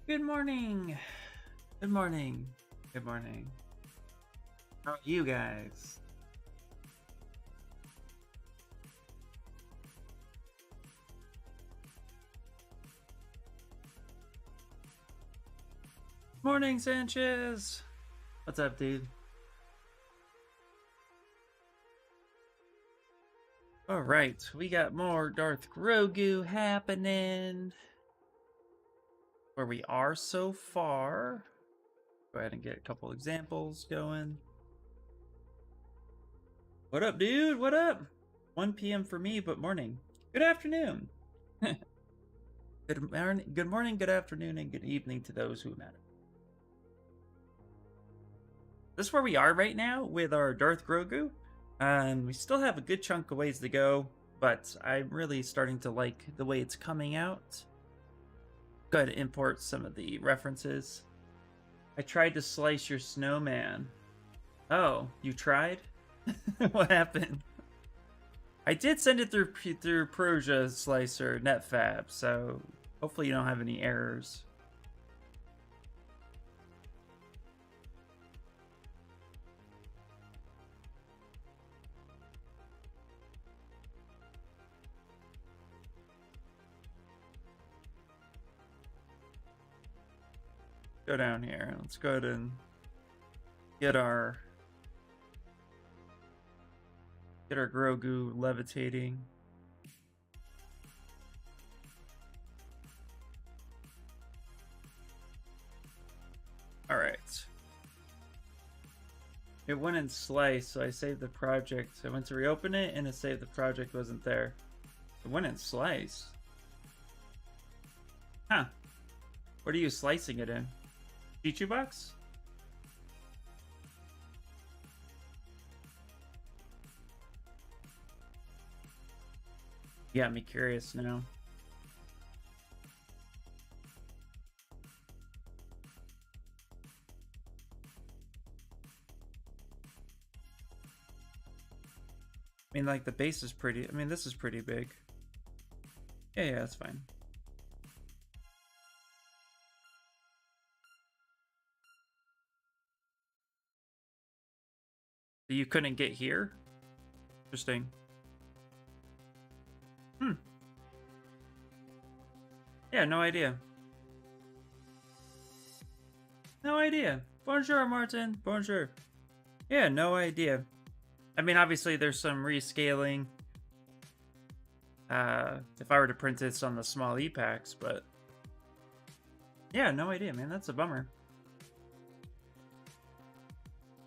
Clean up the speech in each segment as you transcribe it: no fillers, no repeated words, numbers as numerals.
Good morning. Good morning. Good morning. How are you guys? Morning, Sanchez. What's up, dude? All right, we got more Darth Grogu happening. Where we are so far. Go ahead and get a couple examples going. What up, dude? What up? 1 p.m. for me, but morning. Good afternoon. Good morning, good afternoon, and good evening to those who matter. This is where we are right now with our Darth Grogu. We still have a good chunk of ways to go, but I'm really starting to like the way it's coming out. Go ahead and import some of the references. I tried to slice your snowman. Oh, you tried? What happened? I did send it through Proja Slicer Netfab, so hopefully you don't have any errors. Go down here. Let's go ahead and get our Grogu levitating. All right. It wouldn't slice, so I saved the project. I went to reopen it, and it saved the project wasn't there. It wouldn't slice. Huh. What are you slicing it in? Chichu box? You got me curious now. I mean, like, the base is pretty... I mean, this is pretty big. Yeah, that's fine. You couldn't get here? Interesting. Yeah, no idea. No idea. Bonjour, Martin. Bonjour. Yeah, no idea. I mean, obviously, there's some rescaling. If I were to print this on the small e-packs, but... Yeah, no idea, man. That's a bummer.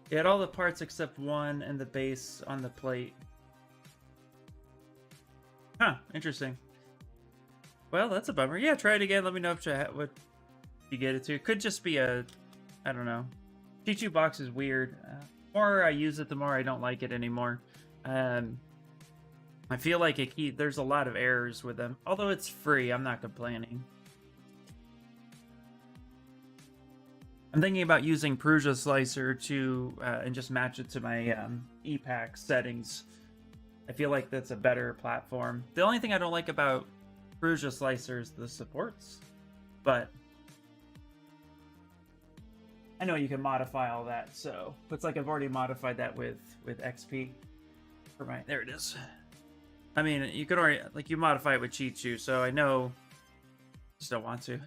It had all the parts except one and the base on the plate. Huh, interesting. Well, that's a bummer. Yeah, try it again. Let me know if what you get it to. It could just be a... I don't know. Chichu box is weird. The more I use it, the more I don't like it anymore. I feel like there's a lot of errors with them. Although it's free, I'm not complaining. I'm thinking about using Prusa Slicer to and just match it to my e-pack settings. I feel like that's a better platform. The only thing I don't like about Prusa Slicer is the supports, but I know you can modify all that. So it's like I've already modified that with XP. For my there it is. I mean, you could already you modify it with Chichu, so I know. Just don't want to.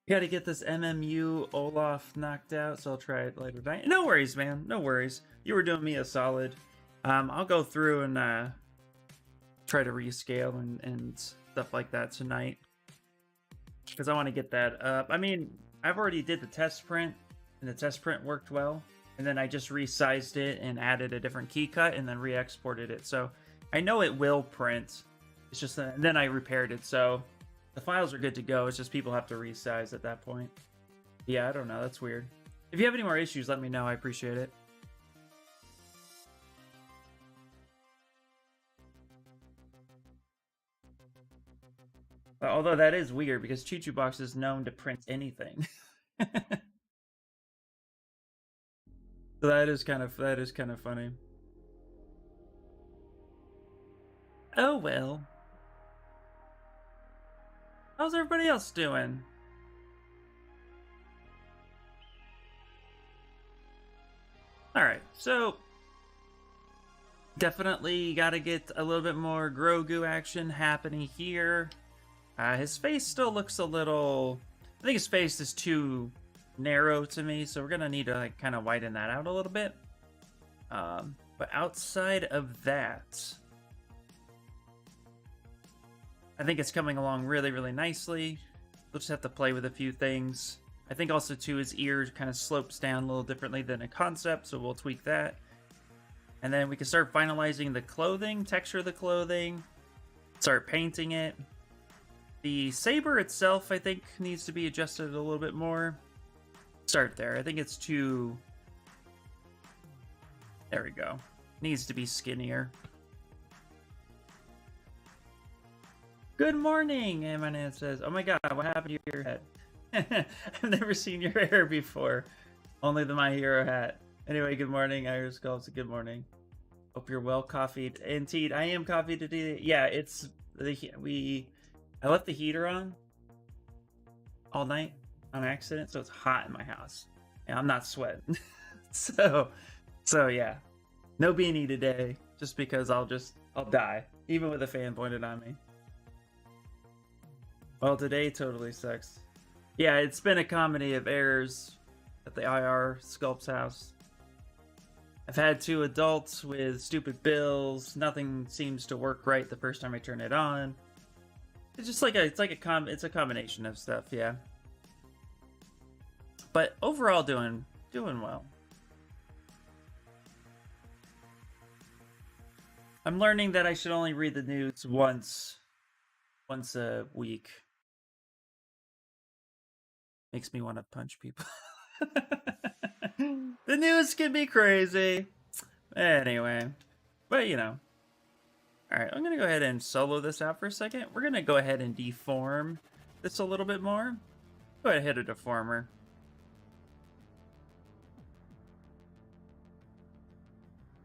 Got to get this MMU Olaf knocked out, so I'll try it later tonight. No worries, man. No worries. You were doing me a solid. I'll go through and try to rescale and stuff like that tonight because I want to get that up. I mean, I've already did the test print, and the test print worked well. And then I just resized it and added a different key cut and then re-exported it. So I know it will print. It's just that, and then I repaired it. So the files are good to go. It's just people have to resize at that point. Yeah, I don't know. That's weird. If you have any more issues, let me know. I appreciate it. Although that is weird because Chichu Box is known to print anything. So that is kind of funny. Oh well. How's everybody else doing? Alright, so definitely got to get a little bit more Grogu action happening here. His face still looks a little... I think his face is too narrow to me, so we're going to need to like kind of widen that out a little bit. But outside of that, I think it's coming along really, really nicely. We'll just have to play with a few things. I think also, too, his ear kind of slopes down a little differently than a concept, so we'll tweak that. And then we can start finalizing the clothing, texture of the clothing, start painting it. The saber itself, I think, needs to be adjusted a little bit more. Start there. I think it's too... There we go. Needs to be skinnier. Good morning, Emanet says. Oh my god, what happened to your head? I've never seen your hair before. Only the My Hero hat. Anyway, good morning, Iris Sculpts. Good morning. Hope you're well coffeed. Indeed, I am coffeed today. Yeah, it's I left the heater on all night on accident, so it's hot in my house. And I'm not sweating. so yeah. No beanie today, just because I'll die, even with a fan pointed on me. Well, today totally sucks. Yeah, it's been a comedy of errors at the IR Sculpt's house. I've had 2 adults with stupid bills. Nothing seems to work right the first time I turn it on. It's just like it's a combination of stuff, yeah. But overall, doing well. I'm learning that I should only read the news once a week. Makes me want to punch people. The news can be crazy. Anyway, but you know. Alright, I'm going to go ahead and solo this out for a second. We're going to go ahead and deform this a little bit more. Go ahead and hit a deformer.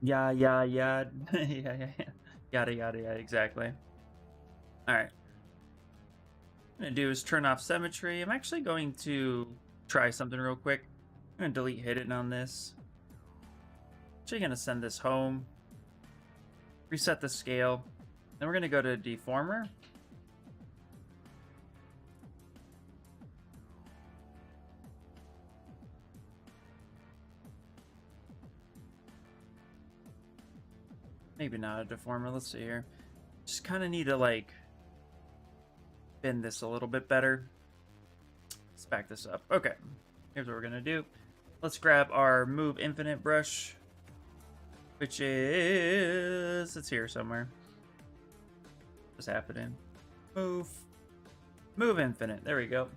Yeah. yeah, yada, exactly. Alright. What I'm going to do is turn off symmetry. I'm actually going to try something real quick. I'm going to delete hidden on this. Actually going to send this home. Reset the scale. Then we're going to go to deformer. Maybe not a deformer. Let's see here. Just kind of need to like bend this a little bit better. Let's back this up. Okay. Here's what we're going to do. Let's grab our Move Infinite brush, which is... it's here somewhere. What's happening? Move Infinite. There we go.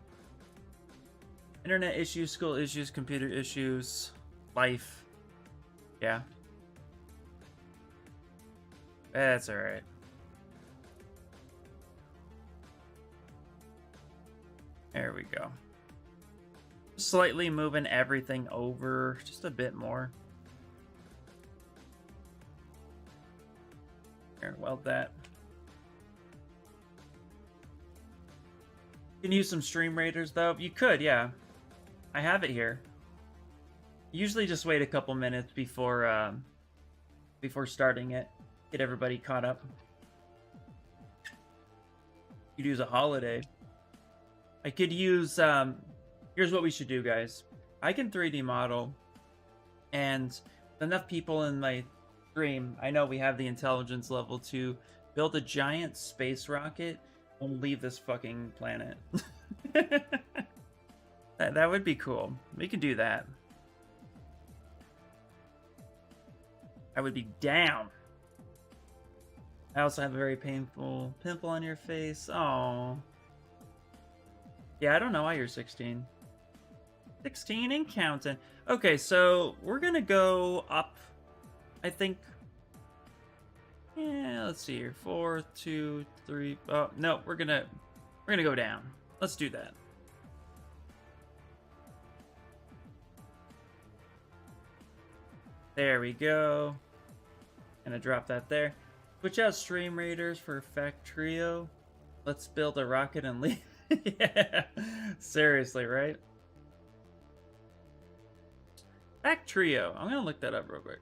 Internet issues, school issues, computer issues, life. Yeah. That's alright. There we go. Slightly moving everything over just a bit more. Here, weld that. You can use some stream raiders though. You could, yeah. I have it here. Usually just wait a couple minutes before starting it. Get everybody caught up. You could use a holiday. I could use here's what we should do, guys. I can 3D model, and enough people in my stream, I know we have the intelligence level to build a giant space rocket and leave this fucking planet. that would be cool. We could do that. I would be down. I also have a very painful pimple on your face. Oh. Yeah, I don't know why you're 16. 16 and counting. Okay, so we're gonna go up, I think. Yeah, let's see here. 4, 2, 3. Oh no, we're gonna go down. Let's do that. There we go. Gonna drop that there. Switch out Stream Raiders for Fact Trio. Let's build a rocket and leave. Yeah, seriously, right? Back trio. I'm gonna look that up real quick.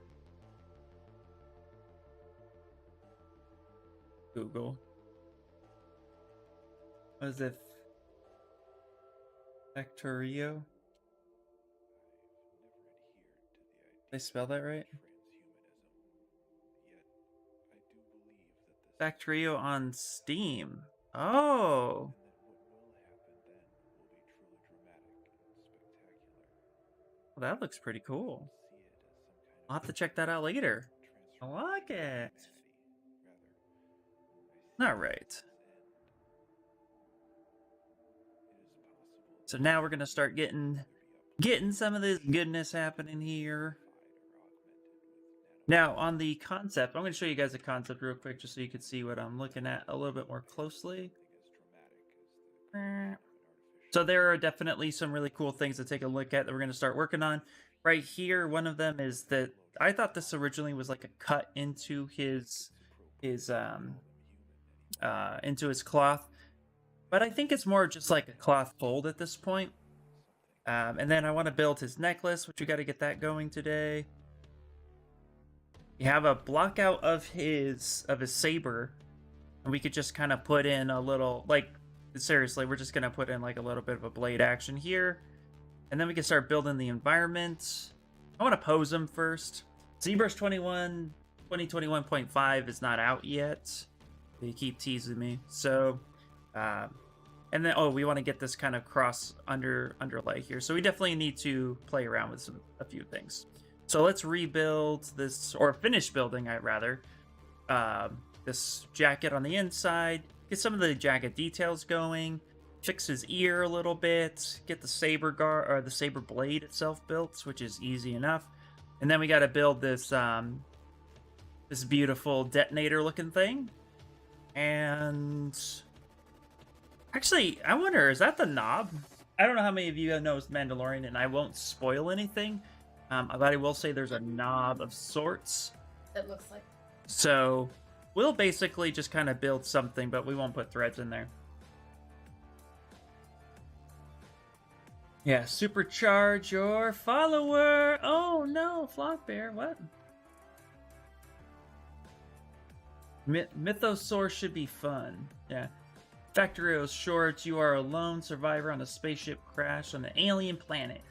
Google. What is it? Factorio? Did I spell that right? Factorio on Steam. Oh. Well, that looks pretty cool. I'll have to check that out later. I like it. All right. So now we're gonna start getting some of this goodness happening here. Now on the concept, I'm gonna show you guys a concept real quick just so you can see what I'm looking at a little bit more closely. So there are definitely some really cool things to take a look at that we're gonna start working on. Right here, one of them is that I thought this originally was like a cut into his into his cloth, but I think it's more just like a cloth fold at this point. And then I want to build his necklace, which we got to get that going today. You have a block out of his saber, and we could just kind of put in a little, like, seriously, we're just gonna put in like a little bit of a blade action here, and then we can start building the environment. I want to pose him first. Zbrush 2021.5 is not out yet. They keep teasing me. So, and then, oh, we want to get this kind of cross underlay here. So we definitely need to play around with a few things. So let's rebuild this, or finish building, I'd rather, this jacket on the inside, get some of the jacket details going, fix his ear a little bit, get the saber guard, or the saber blade itself built, which is easy enough. And then we got to build this, this beautiful detonator looking thing. And actually, I wonder, is that the knob? I don't know how many of you know Mandalorian, and I won't spoil anything. But I will say there's a knob of sorts. It looks like. So we'll basically just kind of build something, but we won't put threads in there. Yeah, supercharge your follower. Oh no, Flock Bear, what? Mythosaur should be fun. Yeah. Factorio Shorts, you are a lone survivor on a spaceship crash on an alien planet.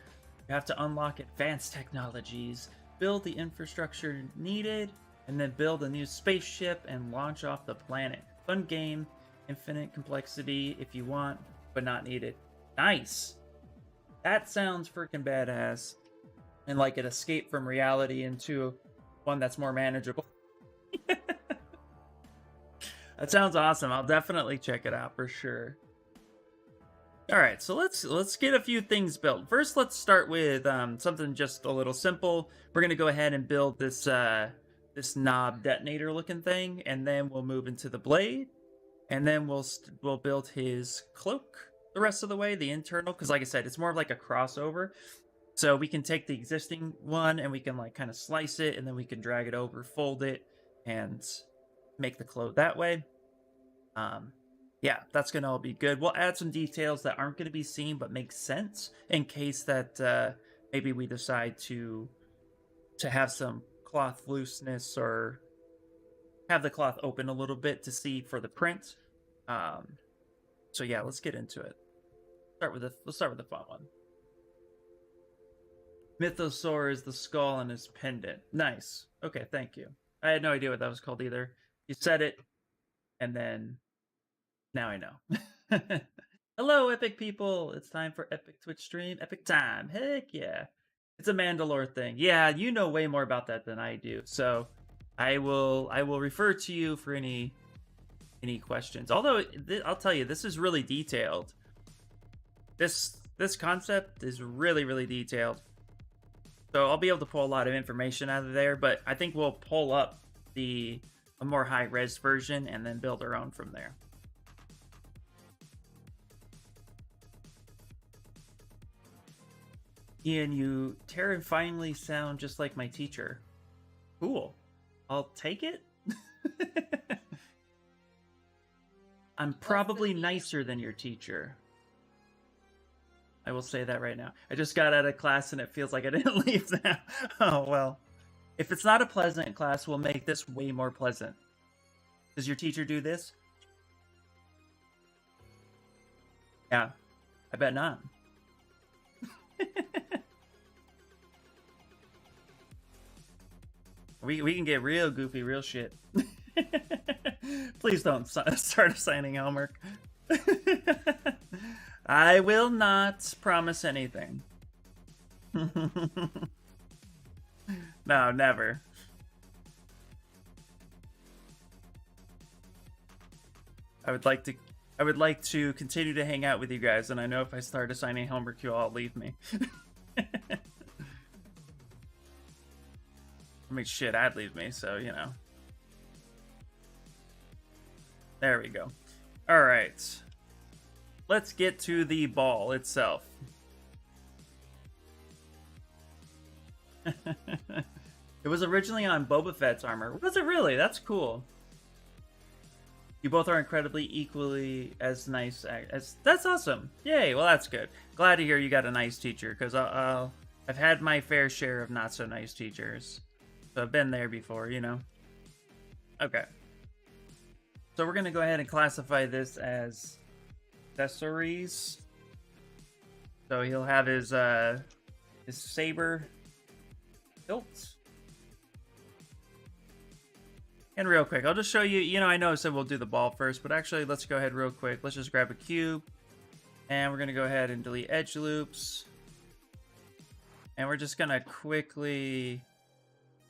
You have to unlock advanced technologies, build the infrastructure needed, and then build a new spaceship and launch off the planet. Fun game, infinite complexity if you want, but not needed. Nice! That sounds freaking badass. And like an escape from reality into one that's more manageable. That sounds awesome. I'll definitely check it out for sure. All right, so let's get a few things built. First, let's start with something just a little simple. We're gonna go ahead and build this this knob detonator looking thing, and then we'll move into the blade, and then we'll build his cloak the rest of the way, the internal, because like I said, it's more of like a crossover. So we can take the existing one and we can like kind of slice it, and then we can drag it over, fold it, and make the cloak that way. Yeah, that's gonna all be good. We'll add some details that aren't gonna be seen but make sense in case that maybe we decide to have some cloth looseness or have the cloth open a little bit to see for the print. So yeah, let's get into it. Let's start with the fun one. Mythosaur is the skull and his pendant. Nice. Okay, thank you. I had no idea what that was called either. You said it, and then now I know. Hello, epic people! It's time for epic Twitch stream. Epic time. Heck yeah. It's a Mandalore thing. Yeah, you know way more about that than I do. So I will refer to you for any questions. Although I'll tell you, this is really detailed. This concept is really detailed. So I'll be able to pull a lot of information out of there, but I think we'll pull up a more high-res version and then build our own from there. Ian, you terrifyingly sound just like my teacher. Cool. I'll take it. I'm probably nicer than your teacher. I will say that right now. I just got out of class and it feels like I didn't leave now. Oh, well. If it's not a pleasant class, we'll make this way more pleasant. Does your teacher do this? Yeah. I bet not. We can get real goofy, real shit. Please don't start assigning homework. I will not promise anything. No, never. I would like to continue to hang out with you guys, and I know if I start assigning homework, you'll all leave me. I mean, shit, I'd leave me, so, you know. There we go. Alright. Let's get to the ball itself. It was originally on Boba Fett's armor. Was it really? That's cool. You both are incredibly equally as nice as... That's awesome. Yay, well that's good. Glad to hear you got a nice teacher, because I've had my fair share of not so nice teachers. So I've been there before, you know. Okay. So we're going to go ahead and classify this as accessories. So he'll have his saber hilt. And real quick, I'll just show you, you know, I know I said we'll do the ball first, but actually let's go ahead real quick. Let's just grab a cube. And we're going to go ahead and delete edge loops. And we're just going to quickly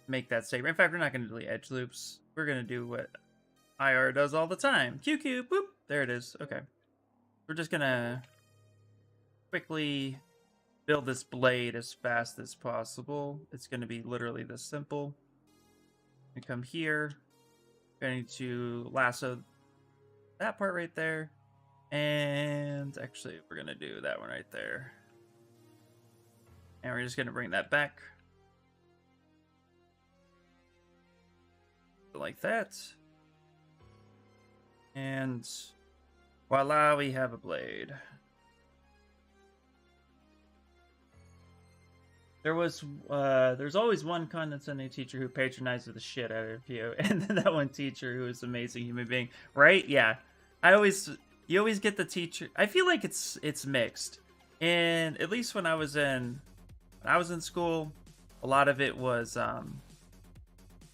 make that saber. In fact, we're not going to delete edge loops. We're going to do what IR does all the time. Q, boop. There it is. Okay. We're just going to quickly build this blade as fast as possible. It's going to be literally this simple. We come here. We're going to lasso that part right there. And actually, we're going to do that one right there. And we're just going to bring that back. Like that. And voila, we have a blade. There's always one condescending teacher who patronizes the shit out of you, and then that one teacher who is an amazing human being, right? Yeah, you always get the teacher. I feel like it's mixed, and at least when I was in school, a lot of it was I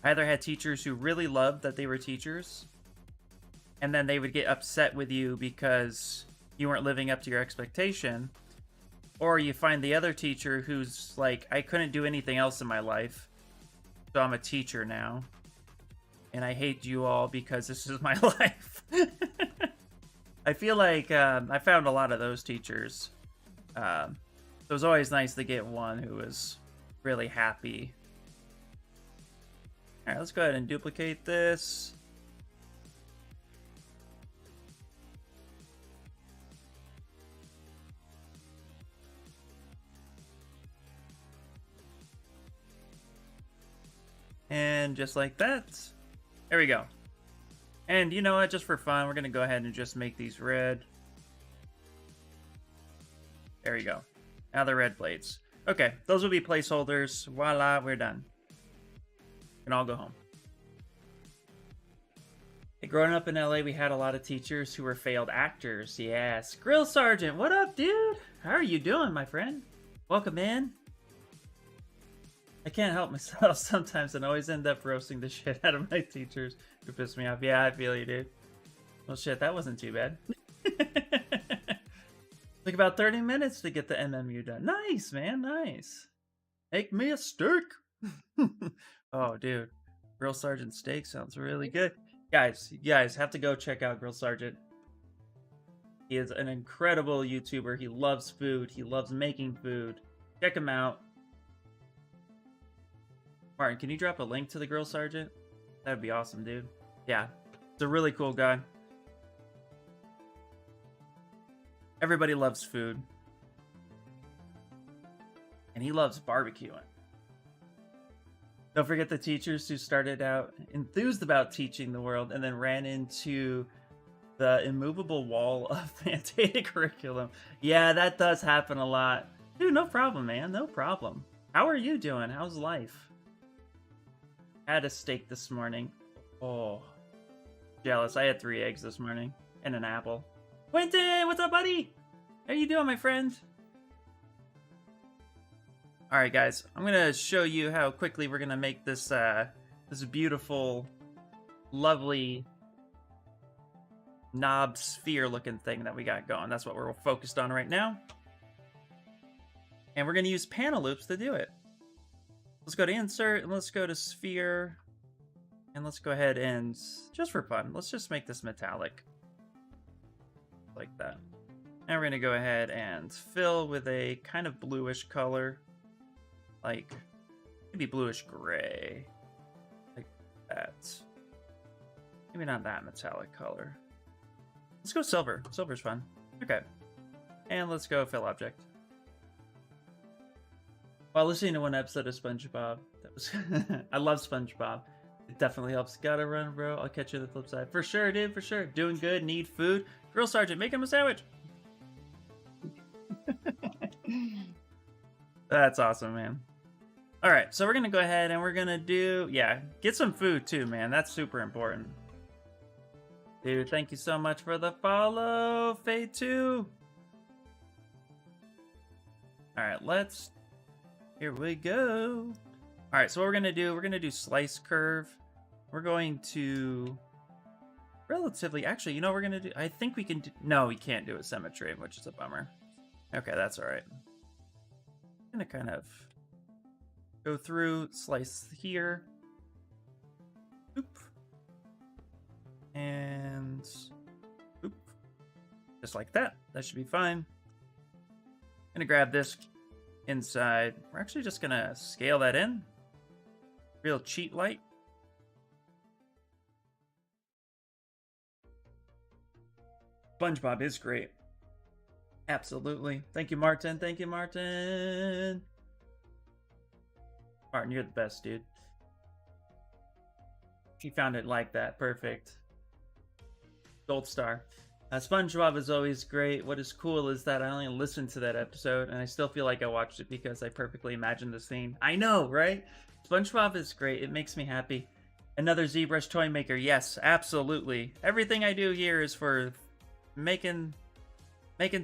either had teachers who really loved that they were teachers, and then they would get upset with you because you weren't living up to your expectation. Or you find the other teacher who's like, I couldn't do anything else in my life, so I'm a teacher now. And I hate you all because this is my life. I feel like I found a lot of those teachers. So it was always nice to get one who was really happy. Alright, let's go ahead and duplicate this. And just like that, there we go. And you know what, just for fun, we're going to go ahead and just make these red. There we go. Now they're red blades. Okay, those will be placeholders. Voila, we're done. We can all go home. Hey, growing up in LA, we had a lot of teachers who were failed actors. Yes. Grill Sergeant, what up, dude? How are you doing, my friend? Welcome in. I can't help myself sometimes and always end up roasting the shit out of my teachers who piss me off. Yeah, I feel you, dude. Well, shit, that wasn't too bad. Took about 30 minutes to get the MMU done. Nice, man, nice. Make me a steak. Oh, dude. Grill Sergeant steak sounds really good. Guys, you guys have to go check out Grill Sergeant. He is an incredible YouTuber. He loves food. He loves making food. Check him out. Martin, can you drop a link to the Grill Sergeant? That'd be awesome, dude. Yeah, it's a really cool guy. Everybody loves food. And he loves barbecuing. Don't forget the teachers who started out enthused about teaching the world and then ran into The immovable wall of mandated curriculum. Yeah, that does happen a lot. Dude, no problem, man. No problem. How are you doing? How's life? Had a steak this morning. Oh, jealous. I had 3 eggs this morning and an apple. Quentin, what's up, buddy? How you doing, my friend? All right, guys. I'm gonna show you how quickly we're gonna make this this beautiful, lovely knob sphere looking thing that we got going. That's what we're focused on right now. And we're going to use panel loops to do it. Let's go to insert and let's go to sphere. And let's go ahead and, just for fun, let's just make this metallic. Like that. And we're going to go ahead and fill with a kind of bluish color. Like, maybe bluish gray. Like that. Maybe not that metallic color. Let's go silver. Silver's fun. Okay. And let's go fill object. While listening to one episode of SpongeBob, that was I love SpongeBob. It definitely helps. Gotta run, bro. I'll catch you on the flip side. For sure, dude. For sure. Doing good. Need food. Drill Sergeant, make him a sandwich. That's awesome, man. All right, so we're gonna go ahead and we're gonna do, get some food too, man. That's super important. Dude, thank you so much for the follow, Faye2. All right, here we go. All right, so what we're gonna do slice curve. We're going to relatively, actually, you know what we're gonna do? I think we can do, no, we can't do a symmetry, which is a bummer. Okay, that's all right. I'm gonna kind of go through, slice here. Oop. And oop, just like that. That should be fine. I'm gonna grab this inside. We're actually just gonna scale that in. Real cheat light. SpongeBob is great. Absolutely. Thank you, Martin. Thank you, Martin. Martin, you're the best, dude. She found it like that. Perfect. Gold star. SpongeBob is always great. What is cool is that I only listened to that episode and I still feel like I watched it because I perfectly imagined the scene. I know, right? SpongeBob is great. It makes me happy. Another ZBrush toy maker. Yes, absolutely. Everything I do here is for making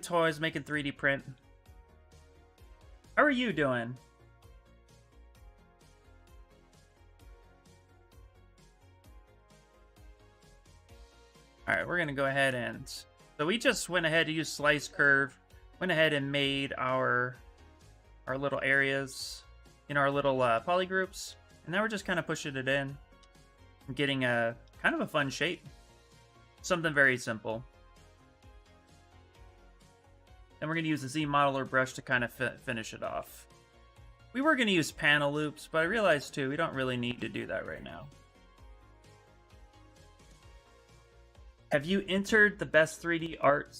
toys, making 3D print. How are you doing? All right, we're gonna go ahead and, so we just went ahead to use slice curve, went ahead and made our little areas in our little poly groups, and now we're just kind of pushing it in and getting a kind of a fun shape. Something very simple. Then we're gonna use the Z modeler brush to kind of finish it off. We were gonna use panel loops, but I realized too, we don't really need to do that right now. Have you entered the best 3D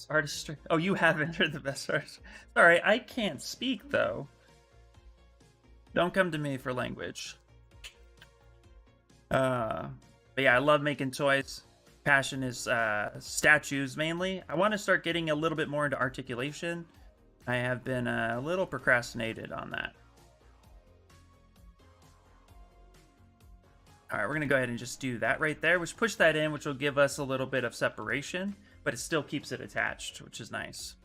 artistry? Oh, you have entered the best artist. Sorry, I can't speak though. Don't come to me for language. But yeah, I love making toys. Passion is statues mainly. I want to start getting a little bit more into articulation. I have been a little procrastinated on that. All right, we're going to go ahead and just do that right there, which push that in, which will give us a little bit of separation, but it still keeps it attached, which is nice.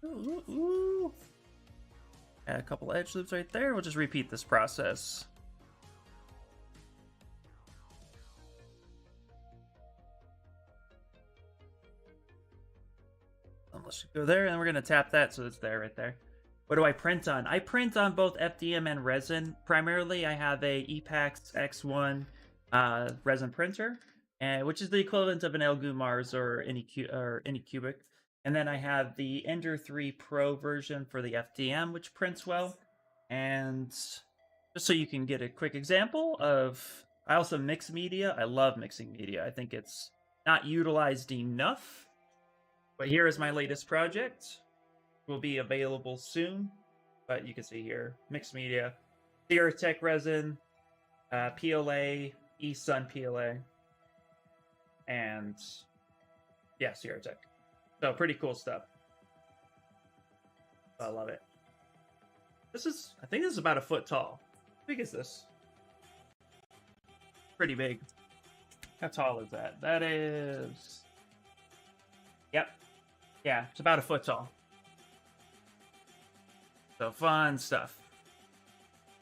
Ooh, ooh, ooh. Add a couple edge loops right there. We'll just repeat this process. Let's go there, and we're going to tap that so it's there right there. What do I print on? I print on both FDM and resin. Primarily, I have a Epax X1 resin printer, which is the equivalent of an Elgu Mars or Anycubic. And then I have the Ender 3 Pro version for the FDM, which prints well. And just so you can get a quick example of, I also mix media. I love mixing media. I think it's not utilized enough. But here is my latest project. Will be available soon, but you can see here, mixed media, Theratech resin, PLA, eSun PLA, and yeah, Sierra Tech. So pretty cool stuff. I love it. I think this is about a foot tall. How big is this? Pretty big. How tall is that? That is... Yep. Yeah, it's about a foot tall. So fun stuff.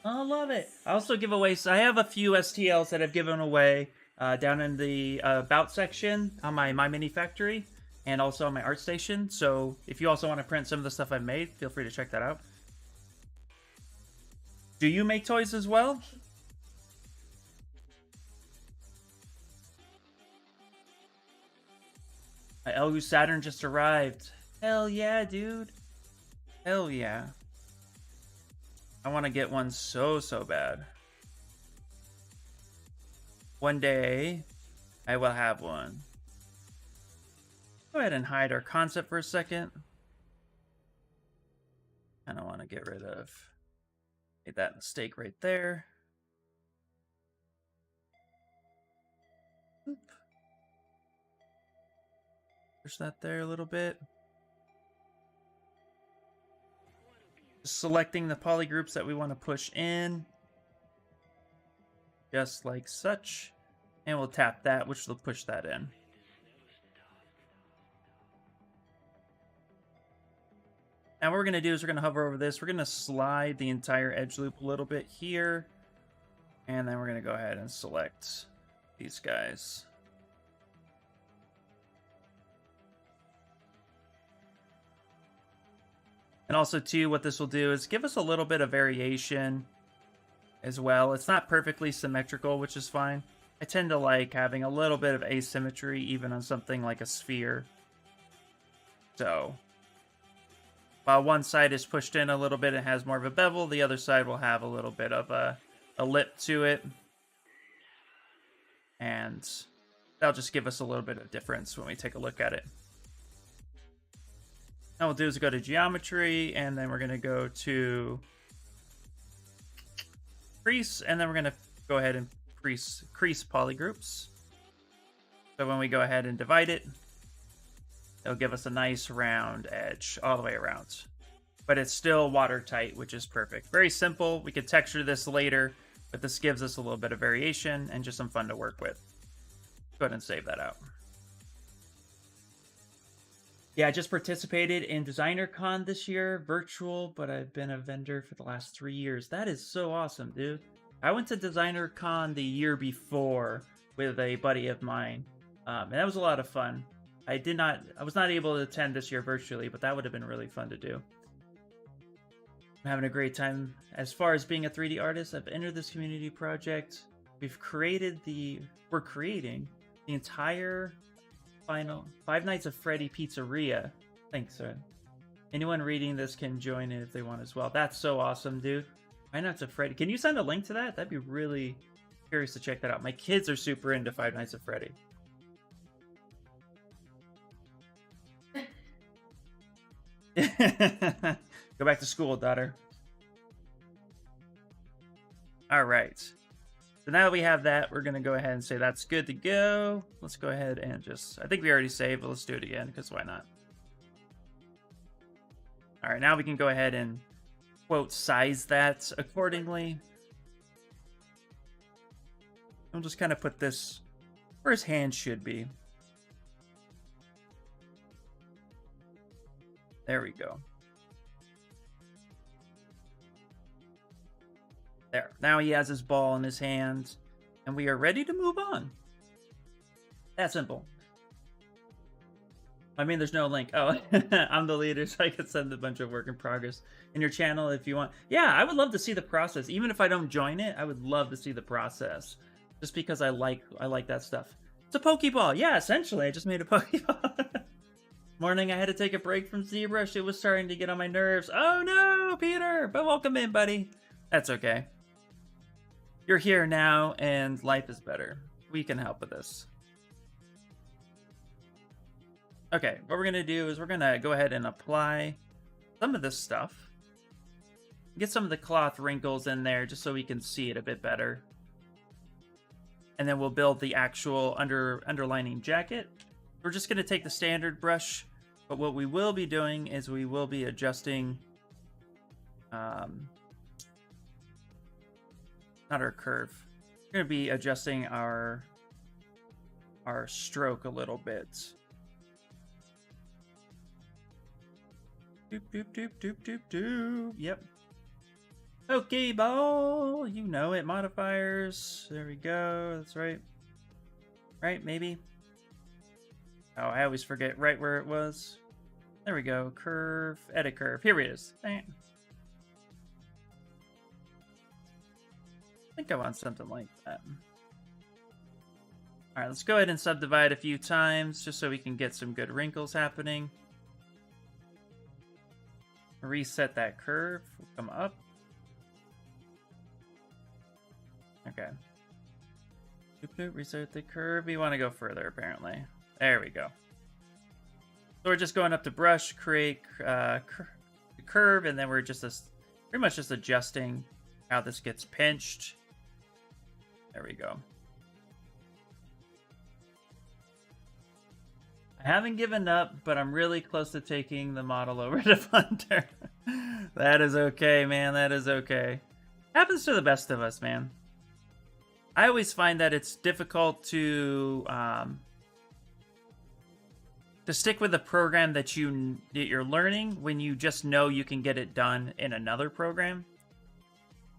I love it. I also give away... So I have a few STLs that I've given away down in the About section on my Mini Factory and also on my art station. So if you also want to print some of the stuff I've made, feel free to check that out. Do you make toys as well? My Elgu Saturn just arrived. Hell yeah, dude. Hell yeah. I want to get one so bad. One day, I will have one. Go ahead and hide our concept for a second. I don't want to get rid of... Made that mistake right there. Oop. Push that there a little bit. Just selecting the poly groups that we want to push in. Just like such. And we'll tap that, which will push that in. Now what we're going to do is we're going to hover over this. We're going to slide the entire edge loop a little bit here. And then we're going to go ahead and select these guys. And also, too, what this will do is give us a little bit of variation as well. It's not perfectly symmetrical, which is fine. I tend to like having a little bit of asymmetry, even on something like a sphere. So, while one side is pushed in a little bit and has more of a bevel, the other side will have a little bit of a lip to it. And that'll just give us a little bit of difference when we take a look at it. Now what we'll do is go to geometry, and then we're going to go to crease, and then we're going to go ahead and crease polygroups. So when we go ahead and divide it, it'll give us a nice round edge all the way around. But it's still watertight, which is perfect. Very simple. We could texture this later, but this gives us a little bit of variation and just some fun to work with. Go ahead and save that out. Yeah, I just participated in DesignerCon this year, virtual, but I've been a vendor for the last 3 years. That is so awesome, dude. I went to DesignerCon the year before with a buddy of mine, and that was a lot of fun. I was not able to attend this year virtually, but that would have been really fun to do. I'm having a great time. As far as being a 3D artist, I've entered this community project. We're creating the entire final Five Nights at Freddy Pizzeria. Thanks, sir. Anyone reading this can join in if they want as well. That's so awesome, dude. Five Nights at Freddy. Can you send a link to that? That'd be really curious to check that out. My kids are super into Five Nights at Freddy. Go back to school, daughter. All right. So now that we have that, we're going to go ahead and say that's good to go. Let's go ahead and just... I think we already saved, but let's do it again, because why not? All right, now we can go ahead and, quote, size that accordingly. We'll just kind of put this where his hand should be. There we go. There. Now he has his ball in his hand, and we are ready to move on. That simple. I mean, there's no link. Oh, I'm the leader, so I can send a bunch of work in progress in your channel if you want. Yeah, I would love to see the process. Even if I don't join it, I would love to see the process. Just because I like that stuff. It's a Pokeball. Yeah, essentially, I just made a Pokeball. Morning, I had to take a break from Zbrush. It was starting to get on my nerves. Oh no, Peter! But welcome in, buddy. That's okay. You're here now, and life is better. We can help with this. Okay, what we're going to do is we're going to go ahead and apply some of this stuff. Get some of the cloth wrinkles in there just so we can see it a bit better. and then we'll build the actual underlining jacket. We're just going to take the standard brush, but what we will be doing is we will be adjusting, not our curve. We're going to be adjusting our stroke a little bit. Doop, doop, doop, doop, doop, doop. Yep. Okay, ball. You know it. Modifiers. There we go. That's right. Right, maybe. Oh, I always forget right where it was. There we go. Curve. Edit curve. Here it is. I think I want something like that. All right, let's go ahead and subdivide a few times just so we can get some good wrinkles happening. Reset that curve. We'll come up. Okay. Reset the curve. We want to go further, apparently. There we go. So we're just going up to brush, create curve, and then we're just pretty much just adjusting how this gets pinched. There we go. I haven't given up, but I'm really close to taking the model over to Punter. That is okay, man. That is okay. Happens to the best of us, man. I always find that it's difficult to stick with a program that you're learning when you just know you can get it done in another program.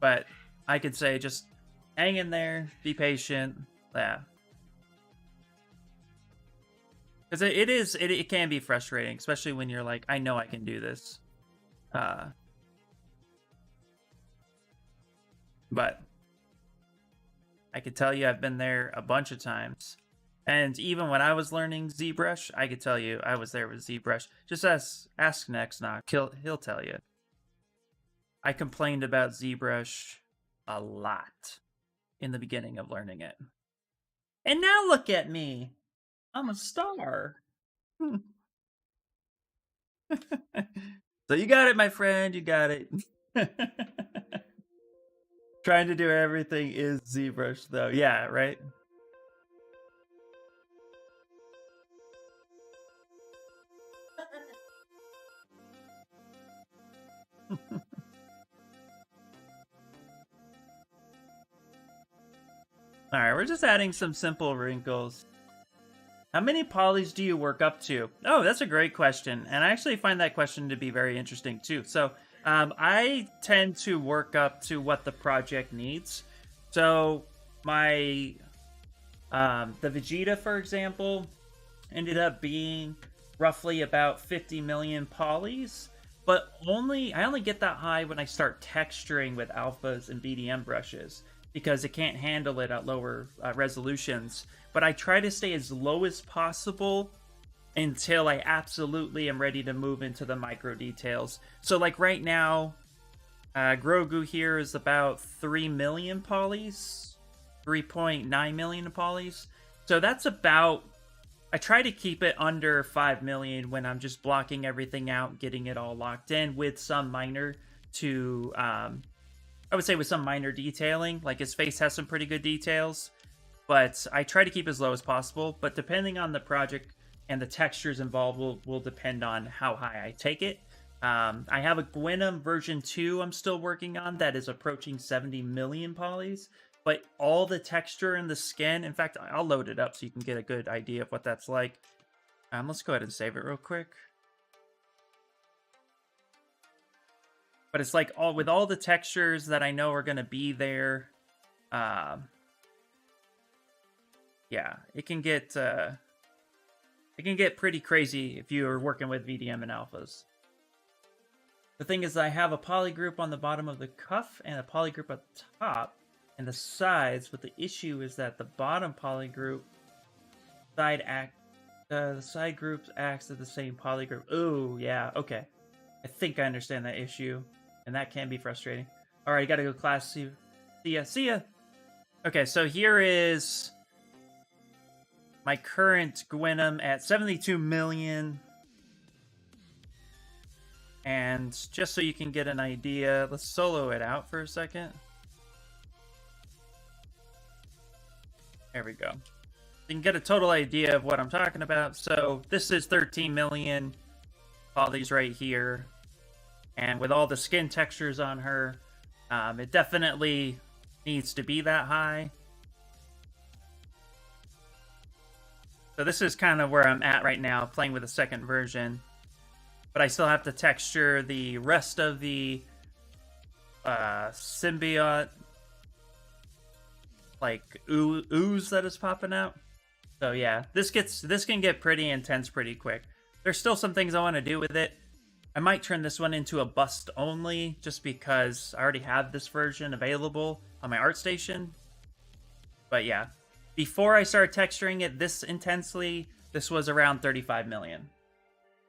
But I could say just hang in there, be patient, yeah. Because it can be frustrating, especially when you're like, I know I can do this. But I could tell you I've been there a bunch of times. And even when I was learning Zbrush, I could tell you I was there with Zbrush. Just ask Nextnock. He'll tell you. I complained about Zbrush a lot in the beginning of learning it. And now look at me. I'm a star. So you got it, my friend. You got it. Trying to do everything is Zbrush, though. Yeah, right? Alright, we're just adding some simple wrinkles. How many polys do you work up to? Oh, that's a great question. And I actually find that question to be very interesting, too. So, I tend to work up to what the project needs. So, my... the Vegeta, for example, ended up being roughly about 50 million polys. But I only get that high when I start texturing with alphas and BDM brushes, because it can't handle it at lower resolutions. But I try to stay as low as possible until I absolutely am ready to move into the micro details. So like right now, Grogu here is about 3 million polys, 3.9 million polys. So that's about, I try to keep it under 5 million when I'm just blocking everything out, getting it all locked in with some minor I would say with some minor detailing. Like his face has some pretty good details, but I try to keep as low as possible. But depending on the project and the textures involved will depend on how high I take it. I have a Gwenum version 2 I'm still working on that is approaching 70 million polys, but all the texture in the skin, in fact, I'll load it up so you can get a good idea of what that's like. Let's go ahead and save it real quick. But it's like with all the textures that I know are going to be there. Yeah, it can get pretty crazy if you're working with VDM and alphas. The thing is, I have a poly group on the bottom of the cuff and a poly group at the top and the sides. But the issue is that the bottom poly group the side groups acts as the same poly group. Oh yeah, okay. I think I understand that issue. And that can be frustrating. All right, gotta go class. See ya. See ya. Okay, so here is my current Gwenum at 72 million. And just so you can get an idea, let's solo it out for a second. There we go. You can get a total idea of what I'm talking about. So this is 13 million polys right here. And with all the skin textures on her, it definitely needs to be that high. So this is kind of where I'm at right now, playing with the second version. But I still have to texture the rest of the symbiote, like ooze that is popping out. So yeah, this can get pretty intense pretty quick. There's still some things I want to do with it. I might turn this one into a bust only, just because I already have this version available on my ArtStation. But yeah, before I started texturing it this intensely, this was around 35 million.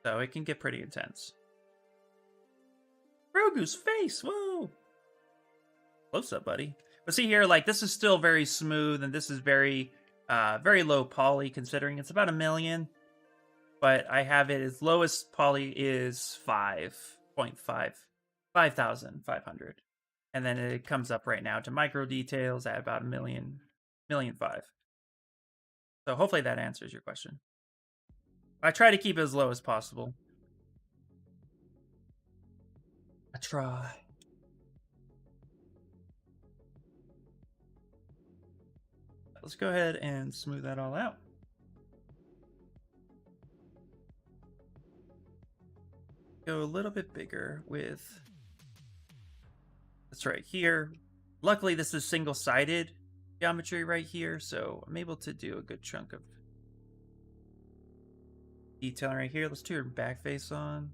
So it can get pretty intense. Grogu's face, whoa! Close up, buddy. But see here, like, this is still very smooth, and this is very, very low poly, considering it's about 1 million. But I have it as lowest poly is 5,500. And then it comes up right now to micro details at about 1,500,000. So hopefully that answers your question. I try to keep it as low as possible. I try. Let's go ahead and smooth that all out. Go a little bit bigger with this right here. Luckily, this is single-sided geometry right here, so I'm able to do a good chunk of detailing right here. Let's do her back face on.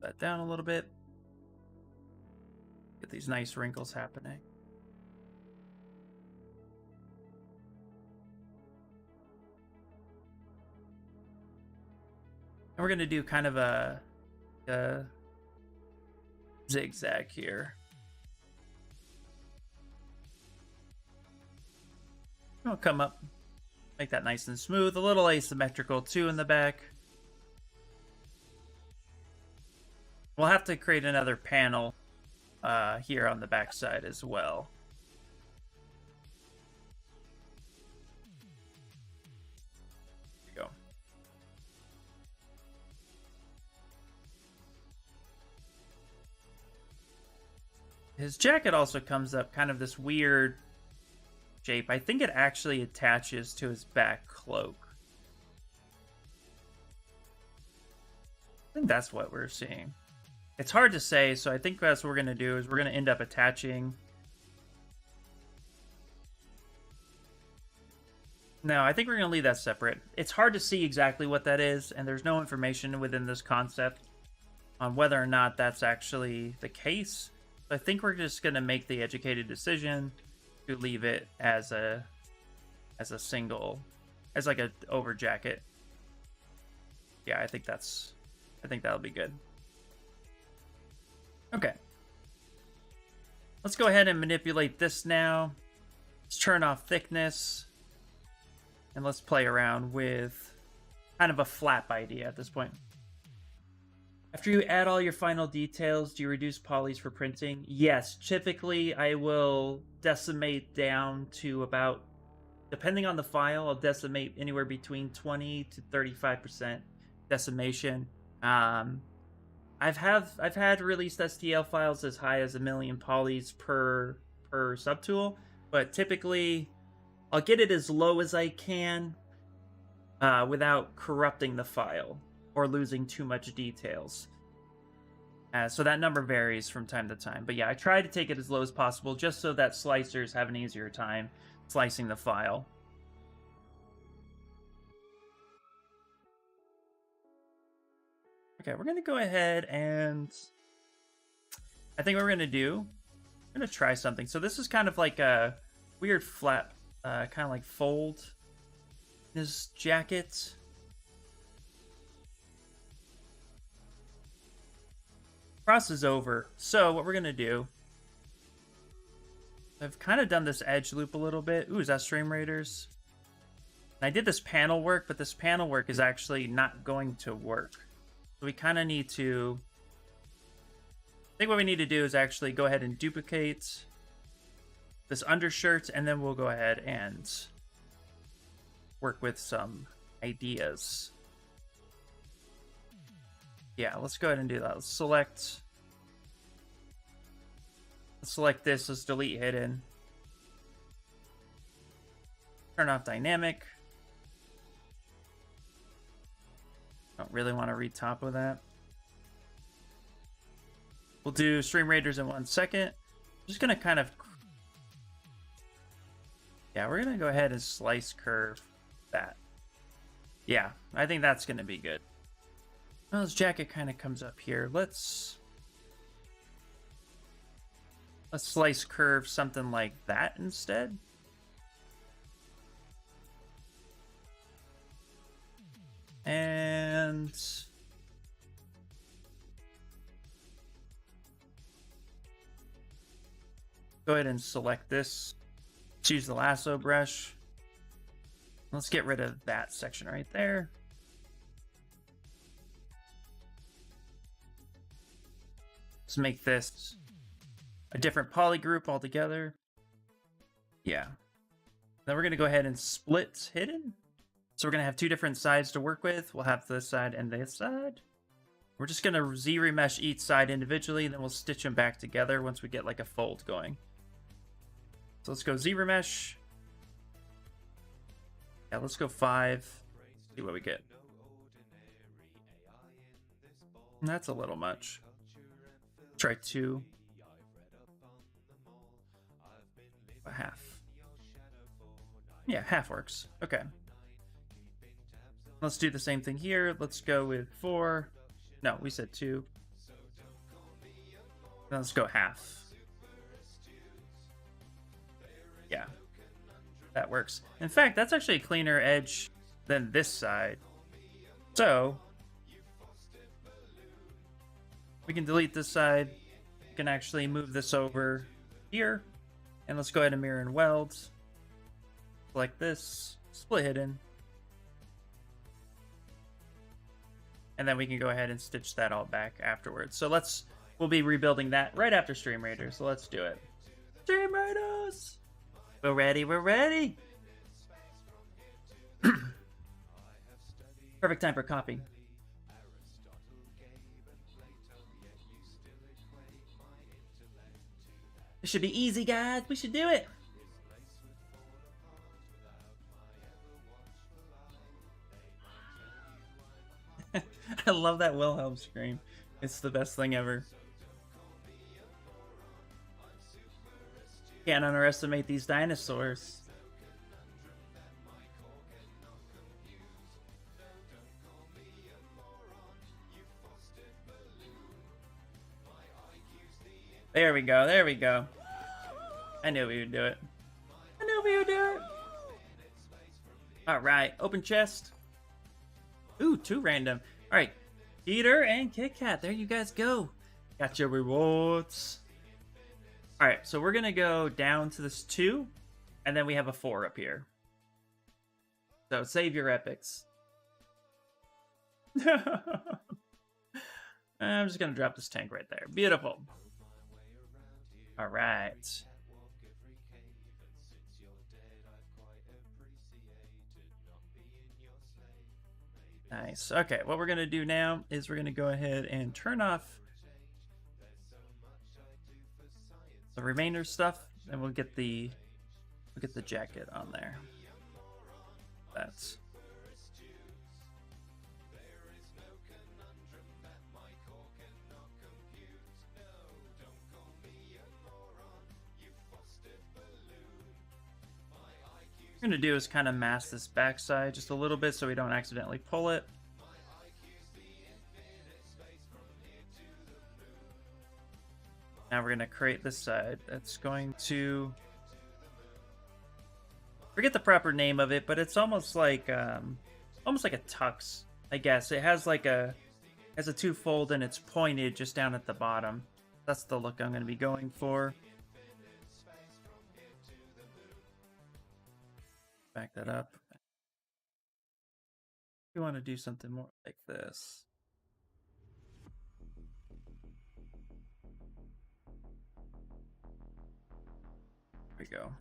That down a little bit. Get these nice wrinkles happening. And we're going to do kind of a zigzag here. I'll come up, make that nice and smooth, a little asymmetrical too in the back. We'll have to create another panel here on the back side as well. There you go. His jacket also comes up kind of this weird shape. I think it actually attaches to his back cloak. I think that's what we're seeing. It's hard to say, so I think that's what we're going to do is we're going to end up attaching. No, I think we're going to leave that separate. It's hard to see exactly what that is, and there's no information within this concept on whether or not that's actually the case. So I think we're just going to make the educated decision to leave it as a single, as like a over jacket. Yeah, I think that'll be good. Okay. Let's go ahead and manipulate this now. Let's turn off thickness. And let's play around with kind of a flap idea at this point. After you add all your final details, do you reduce polys for printing? Yes, typically I will decimate down to about, depending on the file, I'll decimate anywhere between 20 to 35% decimation. I've had released STL files as high as 1 million polys per subtool, but typically I'll get it as low as I can without corrupting the file or losing too much details. So that number varies from time to time. But yeah, I try to take it as low as possible just so that slicers have an easier time slicing the file. Okay, we're going to go ahead and I think what we're going to do, I'm going to try something. So this is kind of like a weird flat, kind of like fold in his jacket. Crosses over. So what we're going to do, I've kind of done this edge loop a little bit. Ooh, is that Stream Raiders? I did this panel work, but this panel work is actually not going to work. So we kind of need to... I think what we need to do is actually go ahead and duplicate this undershirt, and then we'll go ahead and work with some ideas. Yeah, let's go ahead and do that. Let's select this. Let's delete hidden. Turn off dynamic. Don't really want to retop with that. We'll do stream raiders in 1 second. Just gonna kind of... Yeah, we're gonna go ahead and slice curve that. Yeah, I think that's gonna be good. Well, his jacket kind of comes up here. Let's slice curve something like that instead. And go ahead and select this. Choose the lasso brush. Let's get rid of that section right there. Let's make this a different poly group altogether. Yeah. Then we're going to go ahead and split hidden. So we're going to have 2 different sides to work with. We'll have this side and this side. We're just going to Z-remesh each side individually, and then we'll stitch them back together once we get like a fold going. So let's go Z-remesh. Yeah, let's go 5. See what we get. And that's a little much. Try 2. A half. Yeah, half works. Okay. Let's do the same thing here. Let's go with 4. No, we said 2. Then let's go half. Yeah, that works. In fact, that's actually a cleaner edge than this side. So we can delete this side. We can actually move this over here. And let's go ahead and mirror and weld. Select this, split hidden. And then we can go ahead and stitch that all back afterwards. So we'll be rebuilding that right after Stream Raiders. So let's do it. Stream Raiders! We're ready, we're ready! Perfect time for copy. This should be easy, guys. We should do it. I love that Wilhelm scream. It's the best thing ever. Can't underestimate these dinosaurs. There we go, there we go. I knew we would do it. I knew we would do it. Alright, open chest. Ooh, 2 random. Alright, Peter and Kit Kat, there you guys go. Got your rewards. Alright, so we're gonna go down to this 2, and then we have a 4 up here. So save your epics. I'm just gonna drop this tank right there. Beautiful. Alright. Nice. Okay, what we're gonna do now is we're gonna go ahead and turn off the remainder stuff, and we'll get the jacket on there. That's what we're gonna do is kind of mask this backside just a little bit so we don't accidentally pull it. Now we're gonna create this side. That's going to forget the proper name of it, but it's almost like a tux, I guess. It has like a 2-fold and it's pointed just down at the bottom. That's the look I'm gonna be going for. Back that up. We want to do something more like this. There we go.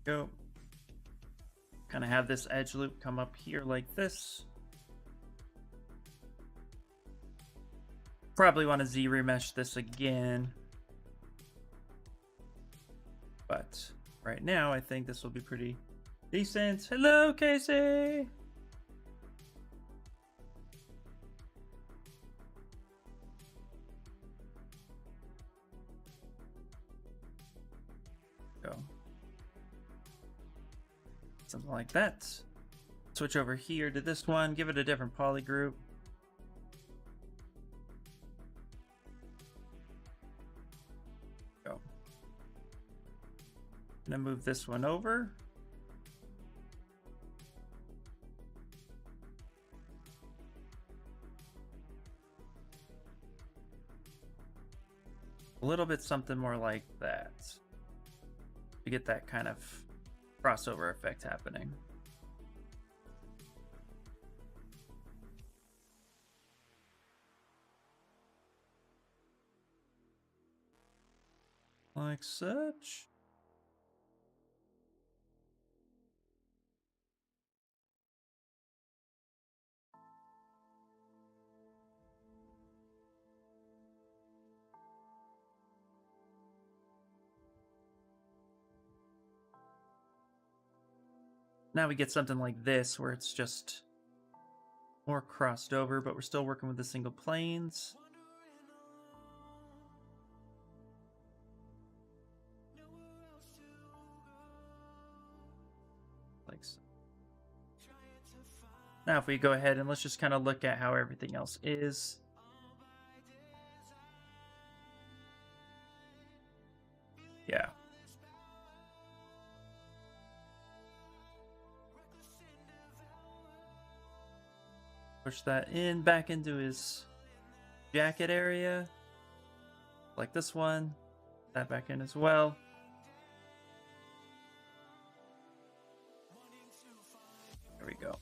Go. Kind of have this edge loop come up here like this. Probably want to Z remesh this again. But right now, I think this will be pretty decent. Hello, Casey! Go. Something like that. Switch over here to this one. Give it a different poly group. Go. Gonna move this one over. A little bit something more like that. To get that kind of crossover effect happening. Like such. Now we get something like this where it's just more crossed over, but we're still working with the single planes. Like so. Now if we go ahead and let's just kind of look at how everything else is. Yeah. Push that in back into his jacket area. Like this one. That back in as well. There we go.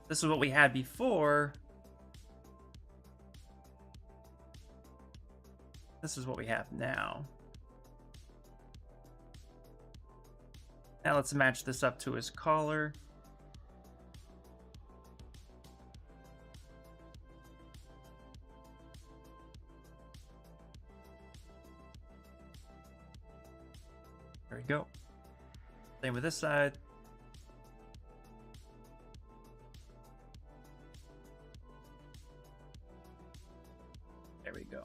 This is what we had before. This is what we have now. Now let's match this up to his collar. There we go. Same with this side. There we go.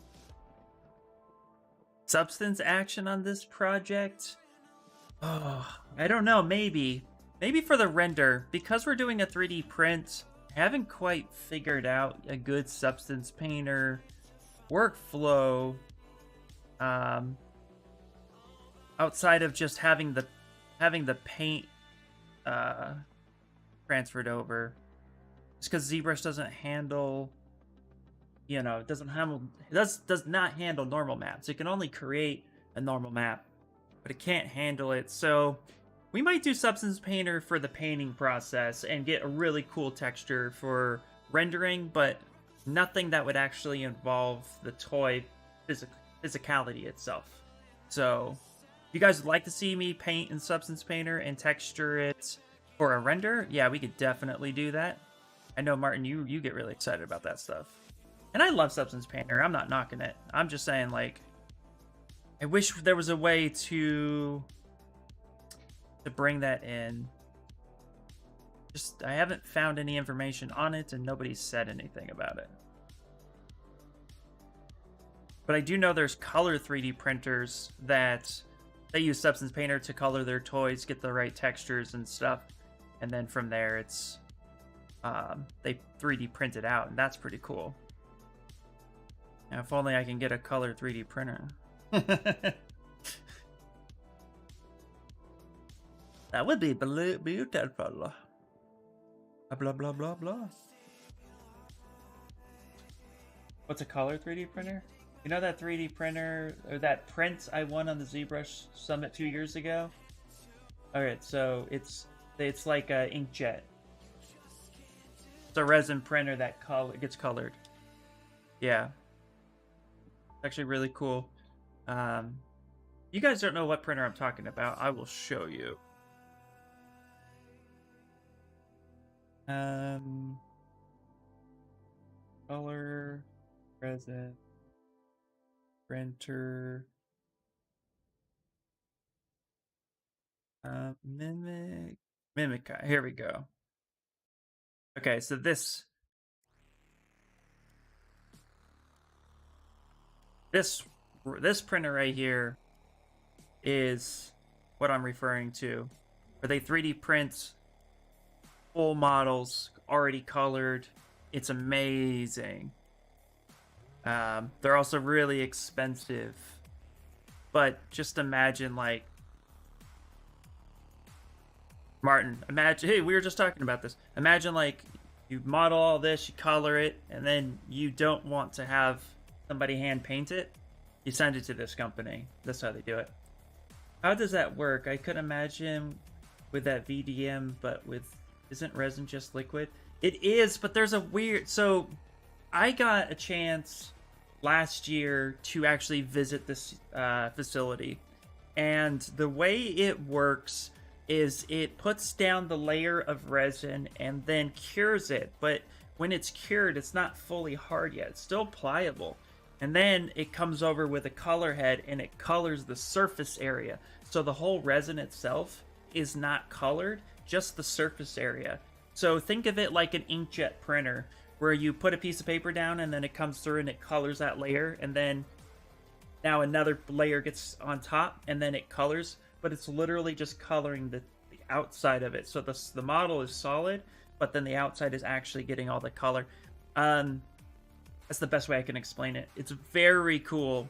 Substance action on this project? Oh, I don't know, maybe. Maybe for the render, because we're doing a 3D print, I haven't quite figured out a good substance painter workflow. Outside of just having the paint transferred over, just because Zbrush doesn't handle, you know, it does not handle normal maps. It can only create a normal map, but it can't handle it. So we might do Substance Painter for the painting process and get a really cool texture for rendering, but nothing that would actually involve the toy physicality itself. So if you guys would like to see me paint in Substance Painter and texture it for a render, yeah, we could definitely do that. I know, Martin, you get really excited about that stuff. And I love Substance Painter. I'm not knocking it. I'm just saying, like, I wish there was a way to bring that in. Just, I haven't found any information on it, and nobody's said anything about it. But I do know there's color 3D printers that they use Substance Painter to color their toys, get the right textures and stuff, and then from there it's they 3D print it out, and that's pretty cool. Yeah, if only I can get a color 3D printer. That would be beautiful. Blah, blah, blah, blah. What's a color 3D printer? You know that 3D printer, or that print I won on the Zbrush Summit 2 years ago? Alright, so it's like a inkjet. It's a resin printer that gets colored. Yeah. It's actually really cool. You guys don't know what printer I'm talking about. I will show you. Color, resin, printer, mimic. Here we go. Okay, so this printer right here is what I'm referring to, where they 3D print full models already colored. It's amazing. They're also really expensive, but just imagine, like, Martin, imagine, hey, we were just talking about this. Imagine, like, you model all this, you color it, and then you don't want to have somebody hand paint it. You send it to this company. That's how they do it. How does that work? I could imagine with that VDM, but isn't resin just liquid? It is, but there's a weird... So, I got a chance last year to actually visit this facility. And the way it works is it puts down the layer of resin and then cures it. But when it's cured, it's not fully hard yet. It's still pliable. And then it comes over with a color head and it colors the surface area. So the whole resin itself is not colored, just the surface area. So think of it like an inkjet printer, where you put a piece of paper down and then it comes through and it colors that layer, and then now another layer gets on top and then it colors, but it's literally just coloring the outside of it. So the model is solid, but then the outside is actually getting all the color. That's the best way I can explain it. It's very cool.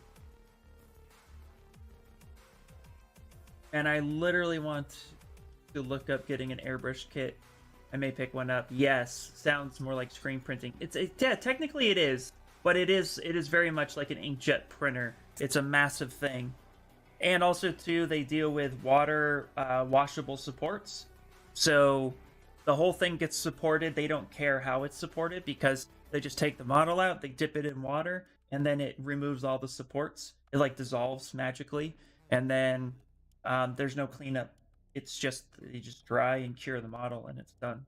And I literally want to look up getting an airbrush kit. I may pick one up. Yes, sounds more like screen printing. Yeah, technically it is, but it is very much like an inkjet printer. It's a massive thing. And also too, they deal with water washable supports. So the whole thing gets supported. They don't care how it's supported, because they just take the model out, they dip it in water, and then it removes all the supports. It like dissolves magically, and then there's no cleanup. It's just, you just dry and cure the model and it's done.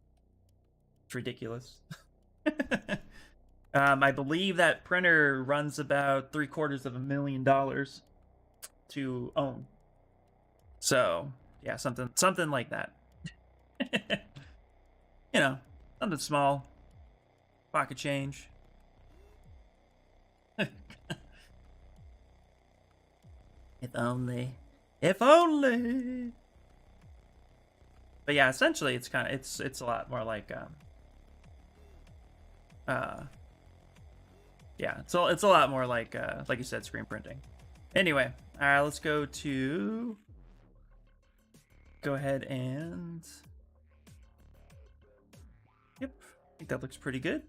It's ridiculous. I believe that printer runs about $750,000 to own. So yeah, something like that. You know, something small, pocket change. If only. But yeah, essentially it's it's a lot more like yeah, it's a lot more like you said, screen printing. Anyway, let's go ahead and yep, I think that looks pretty good.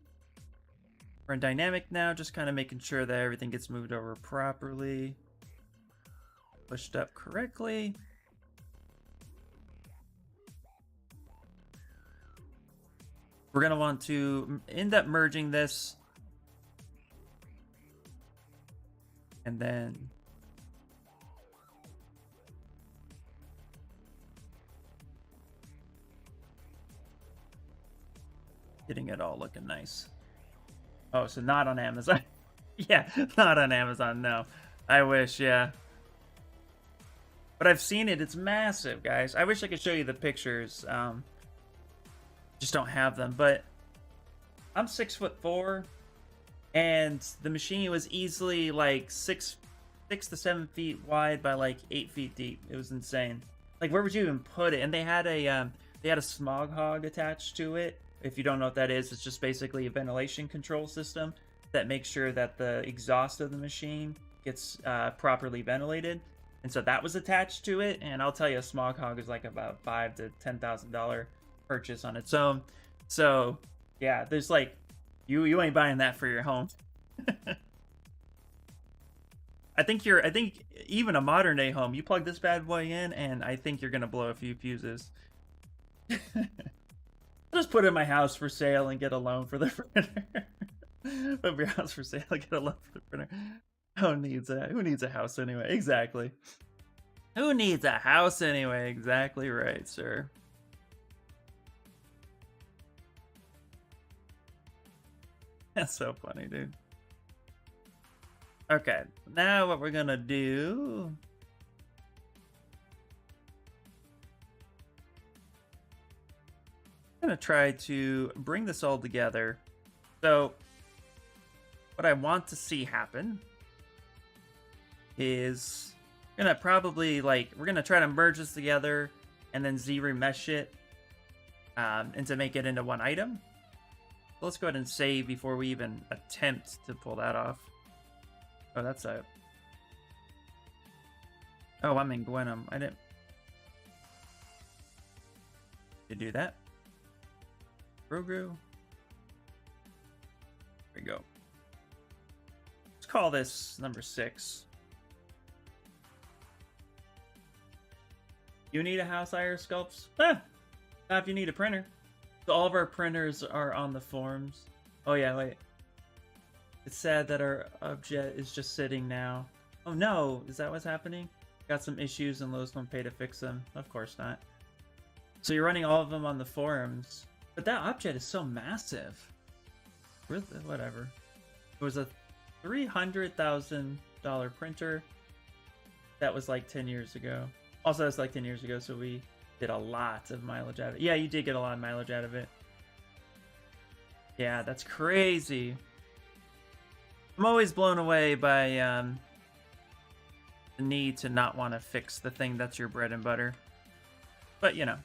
We're in dynamic now, just kind of making sure that everything gets moved over properly, pushed up correctly. We're going to want to end up merging this. And then getting it all looking nice. Oh, so not on Amazon. Yeah, not on Amazon, no. I wish, yeah. But I've seen it. It's massive, guys. I wish I could show you the pictures. Just don't have them. But I'm 6'4", and the machine was easily like 6 to 7 feet wide by like 8 feet deep. It was insane. Like, where would you even put it? And they had a smog hog attached to it. If you don't know what that is, it's just basically a ventilation control system that makes sure that the exhaust of the machine gets properly ventilated. And so that was attached to it. And I'll tell you, a smog hog is like about $5,000 to $10,000 purchase on its own. So yeah, there's like, you ain't buying that for your home. I think even a modern day home, you plug this bad boy in, and I think you're gonna blow a few fuses. I'll just put it in my house for sale and get a loan for the printer. Put up your house for sale and get a loan for the printer. Who needs a house anyway? Exactly. Who needs a house anyway? Exactly right, sir. That's so funny, dude. Okay, now what we're gonna do... I'm gonna try to bring this all together. So, what I want to see happen is gonna probably we're gonna try to merge this together and then Z-remesh it and to make it into one item. So let's go ahead and save before we even attempt to pull that off. Oh, that's a... Oh, I'm in Gwenum. I didn't... To do that. Grogu. There we go. Let's call this number 6. You need a house IR sculpts? Ah! Not if you need a printer. So all of our printers are on the forums. Oh yeah, wait. It's sad that our object is just sitting now. Oh no, is that what's happening? Got some issues and Lowe's won't pay to fix them. Of course not. So you're running all of them on the forums. But that object is so massive. Whatever. It was a $300,000 printer. That was like 10 years ago. Also, that's like 10 years ago, so we did a lot of mileage out of it. Yeah, you did get a lot of mileage out of it. Yeah, that's crazy. I'm always blown away by the need to not want to fix the thing that's your bread and butter. But, you know.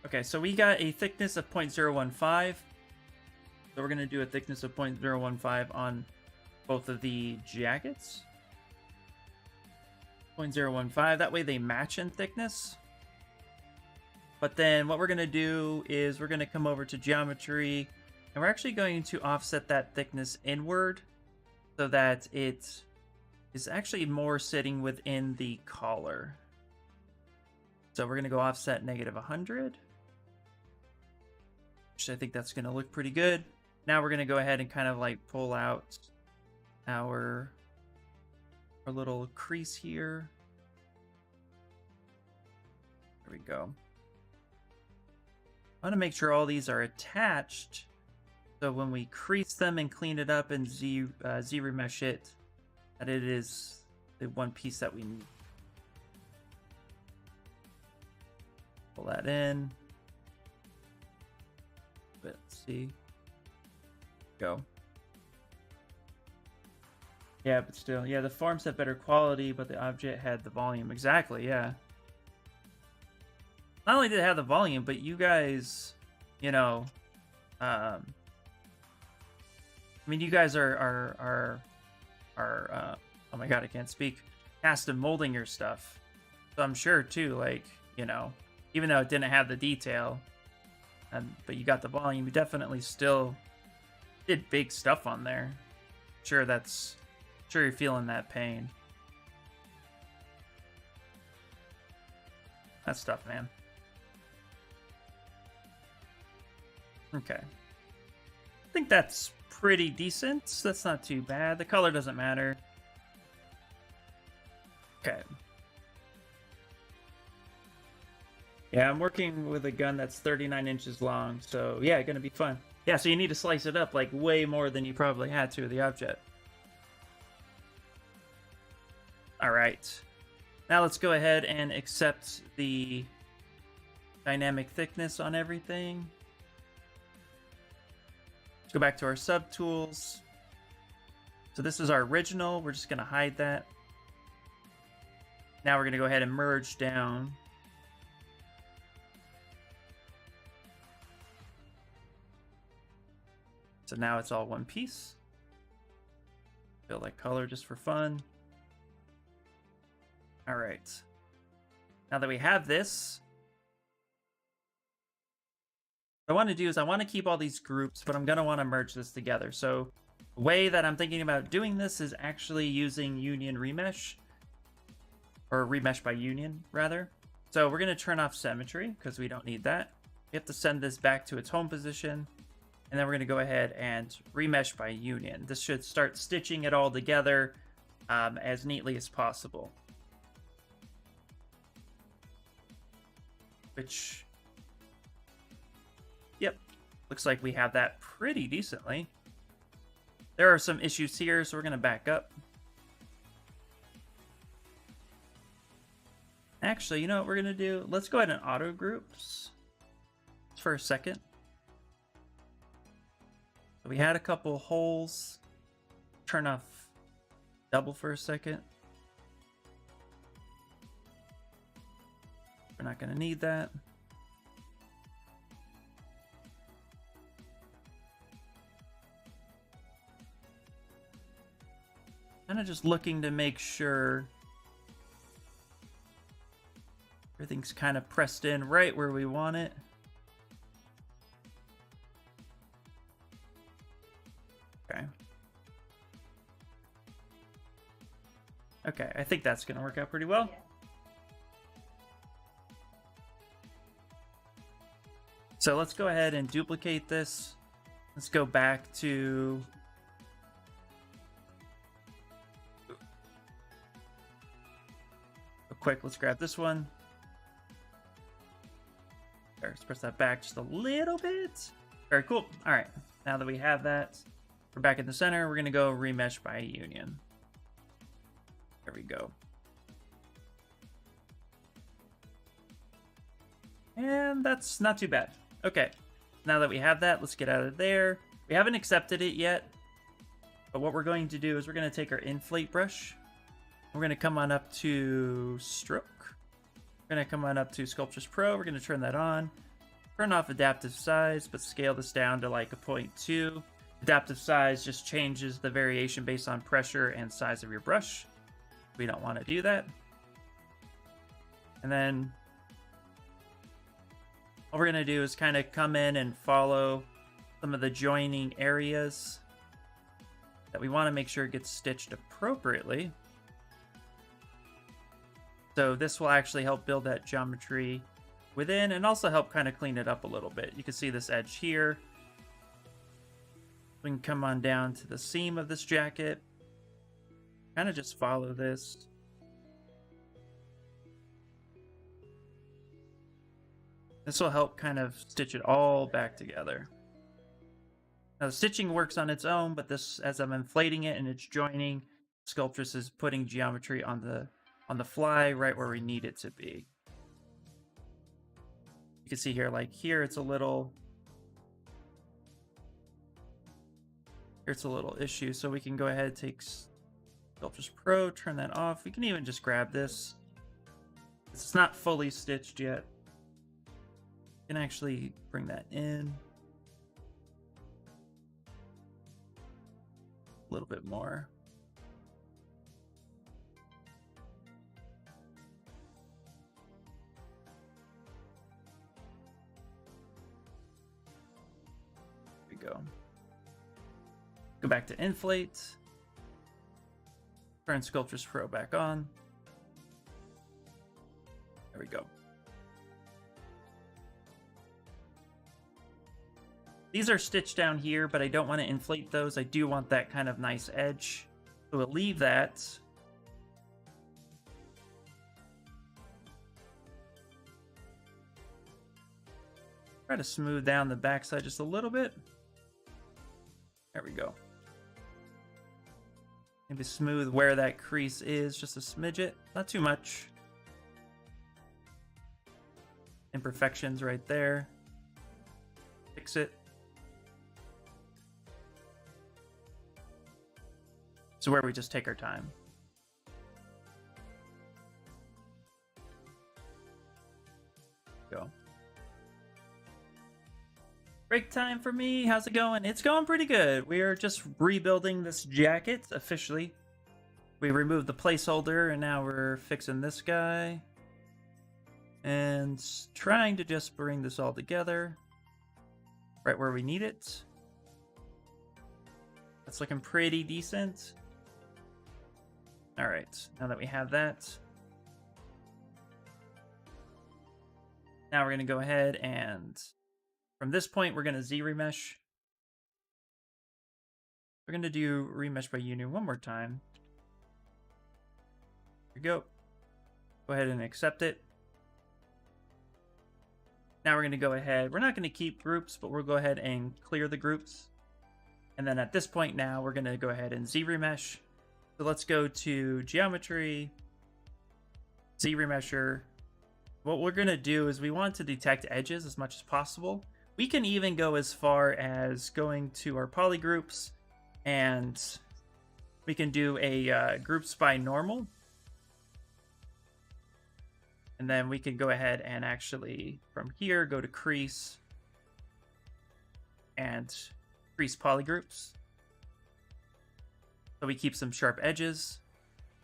Okay, so we got a thickness of 0.015. So we're going to do a thickness of 0.015 on both of the jackets. 0.015. That way they match in thickness. But then what we're going to do is we're going to come over to geometry. And we're actually going to offset that thickness inward so that it is actually more sitting within the collar. So we're going to go offset -100. Which I think that's going to look pretty good. Now we're going to go ahead and kind of like pull out our little crease here. There we go. I want to make sure all these are attached. So when we crease them and clean it up and Z-remesh it, that it is the one piece that we need. Pull that in. Let's see. Go. Yeah, but still. Yeah, the forms have better quality, but the object had the volume. Exactly, yeah. Not only did it have the volume, but you guys, you know, I mean, you guys are oh my god, I can't speak. Cast and molding your stuff. So I'm sure too, like, you know, even though it didn't have the detail, but you got the volume, you definitely still did big stuff on there. Sure, you're feeling that pain. That stuff, man. Okay. I think that's pretty decent. That's not too bad. The color doesn't matter. Okay. Yeah, I'm working with a gun that's 39 inches long, so yeah, gonna be fun. Yeah, so you need to slice it up like way more than you probably had to with the object. Alright. Now let's go ahead and accept the dynamic thickness on everything. Let's go back to our subtools. So this is our original. We're just going to hide that. Now we're going to go ahead and merge down. So now it's all one piece. Fill that color just for fun. All right. Now that we have this, what I want to do is I want to keep all these groups, but I'm going to want to merge this together. So the way that I'm thinking about doing this is actually using union remesh, or remesh by union, rather. So we're going to turn off symmetry because we don't need that. We have to send this back to its home position. And then we're going to go ahead and remesh by union. This should start stitching it all together as neatly as possible. Which, yep, looks like we have that pretty decently. There are some issues here, so we're going to back up. Actually, you know what we're going to do? Let's go ahead and auto groups for a second. So we had a couple holes. Turn off double for a second. We're not going to need that. Kind of just looking to make sure everything's kind of pressed in right where we want it. Okay. Okay, I think that's going to work out pretty well. So let's go ahead and duplicate this. Let's go back to... Real quick, let's grab this one. There, let's press that back just a little bit. Very cool. All right, now that we have that, we're back in the center. We're going to go remesh by union. There we go. And that's not too bad. Okay, now that we have that, let's get out of there. We haven't accepted it yet, but what we're going to do is we're going to take our inflate brush. We're going to come on up to stroke. We're going to come on up to Sculptris Pro. We're going to turn that on. Turn off adaptive size, but scale this down to like a 0.2. Adaptive size just changes the variation based on pressure and size of your brush. We don't want to do that. And then what we're going to do is kind of come in and follow some of the joining areas that we want to make sure it gets stitched appropriately. So this will actually help build that geometry within and also help kind of clean it up a little bit. You can see this edge here. We can come on down to the seam of this jacket. Kind of just follow this. This will help kind of stitch it all back together. Now the stitching works on its own, but this, as I'm inflating it and it's joining, Sculptris is putting geometry on the fly right where we need it to be. You can see here, like here it's a little issue, so we can go ahead and take Sculptris Pro, turn that off. We can even just grab this. It's not fully stitched yet. You can actually bring that in a little bit more. There we go. Go back to inflate. Turn Sculptris Pro back on. There we go. These are stitched down here, but I don't want to inflate those. I do want that kind of nice edge. So we'll leave that. Try to smooth down the backside just a little bit. There we go. Maybe smooth where that crease is, just a smidget, not too much. Imperfections right there. Fix it. So where we just take our time. Go. Great. time for me. How's it going? It's going pretty good. We are just rebuilding this jacket officially. We removed the placeholder and now we're fixing this guy. And trying to just bring this all together. Right where we need it. That's looking pretty decent. Alright, now that we have that. Now we're going to go ahead and from this point, we're going to Z-remesh. We're going to do remesh by union one more time. Here we go. Go ahead and accept it. Now we're going to go ahead. We're not going to keep groups, but we'll go ahead and clear the groups. And then at this point now, we're going to go ahead and Z-remesh. So let's go to Geometry, Z-remesher. What we're going to do is we want to detect edges as much as possible. We can even go as far as going to our poly groups and we can do a groups by normal. And then we can go ahead and actually from here go to crease and crease polygroups. So we keep some sharp edges.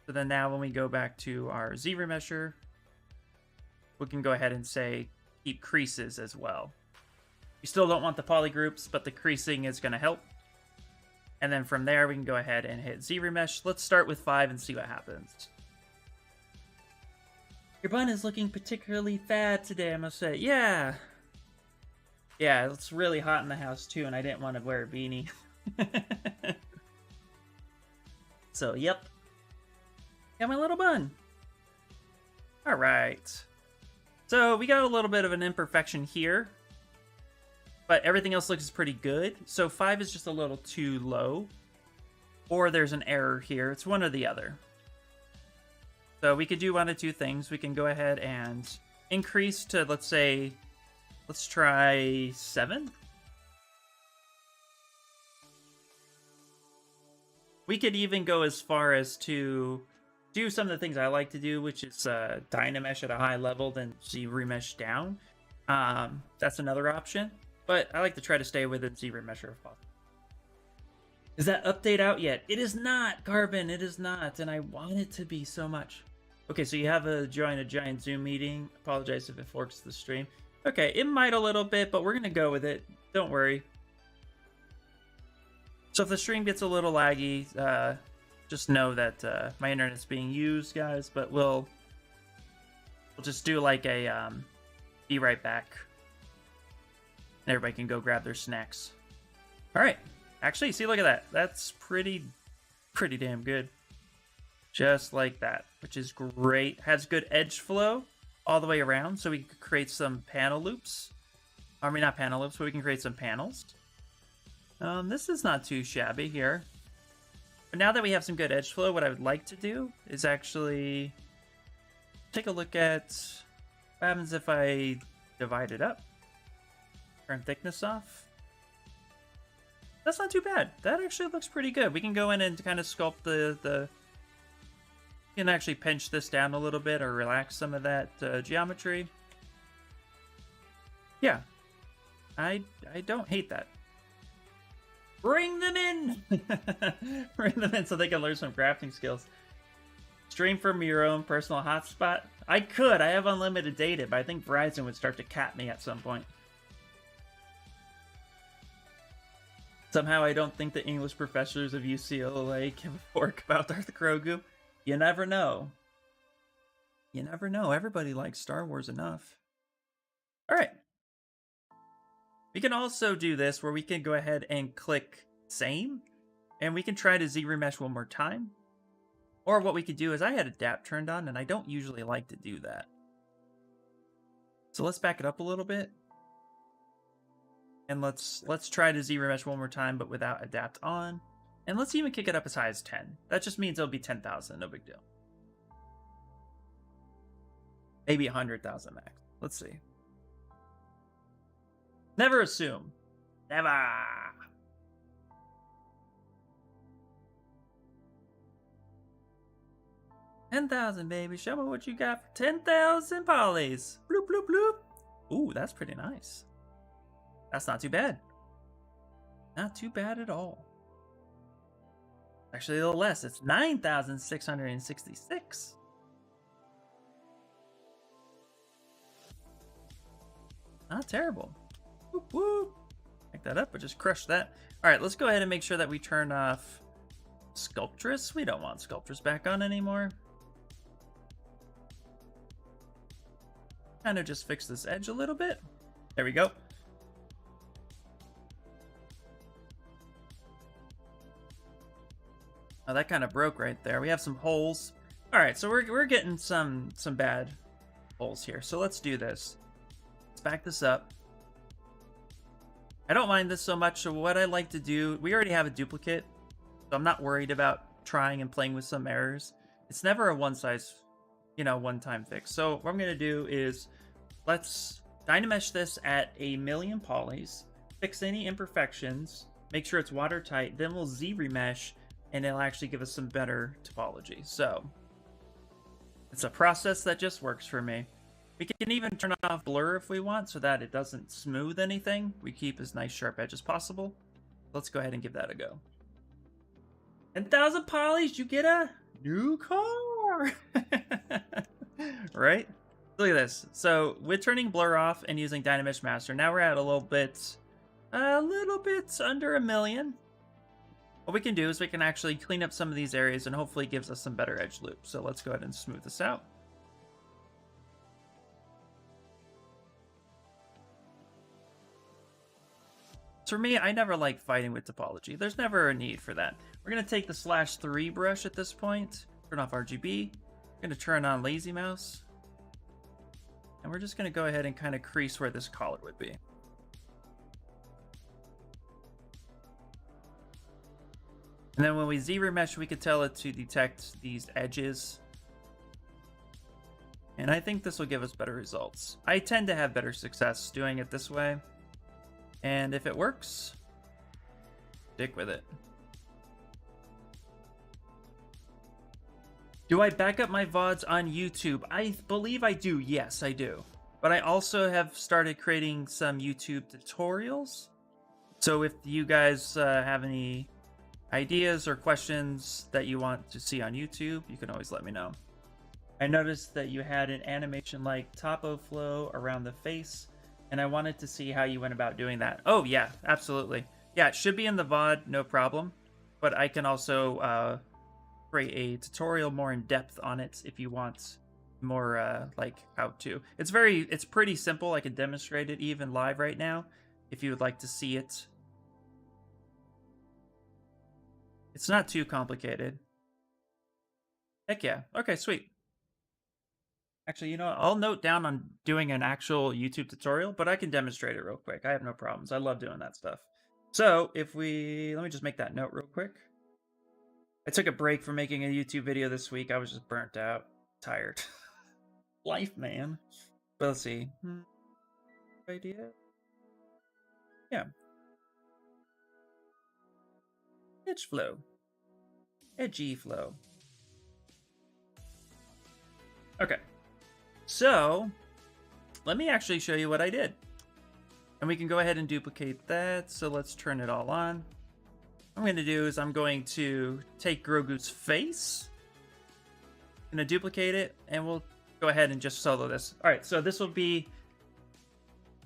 So then now when we go back to our Z-remesher, we can go ahead and say keep creases as well. We still don't want the polygroups, but the creasing is going to help. And then from there, we can go ahead and hit Z-remesh. Let's start with 5 and see what happens. Your bun is looking particularly fat today, I must say. Yeah. Yeah, it's really hot in the house too, and I didn't want to wear a beanie. So, yep. Got my little bun. Alright. So, we got a little bit of an imperfection here. But everything else looks pretty good. So 5 is just a little too low. Or there's an error here. It's one or the other. So we could do one of two things. We can go ahead and increase to, let's say, let's try 7. We could even go as far as to do some of the things I like to do, which is Dynamesh at a high level, then Z-remesh down. That's another option. But I like to try to stay within Z-remesher if possible. Is that update out yet? It is not, Carbon. It is not, and I want it to be so much. Okay, so you have a join a giant Zoom meeting. Apologize if it forks the stream. Okay, it might a little bit, but we're gonna go with it. Don't worry. So if the stream gets a little laggy, just know that my internet's being used, guys. But we'll just do like a be right back. And everybody can go grab their snacks. All right. Actually, see, look at that. That's pretty damn good. Just like that, which is great. Has good edge flow all the way around, so we can create some panel loops. I mean, not panel loops, but we can create some panels. This is not too shabby here. But now that we have some good edge flow, what I would like to do is actually take a look at what happens if I divide it up. Turn thickness off. That's not too bad. That actually looks pretty good. We can go in and kind of sculpt the you can actually pinch this down a little bit or relax some of that geometry. Yeah. I don't hate that. Bring them in! Bring them in so they can learn some crafting skills. Stream from your own personal hotspot. I could. I have unlimited data, but I think Verizon would start to cap me at some point. Somehow I don't think the English professors of UCLA give a fork about Darth Grogu. You never know. You never know. Everybody likes Star Wars enough. Alright. We can also do this where we can go ahead and click same. And we can try to Z-remesh one more time. Or what we could do is I had adapt turned on and I don't usually like to do that. So let's back it up a little bit. And let's try to Z-remesh one more time, but without adapt on. And let's even kick it up as high as 10. That just means it'll be 10,000, no big deal. Maybe 100,000 max. Let's see. Never assume. Never. 10,000, baby. Show me what you got for 10,000 polys. Bloop, bloop, bloop. Ooh, that's pretty nice. That's not too bad. Not too bad at all. Actually, a little less. It's 9,666. Not terrible. Whoop, whoop. Pick that up, but just crush that. All right, let's go ahead and make sure that we turn off Sculptress. We don't want Sculptress back on anymore. Kind of just fix this edge a little bit. There we go. Oh, that kind of broke right there. We have some holes. All right, so we're getting some bad holes here. So let's do this. Let's back this up. I don't mind this so much. So what I like to do, we already have a duplicate, so I'm not worried about trying and playing with some errors. It's never a one size, one-time fix. So what I'm gonna do is let's Dynamesh this at 1,000,000 polys, fix any imperfections, make sure it's watertight, then we'll Z-remesh, and it'll actually give us some better topology. So it's a process that just works for me. We can even turn off blur if we want so that it doesn't smooth anything. We keep as nice sharp edge as possible. Let's go ahead and give that a go. 10,000 polys, you get a new car. Right? Look at this. So with turning blur off and using Dynamesh Master, now we're at a little bit under 1,000,000. What we can do is we can actually clean up some of these areas and hopefully it gives us some better edge loop. So let's go ahead and smooth this out. For me, I never like fighting with topology. There's never a need for that. We're going to take the /3 brush at this point, turn off RGB, we're going to turn on Lazy Mouse, and we're just going to go ahead and kind of crease where this collar would be. And then when we Z-remesh, we could tell it to detect these edges. And I think this will give us better results. I tend to have better success doing it this way. And if it works, stick with it. Do I back up my VODs on YouTube? I believe I do. Yes, I do. But I also have started creating some YouTube tutorials. So if you guys have any ideas or questions that you want to see on YouTube, you can always let me know. I noticed that you had an animation like topo flow around the face, and I wanted to see how you went about doing that. Oh yeah, absolutely. Yeah, it should be in the VOD, no problem. But I can also create a tutorial more in depth on it if you want more like how to. It's pretty simple. I can demonstrate it even live right now if you would like to see it. It's not too complicated. Heck yeah. Okay, sweet. Actually, I'll note down on doing an actual YouTube tutorial, but I can demonstrate it real quick. I have no problems. I love doing that stuff. So let me just make that note real quick. I took a break from making a YouTube video this week. I was just burnt out, tired. Life, man. But let's see. Idea? Yeah. Edge flow. Edgy flow. Okay. So, let me actually show you what I did. And we can go ahead and duplicate that. So let's turn it all on. What I'm going to do is I'm going to take Grogu's face. I'm going to duplicate it, and we'll go ahead and just solo this. All right, so this will be...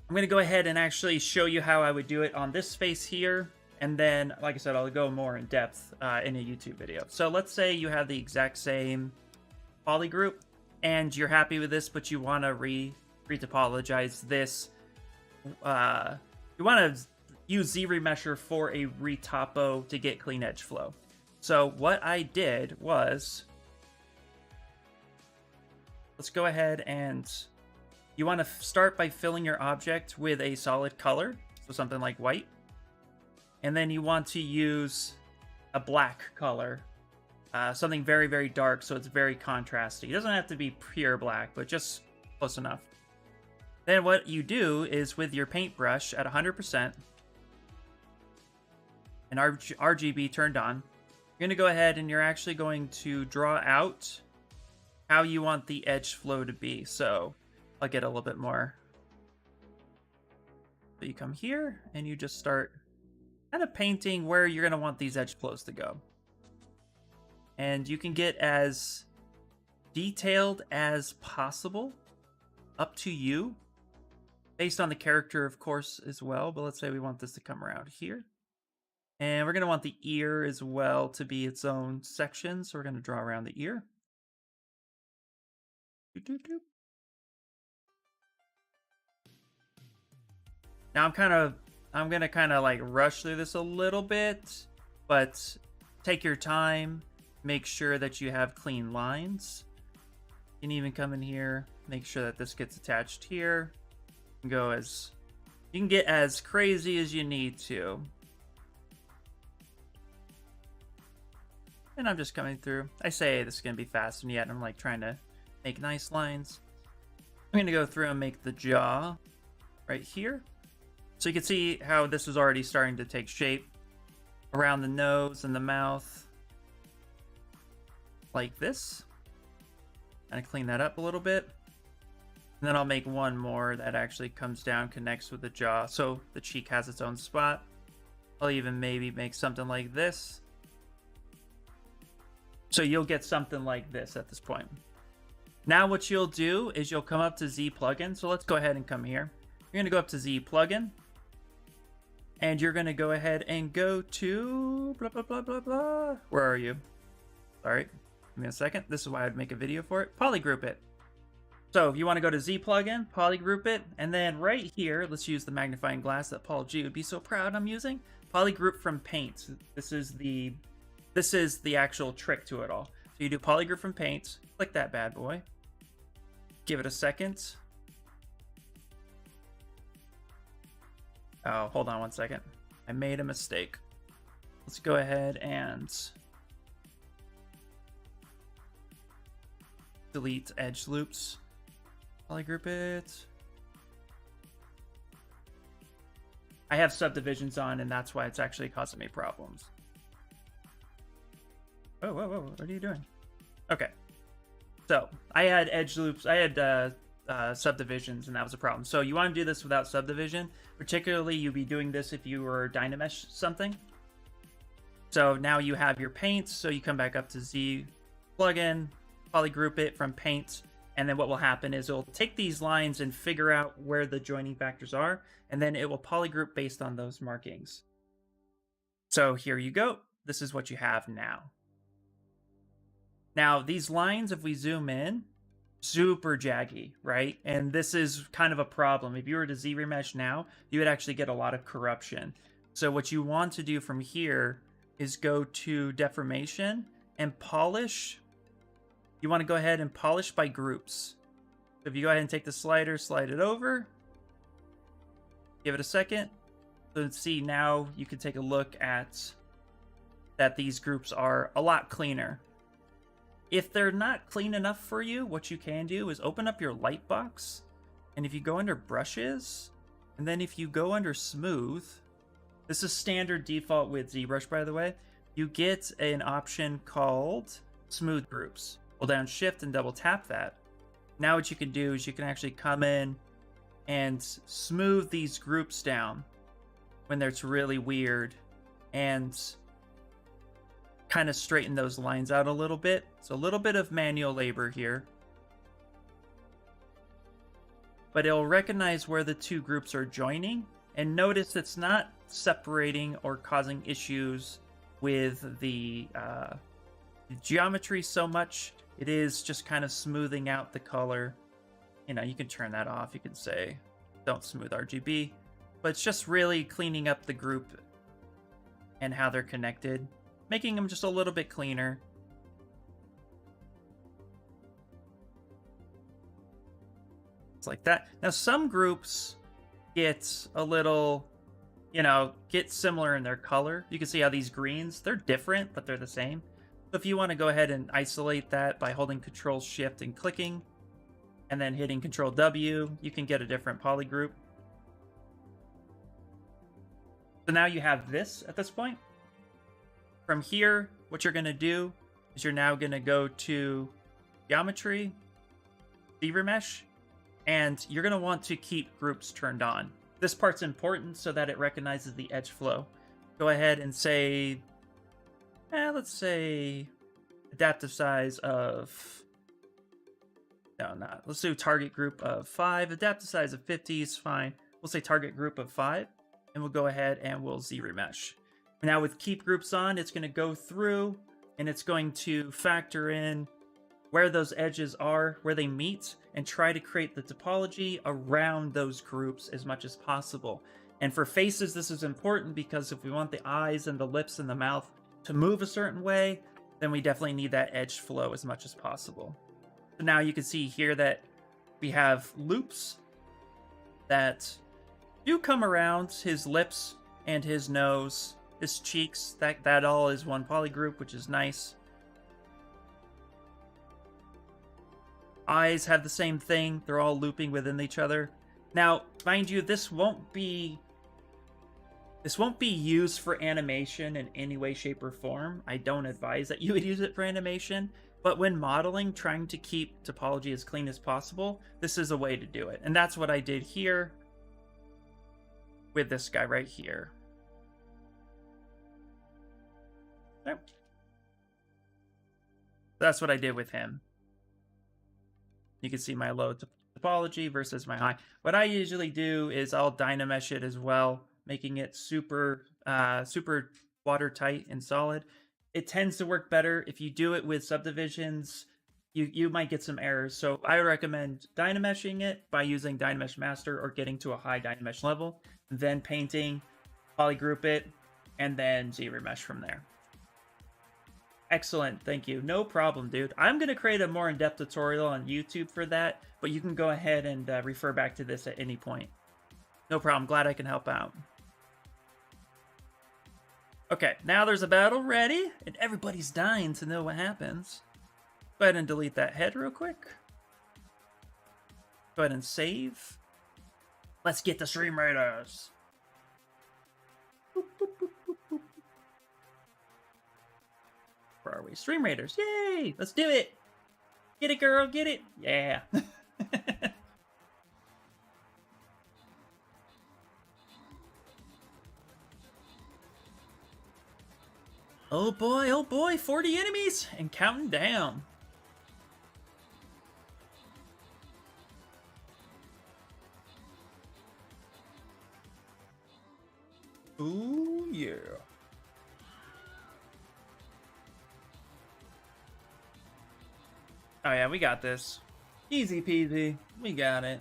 I'm going to go ahead and actually show you how I would do it on this face here. And then, like I said, I'll go more in depth in a YouTube video. So let's say you have the exact same poly group, and you're happy with this, but you want to re-topologize this. You want to use Z-remesher for a retopo to get clean edge flow. So what I did was, let's go ahead and you want to start by filling your object with a solid color, so something like white. And then you want to use a black color, something very, very dark, so it's very contrasty. It doesn't have to be pure black, but just close enough. Then what you do is with your paintbrush at 100% and RGB turned on, you're going to go ahead and you're actually going to draw out how you want the edge flow to be. So I'll get a little bit more. So you come here and you just start kind of painting where you're going to want these edge flows to go. And you can get as detailed as possible, up to you, based on the character, of course, as well. But let's say we want this to come around here. And we're going to want the ear as well to be its own section. So we're going to draw around the ear. Now I'm going to kind of like rush through this a little bit, but take your time. Make sure that you have clean lines. You can even come in here, make sure that this gets attached here. You can get as crazy as you need to. And I'm just coming through. I say this is going to be fast, and yet I'm like trying to make nice lines. I'm going to go through and make the jaw right here. So you can see how this is already starting to take shape around the nose and the mouth. Like this. Kind of clean that up a little bit. And then I'll make one more that actually comes down, connects with the jaw. So the cheek has its own spot. I'll even maybe make something like this. So you'll get something like this at this point. Now what you'll do is you'll come up to Z plugin. So let's go ahead and come here. You're going to go up to Z plugin. And you're going to go ahead and go to blah, blah, blah, blah, blah. Where are you? Sorry. Give me a second. This is why I'd make a video for it. Polygroup it. So if you want to go to Z plugin, polygroup it, and then right here, let's use the magnifying glass that Paul G would be so proud I'm using. Polygroup from paint. This is the actual trick to it all. So you do polygroup from paint, click that bad boy. Give it a second. Oh, hold on one second. I made a mistake. Let's go ahead and delete edge loops. Polygroup it. I have subdivisions on, and that's why it's actually causing me problems. Whoa, whoa, whoa, what are you doing? Okay. So, I had edge loops, I had subdivisions, and that was a problem. So, you want to do this without subdivision. Particularly, you'd be doing this if you were Dynamesh something. So, now you have your paint, so you come back up to Z plugin, polygroup it from paint, and then what will happen is it'll take these lines and figure out where the joining factors are, and then it will polygroup based on those markings. So here you go. This is what you have now. Now, these lines, if we zoom in, super jaggy, right? And this is kind of a problem. If you were to Z-remesh now, you would actually get a lot of corruption. So what you want to do from here is go to deformation and polish. You want to go ahead and polish by groups. So if you go ahead and take the slider, slide it over, give it a second. So see, now you can take a look at that these groups are a lot cleaner. If they're not clean enough for you, what you can do is open up your light box. And if you go under brushes, and then if you go under smooth, this is standard default with ZBrush, by the way, you get an option called smooth groups. Hold down shift and double tap that. Now what you can do is you can actually come in and smooth these groups down when it's really weird and kind of straighten those lines out a little bit. So a little bit of manual labor here. But it'll recognize where the two groups are joining, and notice it's not separating or causing issues with the geometry so much. It is just kind of smoothing out the color. You know, you can turn that off. You can say, don't smooth RGB. But it's just really cleaning up the group and how they're connected, making them just a little bit cleaner. It's like that. Now, some groups get a little, you know, get similar in their color. You can see how these greens, they're different, but they're the same. So if you want to go ahead and isolate that by holding Control Shift and clicking, and then hitting Control W, you can get a different poly group. So now you have this at this point. From here, what you're going to do is you're now going to go to Geometry, Z-remesh, and you're going to want to keep groups turned on. This part's important so that it recognizes the edge flow. go ahead and say, let's say adaptive size of, no, not. Let's do target group of 5. Adaptive size of 50 is fine. We'll say target group of 5, and we'll go ahead and we'll Z-remesh. Now with keep groups on, it's going to go through, and it's going to factor in where those edges are, where they meet, and try to create the topology around those groups as much as possible. And for faces, this is important because if we want the eyes and the lips and the mouth to move a certain way, then we definitely need that edge flow as much as possible. So now you can see here that we have loops that do come around his lips and his nose, his cheeks. That all is one poly group, which is nice. Eyes have the same thing. They're all looping within each other. Now, mind you, this won't be used for animation in any way, shape, or form. I don't advise that you would use it for animation, but when modeling, trying to keep topology as clean as possible, this is a way to do it. And that's what I did here with this guy right here. Yep. That's what I did with him. You can see my low topology versus my high. What I usually do is I'll dynamesh it as well, making it super watertight and solid. It tends to work better if you do it with subdivisions. You might get some errors, so I recommend dynameshing it by using Dynamesh Master or getting to a high dynamesh level, then painting, polygroup it, and then Z-remesh from there. Excellent, thank you. No problem, dude. I'm going to create a more in-depth tutorial on YouTube for that, but you can go ahead and refer back to this at any point. No problem, glad I can help out. Okay, now there's a battle ready, and everybody's dying to know what happens. Go ahead and delete that head real quick. Go ahead and save. Let's get the Stream Raiders. Boop, boop, boop, boop, boop. Where are we? Stream Raiders. Yay! Let's do it. Get it, girl. Get it. Yeah. Oh boy, 40 enemies and counting down. Ooh, yeah. Oh yeah, we got this. Easy peasy. We got it.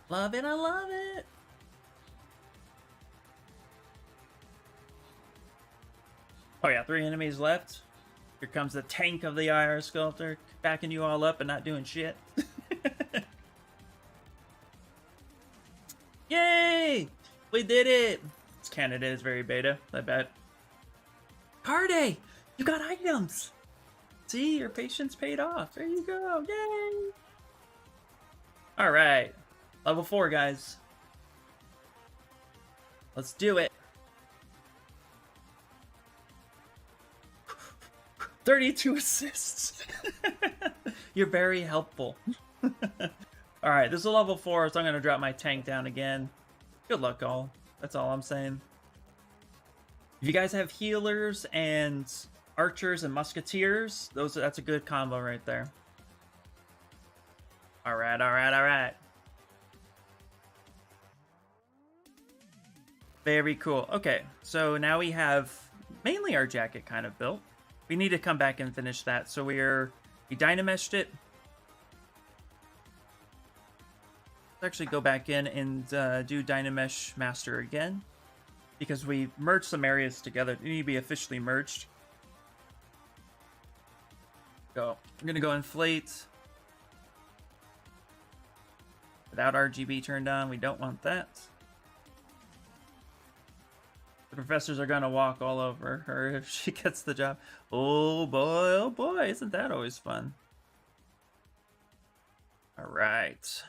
Love it, I love it. Oh yeah, 3 enemies left. Here comes the tank of the IR sculptor, backing you all up and not doing shit. Yay! We did it! This candidate is very beta, I bet. Carde! You got items! See, your patience paid off. There you go. Yay! Alright. Level 4, guys. Let's do it. 32 assists. You're very helpful. Alright, this is a level 4, so I'm going to drop my tank down again. Good luck, all. That's all I'm saying. If you guys have healers and archers and musketeers, that's a good combo right there. Alright, alright, alright. Very cool. Okay, so now we have mainly our jacket kind of built. We need to come back and finish that. So we dynameshed it. Let's actually go back in and do Dynamesh Master again, because we merged some areas together. They need to be officially merged. Go. I'm gonna go inflate. Without RGB turned on, we don't want that. The professors are gonna walk all over her if she gets the job. Oh boy, isn't that always fun? Alright.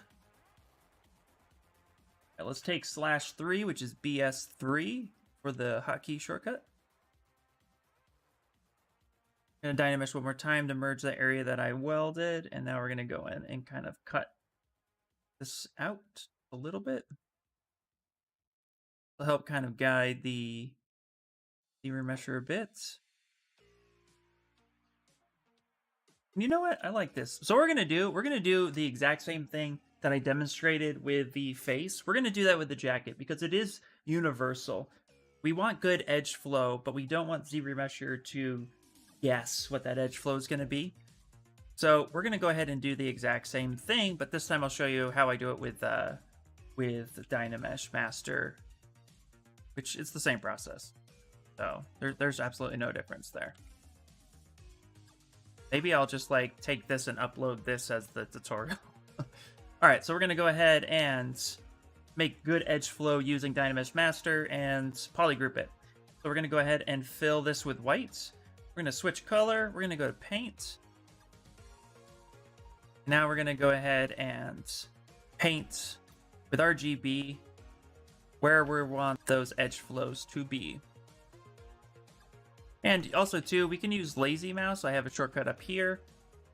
Let's take /3, which is BS3 for the hotkey shortcut. I'm gonna Dynamesh one more time to merge the area that I welded, and now we're gonna go in and kind of cut this out a little bit. will help kind of guide the remesher a bit. You know what? I like this. So we're gonna do the exact same thing that I demonstrated with the face. We're gonna do that with the jacket because it is universal. We want good edge flow, but we don't want ZRemesher to guess what that edge flow is gonna be. So we're gonna go ahead and do the exact same thing, but this time I'll show you how I do it with Dynamesh Master, which is the same process. So there's absolutely no difference there. Maybe I'll just like take this and upload this as the tutorial. All right, so we're gonna go ahead and make good edge flow using Dynamesh Master and polygroup it. So we're gonna go ahead and fill this with white. We're gonna switch color. We're gonna go to paint. Now we're gonna go ahead and paint with RGB where we want those edge flows to be. And also, too, we can use Lazy Mouse. I have a shortcut up here.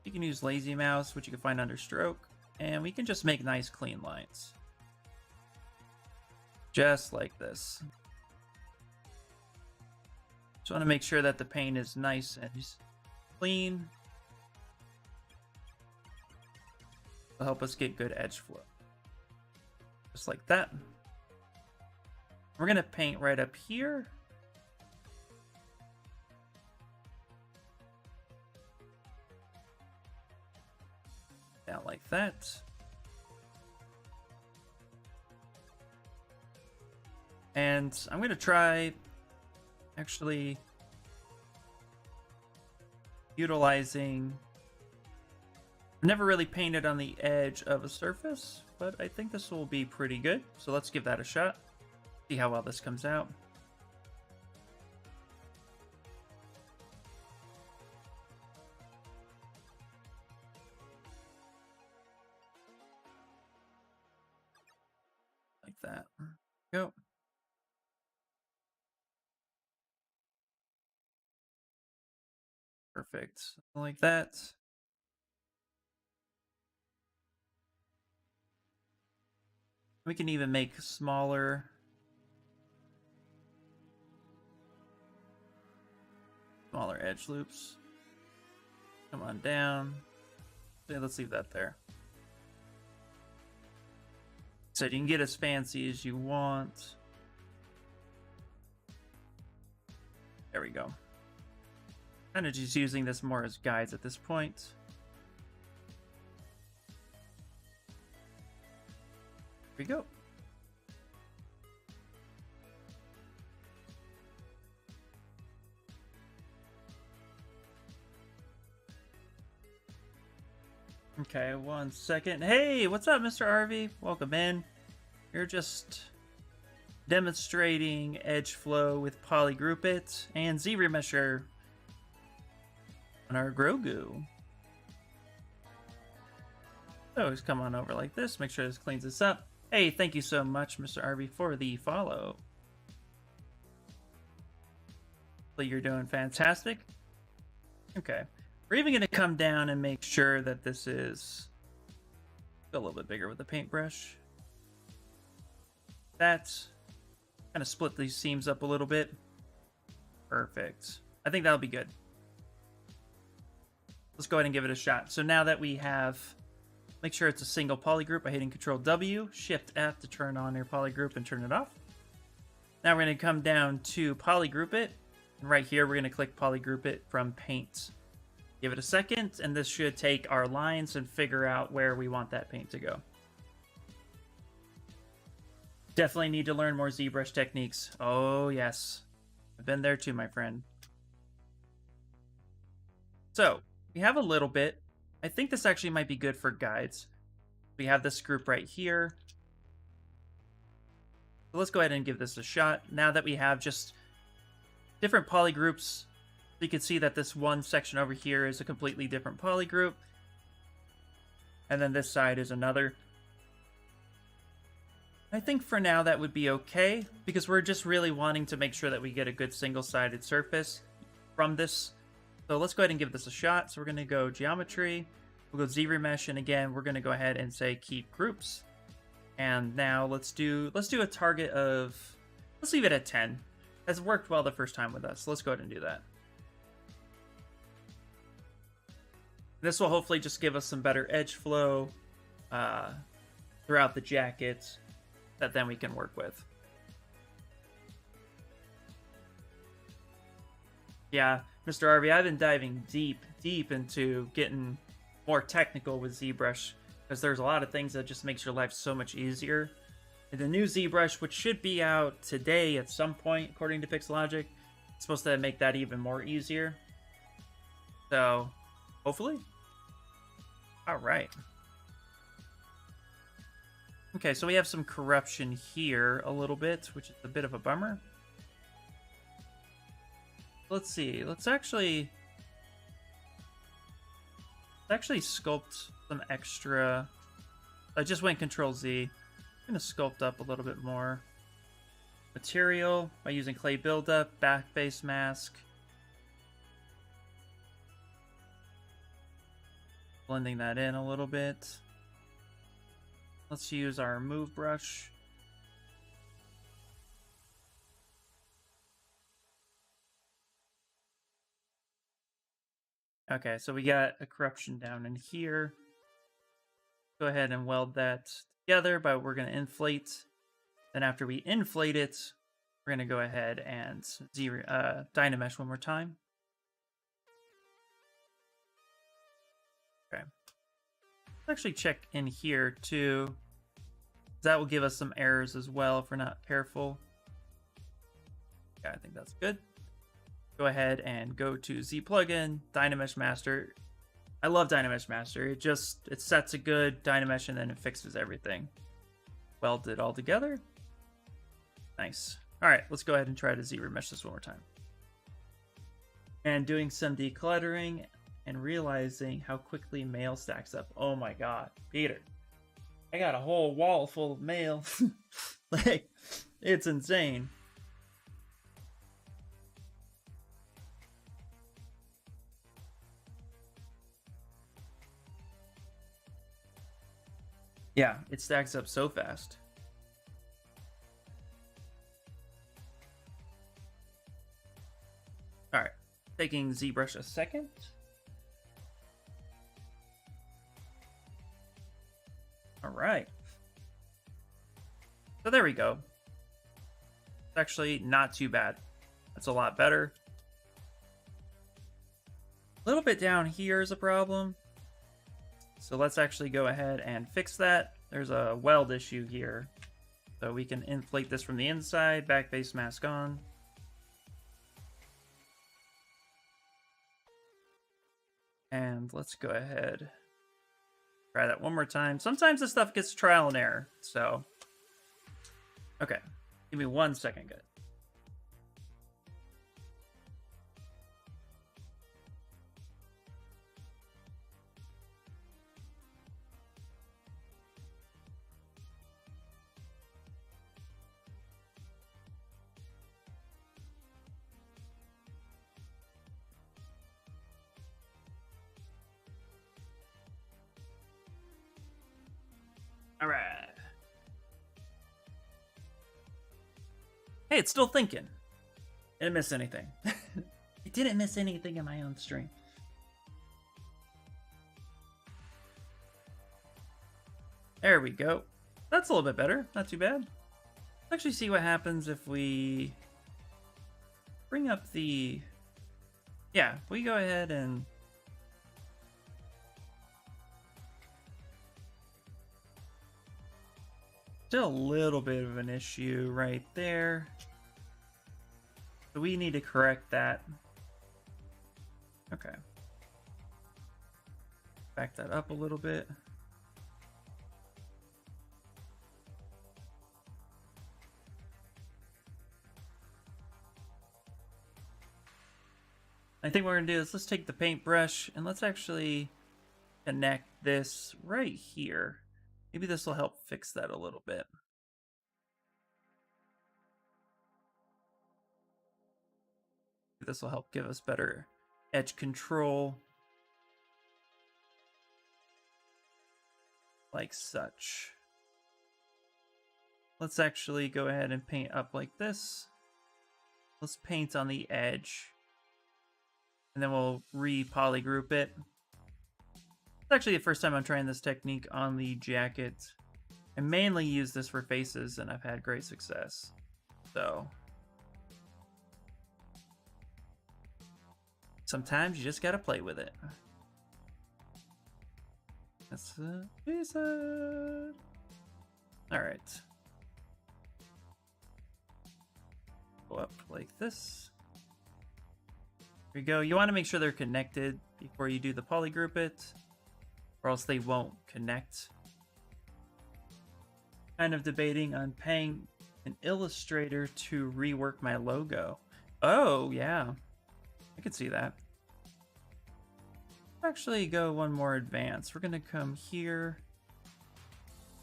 You can use Lazy Mouse, which you can find under Stroke. And we can just make nice, clean lines. Just like this. Just want to make sure that the paint is nice and clean. It'll help us get good edge flow. Just like that. We're going to paint right up here. Down like that. And I'm going to try actually utilizing... I've never really painted on the edge of a surface, but I think this will be pretty good. So let's give that a shot. See how well this comes out. Like that. Go. Perfect. Like that. We can even make smaller edge loops. Come on down. Okay, let's leave that there. So you can get as fancy as you want. There we go. Kind of just using this more as guides at this point. Here we go. Okay, 1 second. Hey, what's up, Mr. RV? Welcome in. You're just demonstrating edge flow with polygroup it and ZRemesher on our Grogu. So just come on over like this. Make sure this cleans this up. Hey, thank you so much, Mr. RV, for the follow. Hopefully you're doing fantastic. Okay. We're even going to come down and make sure that this is a little bit bigger with the paintbrush. That's kind of split these seams up a little bit. Perfect. I think that'll be good. Let's go ahead and give it a shot. So now that we have, make sure it's a single polygroup by hitting Control W, Shift F to turn on your polygroup and turn it off. Now we're going to come down to polygroup it. And right here, we're going to click polygroup it from paint. Give it a second, and this should take our lines and figure out where we want that paint to go. Definitely need to learn more ZBrush techniques. Oh, yes. I've been there too, my friend. So, we have a little bit. I think this actually might be good for guides. We have this group right here. So let's go ahead and give this a shot. Now that we have just different polygroups, you can see that this one section over here is a completely different polygroup. And then this side is another. I think for now that would be okay, because we're just really wanting to make sure that we get a good single-sided surface from this. So let's go ahead and give this a shot. So we're going to go Geometry, we'll go ZRemesh, and again, we're going to go ahead and say Keep Groups. And now let's do a target of Let's leave it at 10. That's worked well the first time with us. Let's go ahead and do that. This will hopefully just give us some better edge flow throughout the jacket that then we can work with. Yeah, Mr. RV, I've been diving deep into getting more technical with Zbrush because there's a lot of things that just makes your life so much easier. And the new Zbrush, which should be out today at some point, according to Pixelogic, it's supposed to make that even more easier. So, hopefully. All right. Okay, so we have some corruption here a little bit, which is a bit of a bummer. Let's see. Let's actually sculpt some extra. I just went Control Z. I'm going to sculpt up a little bit more material by using clay buildup, back face mask. Blending that in a little bit. Let's use our move brush. Okay, so we got a corruption down in here. Go ahead and weld that together, but we're going to inflate. Then after we inflate it, we're going to go ahead and Dynamesh one more time. Okay. Let's actually check in here too. That will give us some errors as well if we're not careful. Yeah, I think that's good. Go ahead and go to Z plugin, Dynamesh Master. I love Dynamesh Master. It sets a good Dynamesh and then it fixes everything. Weld it all together. Nice. All right, let's go ahead and try to Z-remesh this one more time. And doing some decluttering and realizing how quickly mail stacks up. Oh my god, Peter. I got a whole wall full of mail. Like, it's insane. Yeah, it stacks up so fast. All right, taking ZBrush a second. All right. So there we go. It's actually not too bad. That's a lot better. A little bit down here is a problem. So let's actually go ahead and fix that. There's a weld issue here. So we can inflate this from the inside, back face mask on. And let's go ahead. Try that one more time. Sometimes this stuff gets trial and error, so. Okay, give me 1 second, guys. All right. Hey, it's still thinking. Didn't miss anything. I didn't miss anything in my own stream. There we go. That's a little bit better. Not too bad. Let's actually see what happens if we bring up the... Yeah, we go ahead and... Still a little bit of an issue right there. So we need to correct that. Okay. Back that up a little bit. I think what we're gonna do is let's take the paintbrush and let's actually connect this right here. Maybe this will help fix that a little bit. This will help give us better edge control. Like such. Let's actually go ahead and paint up like this. Let's paint on the edge. And then we'll re-polygroup it. It's actually the first time I'm trying this technique on the jacket. I mainly use this for faces, and I've had great success. So sometimes you just gotta play with it. That's the reason. All right. Go up like this. There you go. You want to make sure they're connected before you do the polygroup it, or else they won't connect. Kind of debating on paying an illustrator to rework my logo. Oh, yeah. I could see that. Actually go one more advanced. We're gonna come here,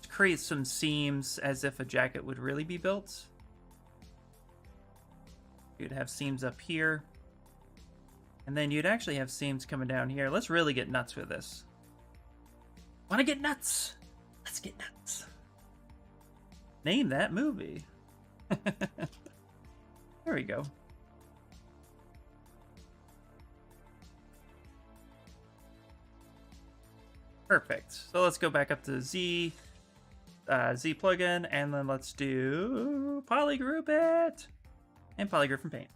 create some seams as if a jacket would really be built. You'd have seams up here, and then you'd actually have seams coming down here. Let's really get nuts with this. Want to get nuts? Let's get nuts. Name that movie. There we go. Perfect. So let's go back up to Z plugin, and then let's do polygroup it and polygroup from paint.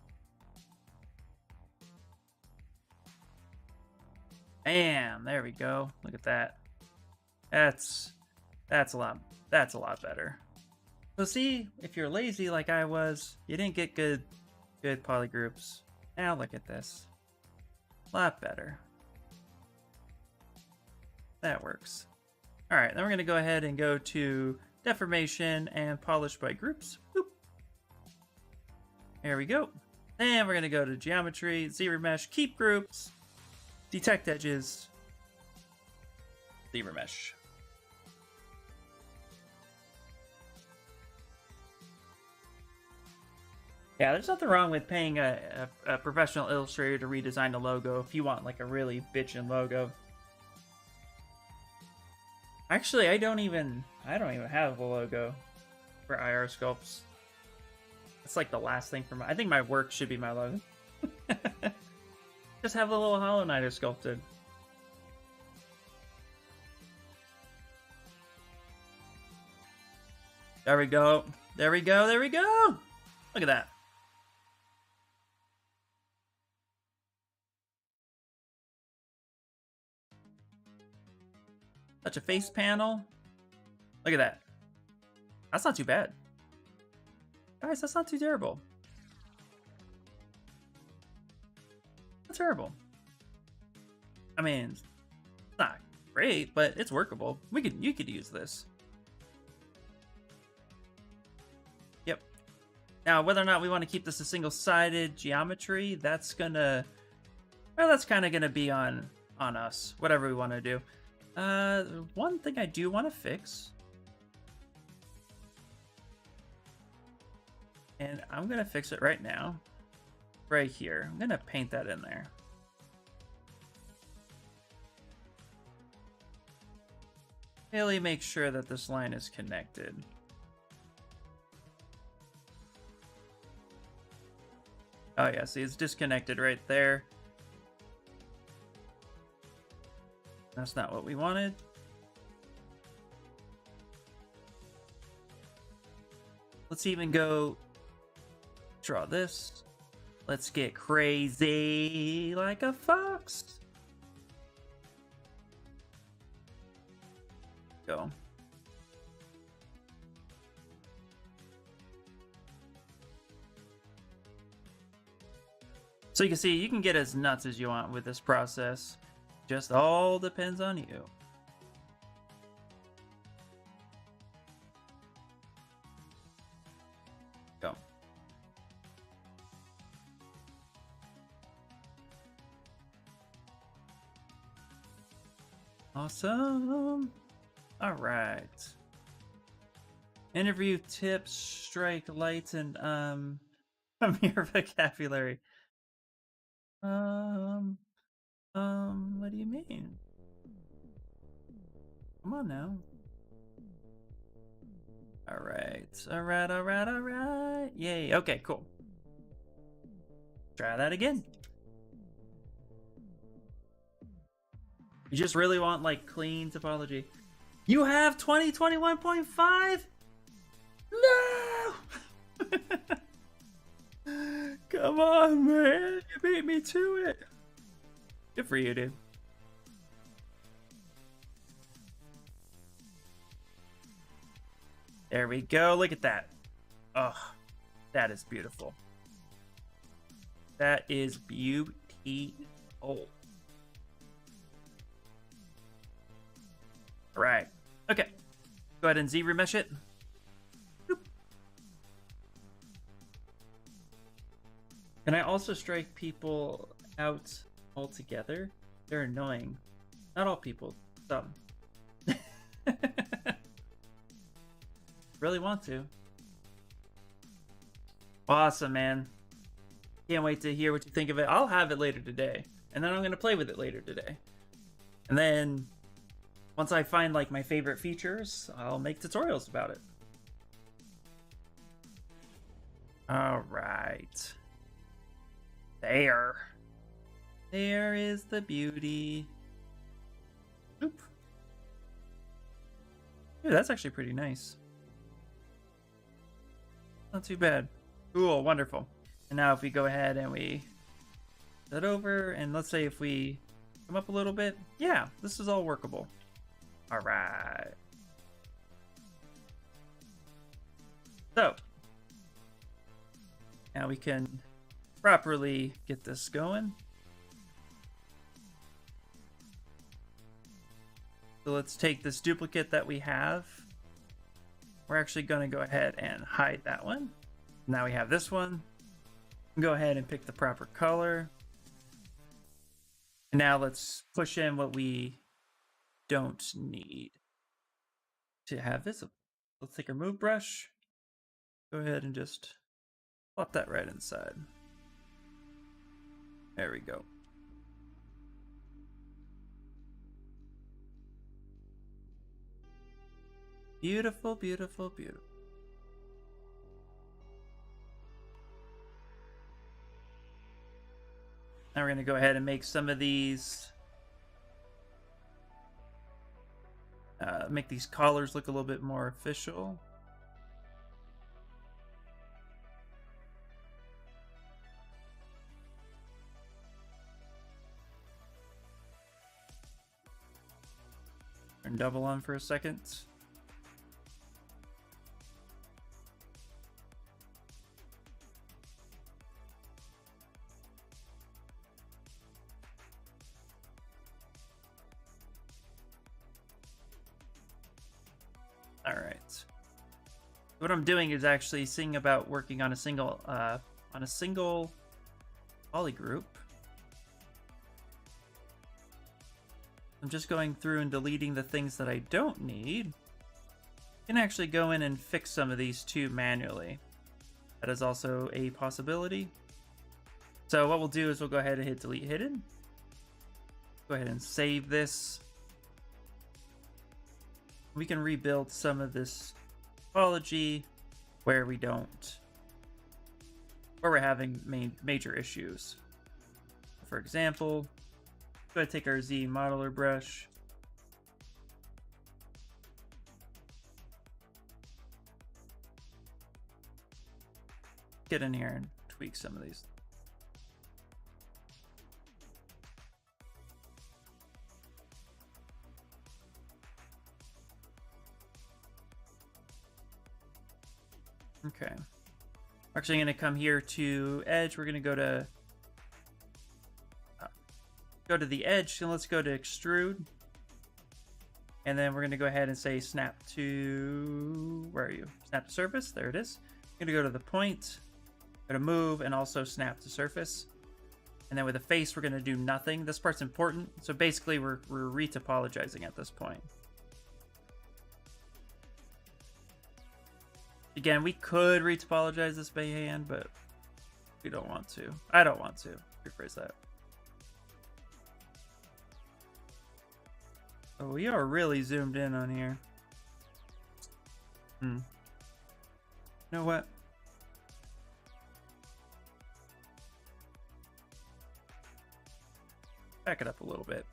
Bam! There we go. Look at that. That's a lot better. So see, if you're lazy like I was, you didn't get good polygroups. Now look at this. A lot better. That works. All right, then we're gonna go ahead and go to deformation and polish by groups. Boop. There we go. Then we're gonna go to geometry, ZBrush, keep groups, detect edges, ZBrush. Yeah, there's nothing wrong with paying a professional illustrator to redesign a logo if you want like a really bitchin' logo. Actually, I don't even have a logo for IR sculpts. That's like the last thing for I think my work should be my logo. Just have a little Hollow Knight sculpted. There we go. There we go. There we go. Look at that. Touch a face panel. Look at that. That's not too bad. Guys, that's not too terrible. Not terrible. I mean, it's not great, but it's workable. You could use this. Yep. Now, whether or not we want to keep this a single-sided geometry, that's kind of gonna be on us. Whatever we want to do. One thing I do want to fix, and I'm gonna fix it right now, right here. I'm gonna paint that in there. Really make sure that this line is connected. Oh yeah, see, it's disconnected right there. That's not what we wanted. Let's even go draw this. Let's get crazy like a fox. Go. So you can see, you can get as nuts as you want with this process. Just all depends on you. Go. Awesome. All right. Interview tips, strike lights, and mere vocabulary. What do you mean? Come on now. All right. All right. All right. All right. Yay. Okay, cool. Try that again. You just really want like clean topology. You have 2021.5? No! Come on, man. You beat me to it. Good for you, dude. There we go. Look at that. Oh, that is beautiful. That is beautiful. Right. Okay. Go ahead and Z-remesh it. Boop. Can I also strike people out altogether? They're annoying. Not all people. Some. Really want to. Awesome, man. Can't wait to hear what you think of it. I'll have it later today. And then I'm going to play with it later today. And then once I find like my favorite features, I'll make tutorials about it. All right. There. There is the beauty. Oop. Dude, that's actually pretty nice. Not too bad. Cool, wonderful. And now if we go ahead and we that over, and let's say if we come up a little bit, yeah, this is all workable. All right. So now we can properly get this going. So let's take this duplicate that we have. We're actually going to go ahead and hide that one. Now we have this one. Go ahead and pick the proper color. And now let's push in what we don't need to have visible. Let's take our move brush. Go ahead and just plop that right inside. There we go. Beautiful, beautiful, beautiful. Now we're going to go ahead and make some of these, make these collars look a little bit more official. Turn double on for a second. All right. What I'm doing is actually seeing about working on a single poly group. I'm just going through and deleting the things that I don't need. I can actually go in and fix some of these too manually. That is also a possibility. So what we'll do is we'll go ahead and hit delete hidden. Go ahead and save this. We can rebuild some of this topology where we don't, where we're having major issues. For example, go ahead and take our Z modeler brush. Get in here and tweak some of these. Okay. We're actually going to come here to edge. We're going to go to the edge, and let's go to extrude. And then we're going to go ahead and say snap to, where are you? Snap to surface. There it is. I'm going to go to the point, go to move, and also snap to surface. And then with the face, we're going to do nothing. This part's important. So basically, we're retopologizing at this point. Again, we could retopologize this by hand, but we don't want to. I don't want to. Rephrase that. Oh, we are really zoomed in on here. You know what? Back it up a little bit.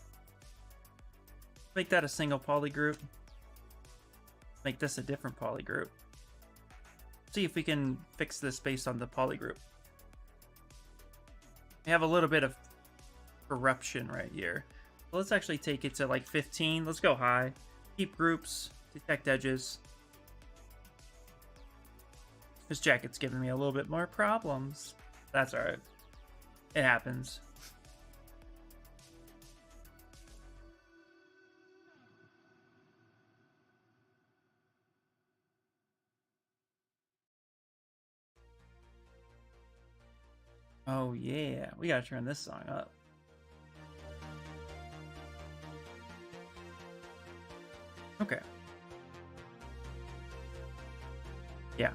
Make that a single poly group. Make this a different poly group. See if we can fix this based on the poly group. We have a little bit of corruption right here. So let's actually take it to like 15. Let's go high. Keep groups. Detect edges. This jacket's giving me a little bit more problems. That's alright. It happens. Oh yeah, we gotta turn this song up. Okay. Yeah.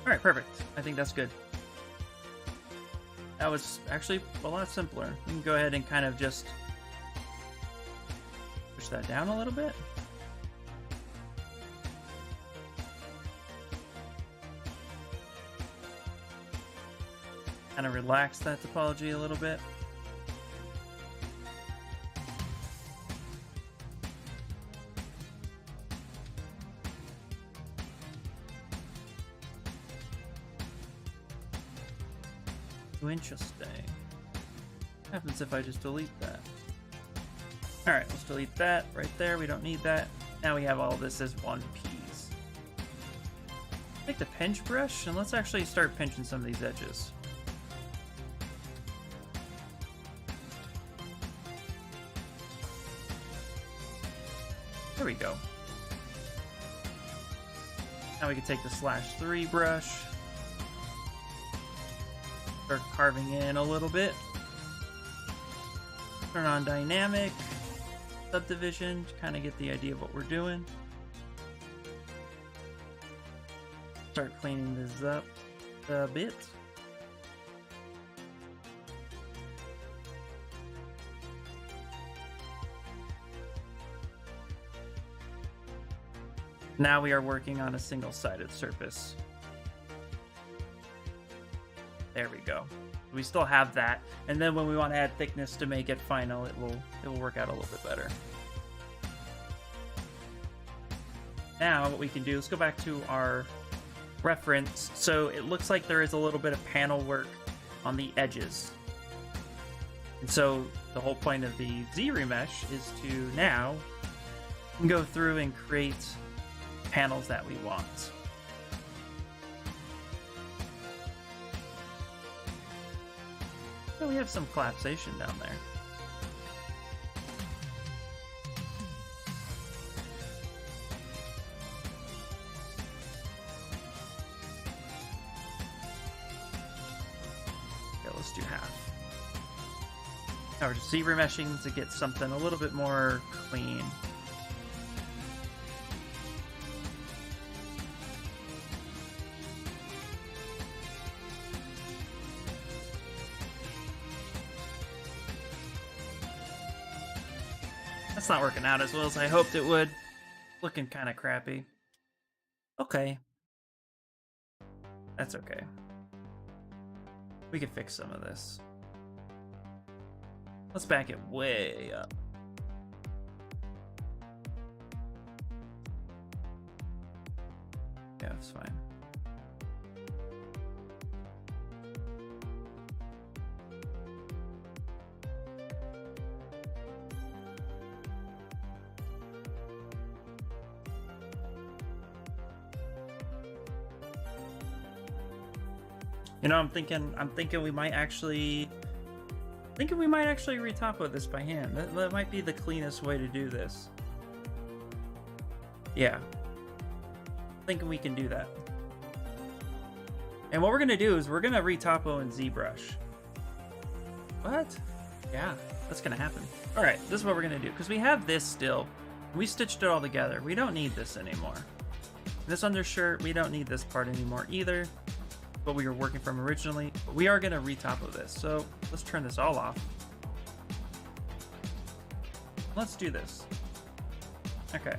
Alright, perfect. I think that's good. That was actually a lot simpler. We can go ahead and kind of just push that down a little bit. Kind of relax that topology a little bit. Interesting. What happens if I just delete that? Alright, let's delete that right there. We don't need that. Now we have all this as one piece. Take the pinch brush and let's actually start pinching some of these edges. There we go. Now we can take the /3 brush. Start carving in a little bit. Turn on dynamic subdivision to kind of get the idea of what we're doing. Start cleaning this up a bit. Now we are working on a single-sided surface. There we go. We still have that, and then when we want to add thickness to make it final, it will work out a little bit better. Now what we can do, let's go back to our reference. So it looks like there is a little bit of panel work on the edges. And so the whole point of the Z-remesh is to now go through and create panels that we want. So we have some collapsation down there. Okay, let's do half. Now we're just Z-remeshing to get something a little bit more clean. That's not working out as well as I hoped it would. Looking kind of crappy. Okay. That's okay. We can fix some of this. Let's back it way up. Yeah, it's fine. You know, I'm thinking we might actually retopo this by hand. That might be the cleanest way to do this. Yeah. Thinking we can do that. And what we're gonna do is we're gonna retopo in ZBrush. What? Yeah, that's gonna happen. All right, this is what we're gonna do because we have this still. We stitched it all together. We don't need this anymore. This undershirt, we don't need this part anymore either. What we were working from originally. But we are gonna retopo this. So let's turn this all off. Let's do this. Okay.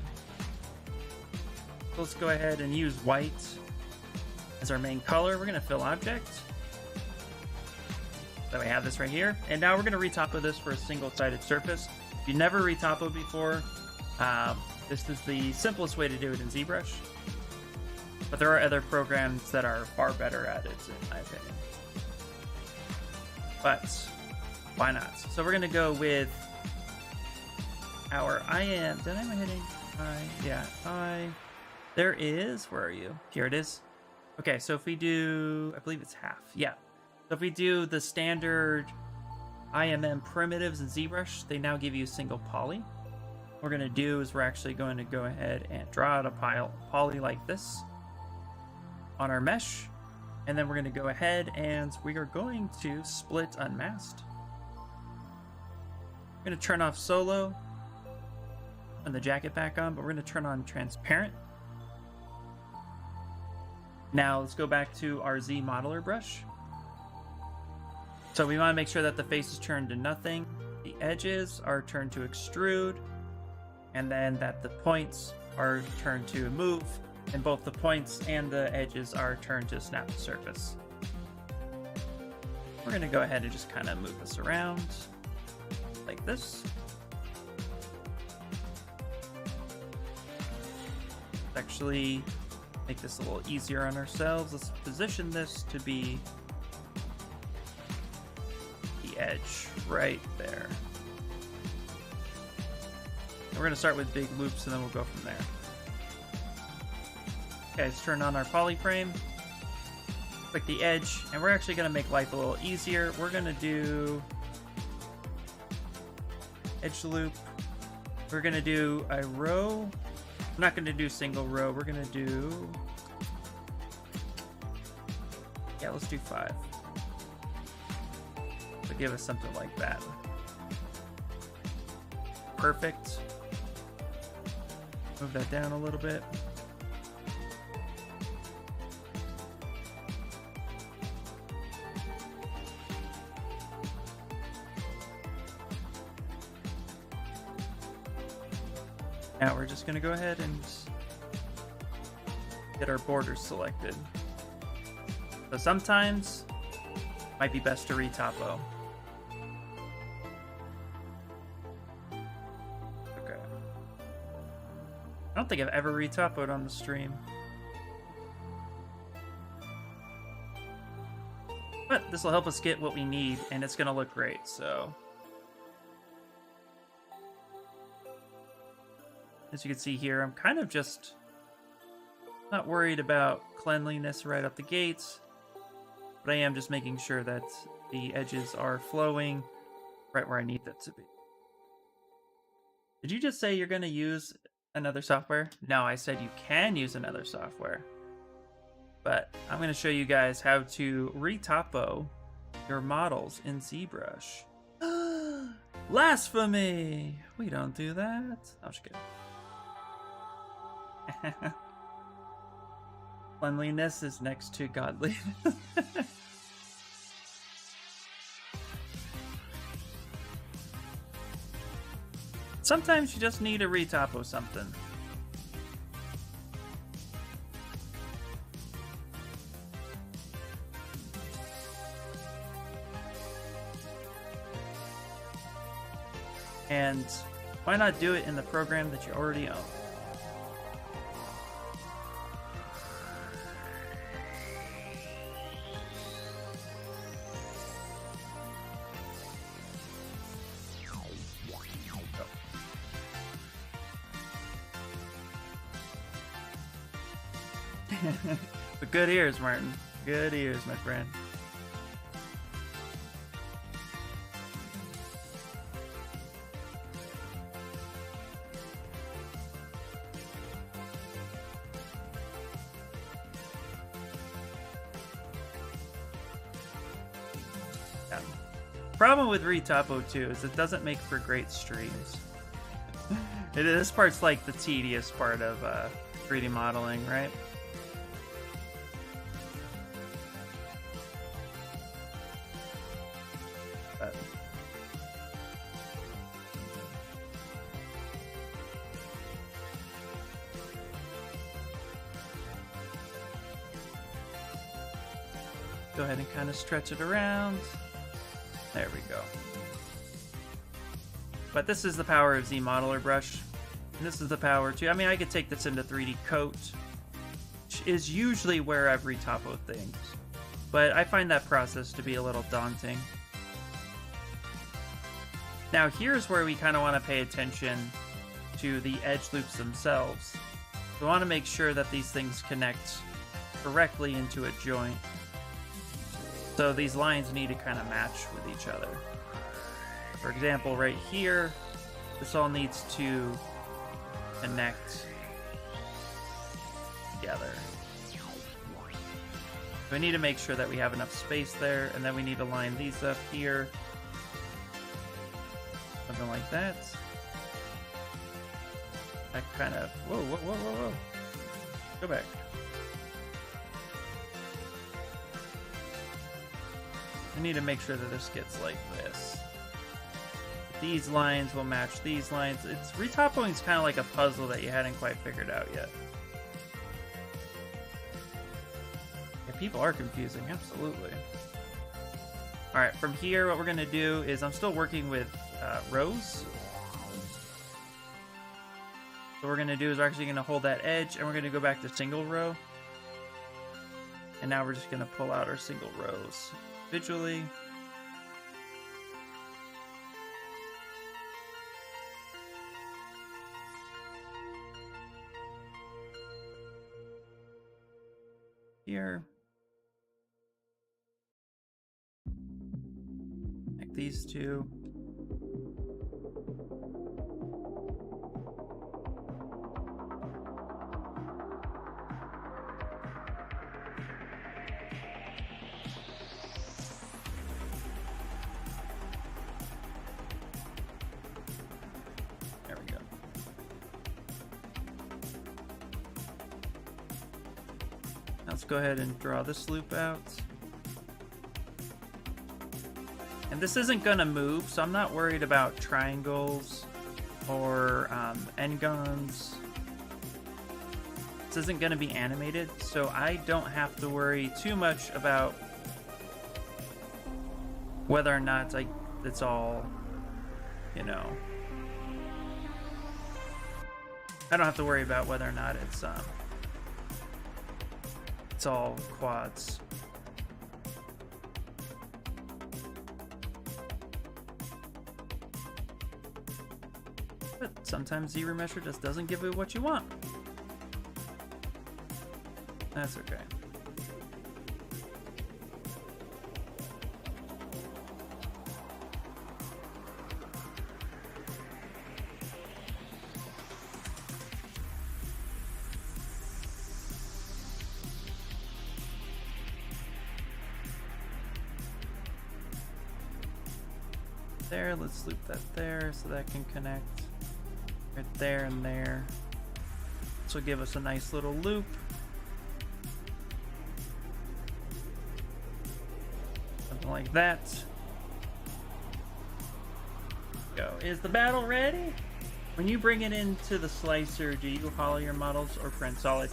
Let's go ahead and use white as our main color. We're gonna fill object. So we have this right here. And now we're gonna retopo this for a single-sided surface. If you never retopoed before, this is the simplest way to do it in Zbrush. But there are other programs that are far better at it, in my opinion. But why not? So we're gonna go with our did I hitting I? Yeah, I. There is, where are you? Here it is. Okay, so if we do, I believe it's half. Yeah. So if we do the standard IMM primitives in ZBrush, they now give you a single poly. What we're gonna do is we're actually going to go ahead and draw out a poly like this on our mesh. And then we're gonna go ahead and we are going to split unmasked. We're gonna turn off solo and the jacket back on, but we're gonna turn on transparent. Now let's go back to our Z modeler brush. So we want to make sure that the face is turned to nothing, the edges are turned to extrude, and then that the points are turned to move, and both the points and the edges are turned to snap to surface. We're going to go ahead and just kind of move this around like this. Actually make this a little easier on ourselves. Let's position this to be the edge right there. And we're going to start with big loops and then we'll go from there. Okay, let's turn on our polyframe. Click the edge, and we're actually going to make life a little easier. We're going to do edge loop. We're going to do a row. I'm not going to do single row. We're going to do... yeah, let's do 5. So give us something like that. Perfect. Move that down a little bit. Now we're just going to go ahead and get our borders selected. So sometimes it might be best to retopo. Okay. I don't think I've ever retopoed on the stream. But this will help us get what we need, and it's going to look great, so... as you can see here, I'm kind of just not worried about cleanliness right out the gates, but I am just making sure that the edges are flowing right where I need them to be. Did you just say you're going to use another software? No, I said you can use another software. But I'm going to show you guys how to retopo your models in ZBrush. Blasphemy! We don't do that. I'm just kidding. Cleanliness is next to godliness. Sometimes you just need to retopo something. And why not do it in the program that you already own? But good ears, Martin. Good ears, my friend. problem with Retopo too is it doesn't make for great streams. This part's like the tedious part of 3D modeling, right? But go ahead and kind of stretch it around. There we go. But this is the power of Z Modeler Brush. And this is the power too. I mean, I could take this into 3D Coat, which is usually where I've retopoed things. But I find that process to be a little daunting. Now here's where we kind of want to pay attention to the edge loops themselves. We want to make sure that these things connect correctly into a joint. So these lines need to kind of match with each other. For example, right here, this all needs to connect together. We need to make sure that we have enough space there, and then we need to line these up here. Something like that. That kind of... Whoa, whoa, whoa, whoa, whoa. Go back. I need to make sure that this gets like this. These lines will match these lines. Retopoing is kind of like a puzzle that you hadn't quite figured out yet. Yeah, people are confusing, absolutely. Alright, from here what we're going to do is I'm still working with rows. So what we're going to do is we're actually going to hold that edge and we're going to go back to single row. And now we're just going to pull out our single rows individually. Here. Like these two. There we go. Let's go ahead and draw this loop out. And this isn't going to move, so I'm not worried about triangles or n-gons. This isn't going to be animated, so I don't have to worry too much about whether or not it's all, you know... I don't have to worry about whether or not it's all quads. But sometimes ZRemesher just doesn't give you what you want. That's okay. There, let's loop that there so that can connect right there and there. This will give us a nice little loop. Something like that. Go. Is the battle ready? When you bring it into the slicer, do you hollow your models or print solid?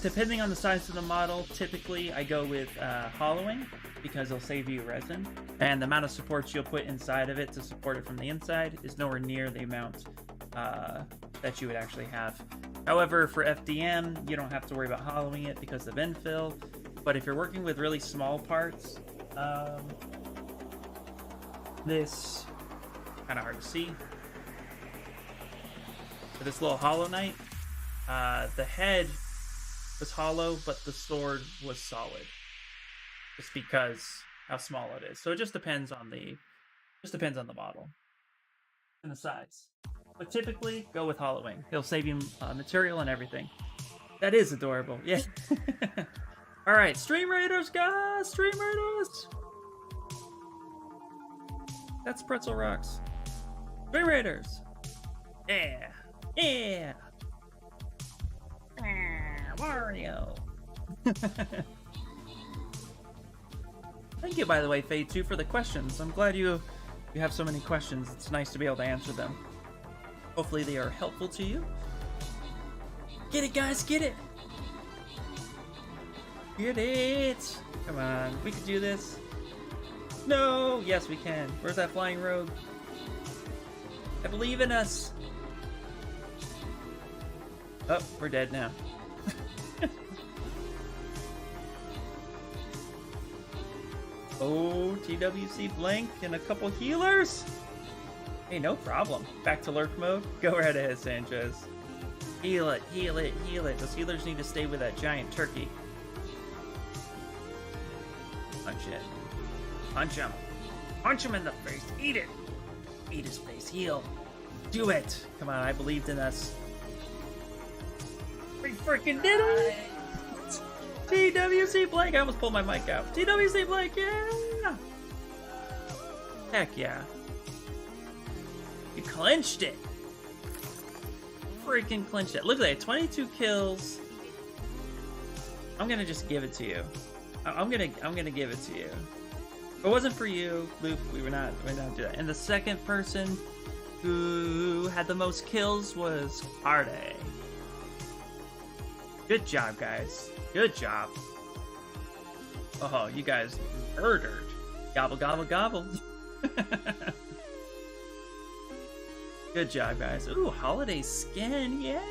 Depending on the size of the model, typically I go with hollowing, because it'll save you resin. And the amount of supports you'll put inside of it to support it from the inside is nowhere near the amount that you would actually have. However, for FDM, you don't have to worry about hollowing it because of infill. But if you're working with really small parts, this kind of hard to see. For this little Hollow Knight, the head was hollow, but the sword was solid. Just because how small it is. So it just depends on the model and the size. But typically, go with hollowing. It'll save you material and everything. That is adorable. Yeah. All right, Stream Raiders, guys! Stream Raiders! That's Pretzel Rocks. Twin Raiders. Yeah. Yeah. Mario. Thank you, by the way, Fade 2, for the questions. I'm glad you have so many questions. It's nice to be able to answer them. Hopefully they are helpful to you. Get it, guys, get it! Get it! Come on, we can do this. No! Yes, we can. Where's that flying rogue? I believe in us. Oh, we're dead now. Oh, TWC Blank and a couple healers? Hey, no problem. Back to lurk mode? Go right ahead, Sanchez. Heal it, heal it, heal it. Those healers need to stay with that giant turkey. Punch it. Punch him. Punch him in the face. Eat it. Eat his face. Heal. Do it. Come on, I believed in us. We freaking did it! TWC Blank! I almost pulled my mic out. TWC Blank, yeah! Heck yeah. You clinched it! Freaking clinched it. Look at that, 22 kills. I'm gonna just give it to you. I'm gonna give it to you. If it wasn't for you, Luke, we would not do that. And the second person who had the most kills was Arde. Good job, guys. Good job. Oh, you guys murdered. Gobble, gobble, gobble. Good job, guys. Ooh, holiday skin. Yay.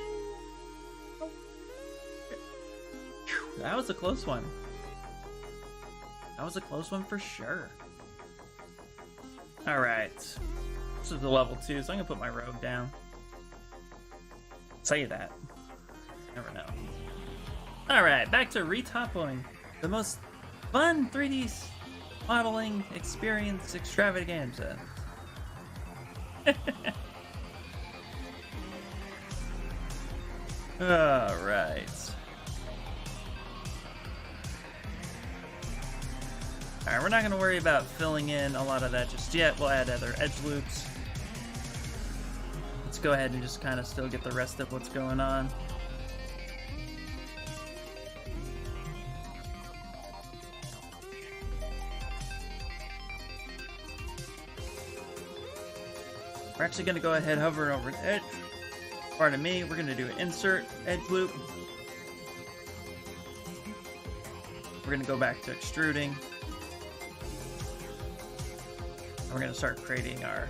That was a close one. That was a close one for sure. Alright. This is the level 2, so I'm going to put my rogue down. Say that. Never know. Alright, back to retopping. The most fun 3D modeling experience extravaganza. Alright. Alright, we're not going to worry about filling in a lot of that just yet. We'll add other edge loops. Let's go ahead and just kind of still get the rest of what's going on. We're actually going to go ahead, hover over the edge. Pardon me, we're going to do an insert edge loop. We're going to go back to extruding. And we're going to start creating our...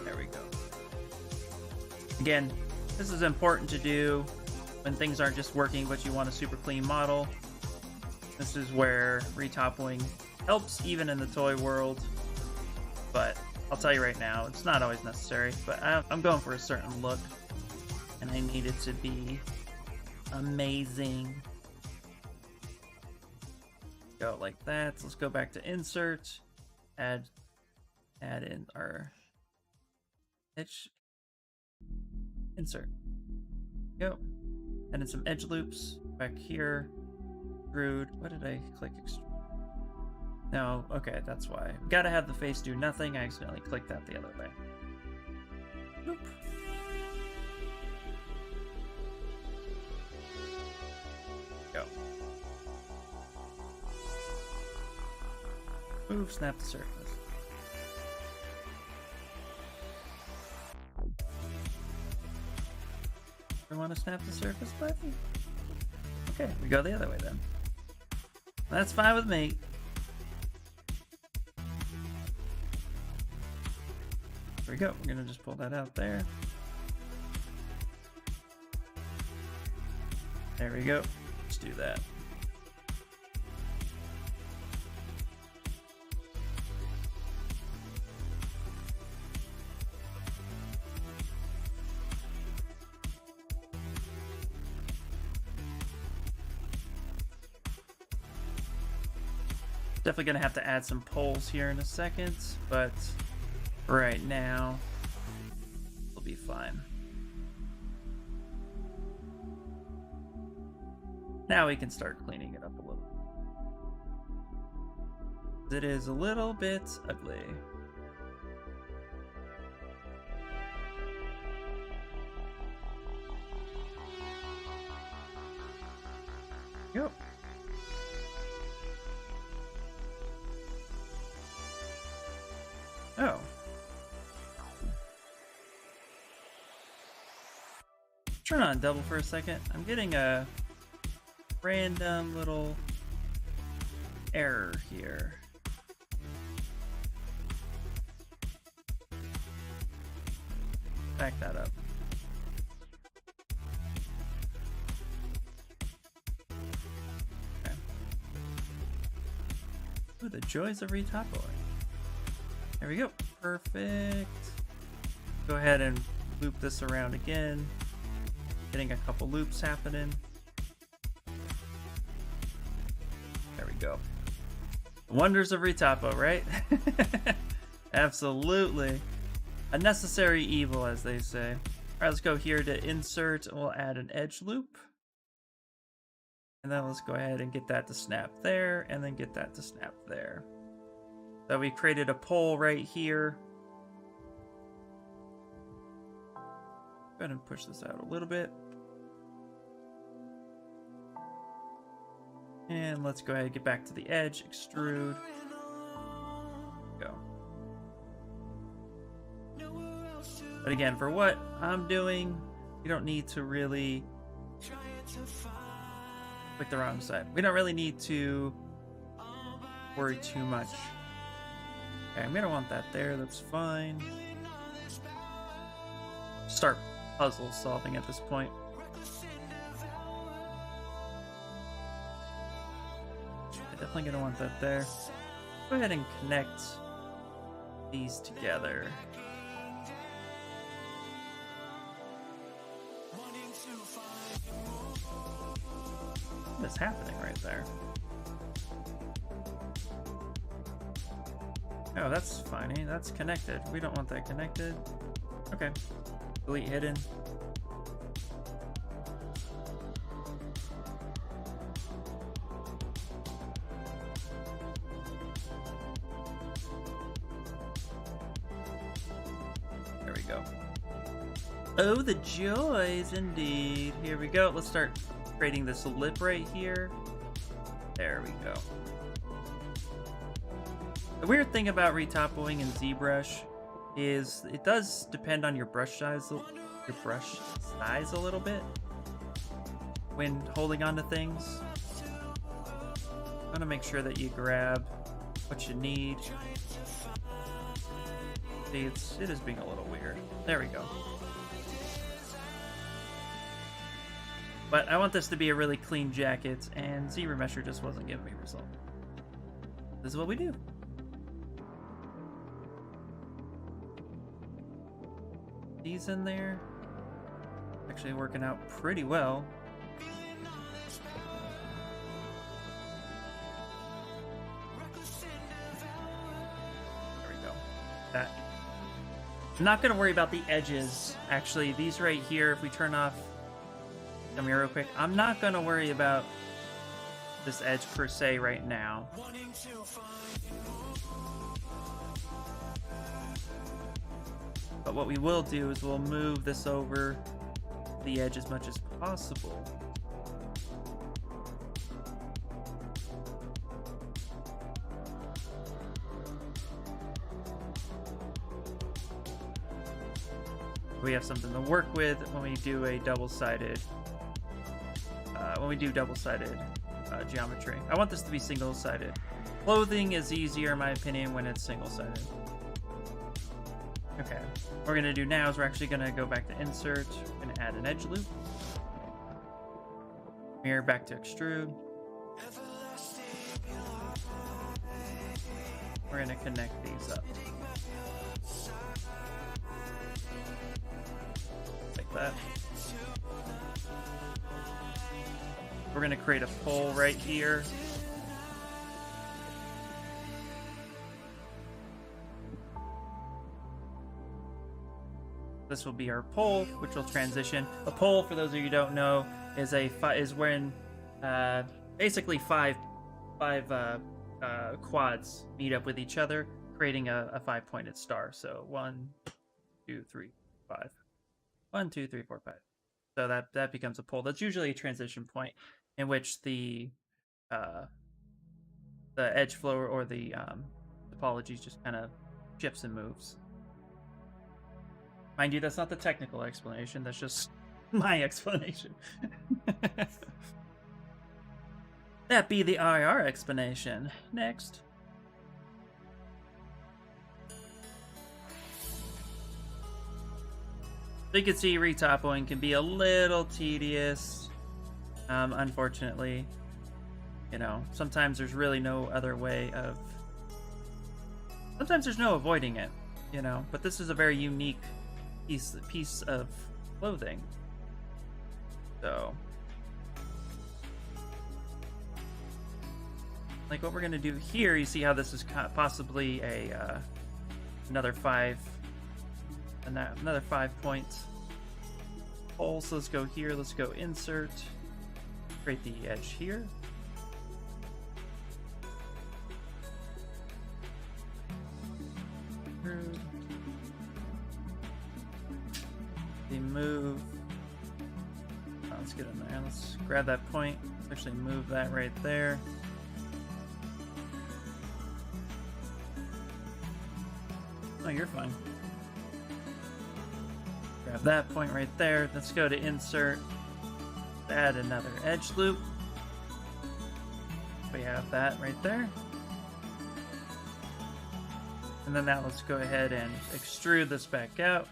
There we go. Again, this is important to do when things aren't just working, but you want a super clean model. This is where retoppling helps, even in the toy world. But I'll tell you right now, it's not always necessary. But I'm going for a certain look, and I need it to be amazing. Go like that. So let's go back to insert, add in our edge, insert. Go, add in some edge loops back here. Extrude. What did I click? No, okay, that's why. Gotta have the face do nothing. I accidentally clicked that the other way. Nope. Go. Move, snap the surface. We want to snap the surface button? Okay, we go the other way then. That's fine with me. There we go. We're gonna just pull that out there. There we go. Let's do that. Definitely gonna have to add some poles here in a second, but right now we'll be fine. Now we can start cleaning it up a little. It is a little bit ugly. Yep. Oh. Turn on double for a second. I'm getting a random little error here. Back that up. Okay. Ooh, the joys of retopoing. There we go. Perfect. Go ahead and loop this around again. Getting a couple loops happening. There we go. Wonders of retopo, right? Absolutely. A necessary evil, as they say. All right, let's go here to insert, and we'll add an edge loop. And then let's go ahead and get that to snap there, and then get that to snap there. So we created a pole right here. Go ahead and push this out a little bit. And let's go ahead and get back to the edge, extrude. Go. But again, for what I'm doing, you don't need to really click the wrong side. We don't really need to worry too much. Okay, I'm gonna want that there, that's fine. Start puzzle solving at this point. Definitely gonna want that there. Go ahead and connect these together. What's happening right there? Oh, that's funny. That's connected. We don't want that connected. Okay. Delete hidden. There we go. Oh, the joys indeed. Here we go. Let's start creating this lip right here. There we go. The weird thing about retopoing in ZBrush is it does depend on your brush size a little bit when holding onto things. I want to make sure that you grab what you need. See, it is being a little weird. There we go. But I want this to be a really clean jacket, and ZRemesher just wasn't giving me result. This is what we do. These in there. Actually working out pretty well. There we go. That. I'm not going to worry about the edges. Actually, these right here, if we turn off... Come here real quick. I'm not going to worry about this edge per se right now. But what we will do is we'll move this over the edge as much as possible. We have something to work with when we do a double-sided geometry. I want this to be single-sided. Clothing is easier, in my opinion, when it's single-sided. Okay, what we're gonna do now is we're actually gonna go back to insert. We're gonna add an edge loop. Mirror back to extrude. We're gonna connect these up. Like that. We're gonna create a pole right here. This will be our pole, which will transition. A pole, for those of you who don't know, is when basically five quads meet up with each other, creating a 5-pointed star. So 1, 2, 3, 5. 1, 2, 3, 4, 5. So that becomes a pole. That's usually a transition point in which the edge flow or the topology just kind of shifts and moves. Mind you, that's not the technical explanation. That's just my explanation. That be the IR explanation. Next. So you can see retopoing can be a little tedious. Unfortunately, you know, sometimes there's really no other way of. Sometimes there's no avoiding it, you know. But this is a very unique piece of clothing. So, like what we're gonna do here, you see how this is possibly a another 5 points pole. So let's go here. Let's go insert. Create the edge here. The move. Oh, let's get in there. Let's grab that point. Let's actually move that right there. Oh, you're fine. Grab that point right there. Let's go to insert. Add another edge loop. We have that right there. And then now let's go ahead and extrude this back out.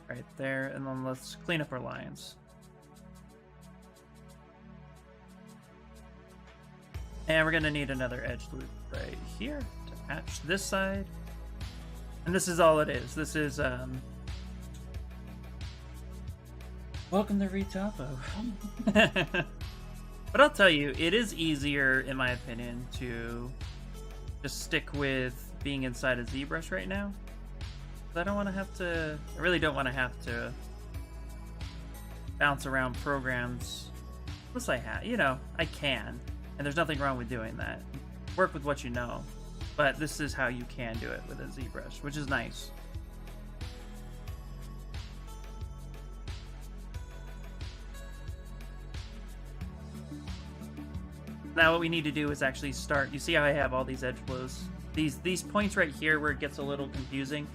Right there. And then let's clean up our lines. And we're going to need another edge loop right here to match this side. And this is all it is. This is, welcome to Retopo. But I'll tell you, it is easier, in my opinion, to just stick with being inside of Zbrush right now. I don't want to have to, I really don't want to have to bounce around programs. Unless I have, you know, I can. And there's nothing wrong with doing that. Work with what you know. But this is how you can do it within Zbrush, which is nice. Now what we need to do is actually start. You see how I have all these edge flows? These points right here where it gets a little confusing.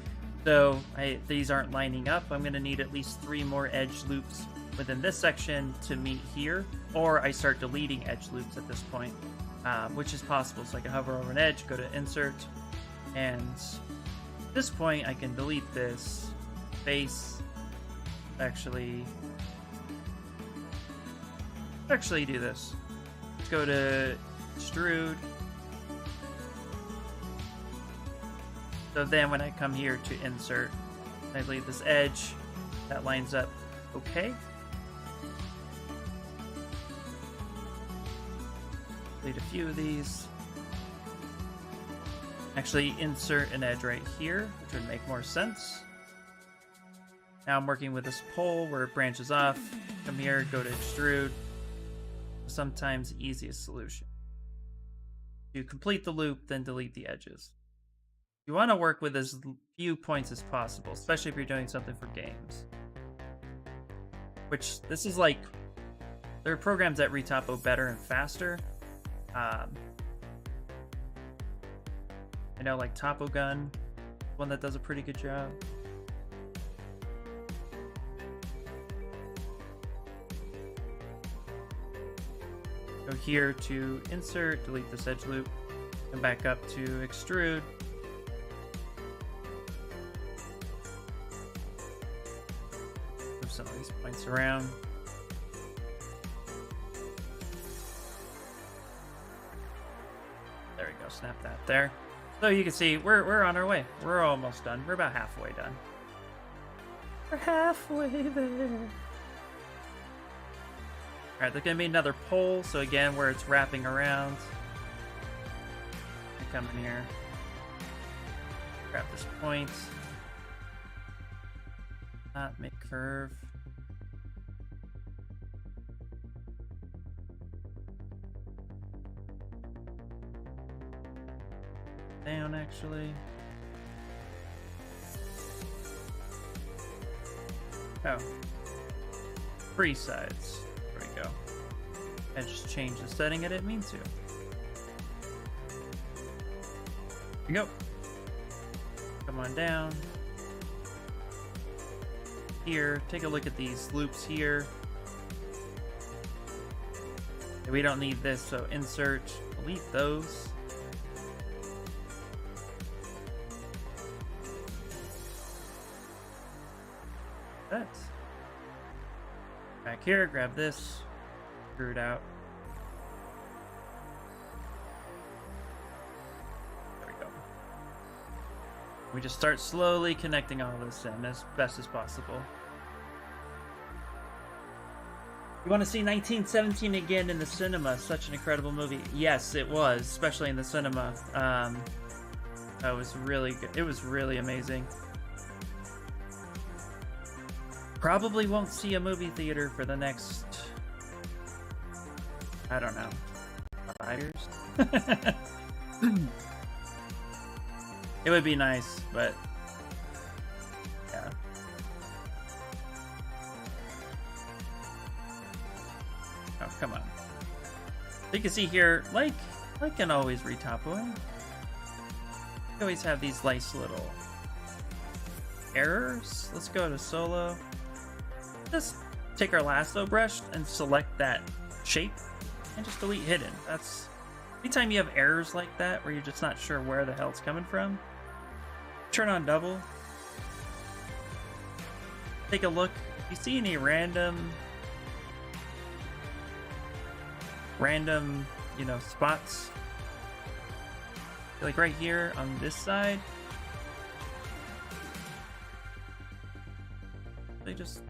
So these aren't lining up. I'm going to need at least 3 more edge loops within this section to meet here, or I start deleting edge loops at this point, which is possible. So I can hover over an edge, go to insert, and at this point I can delete this face. Actually do this. Let's go to extrude. So then when I come here to insert, I delete this edge. That lines up okay. Delete a few of these. Actually insert an edge right here, which would make more sense. Now I'm working with this pole where it branches off. Come here, go to extrude. Sometimes the easiest solution. You complete the loop, then delete the edges. You want to work with as few points as possible, especially if you're doing something for games. Which, this is like, there are programs that retopo better and faster. I know like Topo Gun, one that does a pretty good job. Go here to insert, delete this edge loop, come back up to extrude. Move some of these points around. There we go, snap that there. So you can see we're on our way. We're almost done. We're about halfway done. We're halfway there. Alright, there's going to be another pole, so again, where it's wrapping around. I come in here, grab this point, not make curve. down, actually. Oh. Free sides. There we go. I just changed the setting I didn't mean to. Here we go. Come on down. Here, take a look at these loops here. We don't need this, so insert, delete those. That. Back here, grab this, screw it out. There we go. We just start slowly connecting all this in as best as possible. You want to see 1917 again in the cinema? Such an incredible movie. Yes, it was, especially in the cinema. That was really good. It was really amazing. Probably won't see a movie theater for the next, I don't know, 5 years. It would be nice, but yeah. Oh, come on. You can see here, like can always retopo. You always have these nice little errors. Let's go to solo. Just take our lasso brush and select that shape and just delete hidden. That's anytime you have errors like that where you're just not sure where the hell it's coming from. Turn on double. Take a look. If you see any random, you know, spots, like right here on this side, they just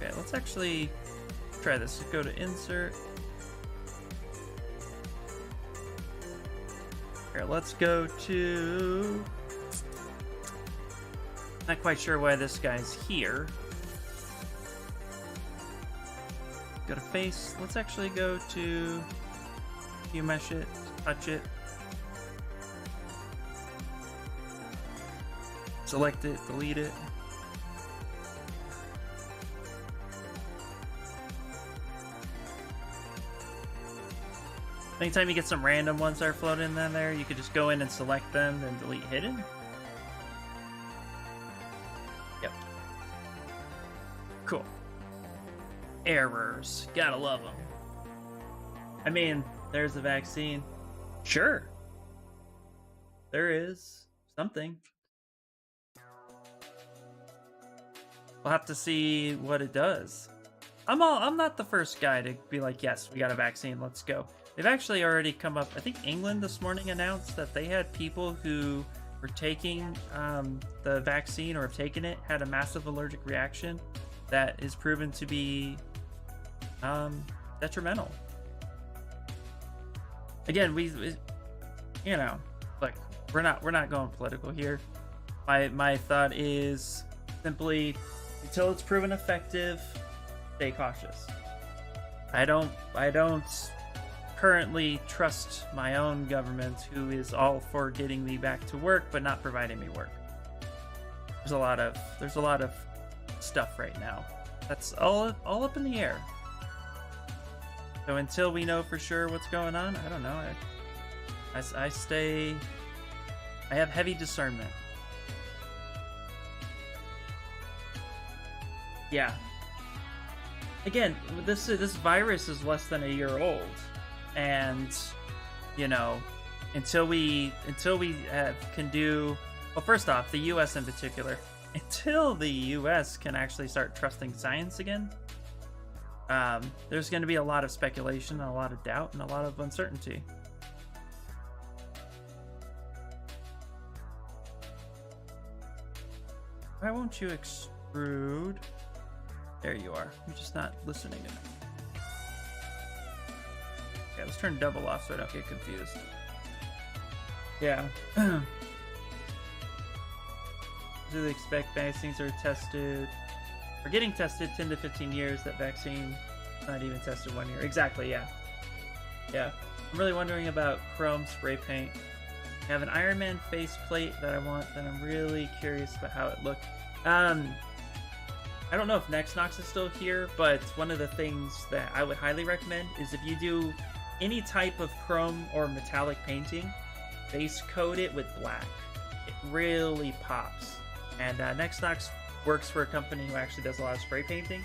okay. Let's actually try this. Go to insert. Here, let's go to. Not quite sure why this guy's here. Go to face. Let's actually go to you mesh it, touch it, select it, delete it. Anytime you get some random ones that are floating in there, you could just go in and select them and delete hidden. Yep. Cool. Errors. Gotta love them. I mean, there's the vaccine. Sure. There is something. We'll have to see what it does. I'm not the first guy to be like, yes, we got a vaccine, let's go. They've actually already come up. I think England this morning announced that they had people who were taking the vaccine or have taken it, had a massive allergic reaction that is proven to be detrimental. Again, we you know, like we're not going political here. My thought is simply until it's proven effective, stay cautious. I don't currently trust my own government, who is all for getting me back to work but not providing me work. There's a lot of stuff right now that's all up in the air. So until we know for sure what's going on, I don't know. I have heavy discernment. Yeah. Again, this virus is less than a year old. And you know, until we can do, well, first off, the US in particular, until the US can actually start trusting science again, there's going to be a lot of speculation, a lot of doubt, and a lot of uncertainty. Why won't you extrude? There you are. You're just not listening to me. Okay, let's turn double off so I don't get confused. Yeah. Do they expect vaccines are getting tested 10 to 15 years, that vaccine Not even tested 1 year. Exactly, yeah. Yeah. I'm really wondering about chrome spray paint. I have an Iron Man face plate that I want, that I'm really curious about how it looked. I don't know if Nexnox is still here, but one of the things that I would highly recommend is if you do any type of chrome or metallic painting, base coat it with black. It really pops. And Nexnox works for a company who actually does a lot of spray painting,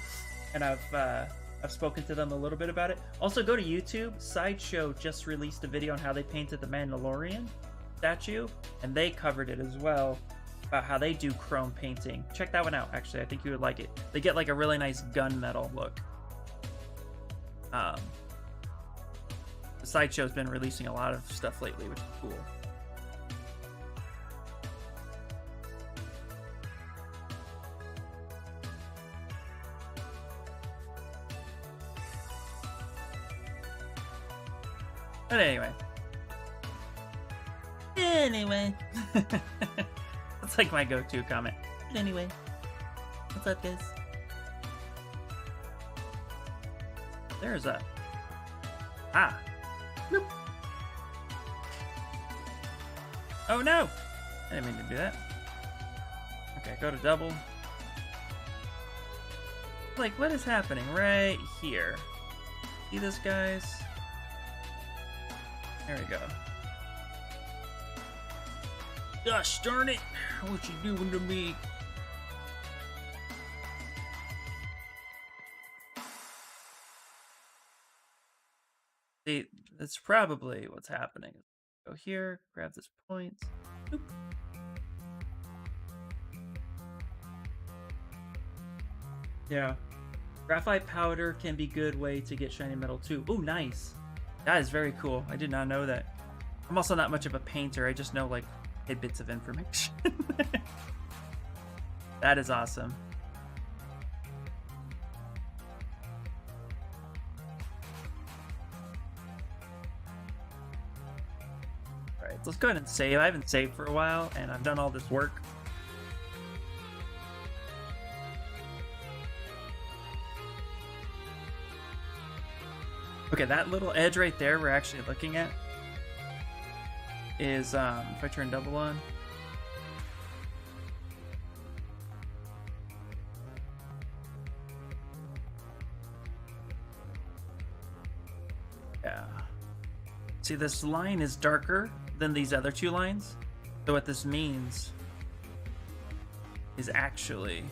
and I've spoken to them a little bit about it. Also, go to YouTube. Sideshow just released a video on how they painted the Mandalorian statue, and they covered it as well, about how they do chrome painting. Check that one out, actually. I think you would like it. They get like a really nice gunmetal look. The Sideshow's been releasing a lot of stuff lately, which is cool. But anyway. That's like my go-to comment. Anyway. What's up, guys? There's a... Ah. Bloop. Oh, no! I didn't mean to do that. Okay, go to double. Like, what is happening right here? See this, guys? There we go. Gosh darn it! What you doing to me? See, that's probably what's happening. Go here, grab this point. Boop. Yeah. Graphite powder can be a good way to get shiny metal too. Ooh, nice. That is very cool. I did not know that. I'm also not much of a painter. I just know like tidbits of information. That is awesome. Alright, let's go ahead and save. I haven't saved for a while, and I've done all this work. Okay, that little edge right there we're actually looking at is, if I turn double on, yeah. See, this line is darker than these other two lines. So what this means is actually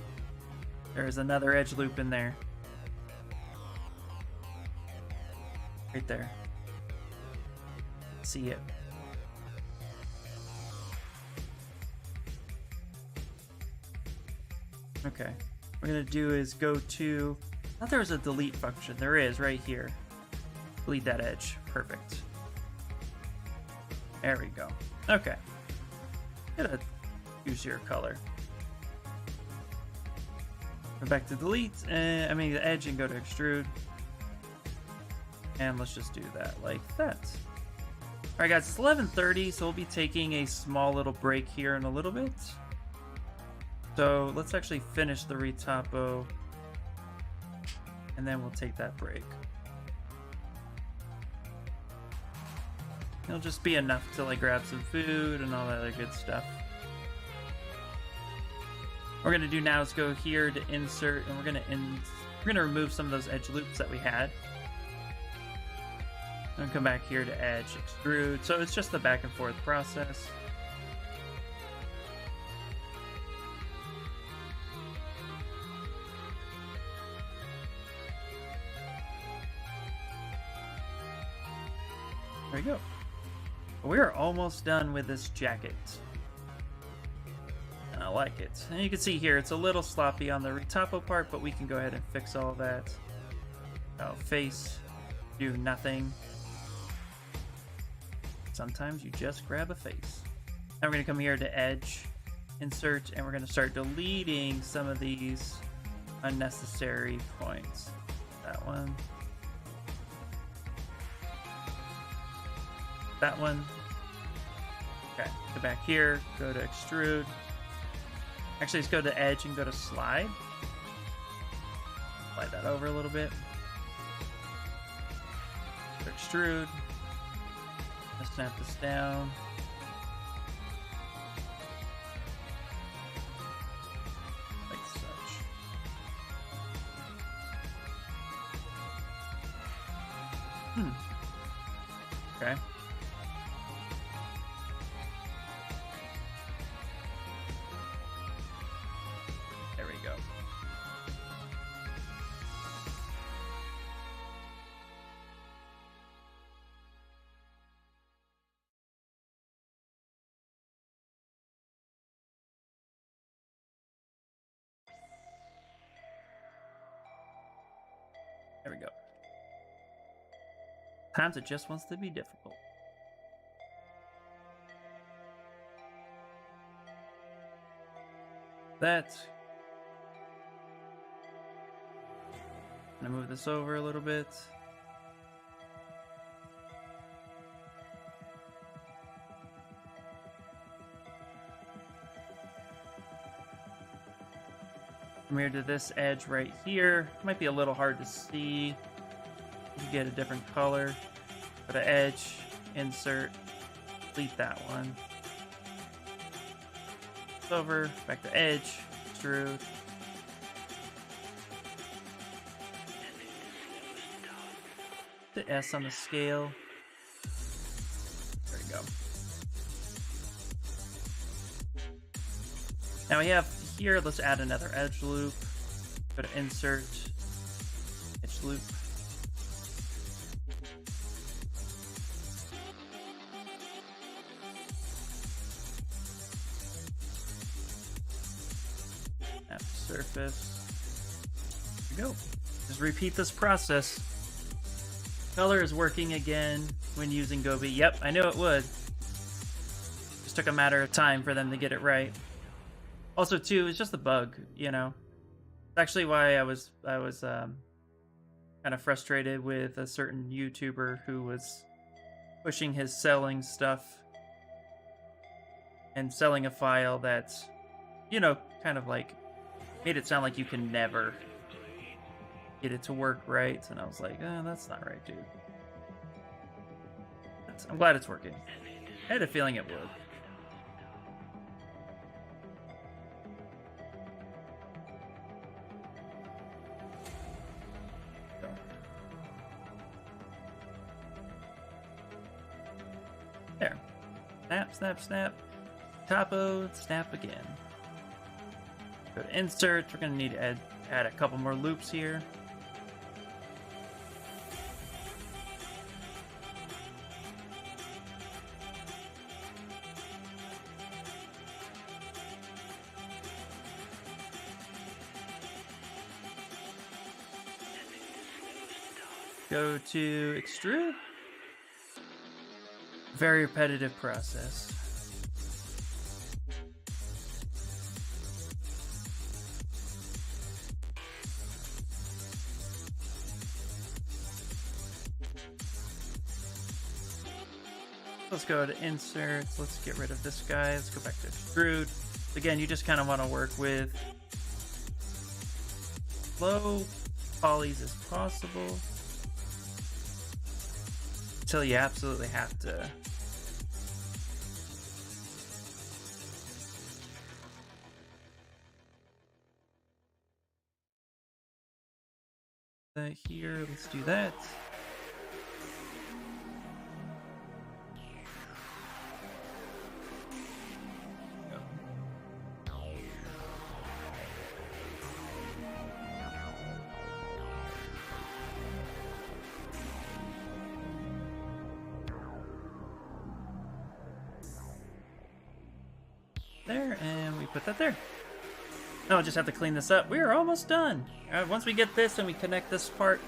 there's another edge loop in there. Right there. See it. Okay. What we're gonna do is go to... I thought there was a delete function. There is, right here. Delete that edge. Perfect. There we go. Okay. Get a juicier color. Go back to delete, and I mean the edge, and go to extrude. And let's just do that like that. Alright guys, it's 11:30, so we'll be taking a small little break here in a little bit. So let's actually finish the retopo, and then we'll take that break. It'll just be enough to like grab some food and all that other good stuff. What we're gonna do now is go here to insert, and we're gonna remove some of those edge loops that we had. And come back here to edge, extrude. So it's just a back and forth process. There we go. We are almost done with this jacket. And I like it. And you can see here, it's a little sloppy on the retopo part, but we can go ahead and fix all that. Oh, face, do nothing. Sometimes you just grab a face. Now we're going to come here to edge, insert, and we're going to start deleting some of these unnecessary points. That one. That one. Okay, go back here, go to extrude. Actually, let's go to edge and go to slide. Slide that over a little bit. extrude. Let's snap this down. Like such. Okay. There we go. There we go. Times it just wants to be difficult. That. I'm gonna move this over a little bit. Come here to this edge right here. Might be a little hard to see. You get a different color. Go to edge, insert, delete that one. Over, back to edge, extrude. The S on the scale. There we go. Now we have here, let's add another edge loop. Go to insert, edge loop. Snap the surface. There we go. Just repeat this process. Color is working again when using Gobi. Yep, I knew it would. Just took a matter of time for them to get it right. Also, too, it's just a bug, you know. It's actually why I was kind of frustrated with a certain YouTuber who was pushing his selling stuff and selling a file that, you know, kind of like made it sound like you can never get it to work right, and I was like, that's not right, dude. I'm glad it's working. I had a feeling it would. So. There. Snap, snap, snap. Topo, snap again. Go to insert. We're gonna need to add a couple more loops here. Go to extrude. Very repetitive process. Let's go to insert. Let's get rid of this guy. Let's go back to extrude. Again, you just kind of want to work with low polys as possible until you absolutely have to. Here, let's do that. There, and we put that there. Now I'll just have to clean this up. We're almost done. Once we get this and we connect this part,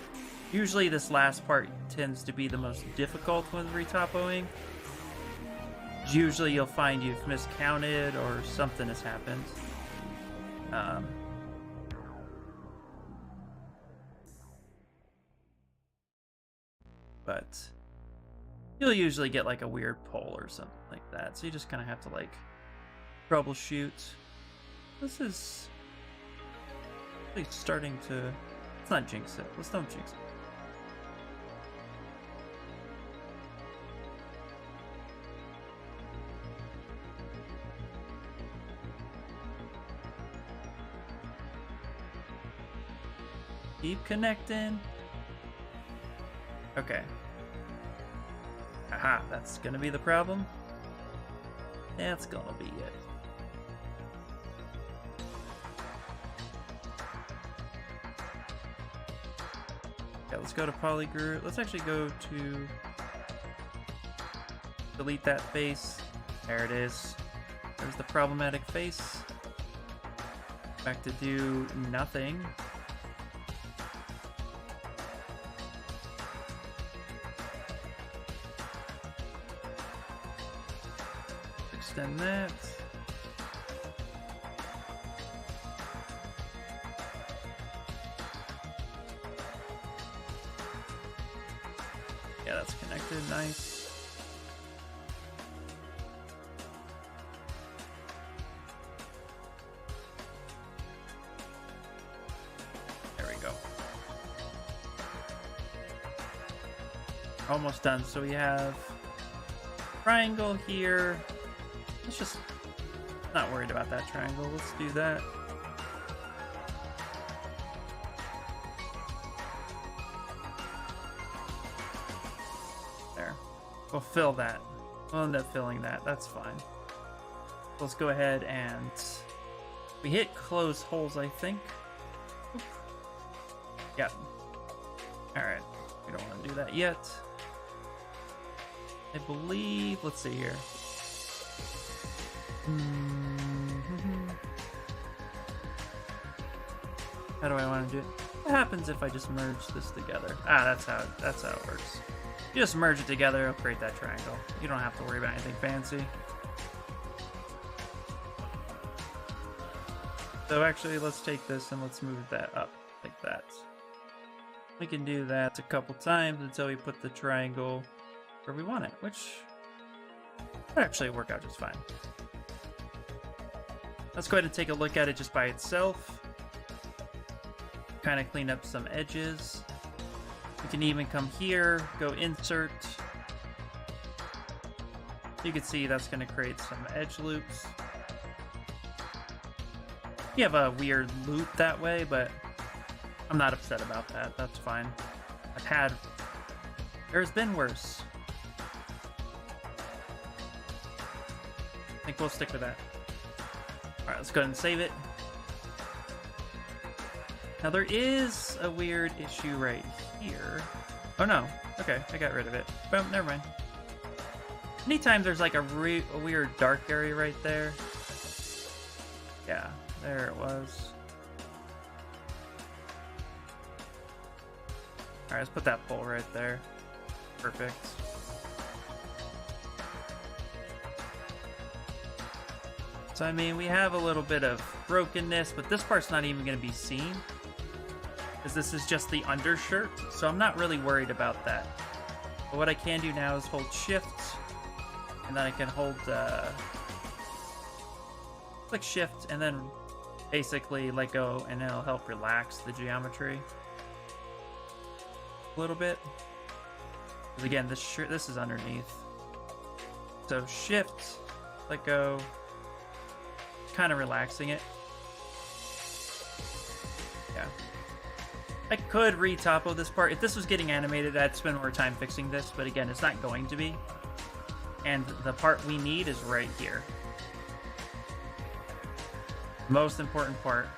usually this last part tends to be the most difficult when retopoing. Usually you'll find you've miscounted or something has happened. But you'll usually get like a weird pull or something like that. So you just kind of have to like troubleshoot. This is really starting to... Let's not jinx it. Let's don't jinx it. Keep connecting. Okay. Aha, that's gonna be the problem. That's gonna be it. Yeah, let's go to polygroup. Let's actually go to delete that face. There it is. There's the problematic face. Back to do nothing. Extend that. Yeah, that's connected. Nice. There we go. Almost done. So we have triangle here. Let's just not worried about that triangle. Let's do that. There. We'll fill that. We'll end up filling that. That's fine. Let's go ahead and we hit close holes, I think. Oop. Yep. Alright. We don't want to do that yet. I believe, let's see here. How do I want to do it? What happens if I just merge this together? Ah, that's how it works. You just merge it together, it'll create that triangle. You don't have to worry about anything fancy. So actually, let's take this and let's move that up like that. We can do that a couple times until we put the triangle where we want it, which would actually work out just fine. Let's go ahead and take a look at it just by itself. Kind of clean up some edges. We can even come here, go insert. You can see that's going to create some edge loops. You have a weird loop that way, but I'm not upset about that. That's fine. There's been worse. I think we'll stick with that. Alright, let's go ahead and save it. Now there is a weird issue right here. Oh no. Okay, I got rid of it. Boom, never mind. Anytime there's like a weird dark area right there. Yeah, there it was. Alright, let's put that pole right there. Perfect. So, I mean, we have a little bit of brokenness, but this part's not even going to be seen. Because this is just the undershirt, so I'm not really worried about that. But what I can do now is hold shift, and then I can hold, click shift, and then basically let go, and it'll help relax the geometry a little bit. Because again, this is underneath. So shift, let go. Kind of relaxing it. Yeah. I could re-topo this part. If this was getting animated, I'd spend more time fixing this, but again, it's not going to be. And the part we need is right here. Most important part.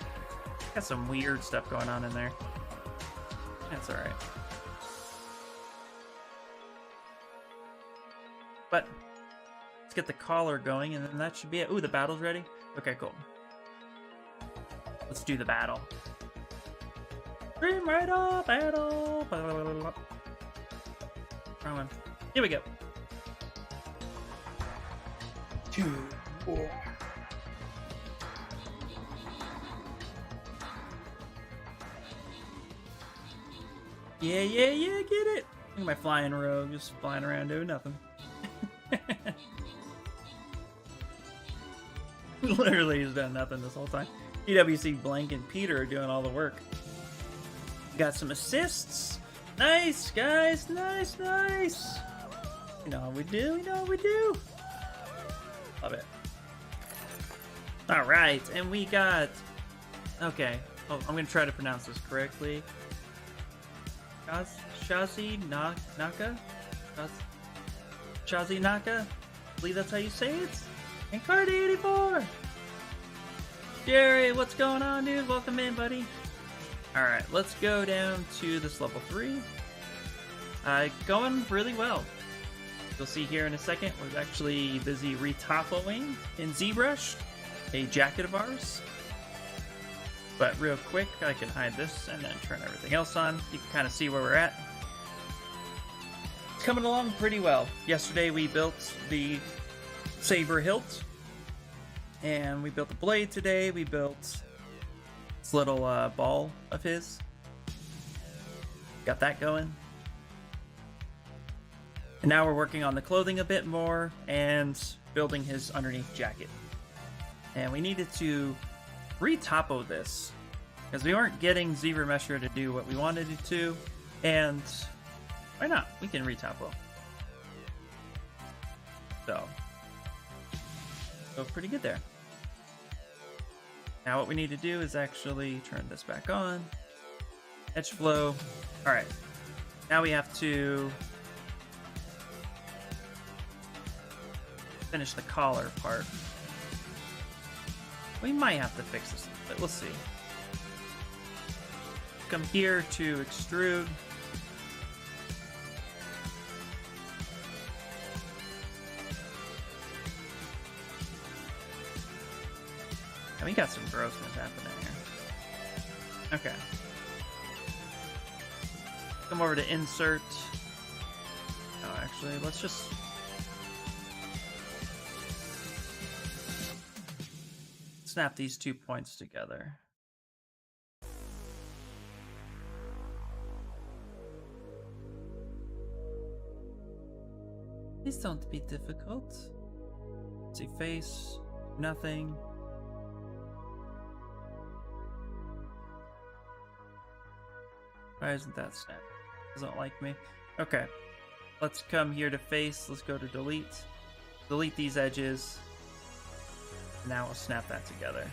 Got some weird stuff going on in there. That's alright. But let's get the collar going, and then that should be it. Ooh, the battle's ready? Okay, cool. Let's do the battle. Dream Rider battle. Wrong one. Here we go. 2, 4. Yeah, get it. Look at my flying rogue, just flying around doing nothing. Literally has done nothing this whole time. PWC Blank and Peter are doing all the work. Got some assists. Nice, guys. Nice. You know how we do. Love it. All right, and we got... Okay. Oh, I'm going to try to pronounce this correctly. Naka? Shazi Naka? I believe that's how you say it? And Cardi84! Jerry, what's going on, dude? Welcome in, buddy. Alright, let's go down to this level 3. Going really well. You'll see here in a second, we're actually busy retoppling in Zbrush, a jacket of ours. But real quick, I can hide this and then turn everything else on. You can kind of see where we're at. It's coming along pretty well. Yesterday we built the saber hilt. And we built the blade today. We built this little ball of his. Got that going. And now we're working on the clothing a bit more and building his underneath jacket. And we needed to re-topo this because we weren't getting ZBrush to do what we wanted it to, and why not? We can re-topo. So pretty good there. Now what we need to do is actually turn this back on. Edge flow. All right. Now we have to finish the collar part. We might have to fix this, but we'll see. Come here to extrude. And we got some grossness happening here. Okay. Come over to insert. Oh, actually, let's just snap these 2 points together. Please don't be difficult. See face, nothing. Why isn't that snap? Doesn't like me. Okay. Let's come here to face. Let's go to delete. Delete these edges. Now we'll snap that together.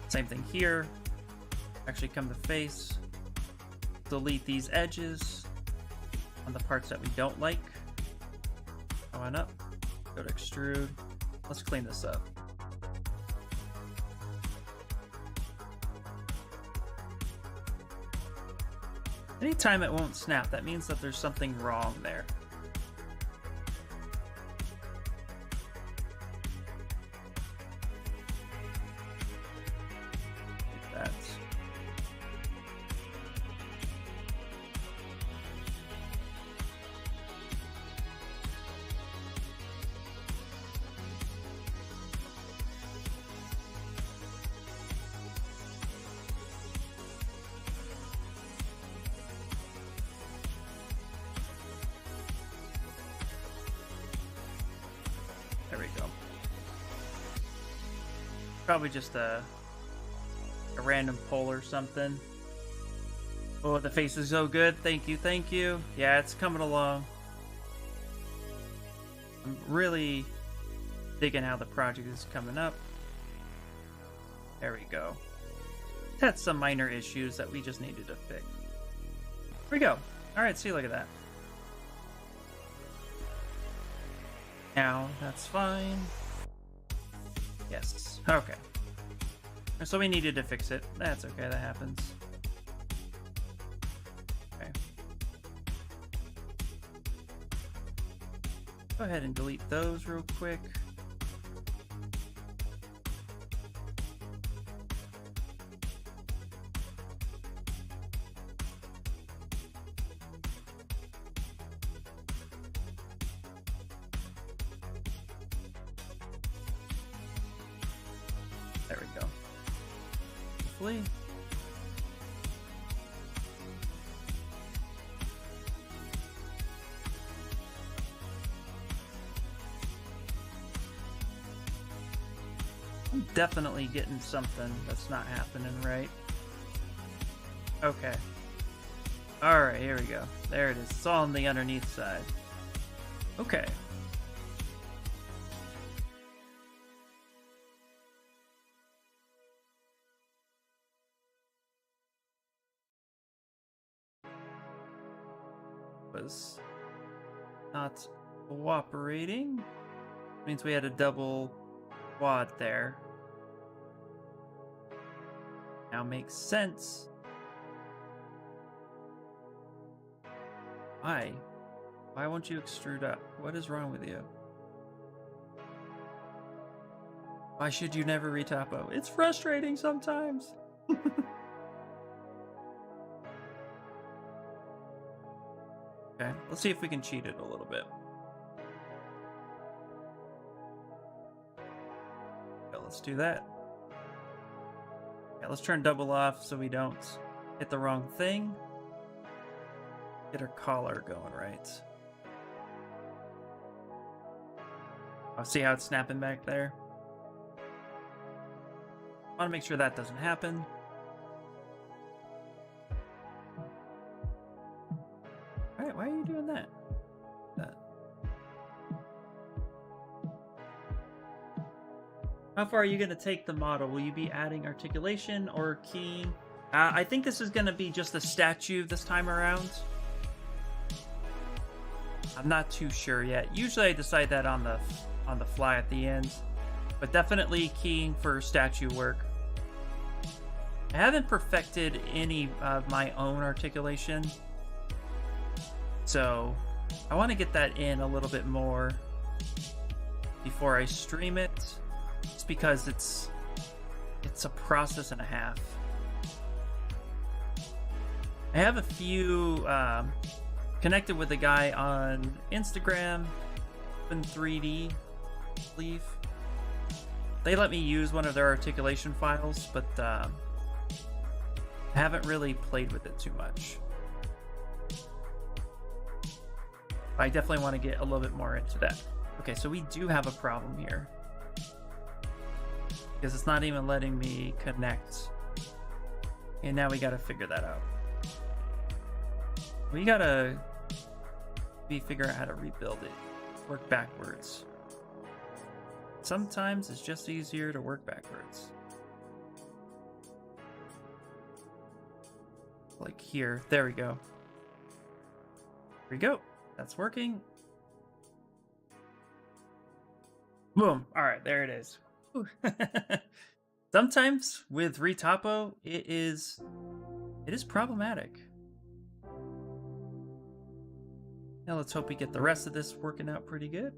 Same thing here. Actually come to face. Delete these edges on the parts that we don't like. Go on up. Go to extrude. Let's clean this up. Anytime it won't snap, that means that there's something wrong there. There we go. Probably just a random pull or something. Oh, the face is so good. Thank you, thank you. Yeah, it's coming along. I'm really digging how the project is coming up. There we go. It had some minor issues that we just needed to fix. Here we go. Alright, see, look at that. Now, that's fine. Yes. Okay. So we needed to fix it. That's okay, that happens. Okay. Go ahead and delete those real quick. There we go. Hopefully. I'm definitely getting something that's not happening right. Okay. Alright, here we go. There it is. It's all on the underneath side. Okay. was not cooperating. Means we had a double quad there. Now makes sense. Why? Why won't you extrude up? What is wrong with you? Why should you never retopo? It's frustrating sometimes. Okay, let's see if we can cheat it a little bit. Okay, let's do that. Yeah, let's turn double off so we don't hit the wrong thing. Get our collar going right. I'll see how it's snapping back there. I want to make sure that doesn't happen. Alright, why are you doing that? How far are you going to take the model? Will you be adding articulation or keying? I think this is going to be just a statue this time around. I'm not too sure yet. Usually I decide that on the fly at the end, but definitely keying for statue work. I haven't perfected any of my own articulation, so I want to get that in a little bit more before I stream it. Just because it's a process and a half. I have a few connected with a guy on Instagram in 3D, I believe. They let me use one of their articulation files, but I haven't really played with it too much. I definitely want to get a little bit more into that. Okay, so we do have a problem here. Because it's not even letting me connect. And now we gotta figure that out. We gotta figure out how to rebuild it. Work backwards. Sometimes it's just easier to work backwards. Like here. There we go. There we go. That's working. Boom. Alright, there it is. Sometimes with retopo, it is problematic. Now let's hope we get the rest of this working out pretty good.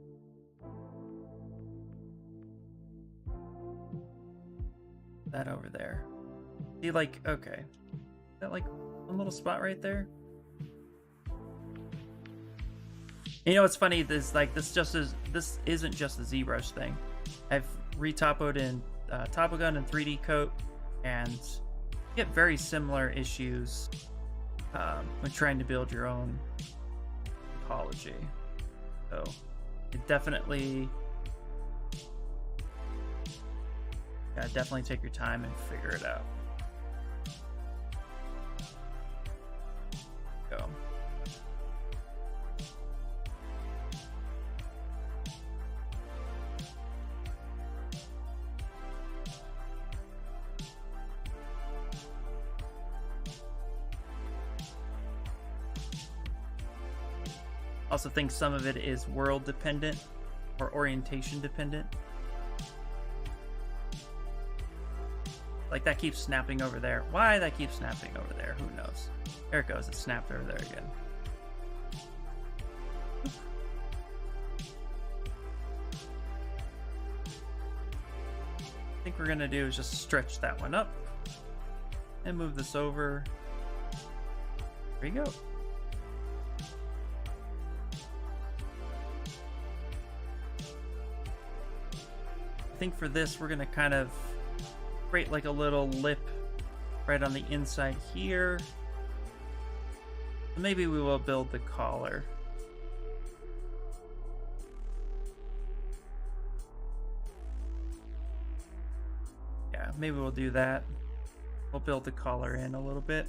That over there. See, like, okay. Is that like one little spot right there? You know what's funny? This isn't just a ZBrush thing. I've retopoed in Topogun and 3D Coat, and you get very similar issues when trying to build your own topology. So it definitely take your time and figure it out. Go. Also think some of it is world dependent or orientation dependent. Like that keeps snapping over there. Why that keeps snapping over there? Who knows? There it goes. It snapped over there again. I think we're gonna do is just stretch that one up and move this over. There you go. I think for this, we're going to kind of create like a little lip right on the inside here. Maybe we will build the collar. Yeah, maybe we'll do that. We'll build the collar in a little bit.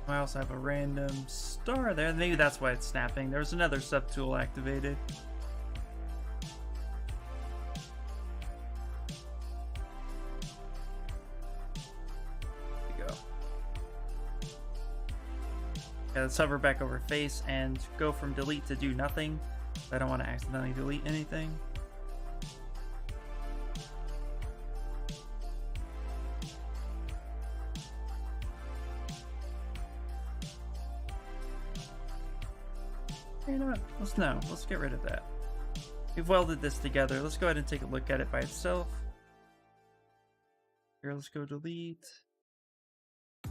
I also have a random star there. Maybe that's why it's snapping. There's another subtool activated. Okay, let's hover back over face and go from delete to do nothing. I don't want to accidentally delete anything. You know what? Let's get rid of that. We've welded this together. Let's go ahead and take a look at it by itself. Here, let's go delete. Go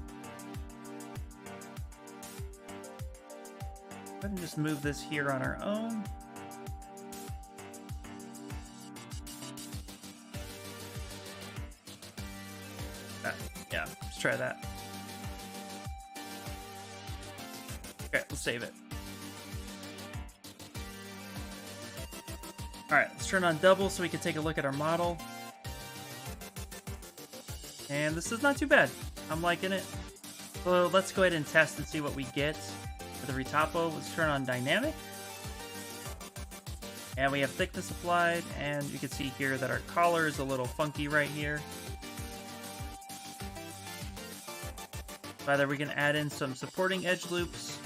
ahead and just move this here on our own. Yeah, let's try that. Okay, let's save it. Alright, let's turn on double so we can take a look at our model. And this is not too bad. I'm liking it. So let's go ahead and test and see what we get for the retopo. Let's turn on dynamic. And we have thickness applied, and you can see here that our collar is a little funky right here. Either we can add in some supporting edge loops.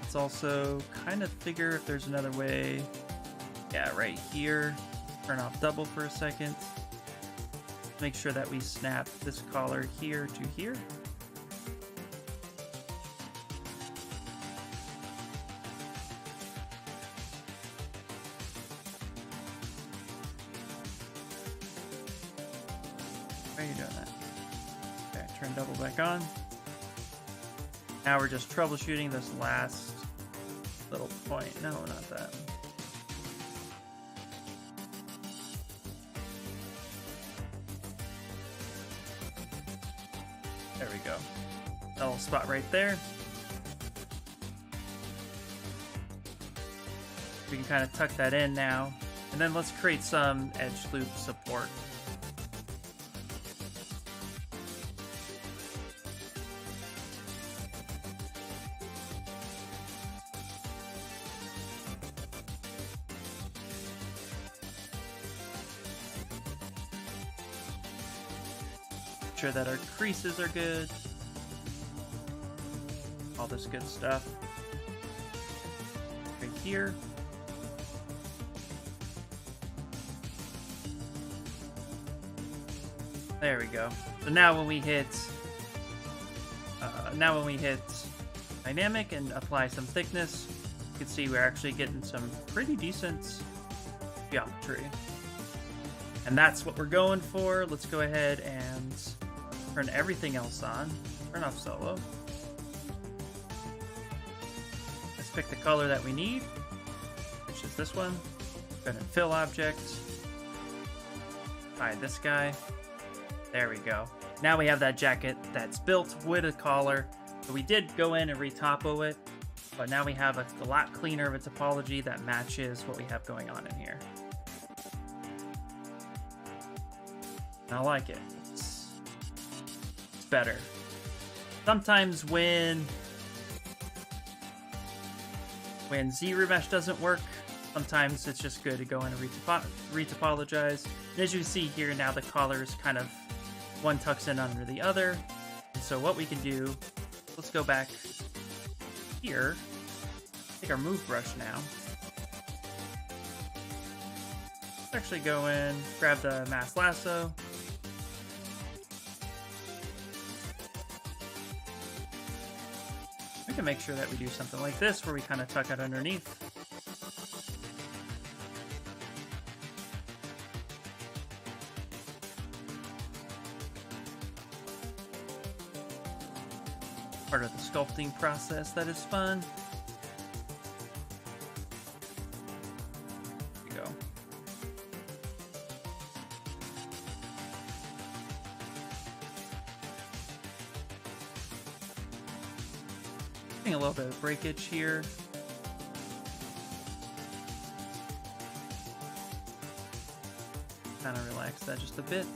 Let's also kind of figure if there's another way. Yeah, right here. Turn off double for a second. Make sure that we snap this collar here to here. Why are you doing that? Okay, turn double back on. Now we're just troubleshooting this last little point. No, not that. There we go. That little spot right there. We can kind of tuck that in now. And then let's create some edge loop support. Sure that our creases are good. All this good stuff. Right here. There we go. So now when we hit dynamic and apply some thickness, you can see we're actually getting some pretty decent geometry. And that's what we're going for. Let's go ahead and turn everything else on. Turn off solo. Let's pick the color that we need, which is this one. Go ahead and fill object. Hide this guy. There we go. Now we have that jacket that's built with a collar. So we did go in and retopo it, but now we have a lot cleaner of a topology that matches what we have going on in here. And I like it. It's better. Sometimes when Z-Remesh doesn't work, sometimes it's just good to go in and retopologize. And as you can see here, now the collar is kind of one tucks in under the other. And so what we can do, let's go back here, take our move brush now. Let's actually go in, grab the mass lasso. We can make sure that we do something like this where we kind of tuck it underneath. Part of the sculpting process that is fun. There we go. Getting a little bit of breakage here. Kind of relax that just a bit.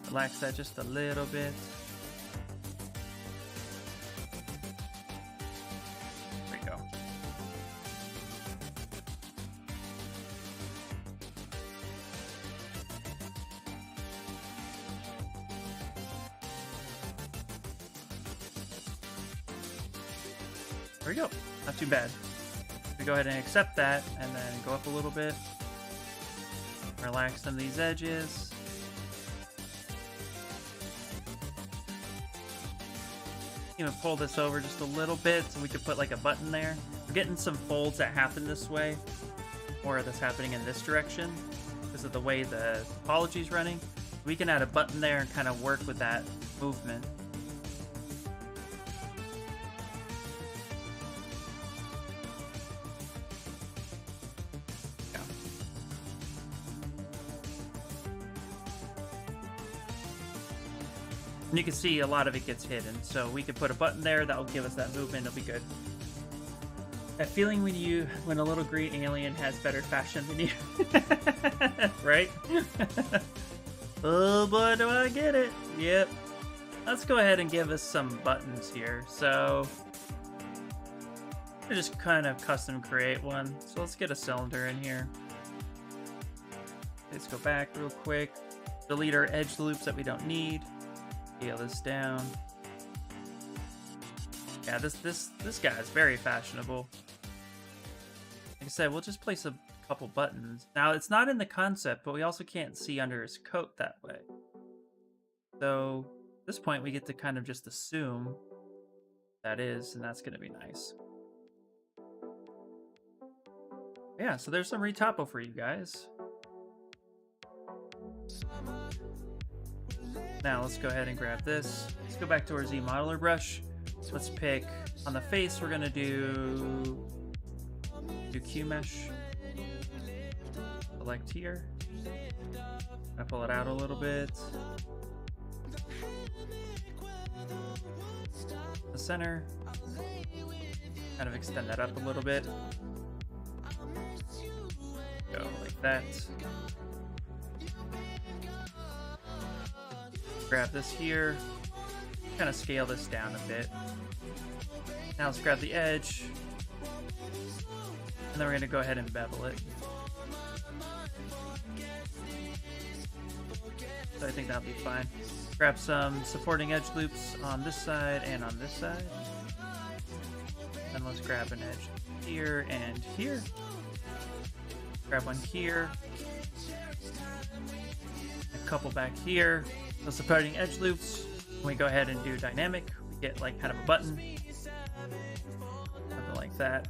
Relax that just a little bit. There we go. There we go. Not too bad. We go ahead and accept that, and then go up a little bit. Relax some of these edges. Even pull this over just a little bit so we could put like a button there. We're getting some folds that happen this way, or that's happening in this direction because of the way the topology is running. We can add a button there and kind of work with that movement. And you can see a lot of it gets hidden, so we could put a button there that will give us that movement. It'll be good. That feeling when a little green alien has better fashion than you, right? Oh boy, do I get it! Yep. Let's go ahead and give us some buttons here. So we'll just kind of custom create one. So let's get a cylinder in here. Let's go back real quick. Delete our edge loops that we don't need. Scale this down. Yeah, this guy is very fashionable. Like I said, we'll just place a couple buttons. Now, it's not in the concept, but we also can't see under his coat that way. So, at this point, we get to kind of just assume that is, and that's going to be nice. Yeah, so there's some retopo for you guys. Now let's go ahead and grab this. Let's go back to our Z modeler brush. Let's pick on the face. We're gonna do Q mesh. Select here. I pull it out a little bit. The center. Kind of extend that up a little bit. Go like that. Grab this here, kind of scale this down a bit. Now let's grab the edge, and then we're going to go ahead and bevel it. So I think that'll be fine. Grab some supporting edge loops on this side and on this side. And let's grab an edge here and here. Grab one here. A couple back here. So supporting edge loops, when we go ahead and do dynamic, we get like kind of a button, something like that.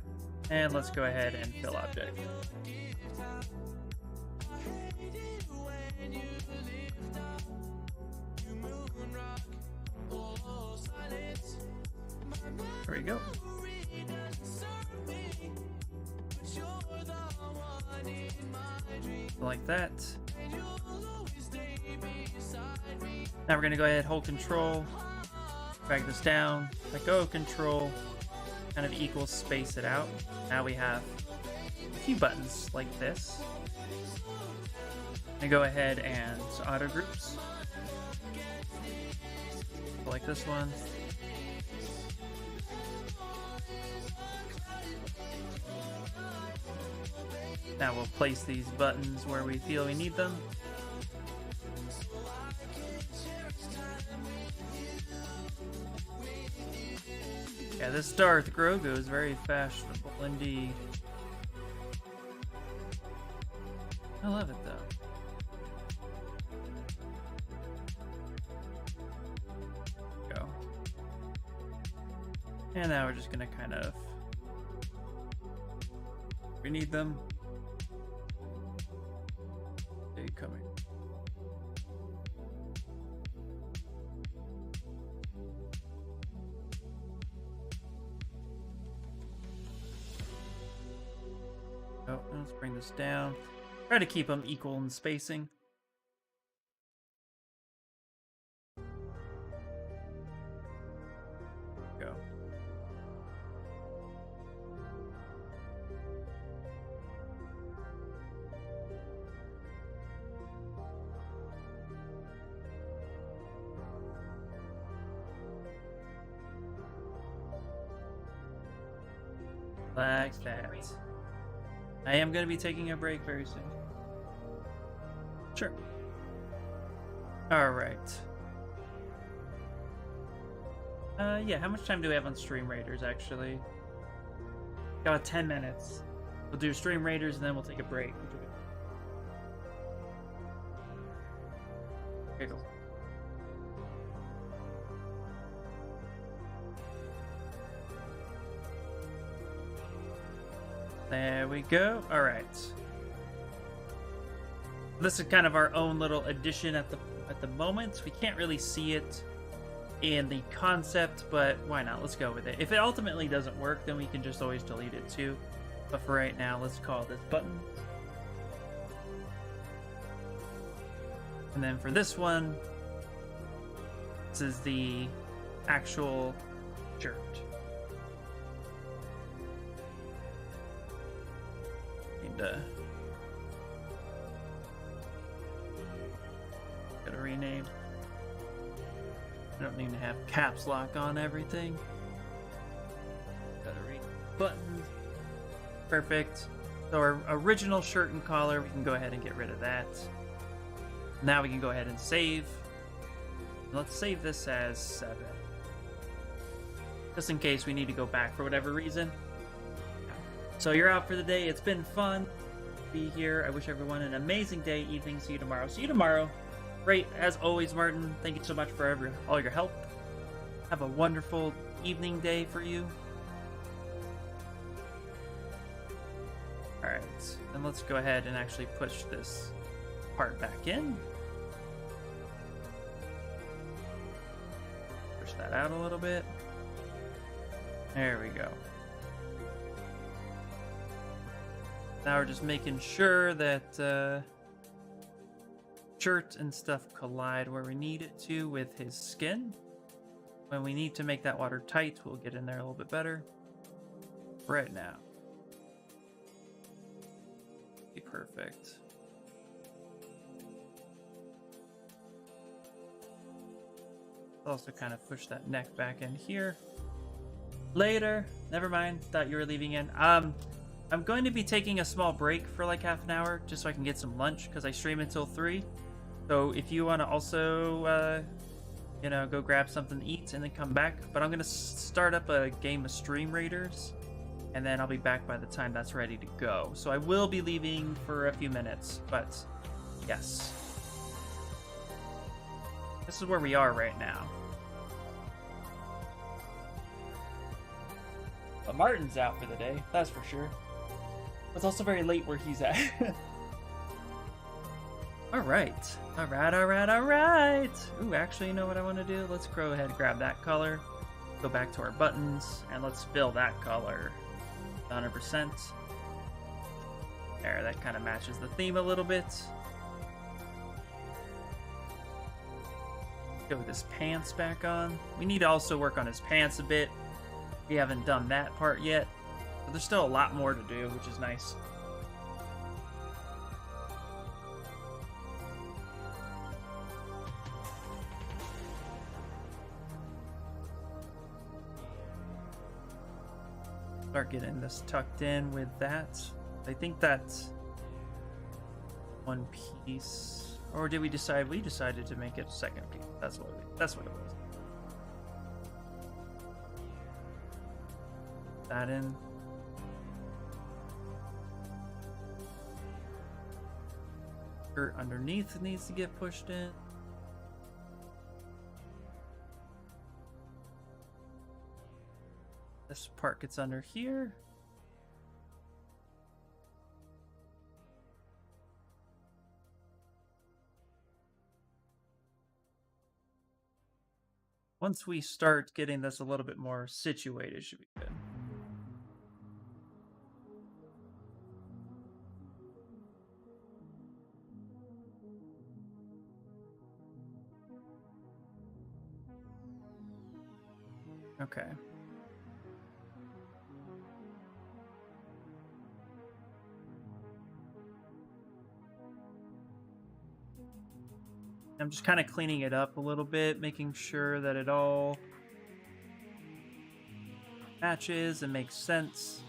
And let's go ahead and fill object. There we go. Like that. Now we're going to go ahead, hold control, drag this down, let go of control, kind of equal space it out. Now we have a few buttons like this. And go ahead and auto groups. Like this one. Now we'll place these buttons where we feel we need them. Yeah, this Darth Grogu is very fashionable indeed. I love it though. Go. And now we're just gonna kind of we need them. They coming. Oh, let's bring this down. Try to keep them equal in spacing. Go. Like that. I am going to be taking a break very soon. Sure. Alright. Yeah, how much time do we have on Stream Raiders, actually? Got 10 minutes. We'll do Stream Raiders and then we'll take a break. Okay, go. There we go. All right. This is kind of our own little addition at the moment. We can't really see it in the concept, but why not? Let's go with it. If it ultimately doesn't work, then we can just always delete it too. But for right now, let's call this button. And then for this one, this is the actual shirt. Need to gotta rename. I don't need to have caps lock on everything. Gotta read buttons. Perfect. So our original shirt and collar, we can go ahead and get rid of that. Now we can go ahead and save. Let's save this as 7. Just in case we need to go back for whatever reason. So you're out for the day. It's been fun to be here. I wish everyone an amazing day, evening. See you tomorrow. See you tomorrow. Great. As always, Martin, thank you so much for all your help. Have a wonderful evening day for you. Alright, and let's go ahead and actually push this part back in. Push that out a little bit. There we go. Now we're just making sure that shirt and stuff collide where we need it to with his skin. When we need to make that water tight, we'll get in there a little bit better. Right now. Be perfect. Also kind of push that neck back in here. Later. Never mind. Thought you were leaving in. I'm going to be taking a small break for like half an hour just so I can get some lunch because I stream until 3. So if you want to also, you know, go grab something to eat and then come back. But I'm going to start up a game of Stream Raiders. And then I'll be back by the time that's ready to go. So I will be leaving for a few minutes. But yes. This is where we are right now. But Martin's out for the day. That's for sure. It's also very late where he's at. Alright. Alright. Ooh, actually, you know what I want to do? Let's go ahead and grab that color. Go back to our buttons. And let's fill that color 100%. There, that kind of matches the theme a little bit. Go with his pants back on. We need to also work on his pants a bit. We haven't done that part yet. But there's still a lot more to do, which is nice. Start getting this tucked in with that. I think that's one piece. Or did we decide? We decided to make it a second piece. That's what it was. That in. Shirt underneath needs to get pushed in. This part gets under here. Once we start getting this a little bit more situated, it should be good. Okay. I'm just kind of cleaning it up a little bit, making sure that it all matches and makes sense.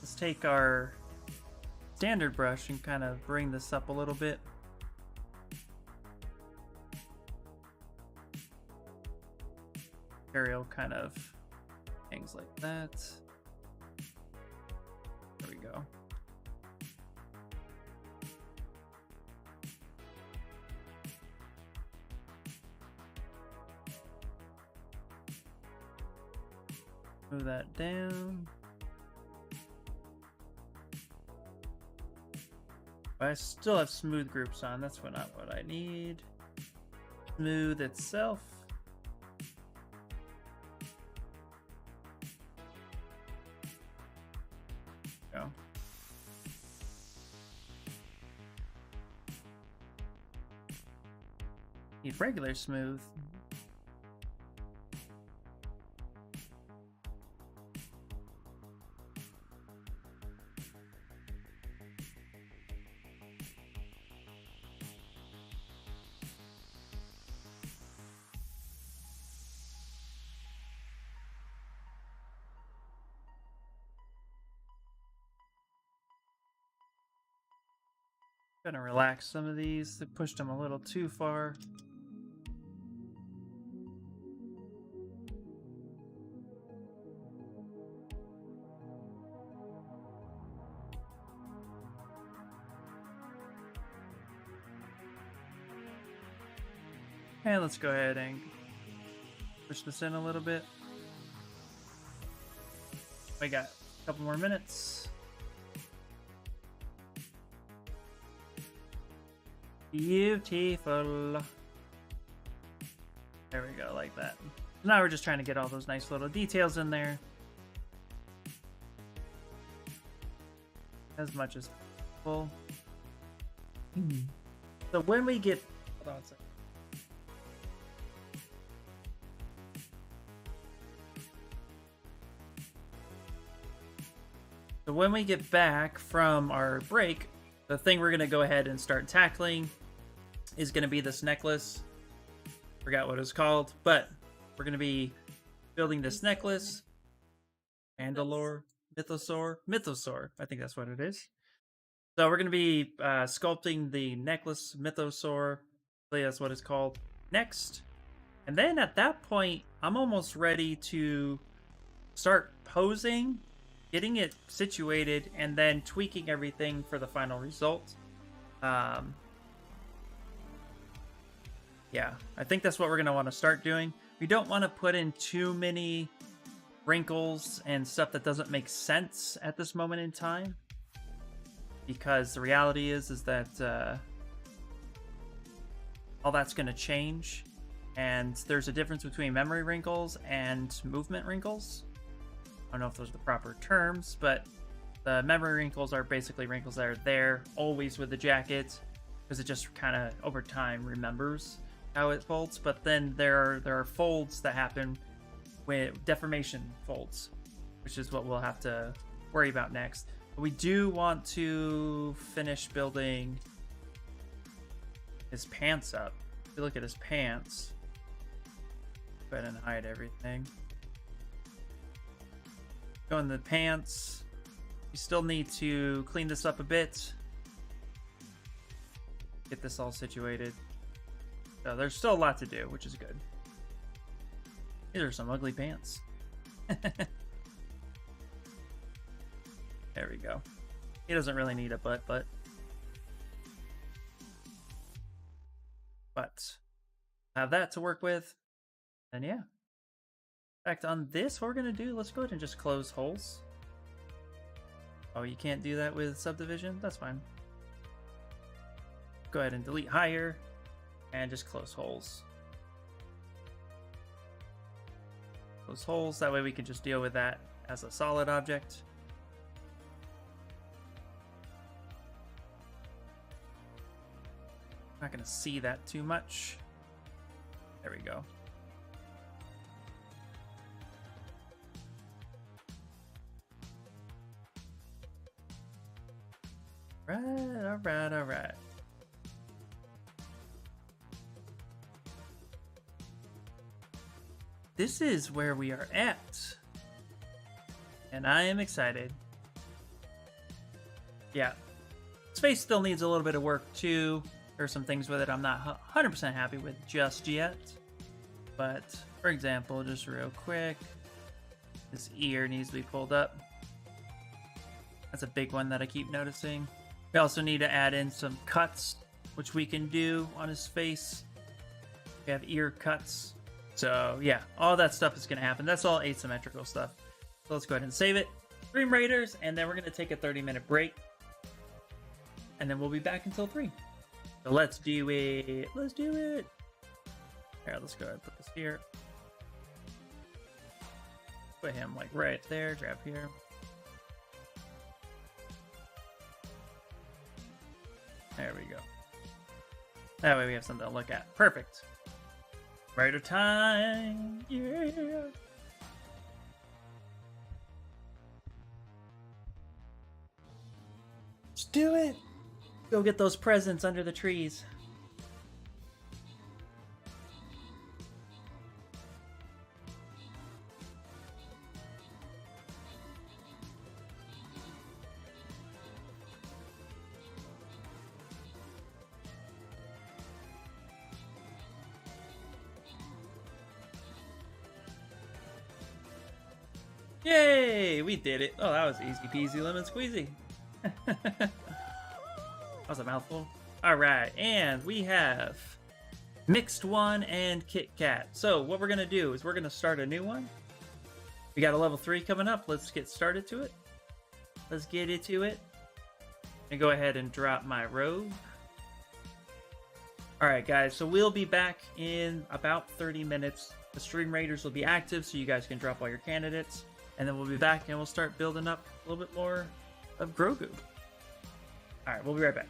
Let's take our standard brush and kind of bring this up a little bit. Material kind of hangs like that. There we go. Move that down. I still have smooth groups on. That's not what I need. Smooth itself. Go. Need regular smooth. Gonna relax some of these. They pushed them a little too far. And let's go ahead and push this in a little bit. We got a couple more minutes. Beautiful. There we go, like that. Now we're just trying to get all those nice little details in there as much as possible. So when we get, hold on a second. So when we get back from our break, the thing we're going to go ahead and start tackling is going to be this necklace. Forgot what it's called, but we're going to be building this necklace. Mandalore, Mythosaur. I think that's what it is. So we're going to be sculpting the necklace Mythosaur. That's what it's called next. And then at that point, I'm almost ready to start posing, getting it situated, and then tweaking everything for the final result. Yeah, I think that's what we're going to want to start doing. We don't want to put in too many wrinkles and stuff that doesn't make sense at this moment in time, because the reality is that all that's going to change, and there's a difference between memory wrinkles and movement wrinkles. I don't know if those are the proper terms, but the memory wrinkles are basically wrinkles that are there always with the jacket, because it just kind of over time remembers how it folds. But then there are folds that happen with deformation folds, which is what we'll have to worry about next. But we do want to finish building his pants up. If you look at his pants, go ahead and hide everything. Go in the pants. You still need to clean this up a bit. Get this all situated. So there's still a lot to do, which is good. These are some ugly pants. There we go. He doesn't really need a butt. But have that to work with. And yeah. In fact, on this, what we're going to do, let's go ahead and just close holes. Oh, you can't do that with subdivision? That's fine. Go ahead and delete higher and just close holes. Close holes, that way we can just deal with that as a solid object. Not going to see that too much. There we go. All right. This is where we are at. And I am excited. Yeah. Space still needs a little bit of work too. There's some things with it I'm not 100% happy with just yet. But, for example, just real quick, this ear needs to be pulled up. That's a big one that I keep noticing. We also need to add in some cuts, which we can do on his face. We have ear cuts. So yeah, all that stuff is going to happen. That's all asymmetrical stuff. So let's go ahead and save it. Stream Raiders, and then we're going to take a 30-minute break. And then we'll be back until 3. So let's do it. Let's do it. Here, let's go ahead and put this here. Put him like right there, grab here. There we go. That way we have something to look at. Perfect. Raider time. Yeah. Let's do it. Go get those presents under the trees. Yay! We did it. Oh, that was easy peasy lemon squeezy. That was a mouthful. Alright, and we have Mixed One and Kit Kat. So what we're going to do is we're going to start a new one. We got a level 3 coming up. Let's get started to it. Let's get into it. And go ahead and drop my robe. Alright guys, so we'll be back in about 30 minutes. The Stream Raiders will be active so you guys can drop all your candidates. And then we'll be back and we'll start building up a little bit more of Grogu. Alright, we'll be right back.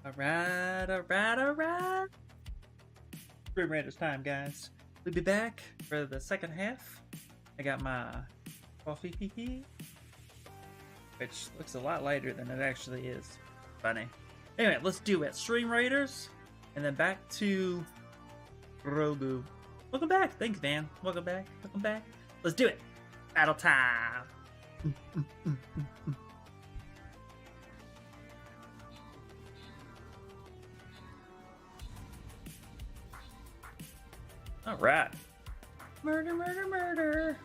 Alright, alright, alright. Stream Raiders time, guys. We'll be back for the second half. I got my coffee, which looks a lot lighter than it actually is. Funny. Anyway, let's do it. Stream Raiders, and then back to Grogu. Welcome back. Thanks, man. Welcome back. Welcome back. Let's do it. Battle time. All right. Murder, murder, murder.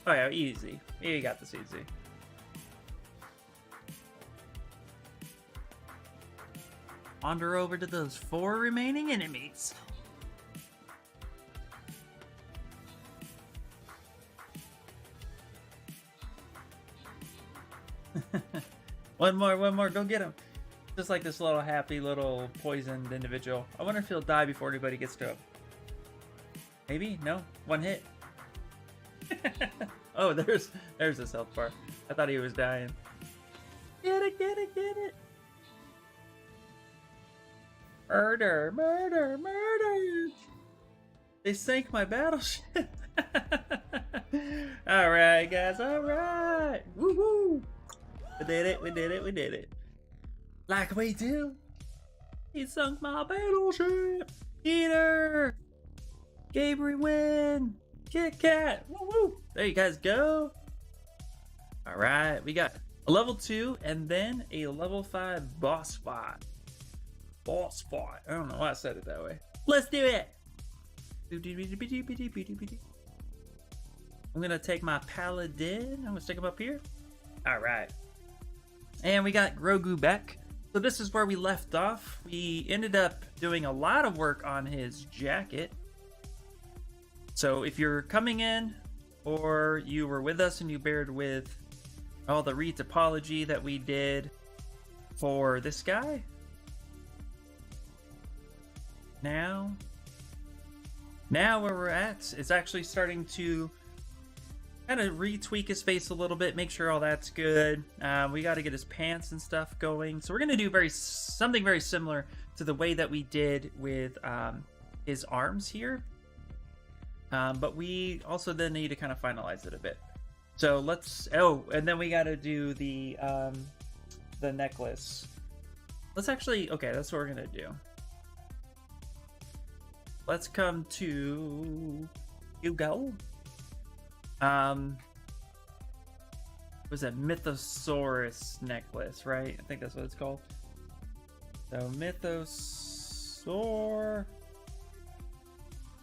Oh yeah, easy. You got this easy. Wander over to those 4 remaining enemies. One more, go get him. Just like this little happy little poisoned individual. I wonder if he'll die before anybody gets to him. Maybe? No? 1 hit. Oh, there's his health bar. I thought he was dying. Get it, get it, get it. Murder, murder, murder. They sank my battleship. Alright, guys, alright. Woohoo. We did it, we did it, we did it. Like we do. He sunk my battleship. Eater. Gabriel win. Kit Kat. Woo woo. There you guys go. Alright, we got a level 2 and then a level 5 boss fight. Boss fight. I don't know why I said it that way. Let's do it. I'm gonna take my paladin. I'm gonna stick him up here. Alright. And we got Grogu back. So this is where we left off. We ended up doing a lot of work on his jacket. So if you're coming in or you were with us and you bared with all the retopology that we did for this guy, now where we're at is actually starting to kind of retweak his face a little bit, make sure all that's good. We got to get his pants and stuff going. So we're going to do something very similar to the way that we did with his arms here. But we also then need to kind of finalize it a bit. So let's, and then we got to do the necklace. Let's actually, okay, that's what we're going to do. Let's come to Hugo. Was that Mythosaurus necklace, right? I think that's what it's called. So Mythosaur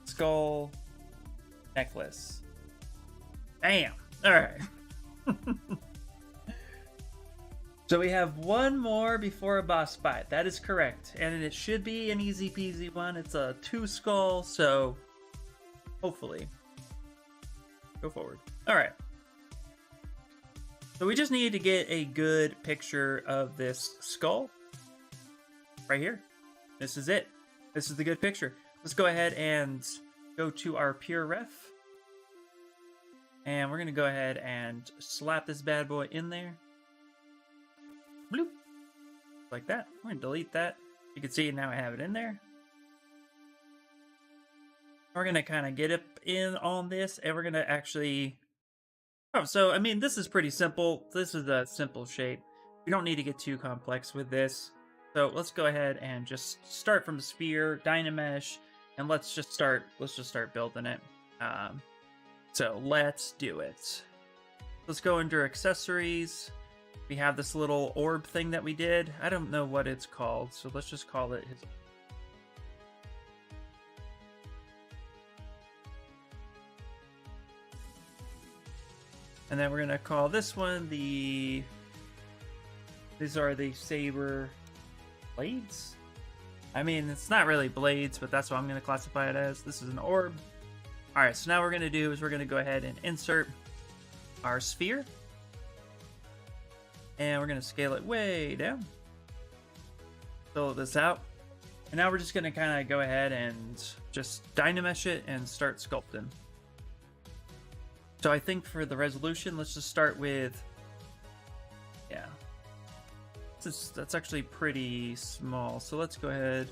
skull necklace. Bam! Alright. So we have 1 more before a boss fight. That is correct. And it should be an easy peasy one. It's a 2 skull, so hopefully. Go forward. Alright. So we just need to get a good picture of this skull. Right here. This is it. This is the good picture. Let's go ahead and go to our pure ref. And we're going to go ahead and slap this bad boy in there. Bloop. Like that. We're going to delete that. You can see now I have it in there. We're going to kind of get up in on this, and we're going to actually... Oh, so, I mean, this is pretty simple. This is a simple shape. We don't need to get too complex with this. So let's go ahead and just start from the sphere, Dynamesh, and let's just start building it. So let's do it. Let's go under accessories. We have this little orb thing that we did. I don't know what it's called, so let's just call it his... And then we're going to call this one the... These are the saber blades? I mean, it's not really blades, but that's what I'm going to classify it as. This is an orb. Alright, so now what we're going to do is we're going to go ahead and insert our sphere. And we're going to scale it way down. Fill this out. And now we're just going to kind of go ahead and just Dynamesh it and start sculpting. So I think for the resolution, let's just start with, yeah, That's actually pretty small. So let's go ahead.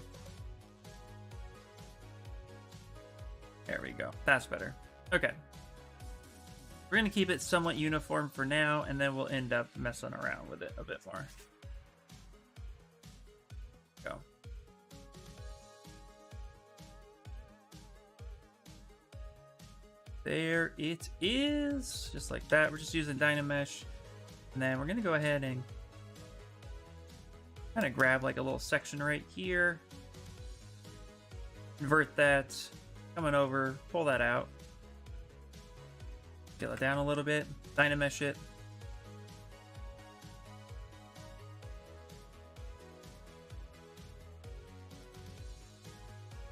There we go. That's better. Okay. We're going to keep it somewhat uniform for now, and then we'll end up messing around with it a bit more. Go. There it is. Just like that. We're just using Dynamesh. And then we're going to go ahead and kind of grab like a little section right here. Invert that. Coming over. Pull that out. Scale it down a little bit. Dynamesh it.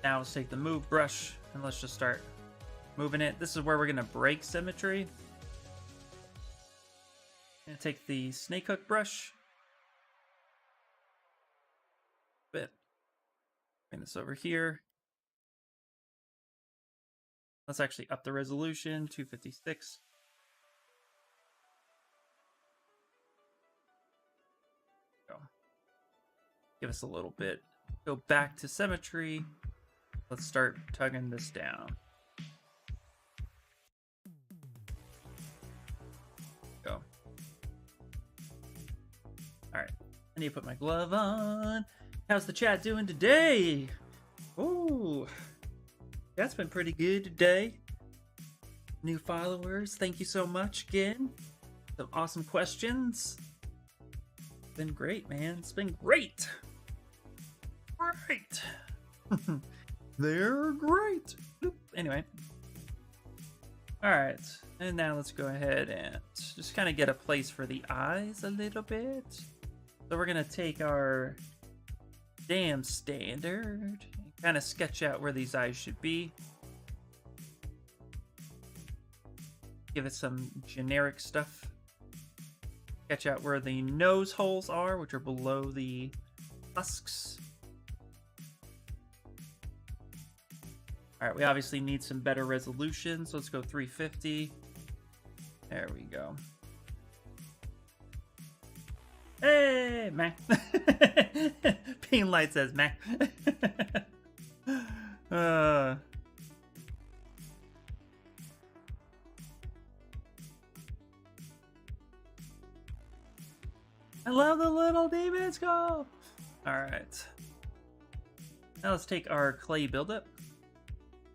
Now let's take the move brush and let's just start moving it. This is where we're going to break symmetry. I'm going to take the snake hook brush. Bring this over here. Let's actually up the resolution, 256. Go. Give us a little bit. Go back to symmetry. Let's start tugging this down. Go. Alright. I need to put my glove on. How's the chat doing today? Ooh. That's been pretty good today. New followers, thank you so much again. Some awesome questions. It's been great, man. It's been great. Great. They're great. Anyway. Alright. And now let's go ahead and just kind of get a place for the eyes a little bit. So we're going to take our damn standard. Kind of sketch out where these eyes should be. Give it some generic stuff. Sketch out where the nose holes are, which are below the husks. Alright, we obviously need some better resolution, so let's go 350. There we go. Hey, man. Ping Light says, man. I love the little demon skull. All right. Now let's take our clay buildup.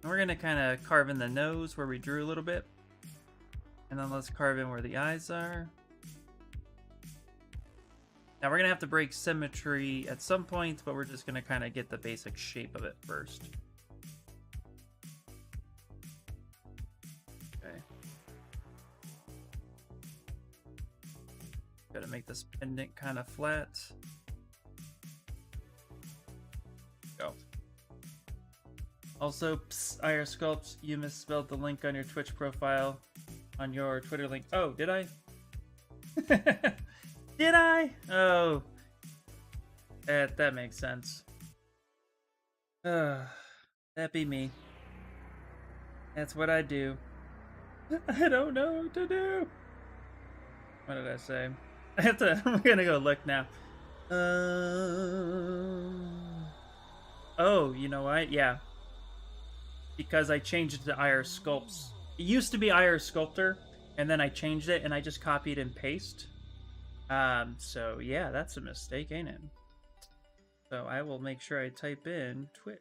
And we're going to kind of carve in the nose where we drew a little bit. And then let's carve in where the eyes are. Now we're going to have to break symmetry at some point, but we're just going to kind of get the basic shape of it first. Okay. Got to make this pendant kind of flat. Go. Also, IR Sculpt, you misspelled the link on your Twitch profile on your Twitter link. Oh, did I? Did I? Oh. That makes sense. That be me. That's what I do. I don't know what to do. What did I say? I'm gonna go look now. Oh, you know what? Yeah. Because I changed it to IR Sculpts. It used to be IR Sculptor, and then I changed it, and I just copied and paste. So yeah, that's a mistake, ain't it? So I will make sure I type in twitch.tv/.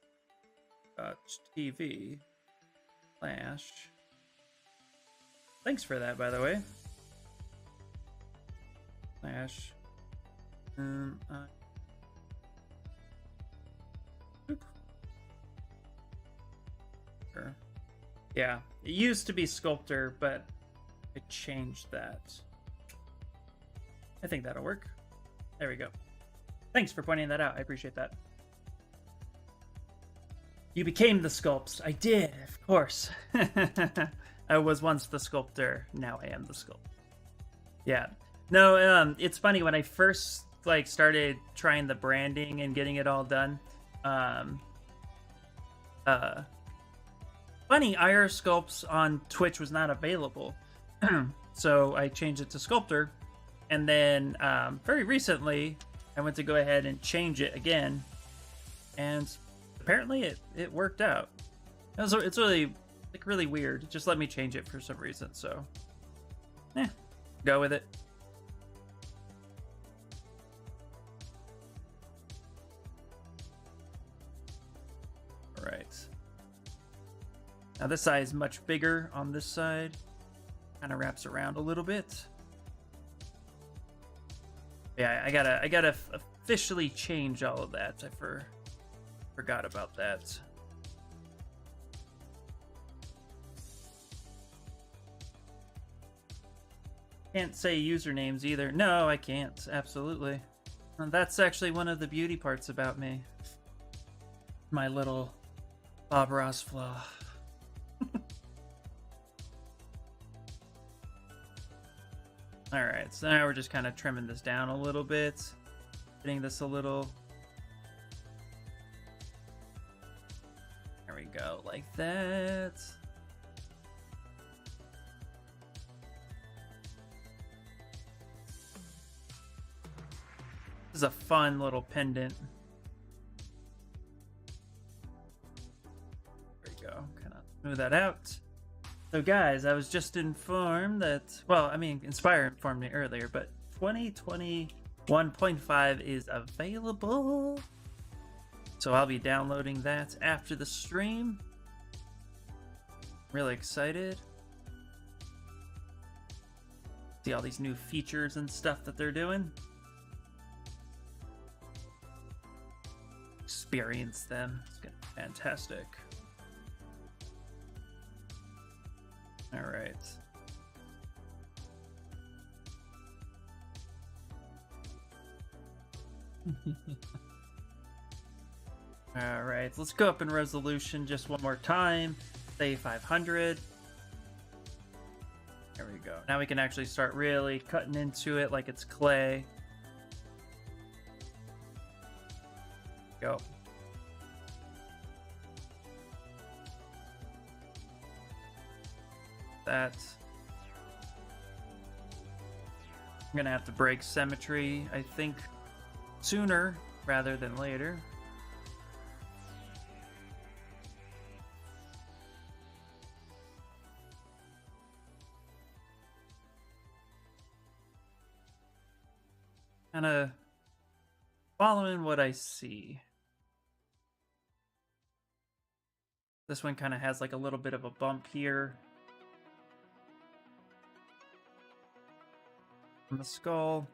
Thanks for that, by the way. Yeah, it used to be Sculptor, but I changed that. I think that'll work. There we go. Thanks for pointing that out. I appreciate that. You became the Sculpts. I did, of course. I was once the Sculptor. Now I am the Sculpt. Yeah. No, it's funny. When I first started trying the branding and getting it all done, funny, IR Sculpts on Twitch was not available. So I changed it to Sculptor. And then very recently, I went to go ahead and change it again, and apparently it worked out. It's really like really weird. It just let me change it for some reason, so go with it. All right. Now this side is much bigger on this side. Kind of wraps around a little bit. Yeah, I gotta officially change all of that. I forgot about that. Can't say usernames either. No, I can't. Absolutely. And that's actually one of the beauty parts about me. My little Bob Ross flaw. Alright, so now we're just kind of trimming this down a little bit. Getting this a little... There we go, like that. This is a fun little pendant. There we go, kind of smooth that out. So guys, I was just informed that, well, I mean, Inspire informed me earlier, but 2021.5 is available. So I'll be downloading that after the stream. Really excited. See all these new features and stuff that they're doing. Experience them. It's gonna be fantastic. All right. All right, let's go up in resolution just one more time. Say 500. There we go. Now we can actually start really cutting into it like it's clay. Go. That. I'm gonna have to break symmetry, I think, sooner rather than later. Kind of following what I see. This one kind of has like a little bit of a bump here on the skull,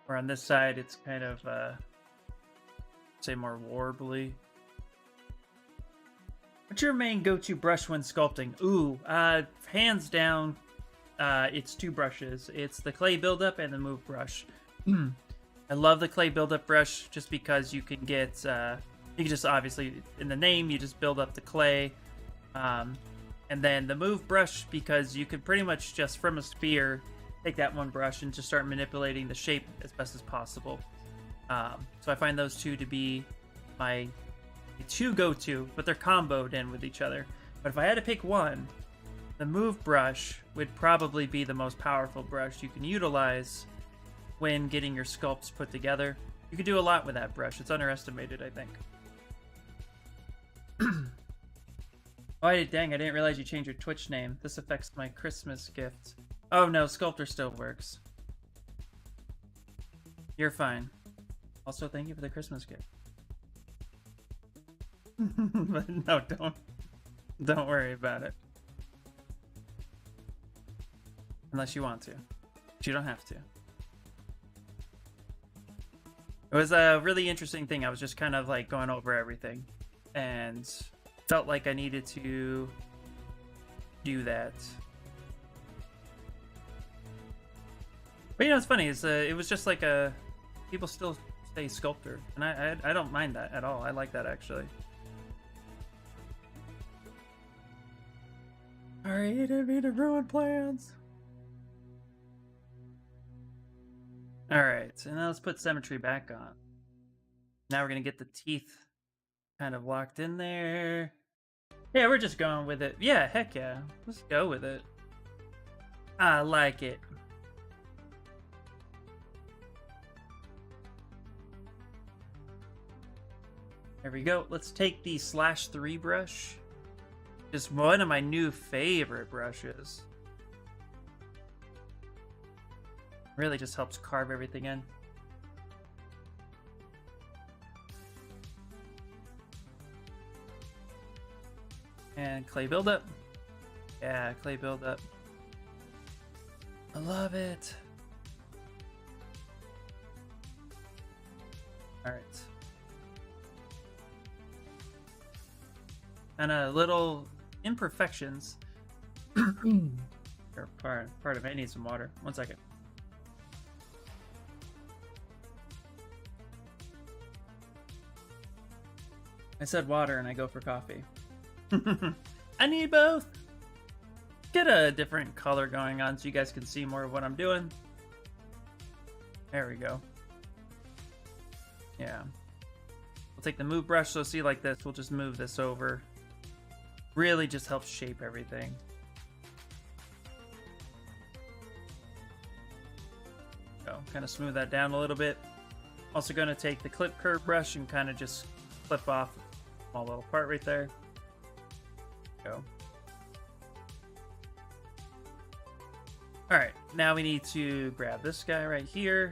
or on this side it's kind of say more warbly. What's your main go-to brush when sculpting? Ooh, hands down, it's two brushes. It's the clay buildup and the move brush. I love the clay buildup brush just because you can get, you can just obviously, in the name, you just build up the clay. And then the move brush, because you can pretty much just, from a sphere, take that one brush and just start manipulating the shape as best as possible. So I find those two to be my two go-to, but they're comboed in with each other. But if I had to pick one, the move brush would probably be the most powerful brush you can utilize when getting your sculpts put together. You can do a lot with that brush. It's underestimated, I think. Oh, dang, I didn't realize you changed your Twitch name. This affects my Christmas gift. Oh no, Sculptor still works. You're fine. Also, thank you for the Christmas gift. But no, don't worry about it. Unless you want to. But you don't have to. It was a really interesting thing. I was just kind of like going over everything and felt like I needed to do that. But you know, it's funny. It was just like people still say sculptor, and I don't mind that at all. I like that actually. All right, you didn't mean to ruin plans. All right, so now let's put symmetry back on. Now we're gonna get the teeth kind of locked in there. Yeah, we're just going with it. Yeah, heck yeah. Let's go with it. I like it. There we go. Let's take the /3 brush. Just one of my new favorite brushes. Really just helps carve everything in. And clay buildup. Yeah, clay buildup. I love it. All right. And little imperfections. Part of it needs some water. 1 second. I said water and I go for coffee. I need both. Get a different color going on so you guys can see more of what I'm doing. There we go. Yeah. We'll take the move brush, so see like this. We'll just move this over. Really just helps shape everything. So kind of smooth that down a little bit. Also going to take the clip curve brush and kind of just clip off a small little part right there. Go. All right, now we need to grab this guy right here.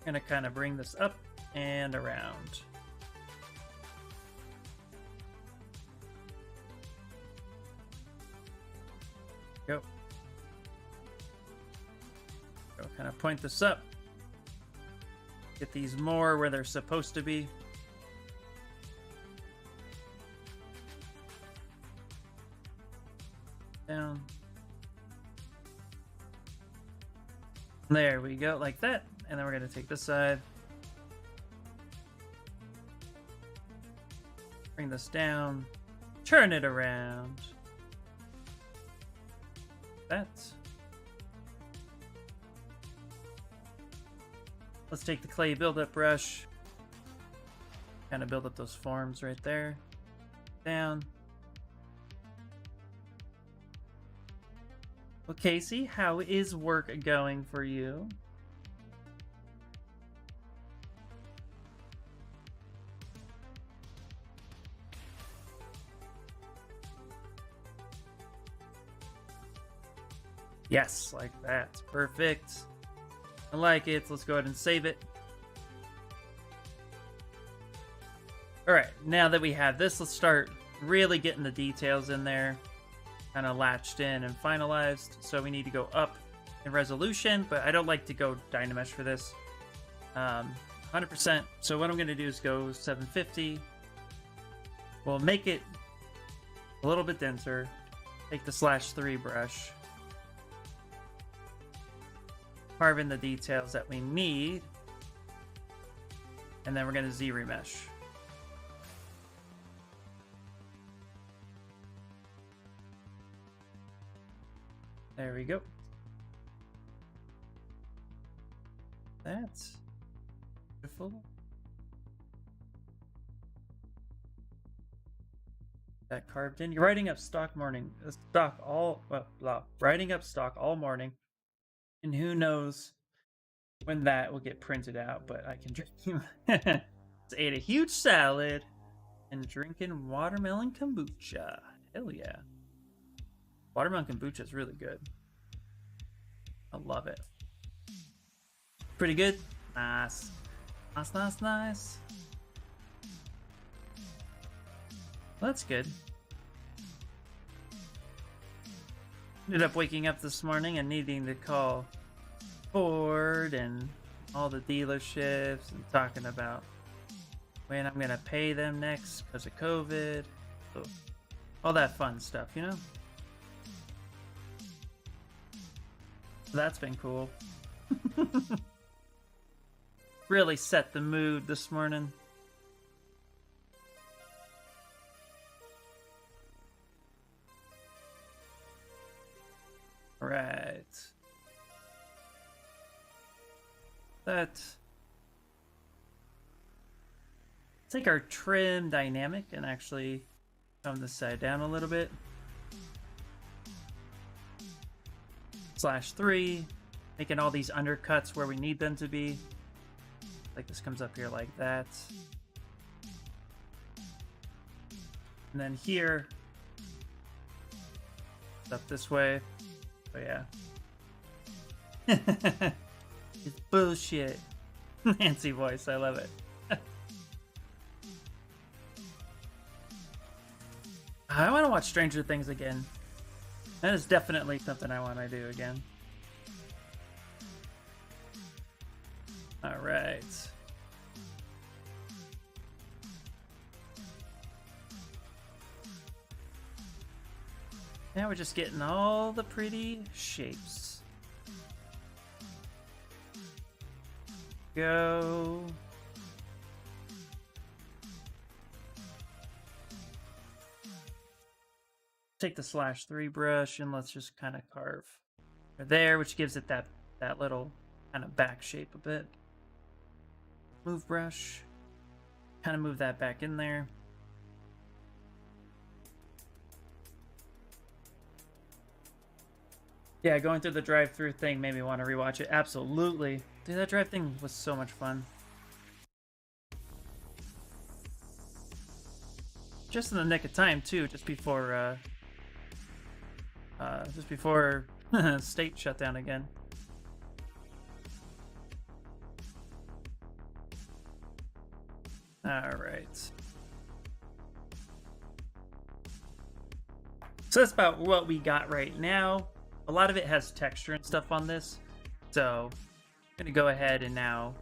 Gonna kind of bring this up and around. Go. Go, kind of point this up. Get these more where they're supposed to be. Down. There we go, like that. And then we're going to take this side. Bring this down. Turn it around. That. Let's take the clay build-up brush. Kind of build up those forms right there. Down. Well, Casey, how is work going for you? Yes, like that. Perfect. I like it. Let's go ahead and save it. All right, now that we have this, let's start really getting the details in there. Kind of latched in and finalized. So we need to go up in resolution, but I don't like to go Dynamesh for this. 100%. So what I'm going to do is go 750. We'll make it a little bit denser. Take the /3 brush. Carve in the details that we need. And then we're going to Z-remesh. There we go. That's beautiful. That carved in. You're writing up stock morning, writing up stock all morning, and who knows when that will get printed out. But I can drink. Just ate a huge salad and drinking watermelon kombucha. Hell yeah. Watermelon kombucha is really good. I love it. Pretty good. Nice. Nice, nice, nice. Well, that's good. Ended up waking up this morning and needing to call Ford and all the dealerships and talking about when I'm going to pay them next because of COVID. So, all that fun stuff, you know? That's been cool. Really set the mood this morning. Right. Let's take our trim dynamic and actually tone this side down a little bit. /3, making all these undercuts where we need them to be. Like this comes up here like that. And then here, it's up this way. Oh yeah. It's bullshit. Nancy voice, I love it. I want to watch Stranger Things again. That is definitely something I want to do again. All right. Now we're just getting all the pretty shapes. Go. Take the /3 brush and let's just kind of carve there, which gives it that little kind of back shape a bit. Move brush, kind of move that back in there. Yeah, going through the drive-through thing made me want to rewatch it. Absolutely. Dude, that drive thing was so much fun. Just in the nick of time, too, just before state shut down again. All right. So that's about what we got right now. A lot of it has texture and stuff on this. So I'm going to go ahead and now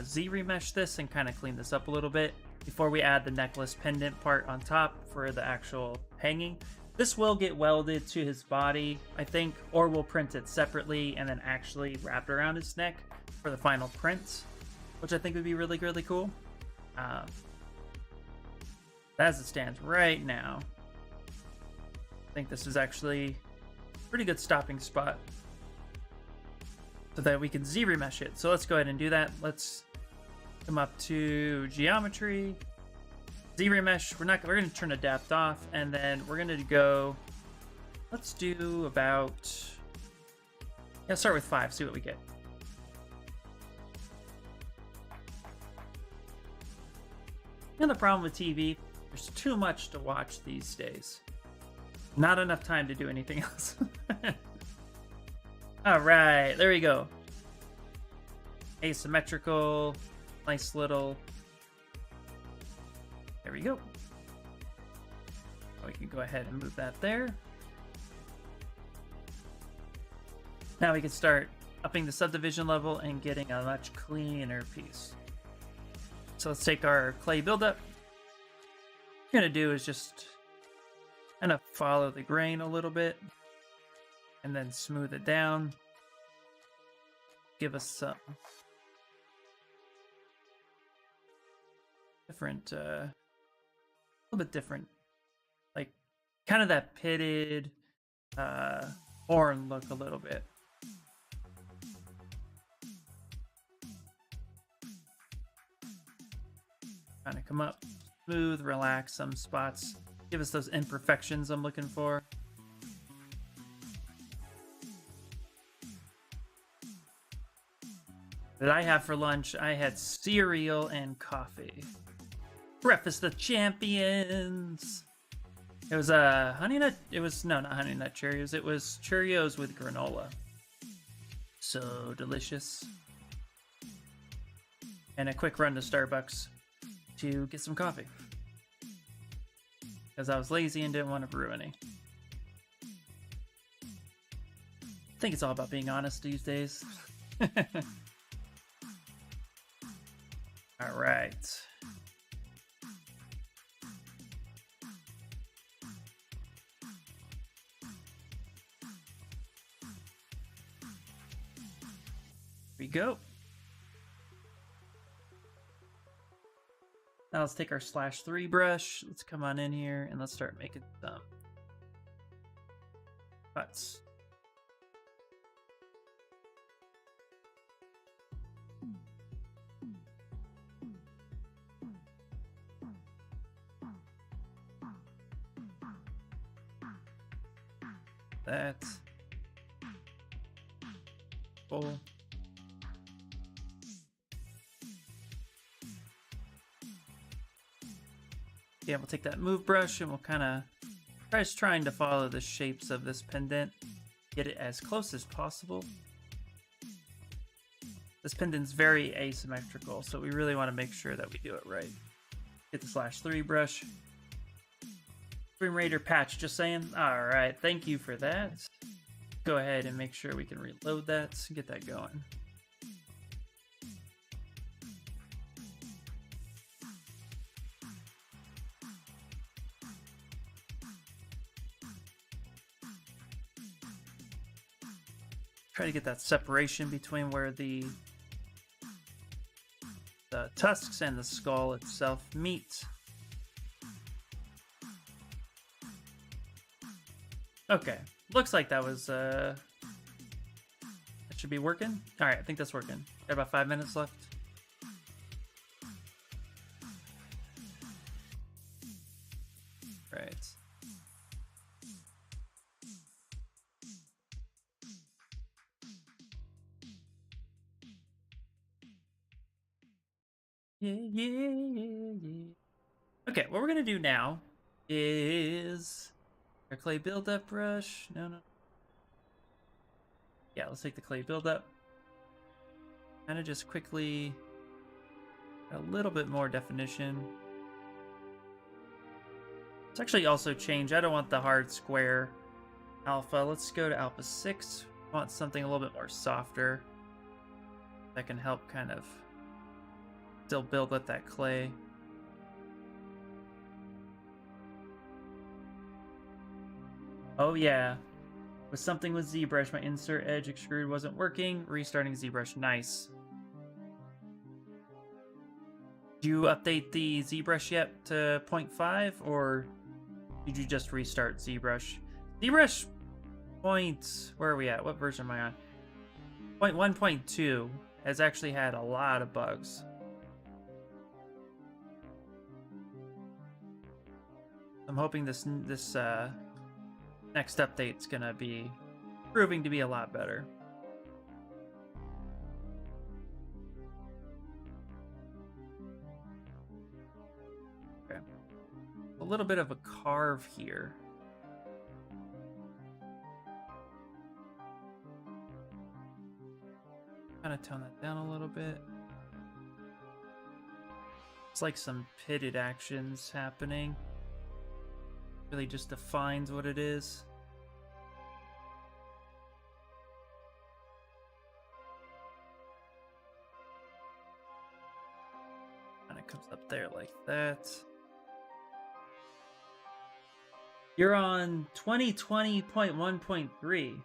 Z-remesh this and kind of clean this up a little bit before we add the necklace pendant part on top for the actual hanging. This will get welded to his body, I think, or we'll print it separately and then actually wrap it around his neck for the final print, which I think would be really, really cool. As it stands right now, I think this is actually a pretty good stopping spot so that we can Z-remesh it. So let's go ahead and do that. Let's come up to geometry, Z-remesh. We're going to turn adapt off, and then we're going to go, let's do about, yeah, start with 5, see what we get. And the problem with TV, there's too much to watch these days. Not enough time to do anything else. All right, there we go. Asymmetrical, nice little. There we go. We can go ahead and move that there. Now we can start upping the subdivision level and getting a much cleaner piece. So let's take our clay buildup. What we're gonna do is just kind of follow the grain a little bit and then smooth it down. Give us some different, a little bit different, like kind of that pitted horn look a little bit. Kind of come up, smooth, relax some spots. Give us those imperfections I'm looking for. What did I have for lunch? I had cereal and coffee. Breakfast of champions. It was honey nut. It was not honey nut Cheerios. It was Cheerios with granola. So delicious. And a quick run to Starbucks to get some coffee, because I was lazy and didn't want to brew any. I think it's all about being honest these days. All right. Here we go. Now let's take our /3 brush. Let's come on in here and let's start making some cuts. That. Full. Yeah, we'll take that move brush and we'll kind of trying to follow the shapes of this pendant. Get it as close as possible. This pendant's very asymmetrical, so we really want to make sure that we do it right. Hit the /3 brush. Grim Raider patch, just saying. Alright, thank you for that. Go ahead and make sure we can reload that and get that going. Try to get that separation between where the tusks and the skull itself meet. Okay, looks like that was that should be working. All right, I think that's working. Got about 5 minutes left. Right. Yeah. Okay, what we're gonna do now is our clay buildup brush. No. Yeah, let's take the clay buildup. Kind of just quickly a little bit more definition. Let's actually also change. I don't want the hard square alpha. Let's go to alpha 6. I want something a little bit more softer that can help kind of still build with that clay. Oh yeah, with something with ZBrush, my insert edge extrude wasn't working. Restarting ZBrush, nice. Did you update the ZBrush yet to 0.5, or did you just restart ZBrush? ZBrush where are we at? What version am I on? 1.2 has actually had a lot of bugs. I'm hoping this next update's gonna be proving to be a lot better. Okay. A little bit of a carve here. Kind of tone that down a little bit. It's like some pitted actions happening. Really just defines what it is. And it comes up there like that. You're on 2020.1.3.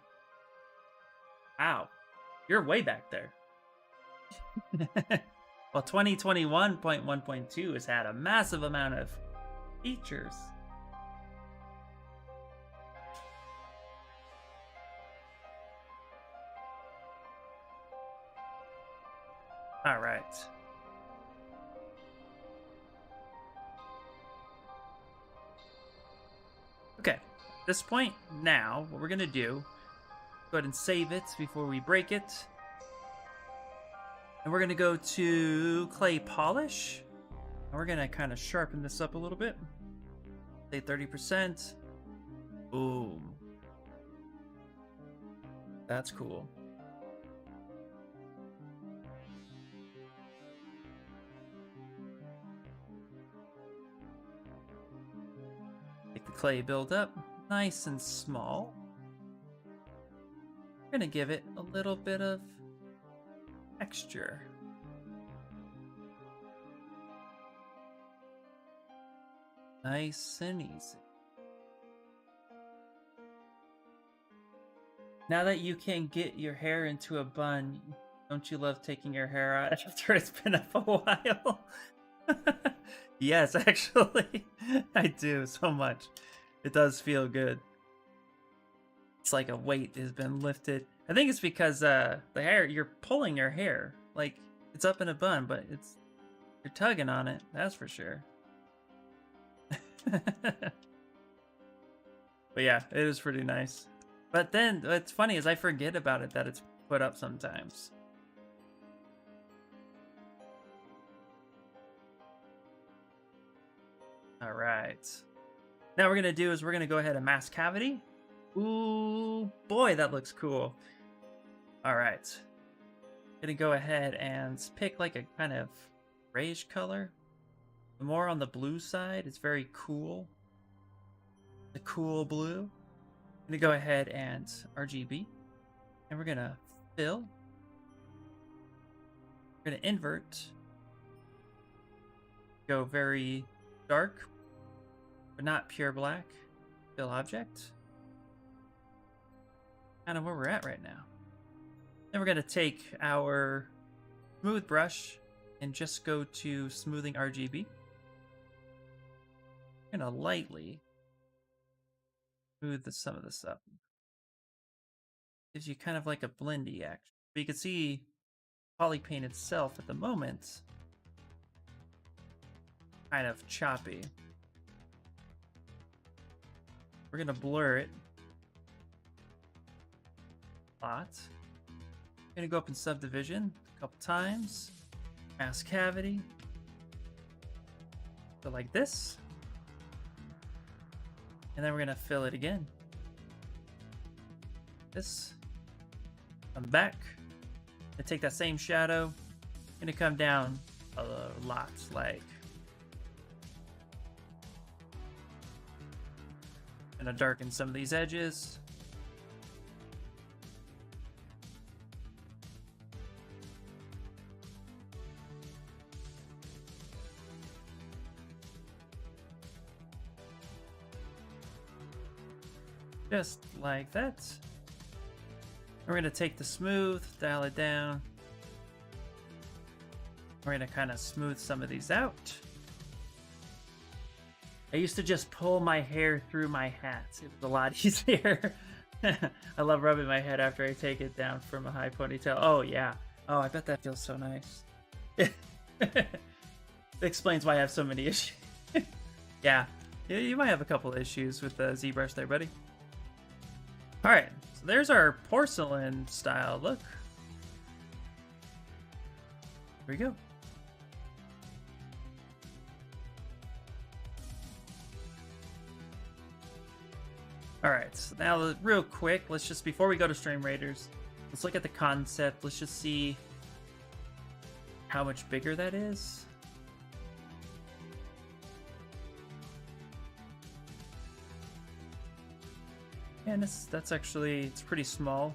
Wow. You're way back there. Well, 2021.1.2 has had a massive amount of features. All right. Okay, at this point now, what we're gonna do, go ahead and save it before we break it. And we're gonna go to clay polish. And we're gonna kind of sharpen this up a little bit. Say 30%. Boom. That's cool. Make the clay build up nice and small. We're gonna give it a little bit of texture. Nice and easy. Now that you can get your hair into a bun, don't you love taking your hair out after it's been up a while? Yes, actually, I do so much. It does feel good. It's like a weight has been lifted. I think it's because the hair, you're pulling your hair. Like, it's up in a bun, but you're tugging on it, that's for sure. But yeah, it is pretty nice. But then, what's funny is I forget about it, that it's put up sometimes. All right. Now what we're going to do is we're going to go ahead and mask cavity. Ooh, boy, that looks cool. All right. Going to go ahead and pick like a kind of grayish color. The more on the blue side, it's very cool. The cool blue. I'm going to go ahead and RGB. And we're going to fill. We're going to invert. Go very dark, but not pure black. Fill object. Kind of where we're at right now. Then we're going to take our smooth brush and just go to smoothing RGB. I'm going to lightly smooth some of this up. Gives you kind of like a blendy action. But you can see polypaint itself at the moment kind of choppy. We're going to blur it a lot. I'm going to go up in subdivision a couple times. Mask cavity. So like this. And then we're going to fill it again. This. Come back. And take that same shadow. Going to come down a lot. Like. Going to darken some of these edges. Just like that. We're going to take the smooth, dial it down. We're going to kind of smooth some of these out. I used to just pull my hair through my hat. It was a lot easier. I love rubbing my head after I take it down from a high ponytail. Oh, yeah. Oh, I bet that feels so nice. It explains why I have so many issues. Yeah. You might have a couple issues with the ZBrush there, buddy. Alright, so there's our porcelain style look. Here we go. Alright, so now real quick, let's just, before we go to Stream Raiders, let's look at the concept. Let's just see how much bigger that is. And that's actually, it's pretty small.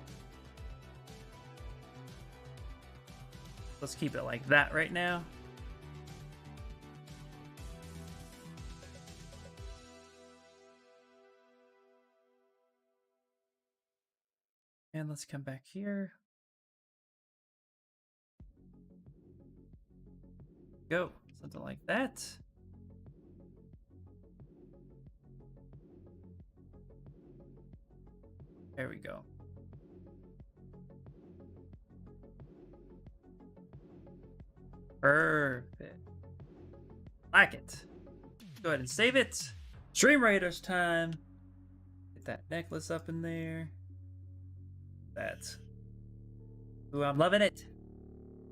Let's keep it like that right now. And let's come back here. Go, something like that. There we go. Perfect. Like it. Go ahead and save it. Stream Raiders time. Get that necklace up in there. That. Ooh, I'm loving it.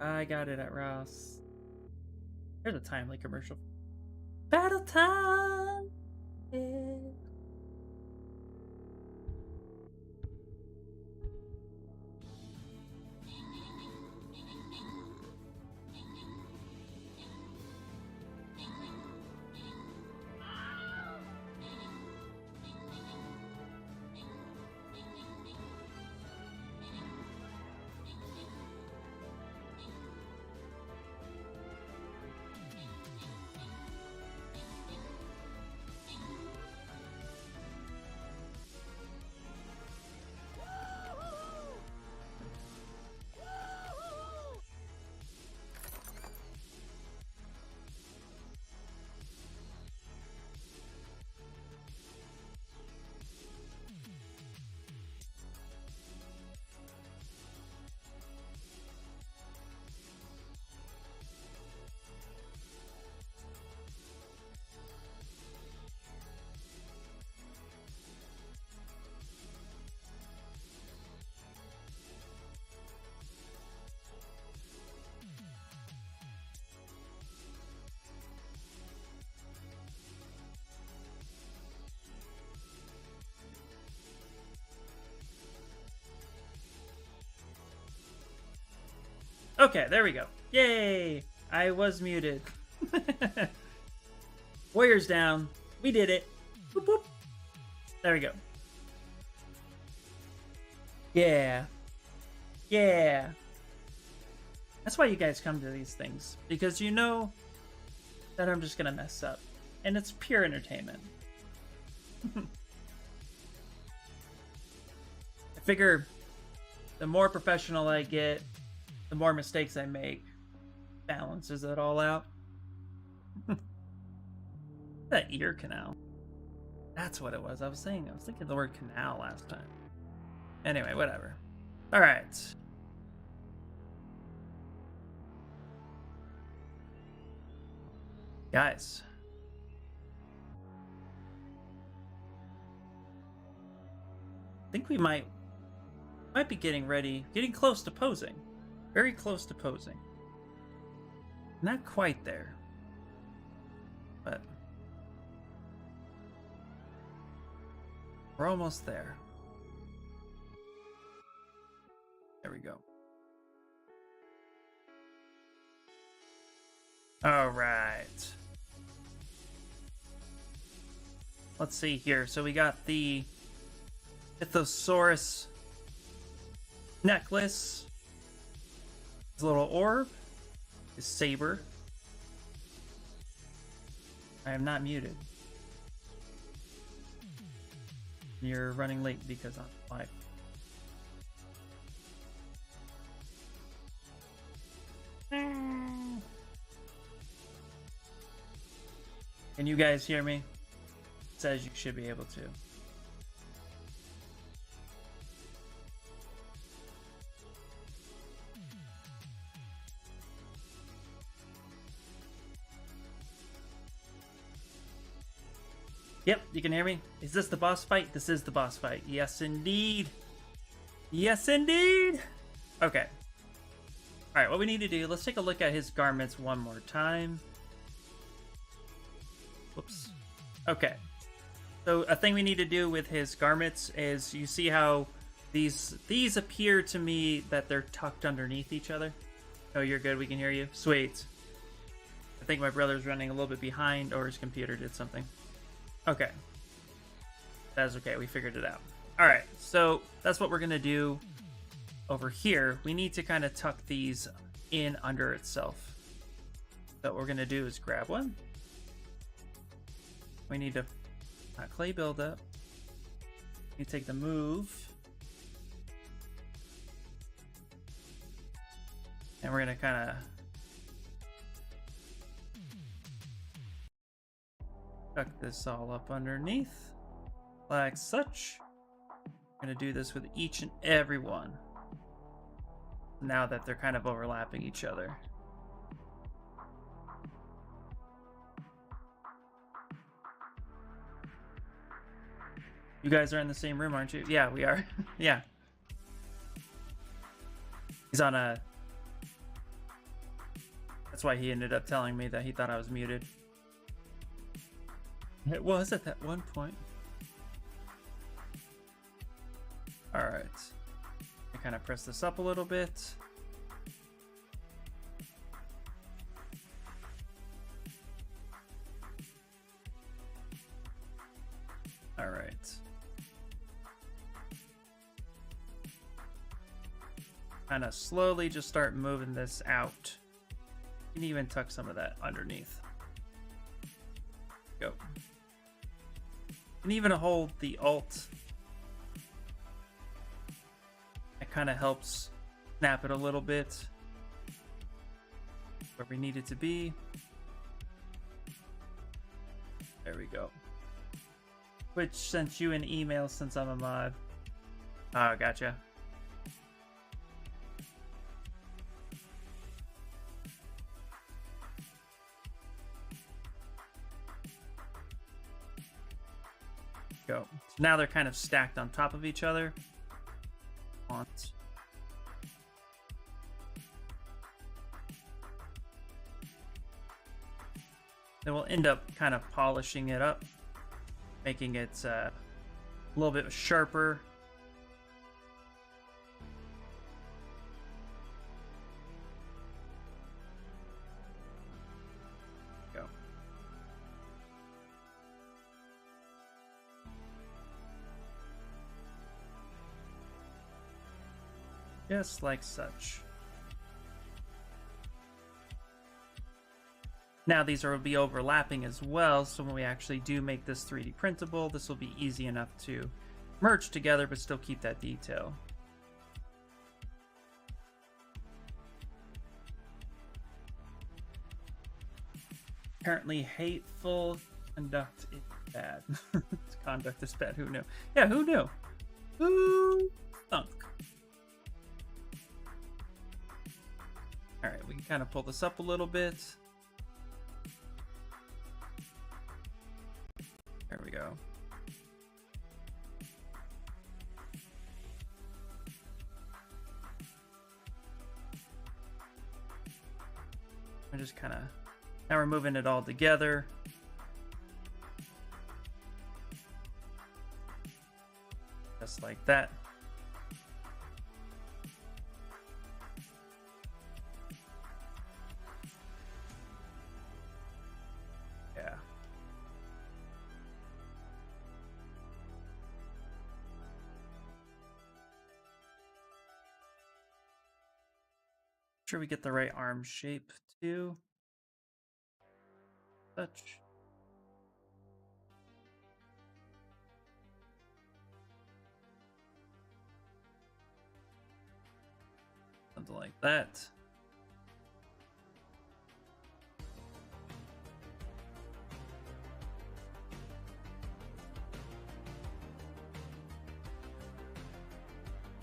I got it at Ross. There's a timely commercial. Battle time. Yeah. Okay, there we go. Yay! I was muted. Warriors down. We did it. Boop, boop. There we go. Yeah. Yeah. That's why you guys come to these things. Because you know that I'm just gonna mess up. And it's pure entertainment. I figure the more professional I get, the more mistakes I make. Balances it all out. That ear canal. That's what it was. I was thinking the word canal last time. Anyway, whatever. All right. Guys. I think we might be getting close to posing. Very close to posing. Not quite there. But we're almost there. There we go. All right. Let's see here. So we got the Mythosaurus necklace. His little orb. His saber. I am not muted. You're running late because I'm live. Can you guys hear me? It says you should be able to. Yep, you can hear me. Is this the boss fight? This is the boss fight. Yes, indeed. Yes, indeed. Okay. All right, what we need to do, let's take a look at his garments one more time. Whoops. Okay. So a thing we need to do with his garments is, you see how these appear to me that they're tucked underneath each other. Oh, you're good. We can hear you. Sweet. I think my brother's running a little bit behind, or his computer did something. Okay. That's okay. We figured it out. All right. So that's what we're going to do over here. We need to kind of tuck these in under itself. So what we're going to do is grab one. We need to clay buildup. You take the move. And we're going to kind of tuck this all up underneath, like such. I'm going to do this with each and every one, now that they're kind of overlapping each other. You guys are in the same room, aren't you? Yeah, we are. Yeah. He's on a... That's why he ended up telling me that he thought I was muted. It was at that one point. Alright. I kind of press this up a little bit. Alright. Kind of slowly just start moving this out. You can even tuck some of that underneath. Go. And even hold the Alt. It kind of helps snap it a little bit where we need it to be. There we go. Twitch sent you an email since I'm a mod. Oh, gotcha. Go. So now they're kind of stacked on top of each other. Then we'll end up kind of polishing it up, making it a little bit sharper. Just like such. Now these will be overlapping as well, so when we actually do make this 3D printable, this will be easy enough to merge together but still keep that detail. Apparently hateful conduct is bad. Conduct is bad, who knew? Yeah, who knew? Who thunk? Alright, we can kind of pull this up a little bit. There we go. I'm just kind of, now we're moving it all together. Just like that. Yeah. Sure we get the right arm shape too. Touch. Something like that.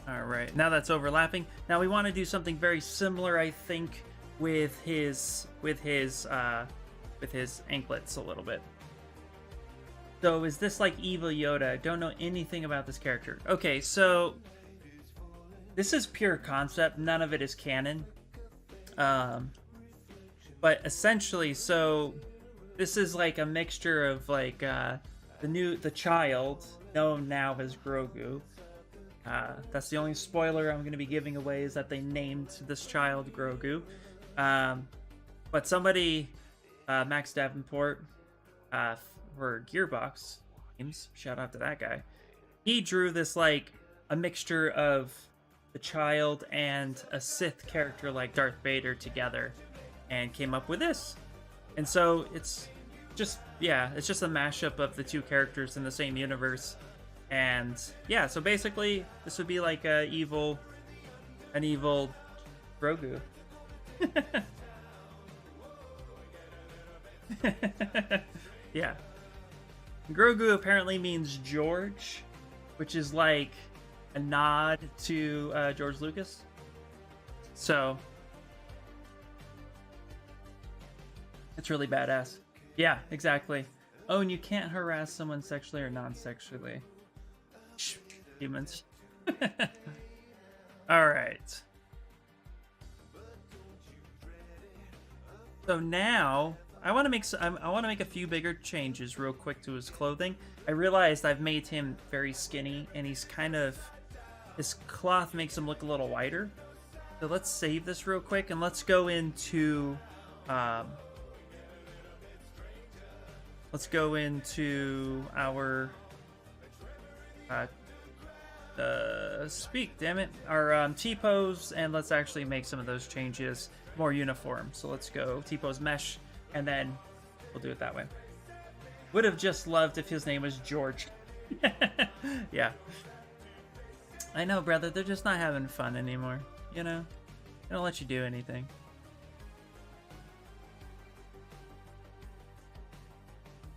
All right, now that's overlapping. Now we want to do something very similar, I think, with his anklets a little bit. So is this like Evil Yoda? I don't know anything about this character. Okay, so this is pure concept. None of it is canon. But essentially, so this is like a mixture of like the child known now as Grogu. That's the only spoiler I'm going to be giving away, is that they named this child Grogu. But somebody, Max Davenport, for Gearbox Games, shout out to that guy, he drew this like a mixture of the child and a Sith character like Darth Vader together and came up with this. And so it's just, yeah, it's just a mashup of the two characters in the same universe. And yeah, so basically this would be like an evil Grogu. Yeah. Grogu apparently means George, which is like a nod to George Lucas. So it's really badass. Yeah, exactly. Oh, and you can't harass someone sexually or non-sexually. Humans. All right. So now I want to make a few bigger changes real quick to his clothing. I realized I've made him very skinny, and he's kind of, his cloth makes him look a little wider. So let's save this real quick and let's go into our our T-pose, and let's actually make some of those changes more uniform. So let's go T-pose mesh, and then we'll do it that way. Would have just loved if his name was George. Yeah. I know, brother, they're just not having fun anymore, you know? They don't let you do anything.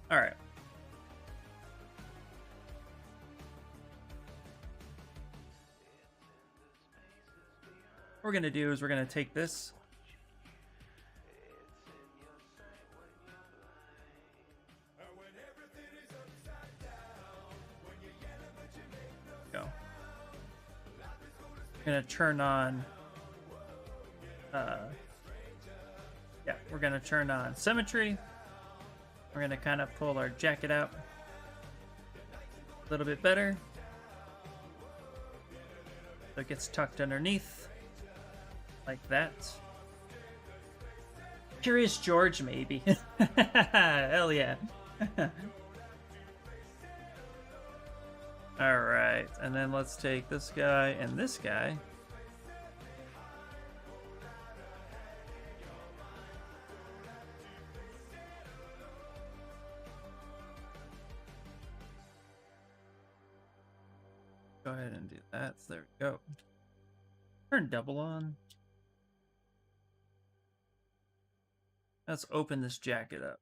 All right. What we're gonna do is we're gonna take this. Go. We're gonna turn on. Yeah, we're gonna turn on symmetry. We're gonna kind of pull our jacket out a little bit better, so it gets tucked underneath. Like that. Curious George, maybe. Hell yeah. Alright, and then let's take this guy and this guy. Go ahead and do that. So there we go. Turn double on. Let's open this jacket up.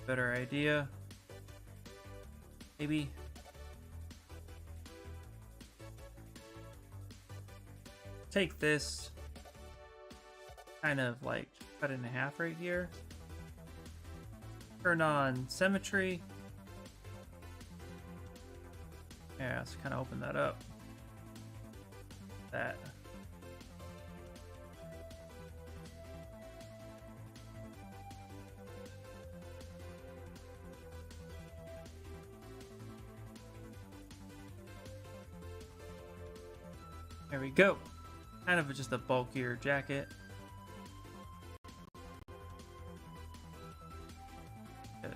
Better idea. Maybe. Take this. Kind of like cut it in half right here. Turn on symmetry. Yeah, let's kind of open that up. That. There we go. Kind of just a bulkier jacket. Good.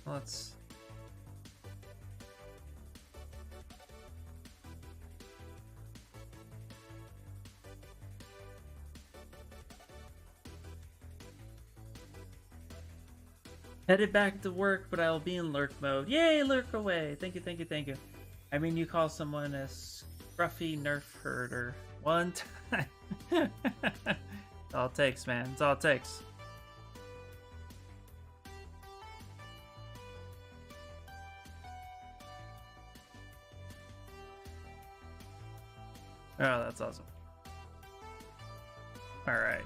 Let's headed back to work, but I'll be in lurk mode. Yay, lurk away! Thank you, thank you, thank you. I mean, you call someone a scruffy nerf herder one time. It's all it takes, man. It's all it takes. Oh, that's awesome. All right.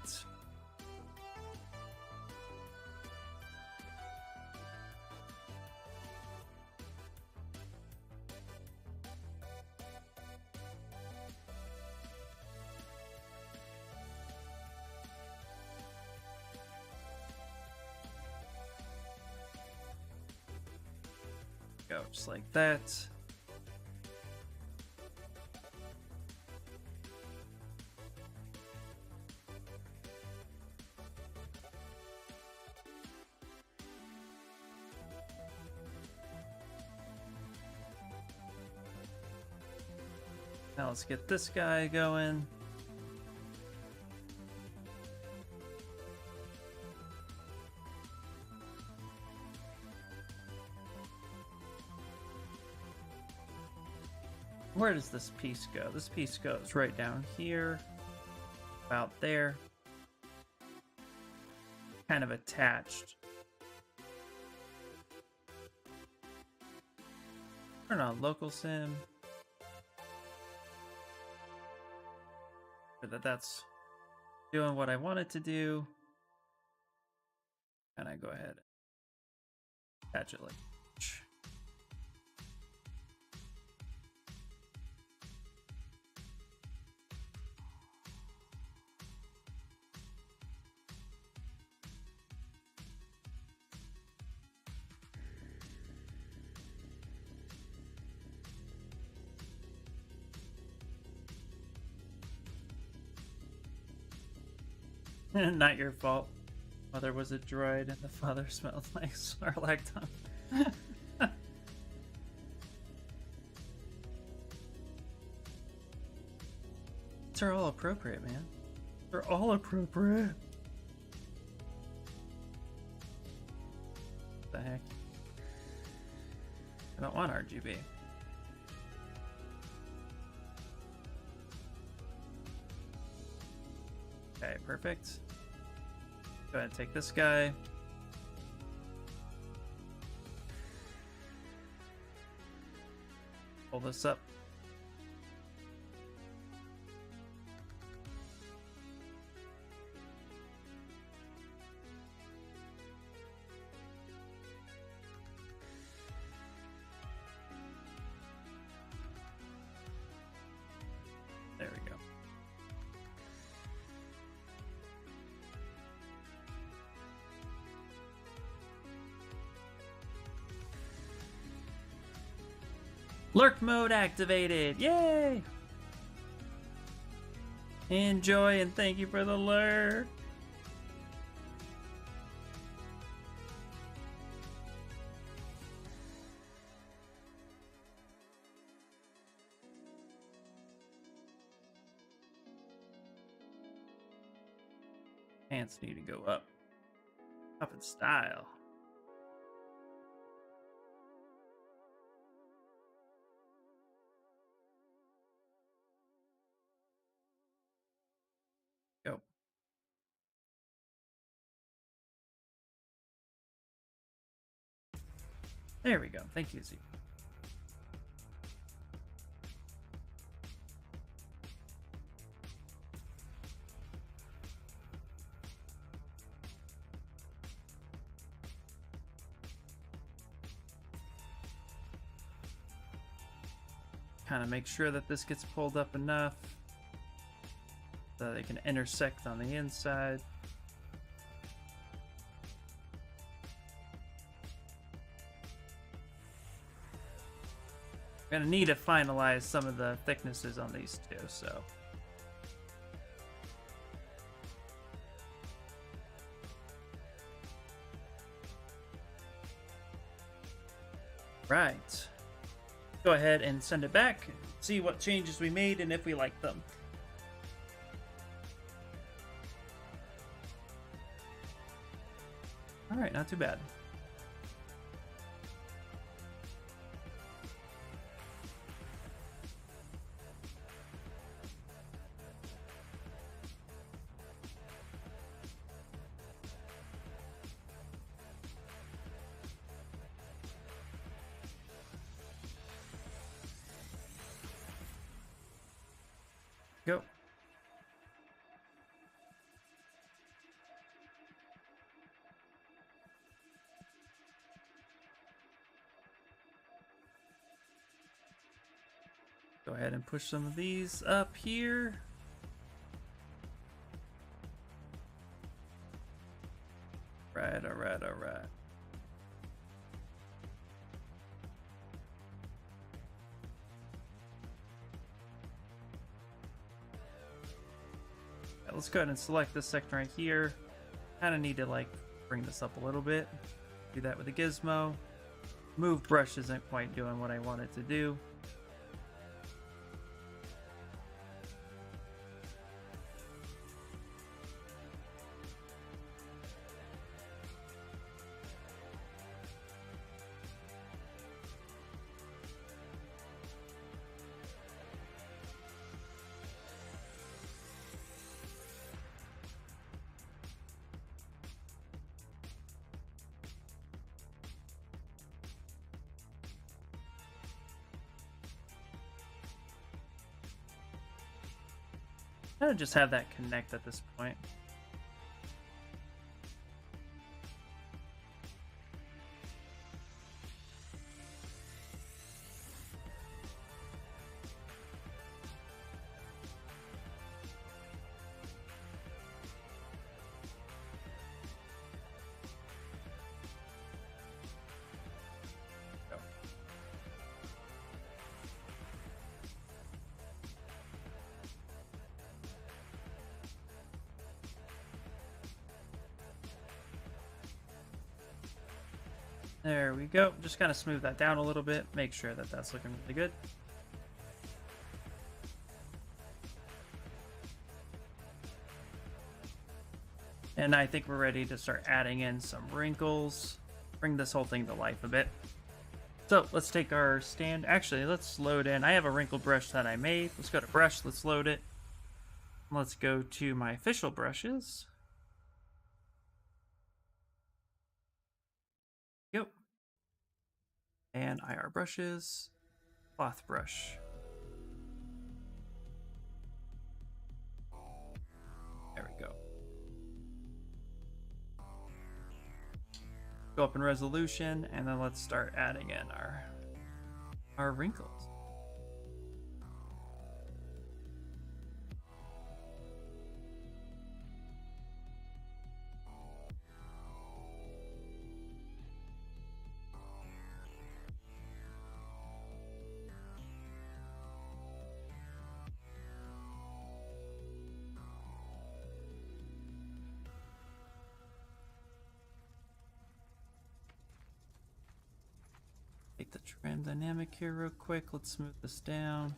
Go just like that. Now let's get this guy going. Where does this piece go? This piece goes right down here, about there, kind of attached. Turn on local sim. So that's doing what I want it to do. And I go ahead and attach it like not your fault. Mother was a droid and the father smelled like Sarlacc. They're all appropriate, man. They're all appropriate. What the heck? I don't want RGB. Okay, perfect. Go ahead and take this guy. Pull this up. There we go. Lurk mode activated! Yay! Enjoy and thank you for the lurk! Pants need to go up. Up in style. Go. There we go. Thank you, Z. Kind of make sure that this gets pulled up enough so they can intersect on the inside. We're gonna need to finalize some of the thicknesses on these two, so. Right. Go ahead and send it back, see what changes we made and if we like them. All right, not too bad. Go. Go ahead and push some of these up here. Right, all right, all right. Let's go ahead and select this section right here. Kind of need to like bring this up a little bit. Do that with a gizmo. Move brush isn't quite doing what I want it to do. Kind of just have that connect at this point. There we go. Just kind of smooth that down a little bit. Make sure that that's looking really good. And I think we're ready to start adding in some wrinkles. Bring this whole thing to life a bit. So let's take our stand. Actually, let's load in. I have a wrinkle brush that I made. Let's go to brush. Let's load it. Let's go to my official brushes. Go. And IR brushes, cloth brush. There we go. Go up in resolution, and then let's start adding in our wrinkles. Take the trim dynamic here real quick. Let's smooth this down.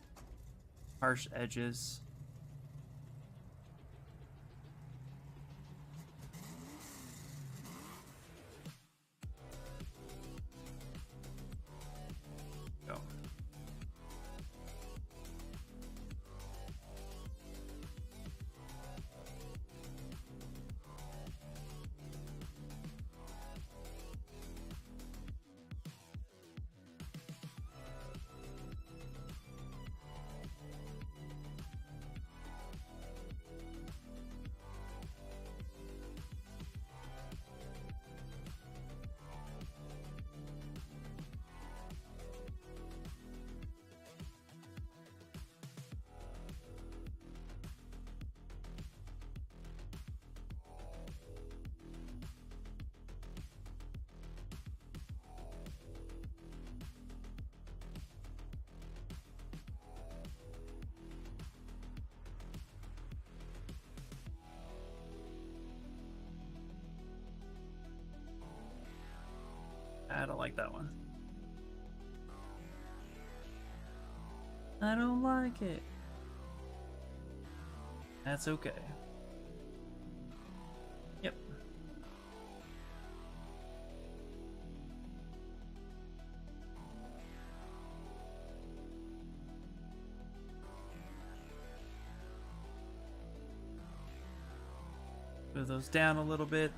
Harsh edges. Go. I don't like that one. I don't like it. That's okay. Yep. Move those down a little bit.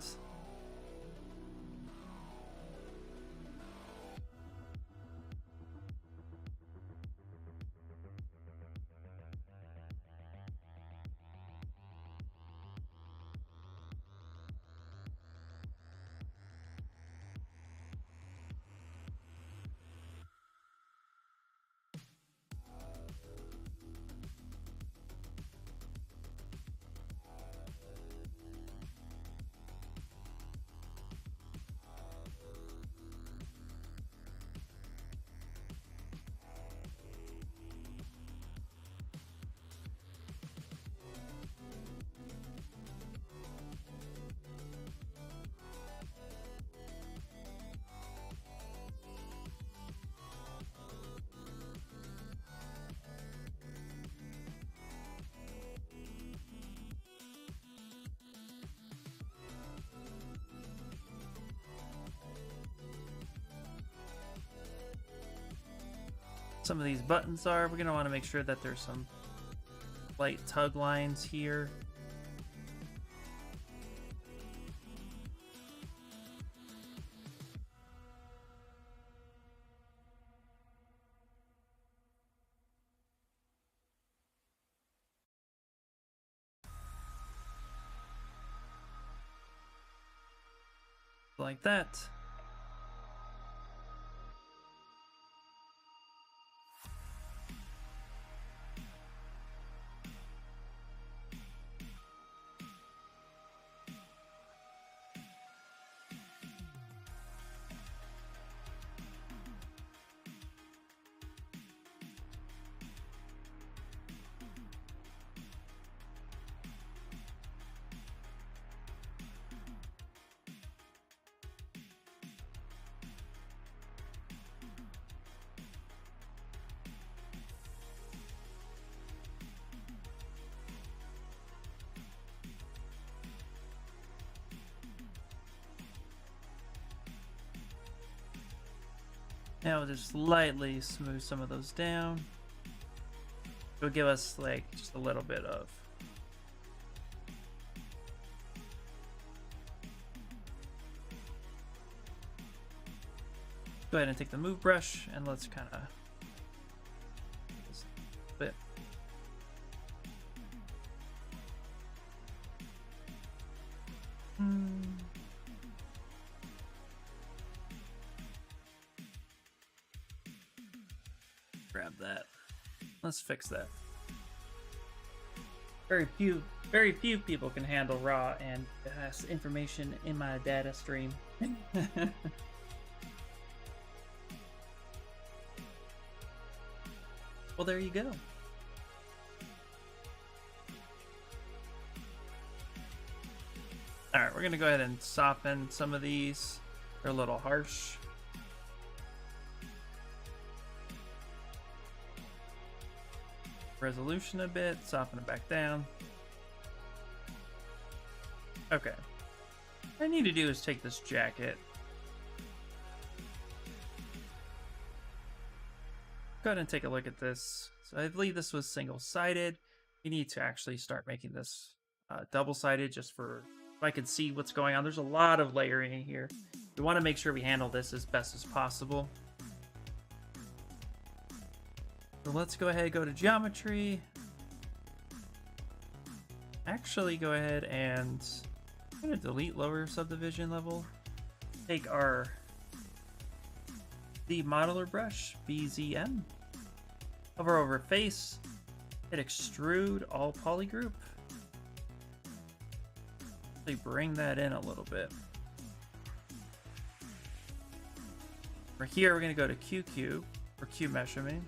Some of these buttons are, we're going to want to make sure that there's some light tug lines here. Like that. Now we'll just lightly smooth some of those down. It'll give us like just a little bit of go ahead and take the move brush and let's kind of bit. Grab that. Let's fix that. Very few people can handle raw and has information in my data stream. Well, there you go. Alright, we're gonna go ahead and soften some of these. They're a little harsh. resolution a bit, soften it back down. Okay. What I need to do is take this jacket. Go ahead and take a look at this. So I believe this was single-sided. We need to actually start making this double-sided just for so I can see what's going on. There's a lot of layering in here. We want to make sure we handle this as best as possible. So let's go ahead and go to geometry. Actually, go ahead and I'm going to delete lower subdivision level. Take our the modeler brush, BZM. Hover over face. Hit extrude all polygroup. Actually bring that in a little bit. For here, we're going to go to QQ for Q measurement.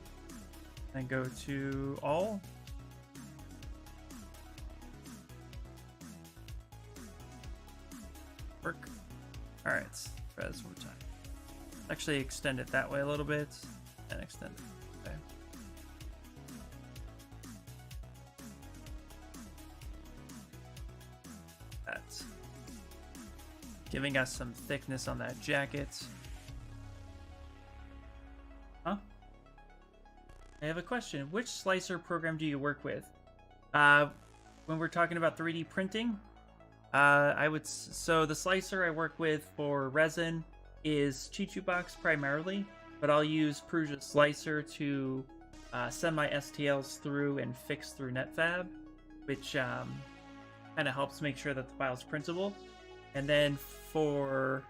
Then go to all. Work. All right, try this one more time. Actually extend it that way a little bit and extend it. Okay. That's giving us some thickness on that jacket. Huh? I have a question. Which slicer program do you work with? When we're talking about 3D printing, so the slicer I work with for resin is Chichubox primarily, but I'll use Prusa Slicer to send my STLs through and fix through NetFab, which kind of helps make sure that the file's printable. And then for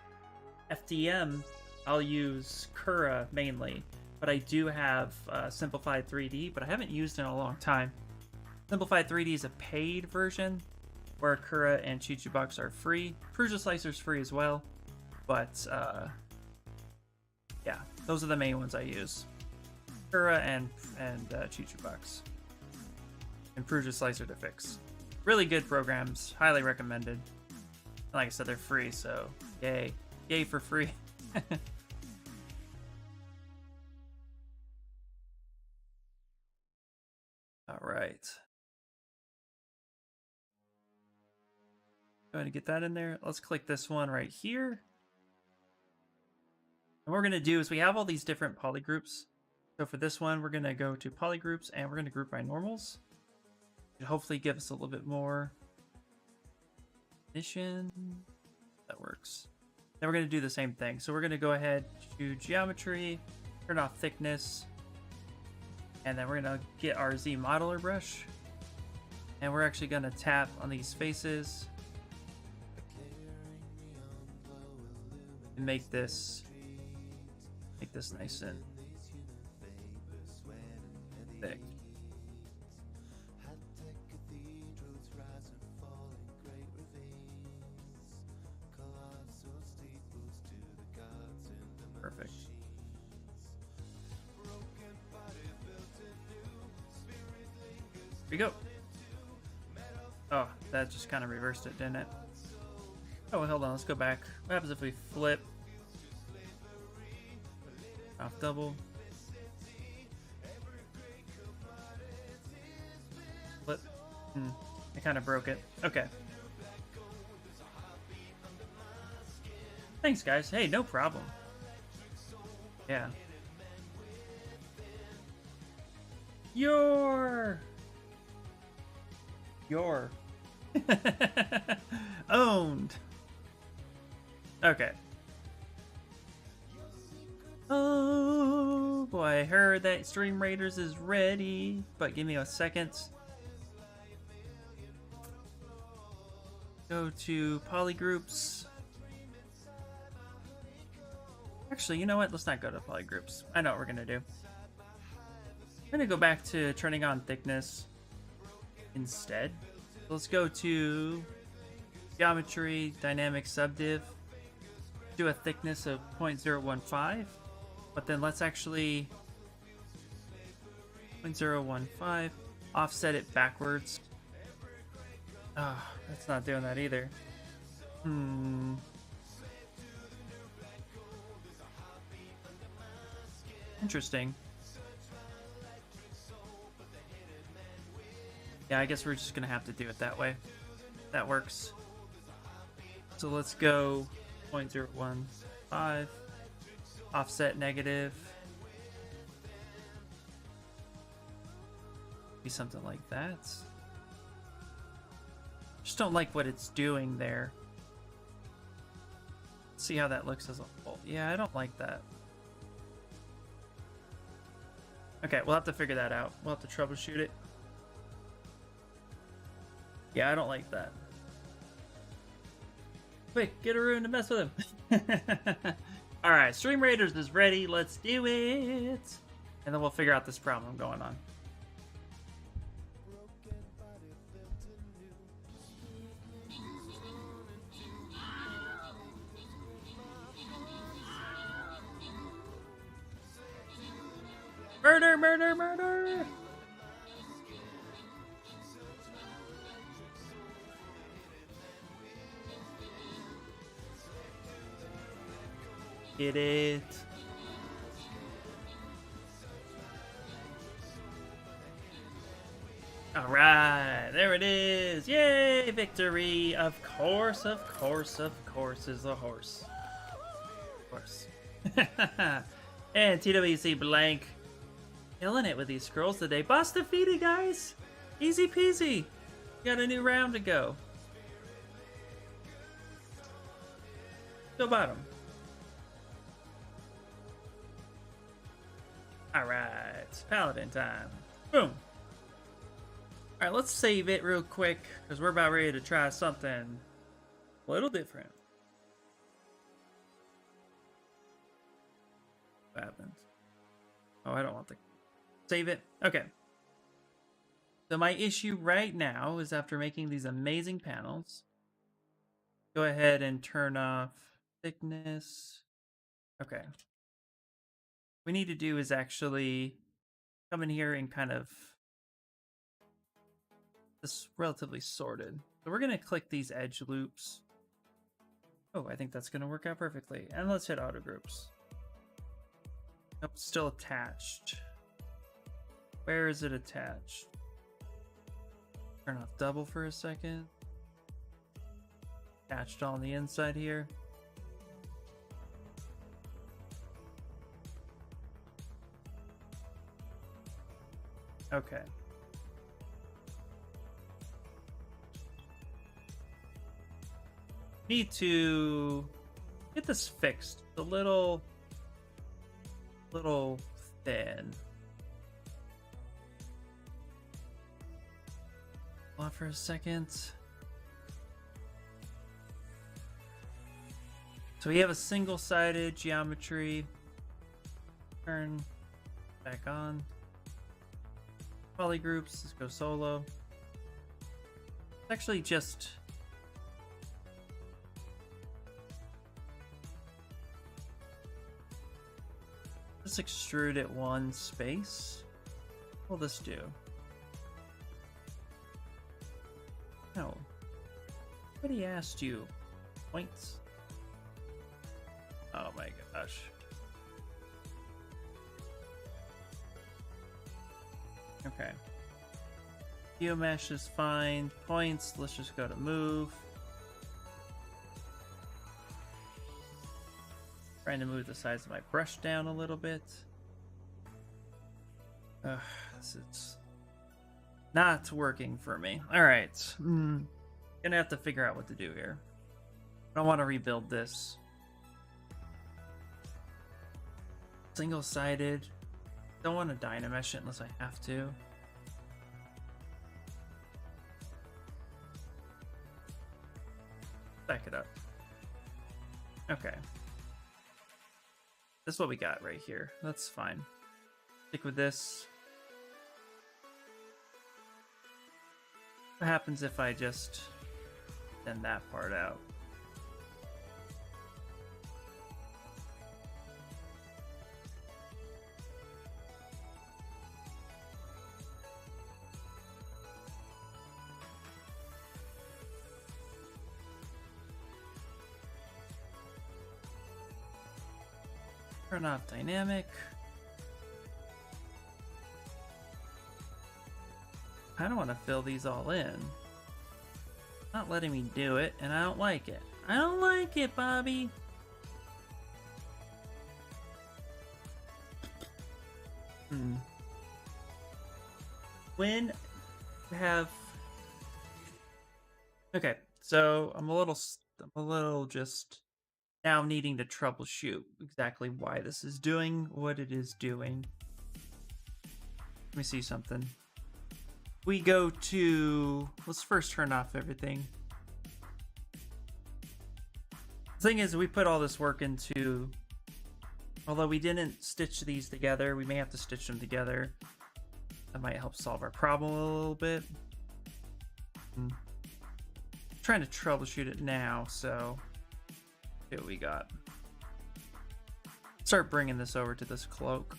FDM, I'll use Cura mainly, but I do have Simplified 3D, but I haven't used it in a long time. Simplified 3D is a paid version, where Cura and Chichubox are free. Prusa Slicer's free as well. But, yeah, those are the main ones I use. Cura and Chichubox. And Prusa Slicer to fix. Really good programs. Highly recommended. Like I said, they're free, so yay. Yay for free. Alright. Go ahead and get that in there. Let's click this one right here. And what we're going to do is we have all these different polygroups. So for this one, we're going to go to polygroups and we're going to group by normals. It'll hopefully give us a little bit more definition. That works. Then we're going to do the same thing. So we're going to go ahead to geometry, turn off thickness, and then we're going to get our Z modeler brush. And we're actually going to tap on these faces and make this nice and thick. Perfect. Here we go. Oh, that just kind of reversed it, didn't it? Oh, well, hold on. Let's go back. What happens if we flip? Off double. Flip. I kind of broke it. Okay. Thanks, guys. Hey, no problem. Yeah. Your owned. Okay. Oh boy, I heard that Stream Raiders is ready, but give me a second. Go to polygroups. Actually, you know what? Let's not go to polygroups. I know what we're gonna do. I'm gonna go back to turning on thickness instead. Let's go to geometry, dynamic subdiv. Do a thickness of 0.015, but then let's actually 0.015 offset it backwards. Ah, that's not doing that either. Interesting. Yeah, I guess we're just gonna have to do it that way. That works. So let's go 0.015, offset negative. Be something like that. Just don't like what it's doing there. See how that looks as a whole. Yeah, I don't like that. Okay, we'll have to figure that out. We'll have to troubleshoot it. Yeah, I don't like that. Quick, get a room to mess with him. Alright, Stream Raiders is ready. Let's do it. And then we'll figure out this problem going on. Murder, murder, murder! Get it. Alright, there it is. Yay, victory. Of course, of course, of course is the horse. Of course. And TWC Blank. Killing it with these scrolls today. Boss defeated, guys. Easy peasy. Got a new round to go. Go bottom. Alright, Paladin time. Boom. Alright, let's save it real quick, because we're about ready to try something a little different. What happened? Oh, I don't want to save it. Okay. So my issue right now is after making these amazing panels, go ahead and turn off thickness. Okay. What we need to do is actually come in here and kind of this relatively sorted. So we're going to click these edge loops. Oh, I think that's going to work out perfectly. And let's hit auto groups. Nope, still attached. Where is it attached? Turn off double for a second. Attached on the inside here. Okay. Need to get this fixed. It's a little thin. Hold on for a second. So we have a single-sided geometry. Turn back on. Poly groups, let's go solo. It's actually just extrude it one space. What will this do? No. Nobody asked you. Points. Oh my gosh. Okay. Geomesh is fine. Points, let's just go to move. Trying to move the size of my brush down a little bit. This is not working for me. Alright. Gonna have to figure out what to do here. I don't want to rebuild this. Single-sided. Don't want to dynamesh it unless I have to. Back it up. Okay. That's what we got right here. That's fine. Stick with this. What happens if I just send that part out? Turn off dynamic. I don't want to fill these all in. Not letting me do it, and I don't like it. I don't like it, Bobby. When have... Okay, so I'm a little just now needing to troubleshoot exactly why this is doing what it is doing. Let me see something. We go to... Let's first turn off everything. The thing is, we put all this work into... Although we didn't stitch these together, we may have to stitch them together. That might help solve our problem a little bit. I'm trying to troubleshoot it now, so... See what we got. Start bringing this over to this cloak.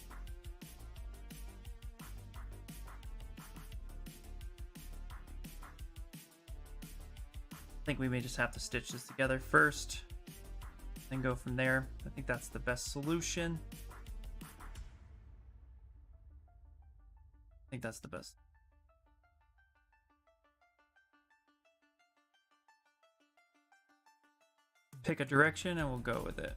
I think we may just have to stitch this together first, then go from there. I think that's the best solution. I think that's the best. Pick a direction and we'll go with it.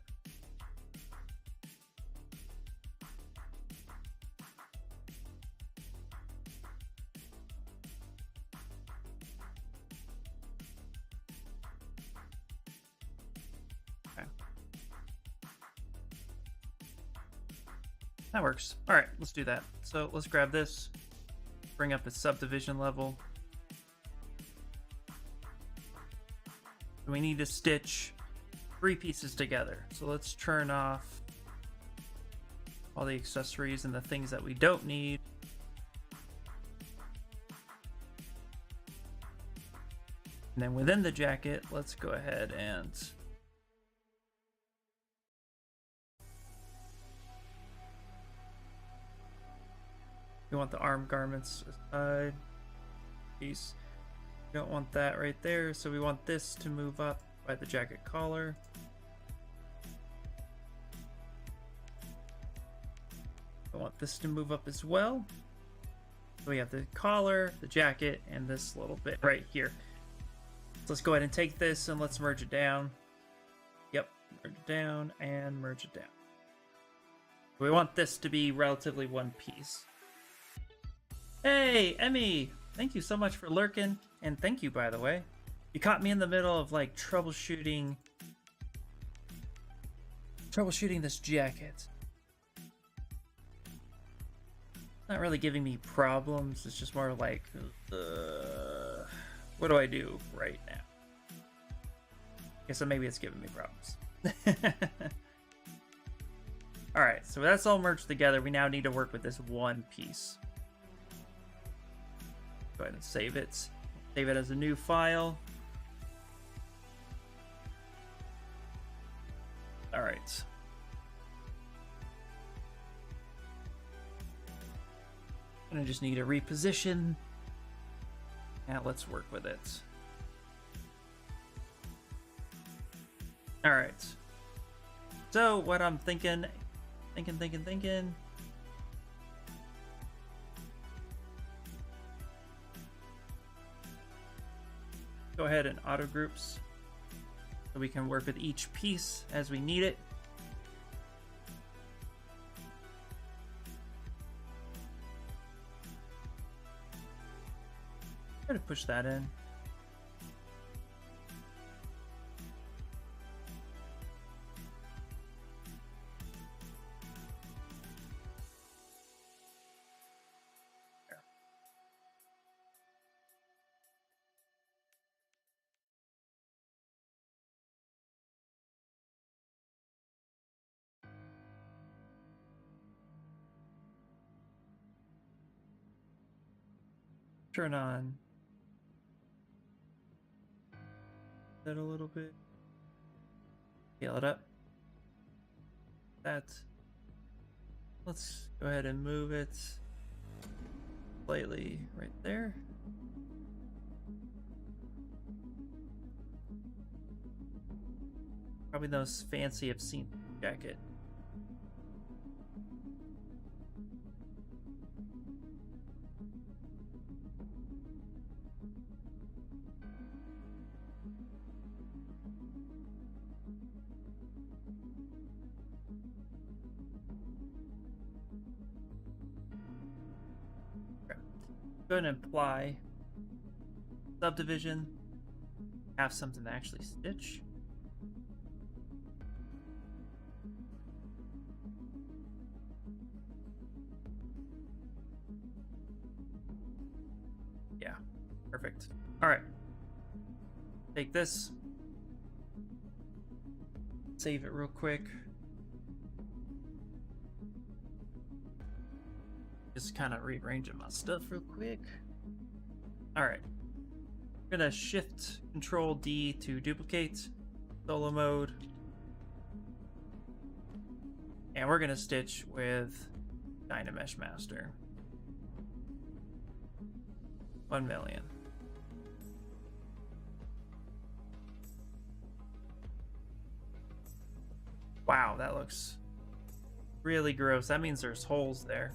That works. All right, let's do that. So let's grab this, bring up the subdivision level. We need to stitch 3 pieces together. So let's turn off all the accessories and the things that we don't need. And then within the jacket, let's go ahead and we want the arm garments aside piece. We don't want that right there, so we want this to move up by the jacket collar. I want this to move up as well. So we have the collar, the jacket, and this little bit right here. So let's go ahead and take this and let's merge it down. Yep, merge it down and merge it down. We want this to be relatively one piece. Hey, Emmy! Thank you so much for lurking, and thank you, by the way. You caught me in the middle of, like, troubleshooting this jacket. Not really giving me problems, it's just more like, what do I do right now? Okay, so maybe it's giving me problems. Alright, so that's all merged together. We now need to work with this one piece. Go ahead and save it. Save it as a new file. All right. And I just need to reposition. Now let's work with it. All right. So what I'm thinking. Go ahead and auto groups so we can work with each piece as we need it. Try to push that in. Turn on that a little bit. Scale it up. That. Let's go ahead and move it slightly right there. Probably the most fancy I've seen jacket. Okay. Go ahead and apply subdivision. Have something to actually stitch. Yeah, perfect. All right. Take this. Save it real quick. Just kind of rearranging my stuff real quick. All right. I'm gonna shift Control D to duplicate solo mode. And we're gonna stitch with Dynamesh Master. 1,000,000. Wow, that looks really gross. That means there's holes there.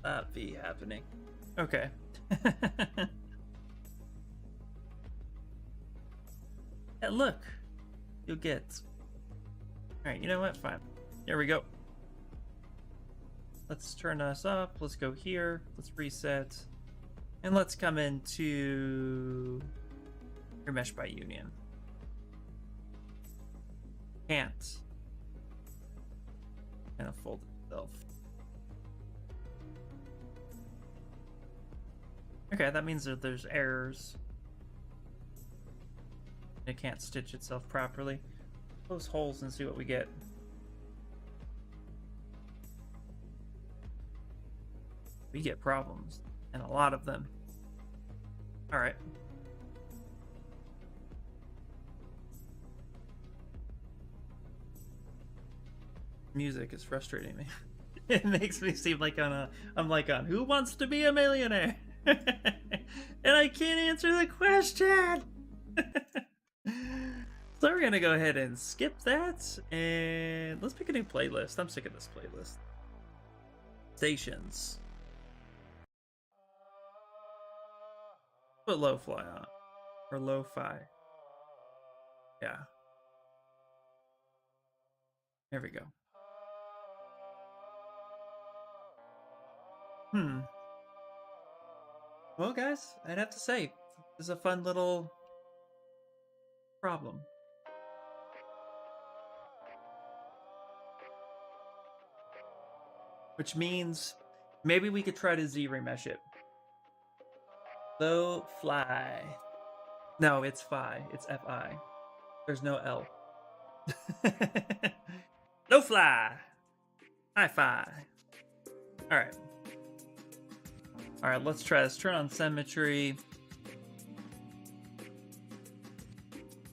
That be happening. Okay. And look, you'll get. All right, you know what? Fine. Here we go. Let's turn us up. Let's go here. Let's reset. And let's come into your mesh by union. Can't. Gonna fold itself. Okay, that means that there's errors. It can't stitch itself properly. Close holes and see what we get. We get problems, and a lot of them. All right. Music is frustrating me. It makes me seem like I'm like on Who Wants to Be a Millionaire? And I can't answer the question. So we're gonna go ahead and skip that, and let's pick a new playlist. I'm sick of this playlist. Stations. Put lo-fi on, or lo-fi. Yeah. There we go. Well, guys, I'd have to say, this is a fun little problem. Which means maybe we could try to Z-remesh it. Low fly. No, it's fi. It's F-I. There's no L. No fly. Hi-fi. Alright. Alright, let's try this. Turn on symmetry.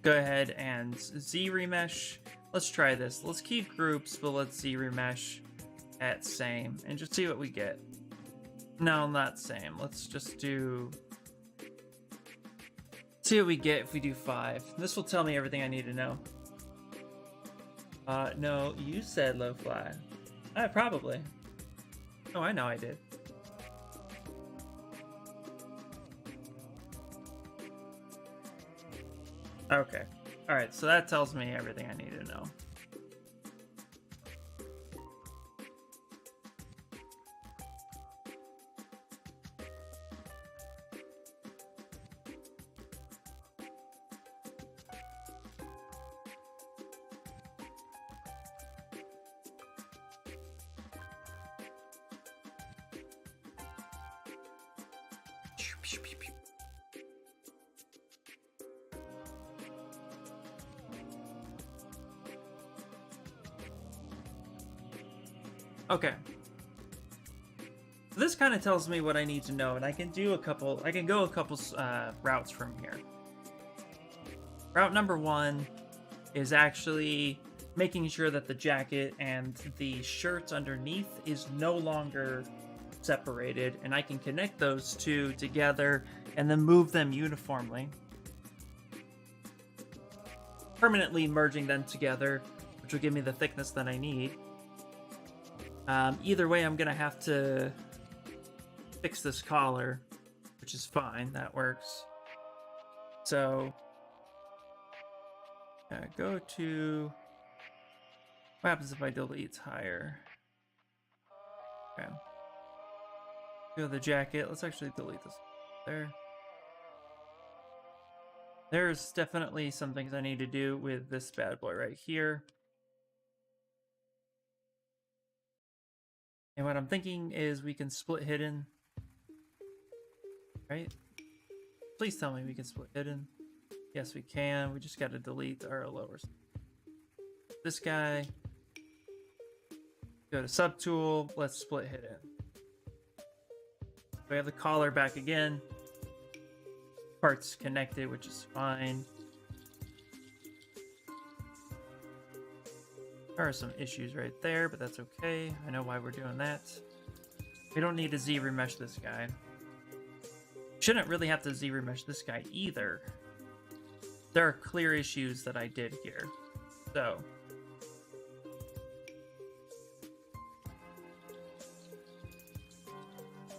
Go ahead and Z-remesh. Let's try this. Let's keep groups, but let's Z-remesh at same and just see what we get. No, not same. Let's just do. See what we get if we do 5. This will tell me everything I need to know. No, you said low fly. Probably. Oh, I know I did. Okay. Alright, so that tells me everything I need to know. Okay. This kind of tells me what I need to know, and I can do a couple. I can go a couple routes from here. Route number 1 is actually making sure that the jacket and the shirt underneath is no longer separated, and I can connect those two together and then move them uniformly. permanently merging them together, which will give me the thickness that I need. Either way, I'm gonna have to fix this collar, which is fine. That works. So, go to... What happens if I delete higher? Okay. Go to the jacket. Let's actually delete this there. There's definitely some things I need to do with this bad boy right here. And what I'm thinking is we can split hidden. Right? Please tell me we can split hidden. Yes, we can. We just got to delete our lowers. This guy. Go to subtool. Let's split hidden. We have the collar back again. Parts connected, which is fine. There are some issues right there, but that's okay. I know why we're doing that. We don't need to Z-remesh this guy. Shouldn't really have to Z-remesh this guy either. There are clear issues that I did here. So...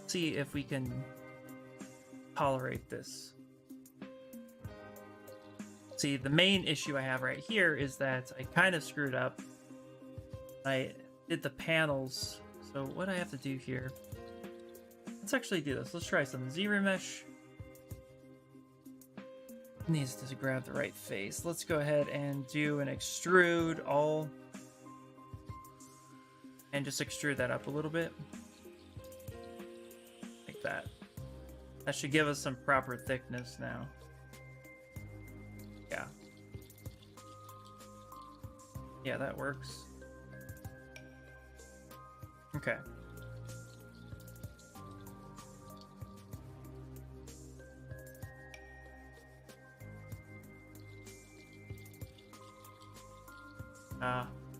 see if we can tolerate this. See, the main issue I have right here is that I kind of screwed up. I did the panels. So what I have to do here... Let's actually do this. Let's try some Z-remesh. Needs to grab the right face. Let's go ahead and do an extrude all. And just extrude that up a little bit. Like that. That should give us some proper thickness now. Yeah. Yeah, that works. Okay.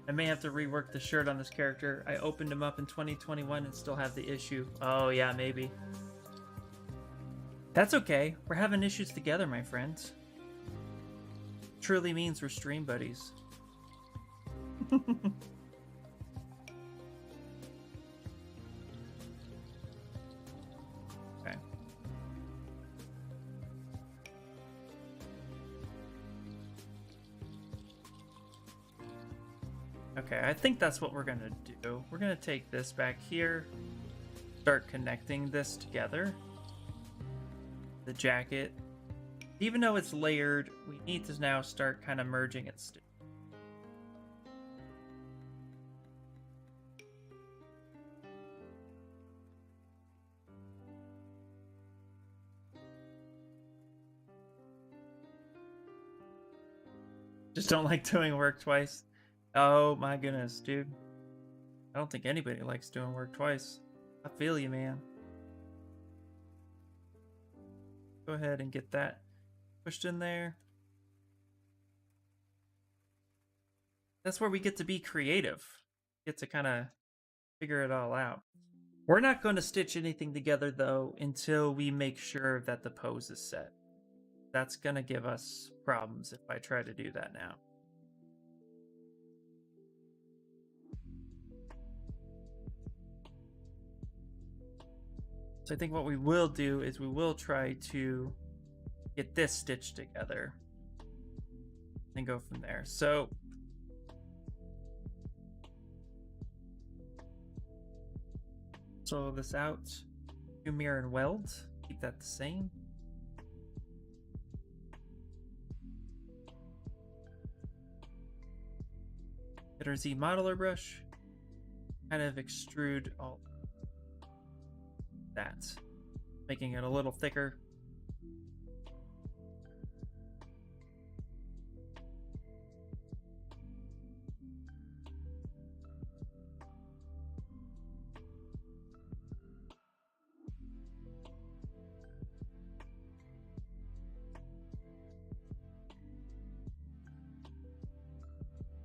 I may have to rework the shirt on this character. I opened him up in 2021 and still have the issue. Oh yeah, maybe. That's okay. We're having issues together, my friends. Truly means we're stream buddies. Okay. Okay, I think that's what we're gonna do. We're gonna take this back here, start connecting this together. The jacket. Even though it's layered, we need to now start kind of merging it. Just don't like doing work twice. Oh my goodness, dude. I don't think anybody likes doing work twice. I feel you, man. Go ahead and get that pushed in there. That's where we get to be creative. Get to kind of figure it all out. We're not going to stitch anything together though until we make sure that the pose is set. That's going to give us problems if I try to do that now. So I think what we will do is we will try to get this stitched together and go from there. So this out, do mirror and weld, keep that the same. Get our Z modeler brush, kind of extrude all that, making it a little thicker.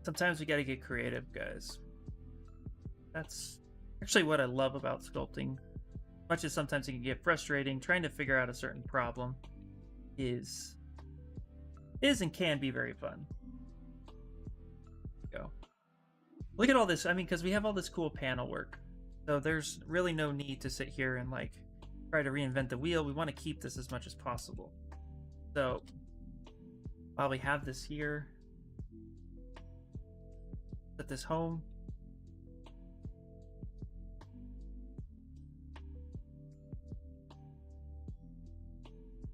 Sometimes we gotta get creative, guys. That's actually what I love about sculpting. Much as sometimes it can get frustrating, trying to figure out a certain problem is and can be very fun. Look at all this. I mean, because we have all this cool panel work. So there's really no need to sit here and like try to reinvent the wheel. We want to keep this as much as possible. So while we have this here, set this home.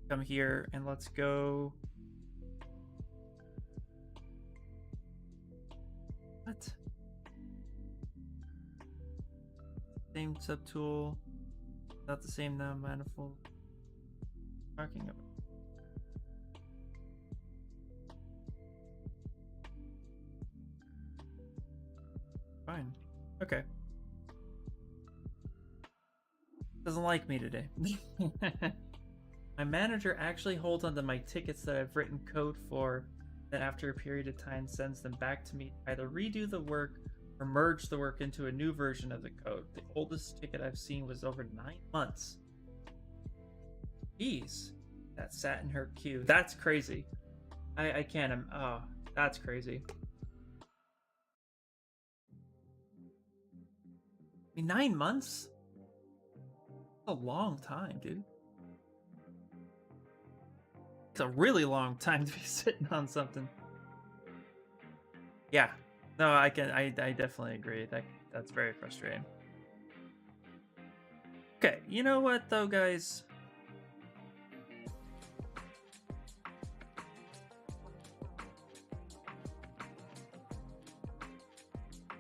Come here and let's go. What? Same subtool. Not the same now, manifold. Talking about. Fine. Okay. Doesn't like me today. My manager actually holds onto my tickets that I've written code for, then after a period of time sends them back to me to either redo the work or merge the work into a new version of the code. The oldest ticket I've seen was over 9 months. Jeez. That sat in her queue. That's crazy. I can't. Oh, that's crazy. I mean, 9 months? That's a long time, dude. It's a really long time to be sitting on something. Yeah. No, I definitely agree. That's very frustrating. Okay, you know what though, guys?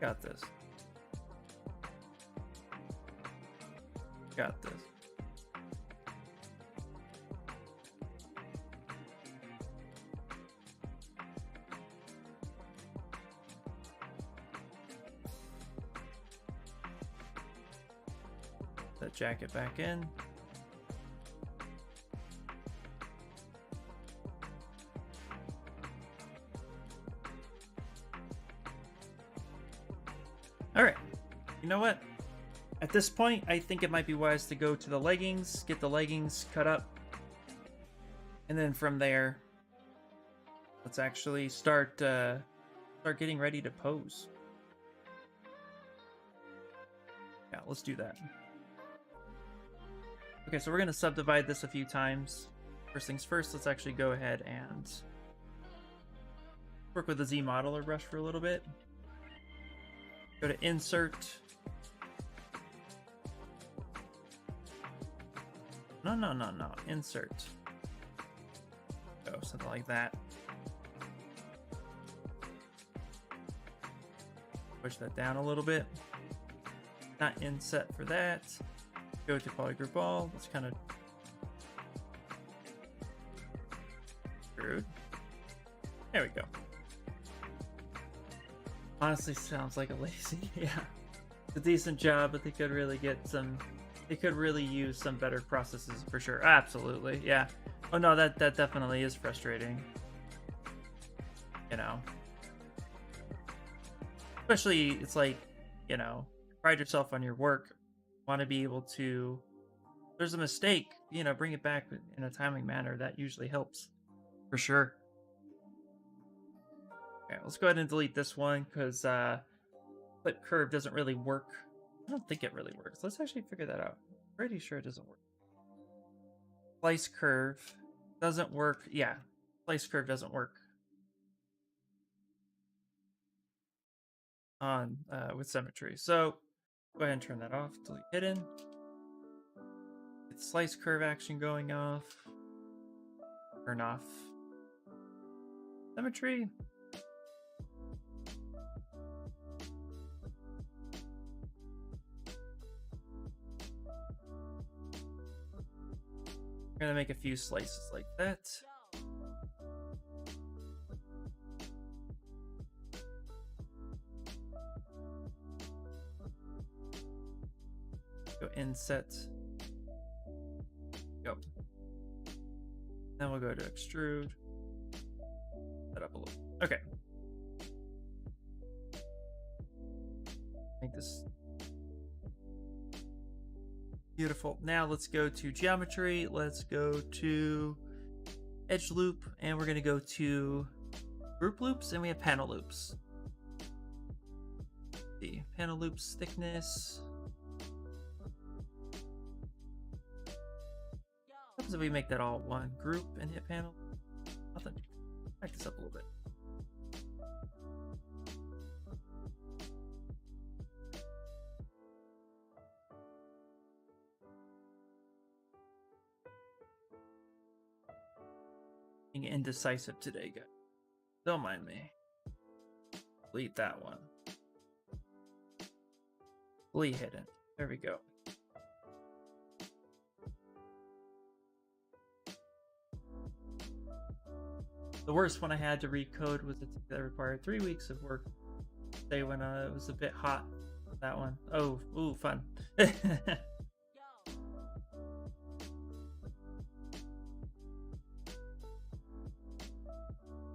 Got this. Got this. That jacket back in. All right. You know what? At this point, I think it might be wise to go to the leggings, get the leggings cut up, and then from there, let's actually start getting ready to pose. Yeah, let's do that. Okay, so we're gonna subdivide this a few times. First things first, let's actually go ahead and work with the Z modeler brush for a little bit. Go to insert. No. Insert. Go, something like that. Push that down a little bit. Not inset for that. Go to polygroup all. Let's kind of screwed. There we go. Honestly, sounds like a lazy. Yeah, it's a decent job, but they could really get some. They could really use some better processes for sure. Absolutely, yeah. Oh no, that definitely is frustrating. You know, especially it's like, you know, pride yourself on your work. Want to be able to. There's a mistake, you know, bring it back in a timely manner. That usually helps, for sure. Okay, let's go ahead and delete this one because clip curve doesn't really work. I don't think it really works. Let's actually figure that out. Pretty sure it doesn't work. Slice curve doesn't work. Yeah, slice curve doesn't work on with symmetry. So go ahead and turn that off. Delete hidden. Get slice curve action going off. Turn off symmetry. We're gonna make a few slices like that. Go inset. Go. Then we'll go to extrude. That up a little. Okay. Make this beautiful. Now let's go to geometry. Let's go to edge loop, and we're going to go to group loops, and we have panel loops. The panel loops thickness. What happens if we make that all one group and hit panel? Nothing. Back this up a little bit. Being indecisive today, guys. Don't mind me. Delete that one. Delete hidden. There we go. The worst one I had to recode was that required 3 weeks of work. Say when it was a bit hot. That one. Oh, ooh, fun.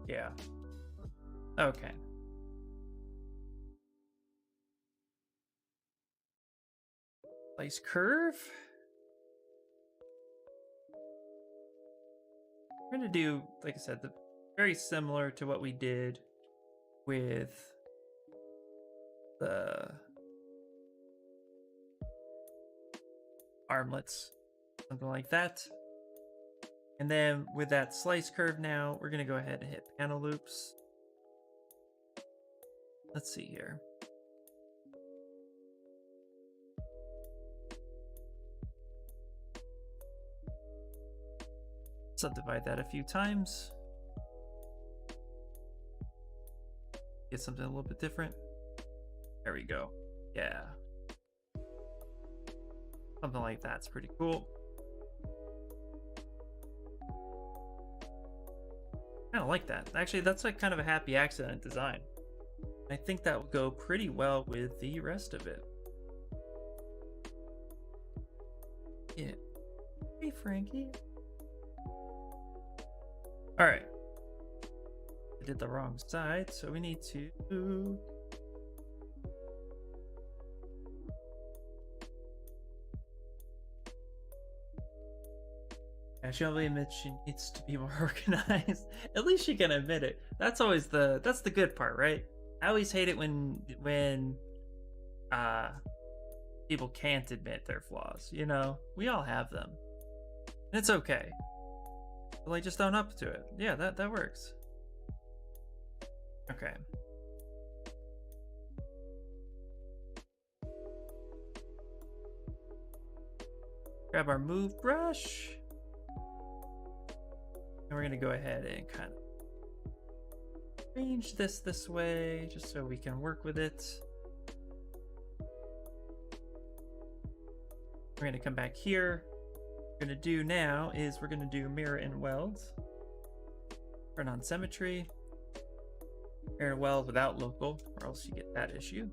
Yeah. Okay. Place curve. We're gonna do, like I said, very similar to what we did with the armlets, something like that. And then with that slice curve now, we're gonna go ahead and hit panel loops. Let's see here. Subdivide that a few times. Get something a little bit different. There we go. Yeah. Something like that's pretty cool. I kind of like that. Actually, that's like kind of a happy accident design. I think that will go pretty well with the rest of it. Yeah. Hey, Frankie. All right. I did the wrong side, so we need to... She only admits she needs to be more organized. At least she can admit it. That's always that's the good part, right? I always hate it when people can't admit their flaws. You know, we all have them, and it's okay. But like, just own up to it. Yeah, that works. Okay. Grab our move brush. And we're going to go ahead and kind of arrange this way just so we can work with it. We're going to come back here. What we're going to do now is we're going to do mirror and weld. Turn on symmetry. Mirror and weld without local, or else you get that issue.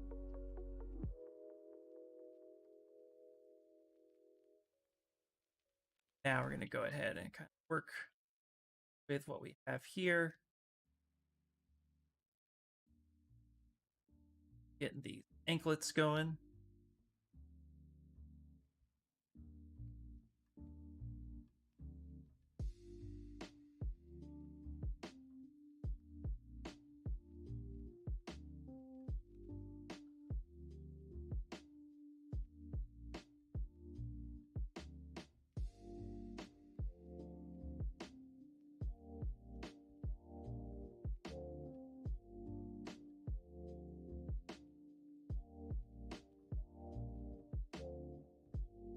Now we're going to go ahead and kind of work with what we have here. Getting these anklets going.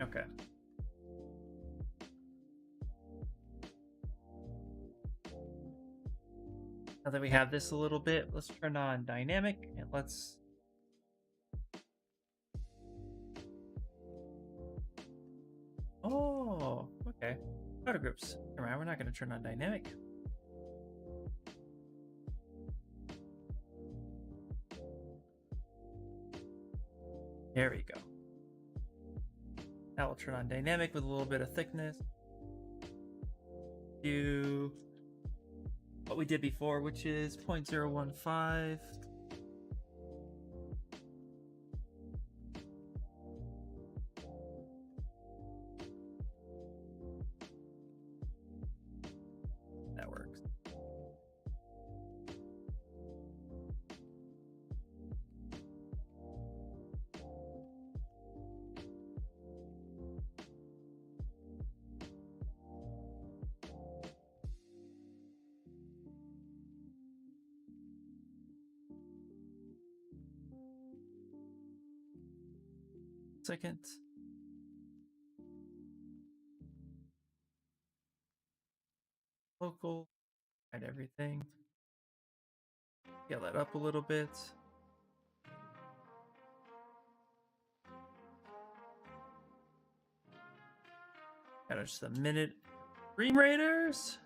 Okay. Now that we have this a little bit, let's turn on dynamic and let's... Oh, okay. Auto groups. All right, we're not going to turn on dynamic. There we go. Now we'll turn on dynamic with a little bit of thickness. Do what we did before, which is 0.015. That works. Second. Local. Hide everything. Scale that up a little bit. Got just a minute. Dream Raiders.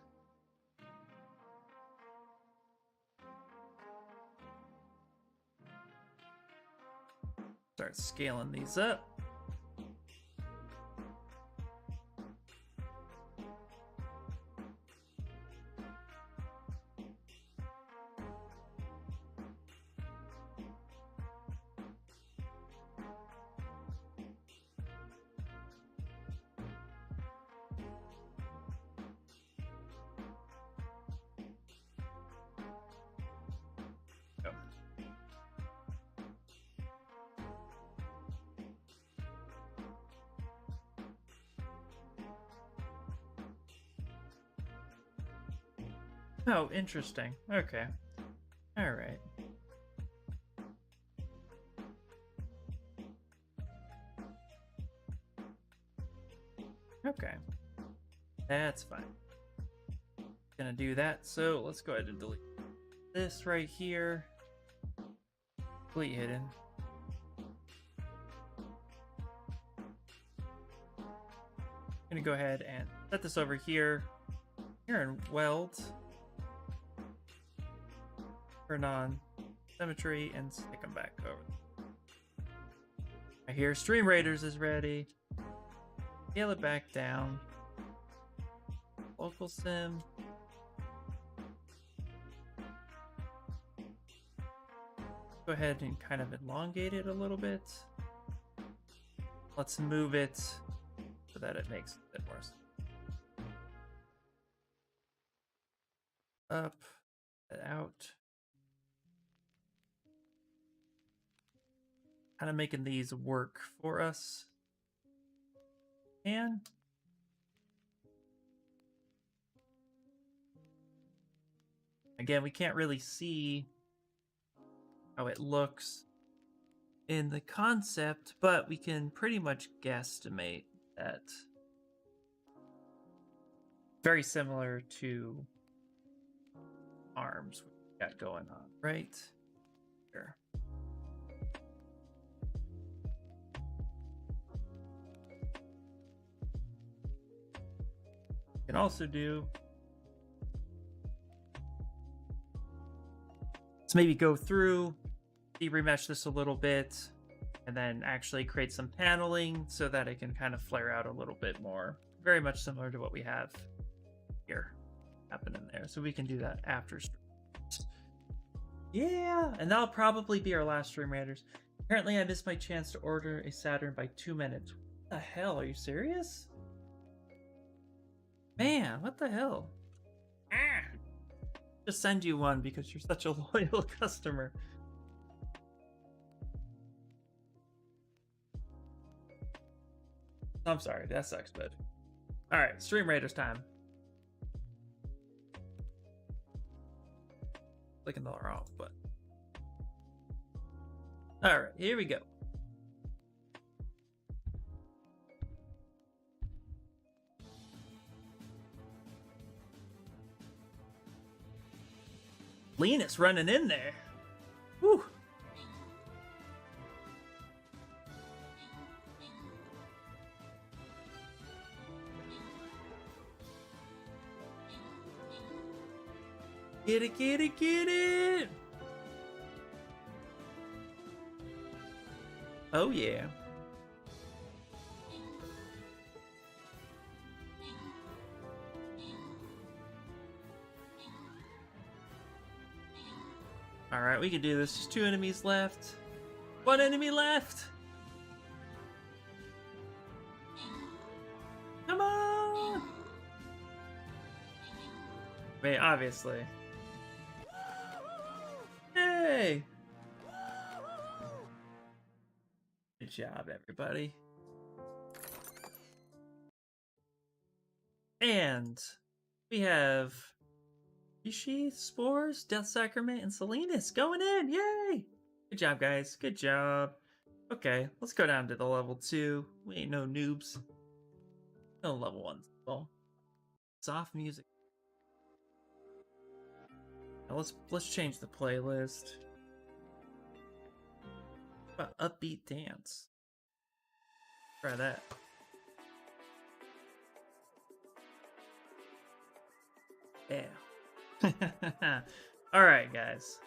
Start scaling these up. Oh, interesting. Okay. All right. Okay. That's fine. Gonna do that. So let's go ahead and delete this right here. Delete hidden. Gonna go ahead and set this over here. Here in weld. Turn on symmetry and stick them back over. I hear Stream Raiders is ready. Scale it back down. Local sim. Go ahead and kind of elongate it a little bit. Let's move it so that it makes a bit more sense. Up, and out. Kind of making these work for us. And again, we can't really see how it looks in the concept, but we can pretty much guesstimate that. Very similar to arms we got going on, right? Sure. Can also do, let's maybe go through, remesh this a little bit, and then actually create some paneling so that it can kind of flare out a little bit more. Very much similar to what we have here happening there. So we can do that after stream. Yeah, and that'll probably be our last Stream Raiders. Apparently I missed my chance to order a Saturn by 2 minutes. What the hell? Are you serious? Man, what the hell? Just send you one because you're such a loyal customer. I'm sorry, that sucks, bud. All right, Stream Raiders time. Clicking the wrong button. All right, here we go. Linus running in there. Whew. Get it, get it, get it! Oh yeah. Alright, we can do this. Just 2 enemies left. 1 enemy left! Come on! Wait, obviously. Hey! Good job, everybody. And we have Rishi, Spores, Death Sacrament, and Salinas going in. Yay! Good job, guys. Good job. Okay, let's go down to the level 2. We ain't no noobs. No level 1s. Well, soft music. Now let's change the playlist. How about upbeat dance? Try that. Yeah. All right, guys.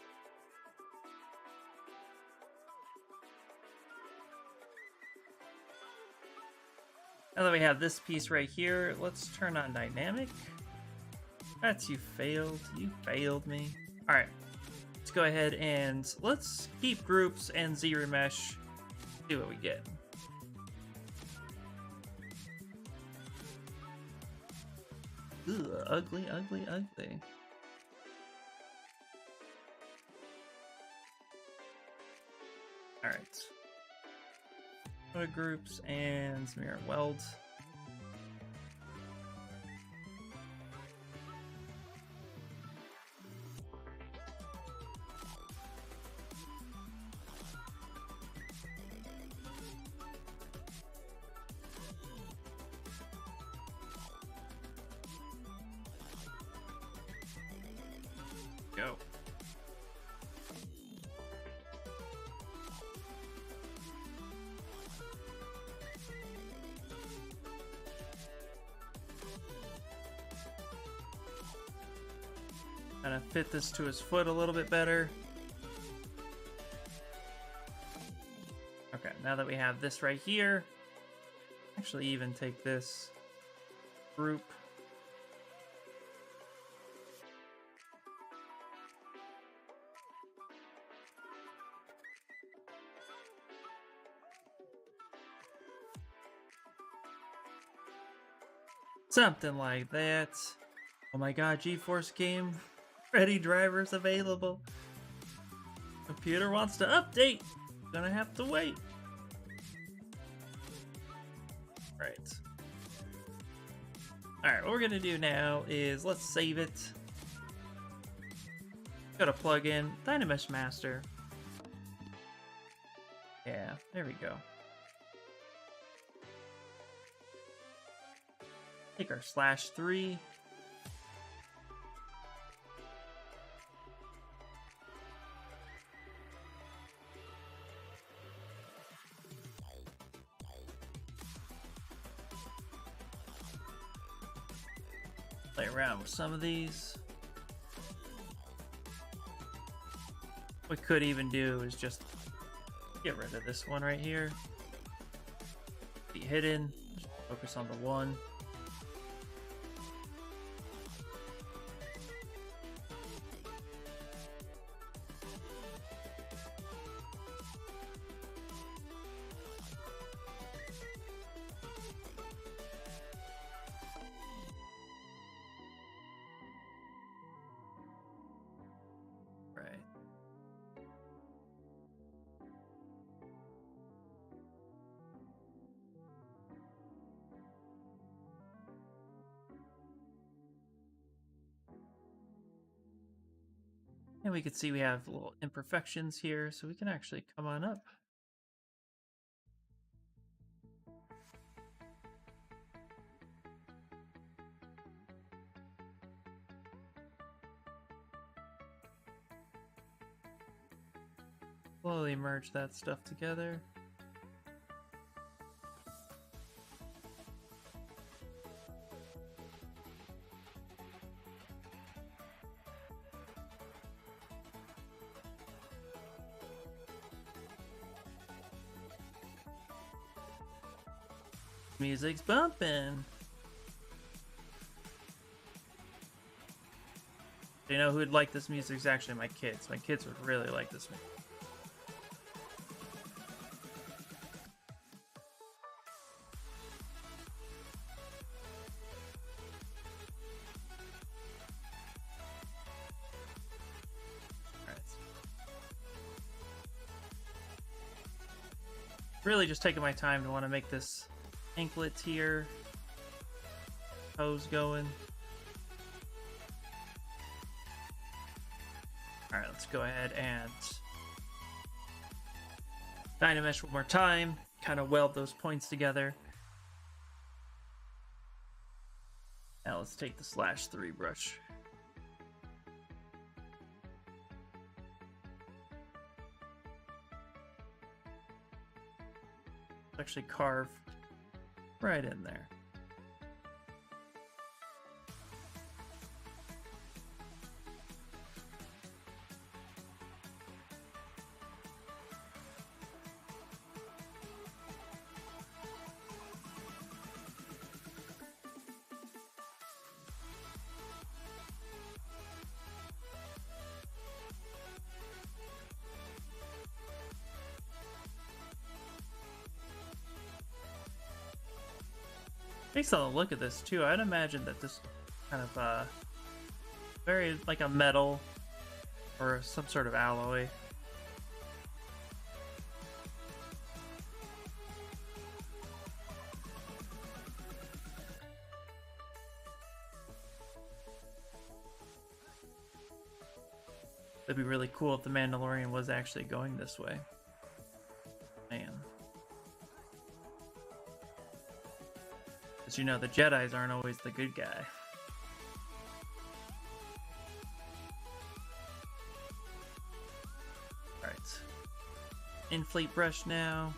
Now that we have this piece right here, let's turn on dynamic. That's you failed. You failed me. All right. Let's go ahead and let's keep groups and Z-remesh. See what we get. Ugh, ugly, ugly, ugly. All right. Go to groups and mirror weld. Go. Kind of fit this to his foot a little bit better. Okay, now that we have this right here, actually even take this group. Something like that. Oh my god, GeForce game. Ready drivers available. Computer wants to update. Gonna have to wait. Right. Alright, what we're gonna do now is let's save it. Go to plugin, Dynamesh Master. Yeah, there we go. Take our /3. Play around with some of these. What we could even do is just get rid of this one right here. Be hidden. Just focus on the one. And we can see we have little imperfections here, so we can actually come on up. Slowly merge that stuff together. Music's bumping. You know who'd like this music is actually my kids. My kids would really like this music. Really just taking my time to want to make this anklet here, toes going. All right, let's go ahead and Dynamesh one more time, kind of weld those points together. Now let's take the /3 brush. Actually carve right in there. Based on the look of this too, I'd imagine that this kind of very like a metal or some sort of alloy. It'd be really cool if the Mandalorian was actually going this way. Man. As you know, the Jedis aren't always the good guy. Alright. Inflate brush now.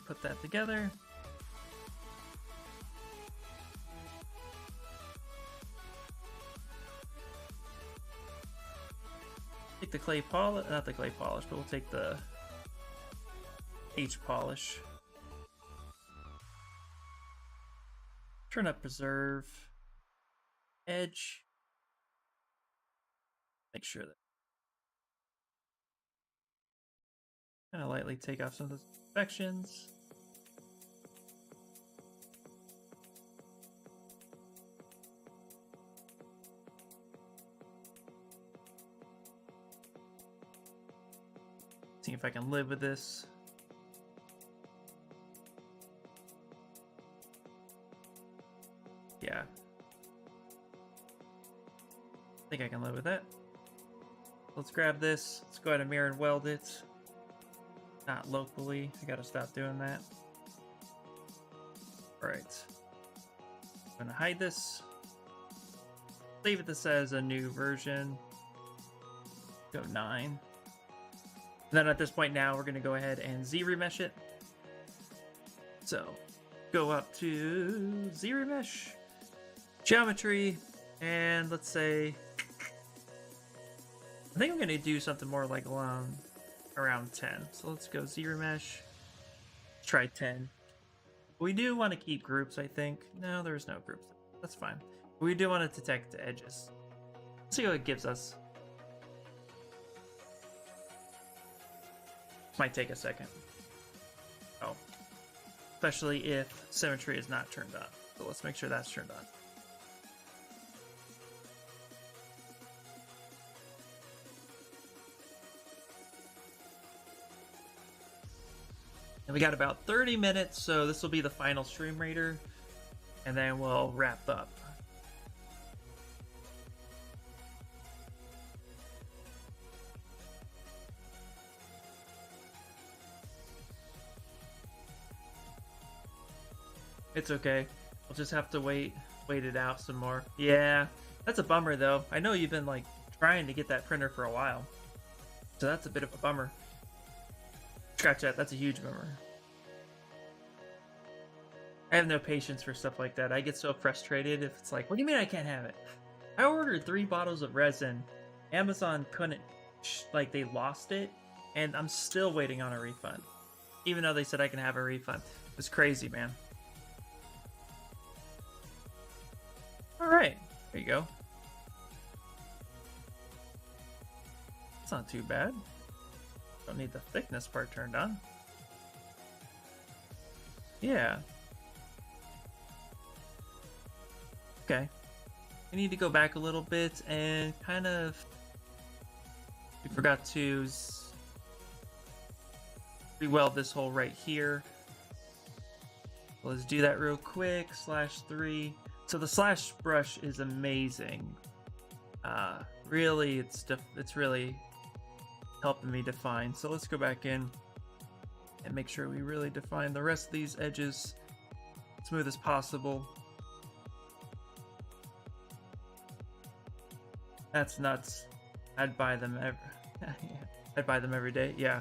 Put that together. Take the clay polish, not the clay polish, but we'll take the H polish. Turn up preserve. Edge. Make sure that kind of lightly take off some of those imperfections. See if I can live with this. Yeah. I think I can live with that. Let's grab this. Let's go ahead and mirror and weld it. Not locally. I gotta stop doing that. Alright. I'm gonna hide this. Save this as a new version. Go 9. And then at this point now, we're gonna go ahead and Z-remesh it. So, go up to Z-remesh. Geometry, and let's say, I think I'm going to do something more like around 10. So let's go Z-remesh, try 10. We do want to keep groups, I think. No, there's no groups. That's fine. We do want to detect the edges. Let's see what it gives us. Might take a second. Oh. Especially if symmetry is not turned on. So let's make sure that's turned on. And we got about 30 minutes, so this will be the final stream rater, and then we'll wrap up. It's okay. We'll just have to wait it out some more. Yeah, that's a bummer though. I know you've been like trying to get that printer for a while, so that's a bit of a bummer. Scratch that. That's a huge bummer. I have no patience for stuff like that. I get so frustrated if it's like, what do you mean I can't have it? I ordered 3 bottles of resin. Amazon couldn't, like, they lost it, and I'm still waiting on a refund. Even though they said I can have a refund. It's crazy, man. Alright, there you go. It's not too bad. Don't need the thickness part turned on. Yeah. Okay. We need to go back a little bit and kind of... We forgot to re-weld this hole right here. Let's do that real quick. /3. So the slash brush is amazing. really, it's really helping me define. So let's go back in and make sure we really define the rest of these edges smooth as possible. That's nuts. I'd buy them I'd buy them every day. Yeah.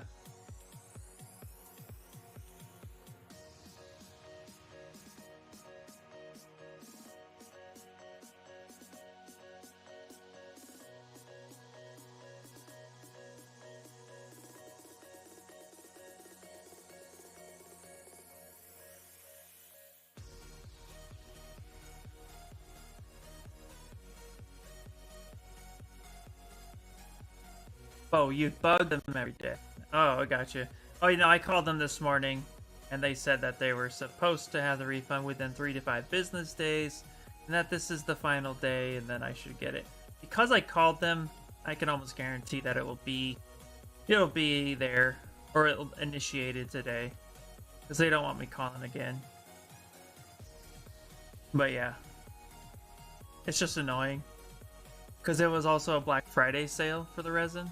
Oh, you bug them every day. Oh, I got you. Oh, you know, I called them this morning, and they said that they were supposed to have the refund within 3 to 5 business days, and that this is the final day, and then I should get it. Because I called them, I can almost guarantee that it'll be there, or it'll initiated today, because they don't want me calling again. But yeah, it's just annoying, because it was also a Black Friday sale for the resin.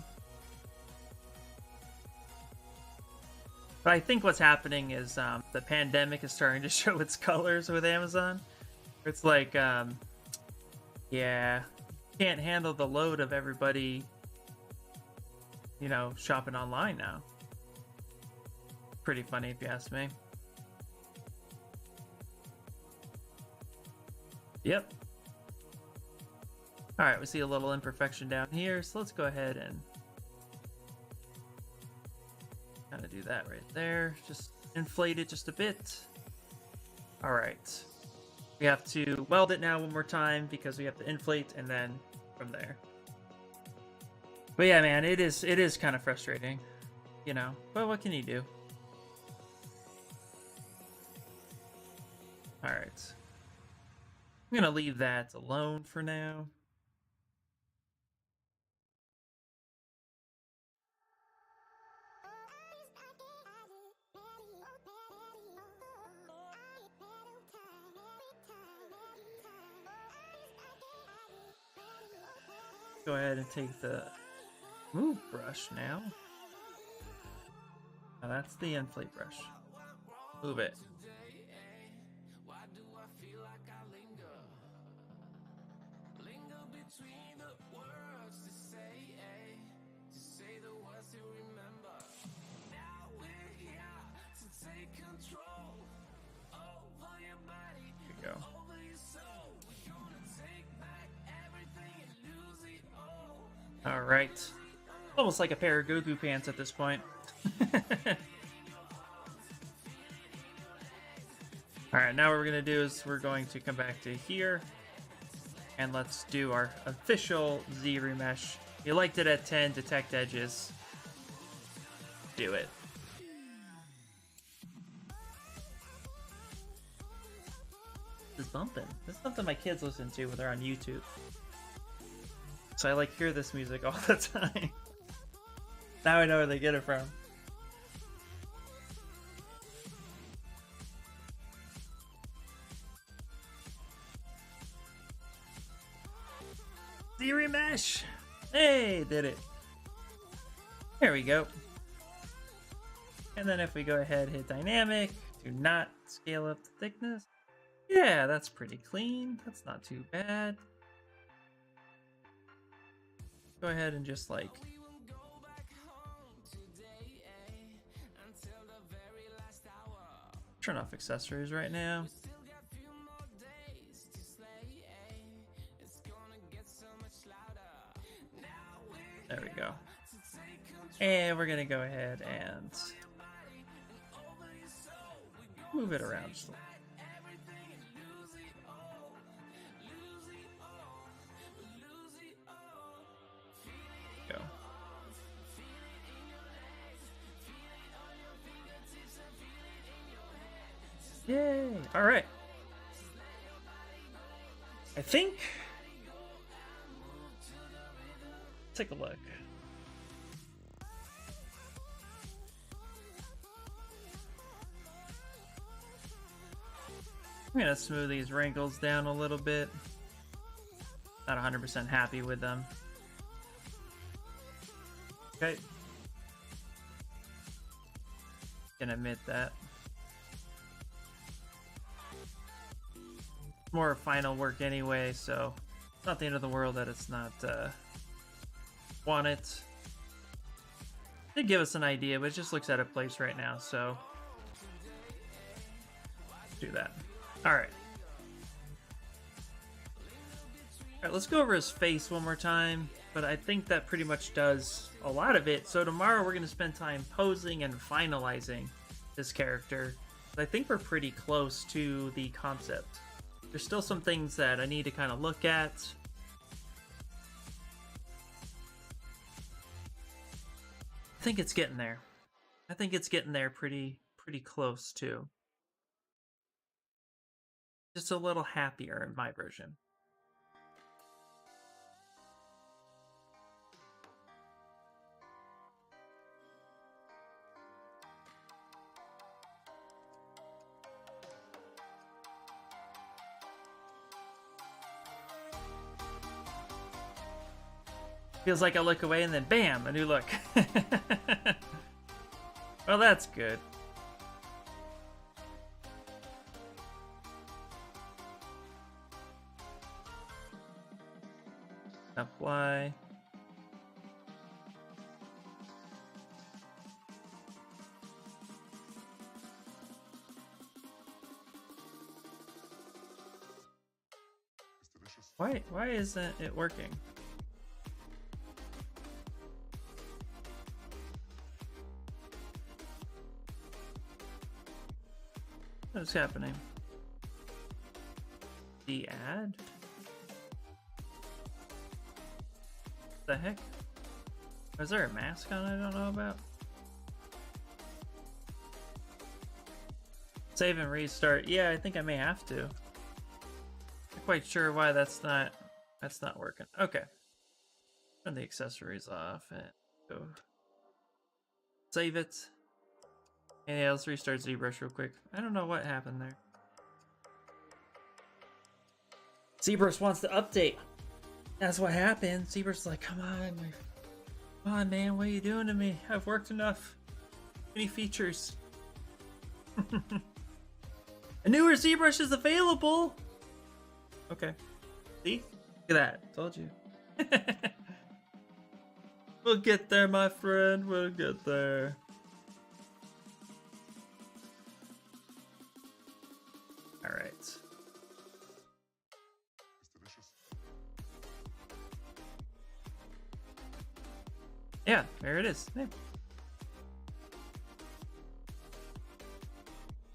But I think what's happening is the pandemic is starting to show its colors with Amazon. It's like, yeah, can't handle the load of everybody, you know, shopping online now. Pretty funny if you ask me. Yep. All right, we see a little imperfection down here, so let's go ahead and kind of do that right there. Just inflate it just a bit. All right. We have to weld it now one more time because we have to inflate and then from there. But yeah, man, it is kind of frustrating, you know, but what can you do? All right. I'm going to leave that alone for now. Go ahead and take the move brush now. Now that's the inflate brush. Move it. There you go. All right. Almost like a pair of Grogu pants at this point. All right, now what we're going to do is we're going to come back to here and let's do our official Z remesh. You liked it at 10, detect edges. Do it. This is bumping. This is something my kids listen to when they're on YouTube. So I like hear this music all the time. Now I know where they get it from. Z-remesh! Hey, did it. There we go. And then if we go ahead, hit dynamic, do not scale up the thickness. Yeah, that's pretty clean. That's not too bad. Go ahead and just like turn off accessories right now. There we go. And we're gonna go ahead and move it around just a little. Go. Yay! All right. I think. Take a look. I'm gonna smooth these wrinkles down a little bit. Not 100% happy with them. Okay. Can admit that. More final work anyway, so not the end of the world that it's not want it. Did give us an idea, but it just looks out of place right now, so do that. Alright. Alright, let's go over his face one more time, but I think that pretty much does a lot of it. So tomorrow we're going to spend time posing and finalizing this character. I think we're pretty close to the concept. There's still some things that I need to kind of look at. I think it's getting there. I think it's getting there pretty close too. Just a little happier in my version. Feels like I look away and then bam, a new look. Well, that's good. Apply. Why isn't it working? What's happening? The ad? The heck? Is there a mask on I don't know about? Save and restart. Yeah, I think I may have to. Not quite sure why that's not working. Okay. Turn the accessories off and go. Save it. Yeah, let's restart Zbrush real quick. I don't know what happened there. Zbrush wants to update. That's what happened. Zbrush's like, come on, man, what are you doing to me? I've worked enough. Any features? A newer Zbrush is available. Okay. See? Look at that. Told you. We'll get there, my friend. We'll get there. All right. Yeah, there it is. Yeah.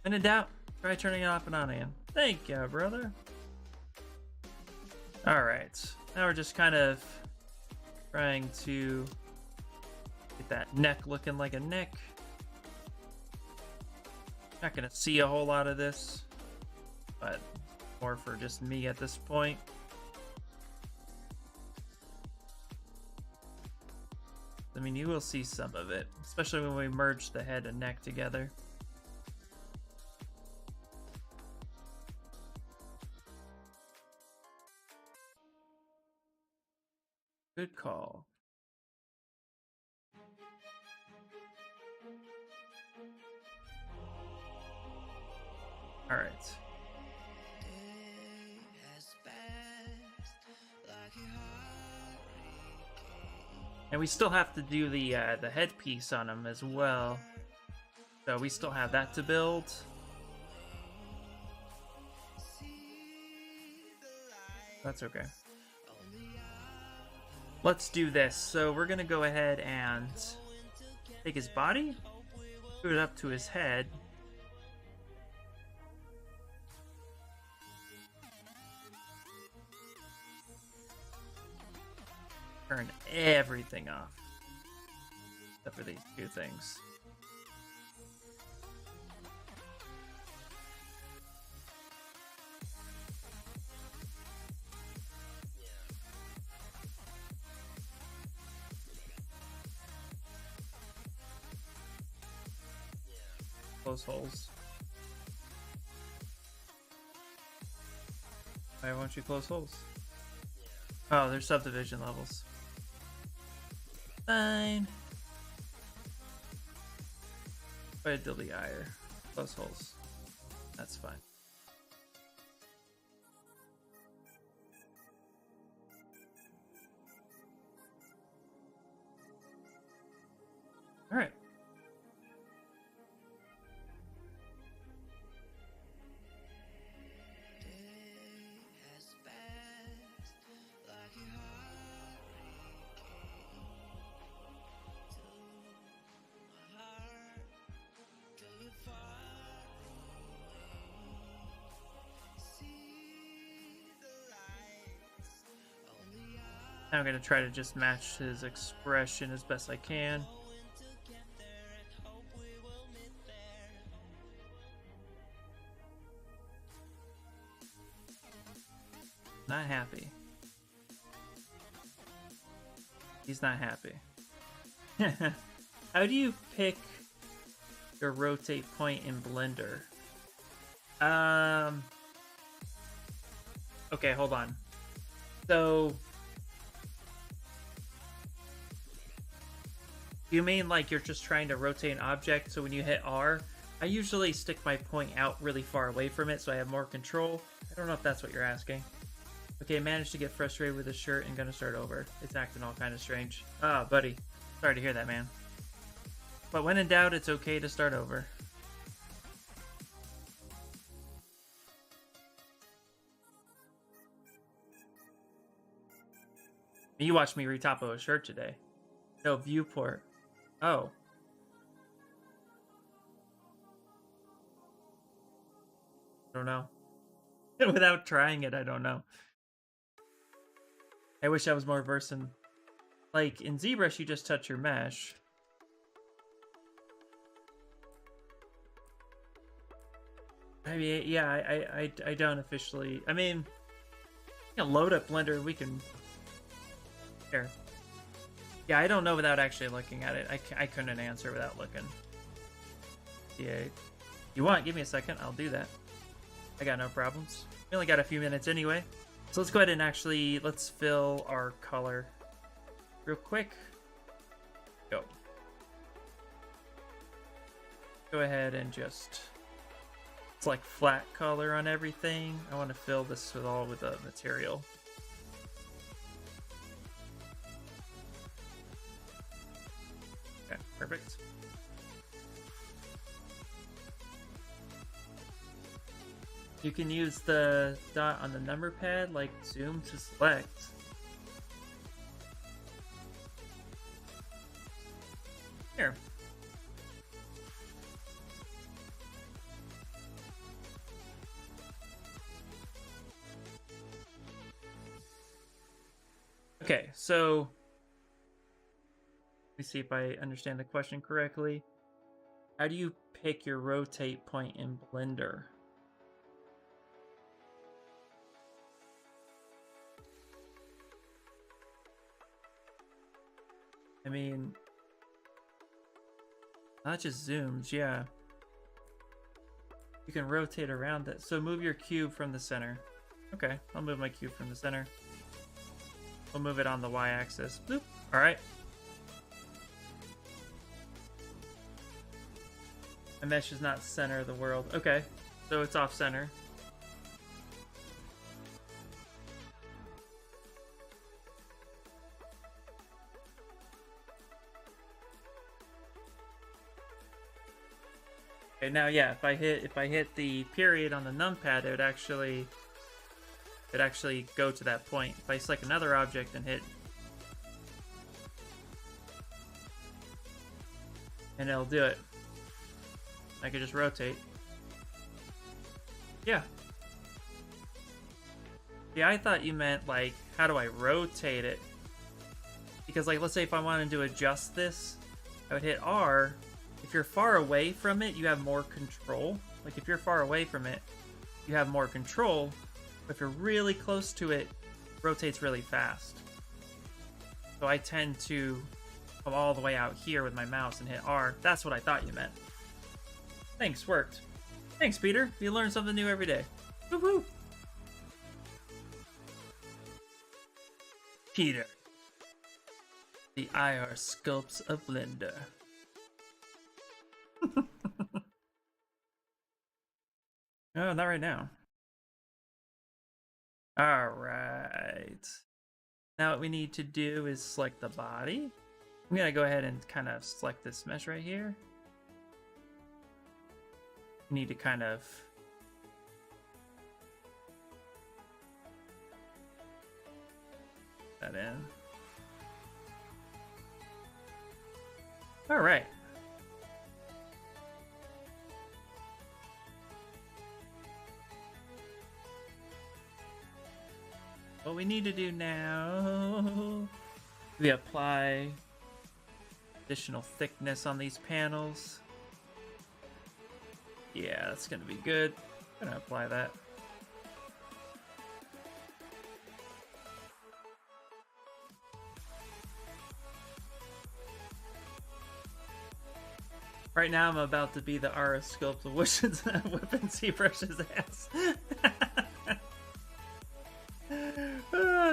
When in doubt, try turning it off and on again. Thank you, brother. All right. Now we're just kind of trying to get that neck looking like a neck. Not gonna see a whole lot of this, but more for just me at this point. I mean, you will see some of it, especially when we merge the head and neck together. Good call. All right. And we still have to do the headpiece on him as well. So we still have that to build. That's okay. Let's do this. So we're gonna go ahead and take his body, put it up to his head. Turn everything off. Except for these two things. Close holes. Why won't you close holes? Oh, there's subdivision levels. Fine. I delete ire. Close holes. That's fine. All right. Now I'm going to try to just match his expression as best I can. Not happy. He's not happy. How do you pick your rotate point in Blender? Okay, hold on. So you mean like you're just trying to rotate an object, so when you hit R, I usually stick my point out really far away from it so I have more control. I don't know if that's what you're asking. Okay, managed to get frustrated with the shirt and gonna start over. It's acting all kind of strange. Ah, buddy. Sorry to hear that, man. But when in doubt, it's okay to start over. You watched me retopo a shirt today. No, viewport. Oh. I don't know. Without trying it, I don't know. I wish I was more versed in... Like, in Zbrush, you just touch your mesh. I mean, yeah, I don't officially... I mean, we can load up Blender, we can... Here. Yeah, I don't know without actually looking at it. I couldn't answer without looking. Yeah. You want? Give me a second. I'll do that. I got no problems. We only got a few minutes anyway. So let's go ahead and actually, let's fill our color real quick. Go. Go ahead and just select flat color on everything. I want to fill this with all with the material. Okay, perfect. You can use the dot on the number pad, like zoom to select. Here. Okay, so let me see if I understand the question correctly. How do you pick your rotate point in Blender? I mean, not just zooms, yeah. You can rotate around it. So move your cube from the center. Okay, I'll move my cube from the center. We'll move it on the y-axis. Bloop. All right. My mesh is not center of the world. Okay, so it's off center. Okay, now yeah, if I hit the period on the numpad, it would actually go to that point. If I select another object and hit, and it'll do it. I could just rotate. Yeah. Yeah, I thought you meant like, how do I rotate it? Because like, let's say if I wanted to adjust this, I would hit R. If you're far away from it, you have more control. Like if you're far away from it, you have more control. But if you're really close to it, it rotates really fast. So I tend to come all the way out here with my mouse and hit R. That's what I thought you meant. Thanks, worked. Thanks, Peter. You learn something new every day. Woohoo! Peter. The IR sculpts of Blender. No, not right now. All right. Now what we need to do is select the body. I'm gonna go ahead and kind of select this mesh right here. We need to kind of that in. All right. What we need to do now, we apply additional thickness on these panels. Yeah, that's gonna be good. I'm gonna apply that. Right now, I'm about to be the Aura sculpt of whipping Zbrush's ass.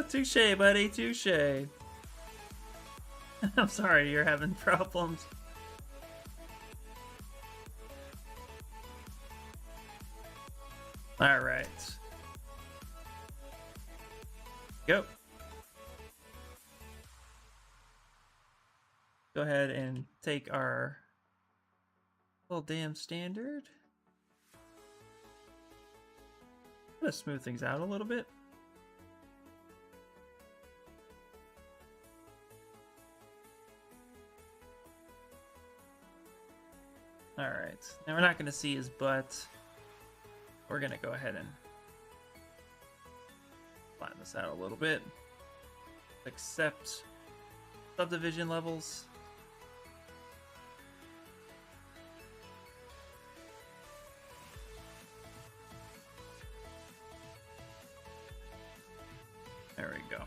Touche, buddy, touche. I'm sorry you're having problems. All right. Go. Go ahead and take our little damn standard. I'm gonna smooth things out a little bit. All right. Now we're not gonna see his butt. We're gonna go ahead and flatten this out a little bit. Accept subdivision levels. There we go.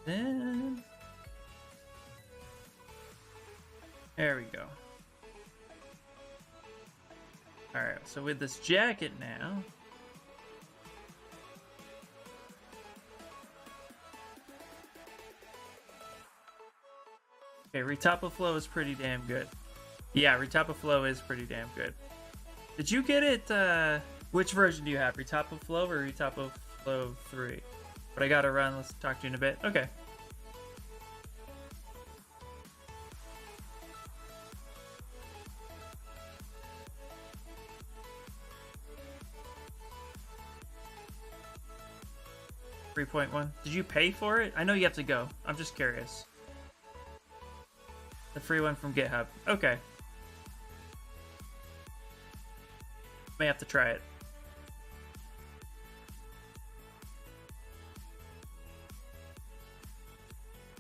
Then there we go. All right, so with this jacket now, okay, Retapa Flow is pretty damn good. Yeah, Retapa Flow is pretty damn good. Did you get it, which version do you have? Retapa Flow or Retapa Flow 3? But I gotta run, let's talk to you in a bit. Okay. $3.1. Did you pay for it? I know you have to go. I'm just curious. The free one from GitHub. Okay. May have to try it.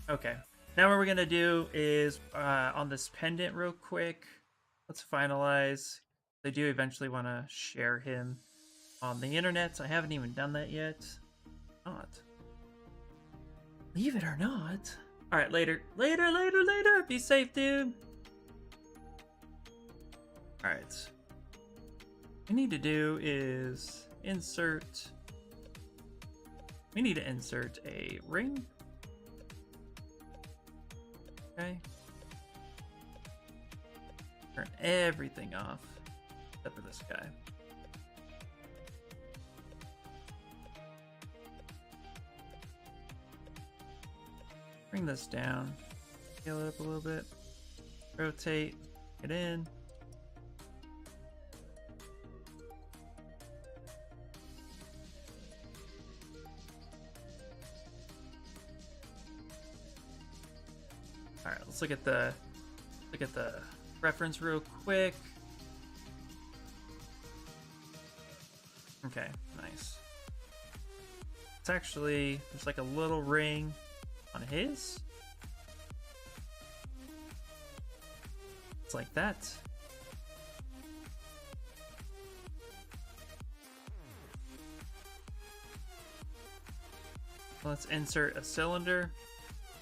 Okay. Now what we're gonna do is on this pendant real quick. Let's finalize. I do eventually want to share him on the internet. I haven't even done that yet. Not. Believe it or not. All right, later. Be safe, dude. All right. What we need to do is insert. We need to insert a ring. Okay. Turn everything off except for this guy. Bring this down, scale it up a little bit, rotate it in. All right, let's look at the reference real quick. Okay, nice. It's actually, there's like a little ring on his. It's like that. Let's insert a cylinder.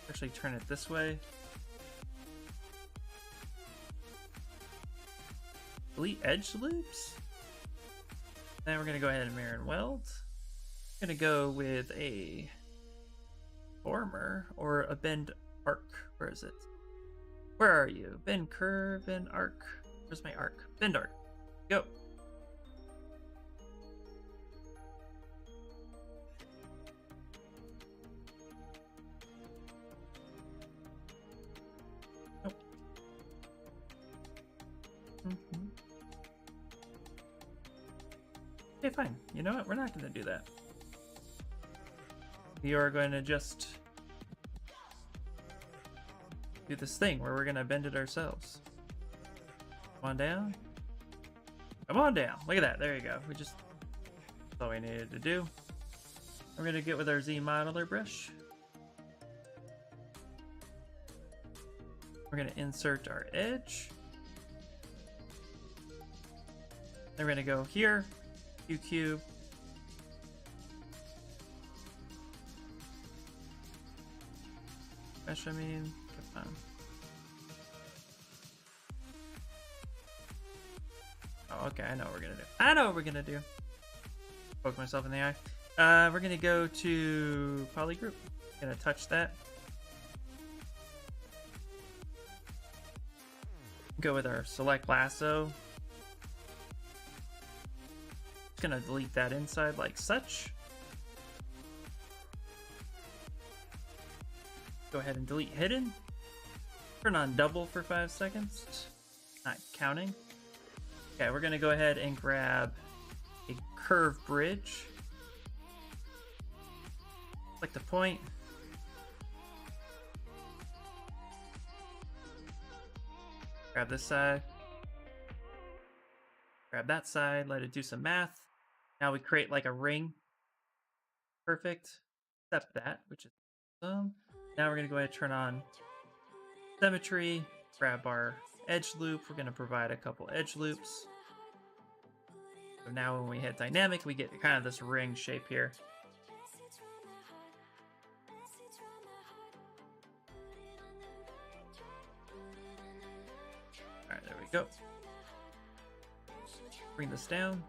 Actually turn it this way. Delete edge loops. Then we're gonna go ahead and mirror and weld. I'm gonna go with a former or a bend arc. Where is it? Where are you? Bend, curve, and arc. Where's my arc? Bend arc. Go. Nope. Okay, fine. You know what? We're not going to do that. We are going to just do this thing where we're going to bend it ourselves. Come on down. Come on down. Look at that. There you go. That's all we needed to do. We're going to get with our Z modeler brush. We're going to insert our edge. Then we're going to go here, Q cube. Mesh, I mean, come on. Oh, okay, I know what we're gonna do. I know what we're gonna do. Poke myself in the eye. We're gonna go to polygroup. Gonna touch that. Go with our select lasso. Gonna delete that inside like such. Go ahead and delete hidden. Turn on double for 5 seconds. Not counting. Okay, we're gonna go ahead and grab a curve bridge. Click the point. Grab this side. Grab that side, let it do some math. Now we create like a ring. Perfect. Except that, which is awesome. Now we're going to go ahead and turn on symmetry, grab our edge loop. We're going to provide a couple edge loops. So now when we hit dynamic, we get kind of this ring shape here. All right, there we go. Bring this down.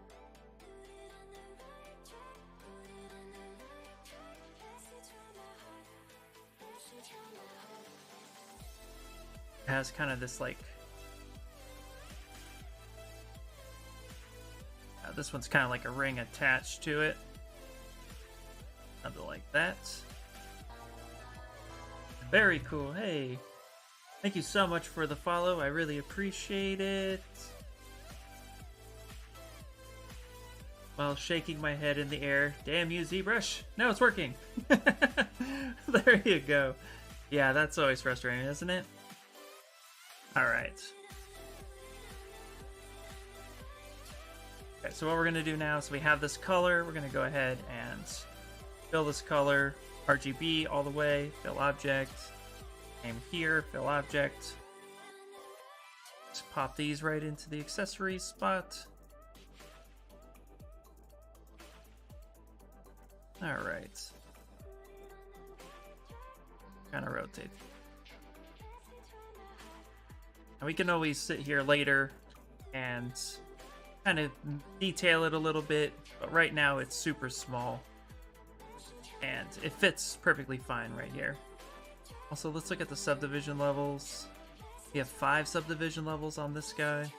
It has kind of this like this one's kind of like a ring attached to it, something like that. Very cool. Hey, thank you so much for the follow. I really appreciate it. While shaking my head in the air. Damn you, Zbrush. Now it's working. There you go. Yeah, that's always frustrating, isn't it? Alright. Okay, so what we're going to do now is we have this color. We're going to go ahead and fill this color. RGB all the way. Fill object. Name here. Fill object. Just pop these right into the accessories spot. Alright. Kind of rotate. And we can always sit here later and kind of detail it a little bit, but right now it's super small. And it fits perfectly fine right here. Also, let's look at the subdivision levels. We have 5 subdivision levels on this guy.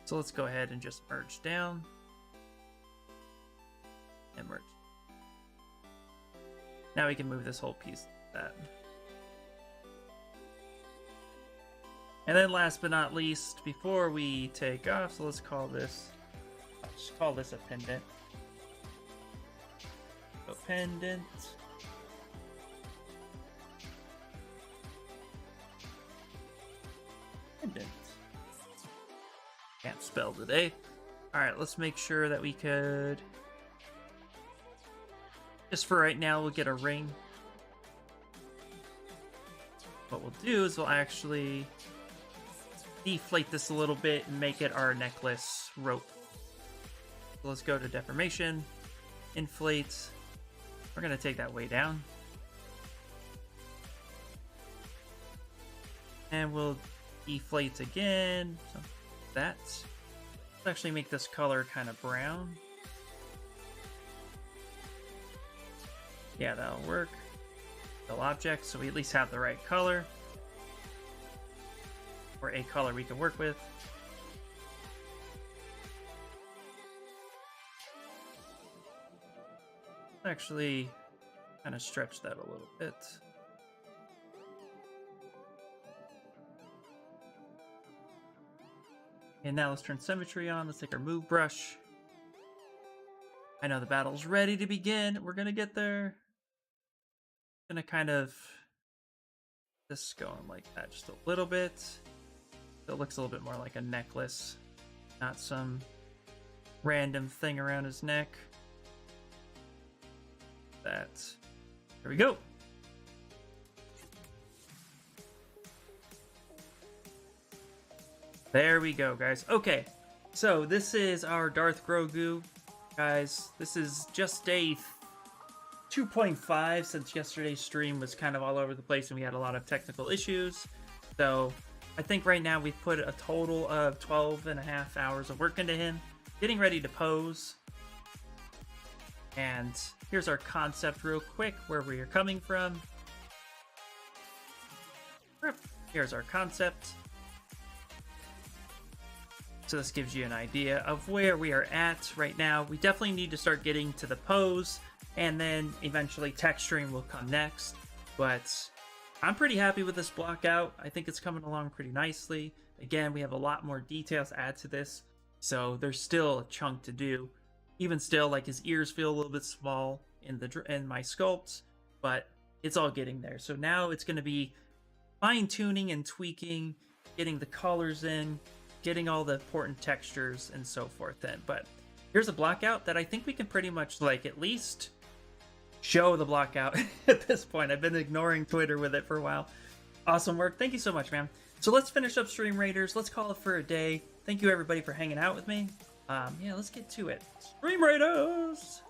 So let's go ahead and just merge down. And merge. Now we can move this whole piece like that. And then last but not least, before we take off, so let's call this, just call this a pendant. So pendant. Pendant. Can't spell today. Alright, let's make sure that we could, just for right now, we'll get a ring. What we'll do is we'll actually deflate this a little bit and make it our necklace rope. So let's go to deformation, inflate. We're going to take that way down. And we'll deflate again. So that. Let's actually make this color kind of brown. Yeah, that'll work. tactical object, so we at least have the right color. Or a color we can work with. Actually, kind of stretch that a little bit. And now let's turn symmetry on. Let's take our move brush. I know the battle's ready to begin. We're gonna get there. Gonna kind of just going like that just a little bit. So it looks a little bit more like a necklace, not some random thing around his neck. That. There we go. There we go, guys. Okay, so this is our Darth Grogu, guys. This is just day 2.5 since yesterday's stream was kind of all over the place and we had a lot of technical issues. So I think right now we've put a total of 12.5 hours of work into him, getting ready to pose. And here's our concept real quick, where we are coming from. Here's our concept. So this gives you an idea of where we are at right now. We definitely need to start getting to the pose, and then eventually texturing will come next. But I'm pretty happy with this block out. I think it's coming along pretty nicely. Again, we have a lot more details to add to this, so there's still a chunk to do. Even still, like, his ears feel a little bit small in my sculpts, but it's all getting there. So now it's going to be fine-tuning and tweaking, getting the colors in, getting all the important textures and so forth in. But here's a block out that I think we can pretty much, like, at least show the block out at this point. I've been ignoring Twitter with it for a while. Awesome work. Thank you so much, man. So let's finish up Stream Raiders. Let's call it for a day. Thank you, everybody, for hanging out with me. Yeah, let's get to it. Stream Raiders!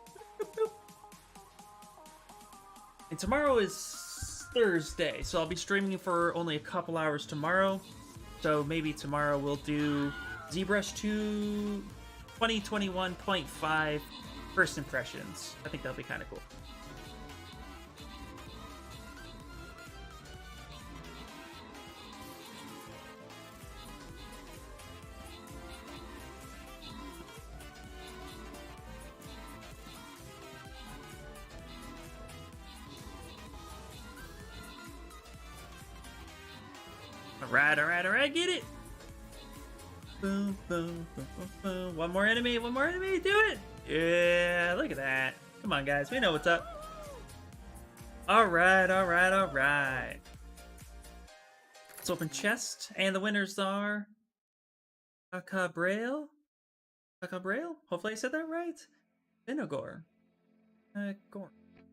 And tomorrow is Thursday, so I'll be streaming for only a couple hours tomorrow. So maybe tomorrow we'll do Zbrush 2 2021.5 first impressions. I think that'll be kind of cool. Alright, get it! Boom, boom, boom, boom, boom. One more enemy, do it! Yeah, look at that. Come on, guys, we know what's up. Alright. Let's open chest, and the winners are... Cacabrail? Hopefully I said that right. Vinogor. Gorn.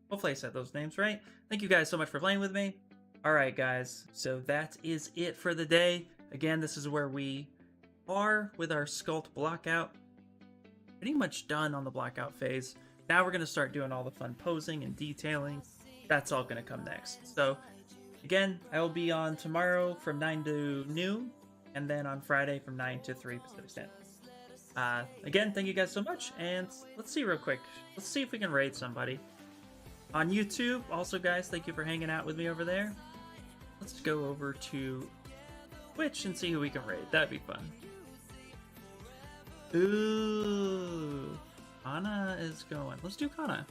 Hopefully I said those names right. Thank you guys so much for playing with me. Alright, guys, so that is it for the day. Again, this is where we are with our sculpt blockout. Pretty much done on the blockout phase. Now we're going to start doing all the fun posing and detailing. That's all going to come next. So, again, I will be on tomorrow from 9 to noon, and then on Friday from 9 to 3 Pacific Standard. Again, thank you guys so much, and let's see real quick. Let's see if we can raid somebody. On YouTube, also, guys, thank you for hanging out with me over there. Let's go over to Twitch and see who we can raid. That'd be fun. Ooh, Kana is going. Let's do Kana.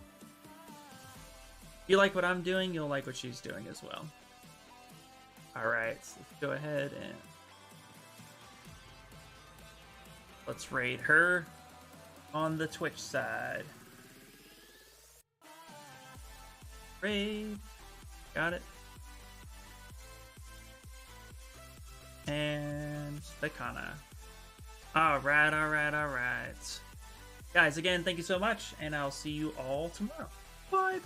If you like what I'm doing, you'll like what she's doing as well. Alright, so let's go ahead and let's raid her on the Twitch side. Raid. Got it. And the Kana. Alright. Guys, again, thank you so much, and I'll see you all tomorrow. Bye.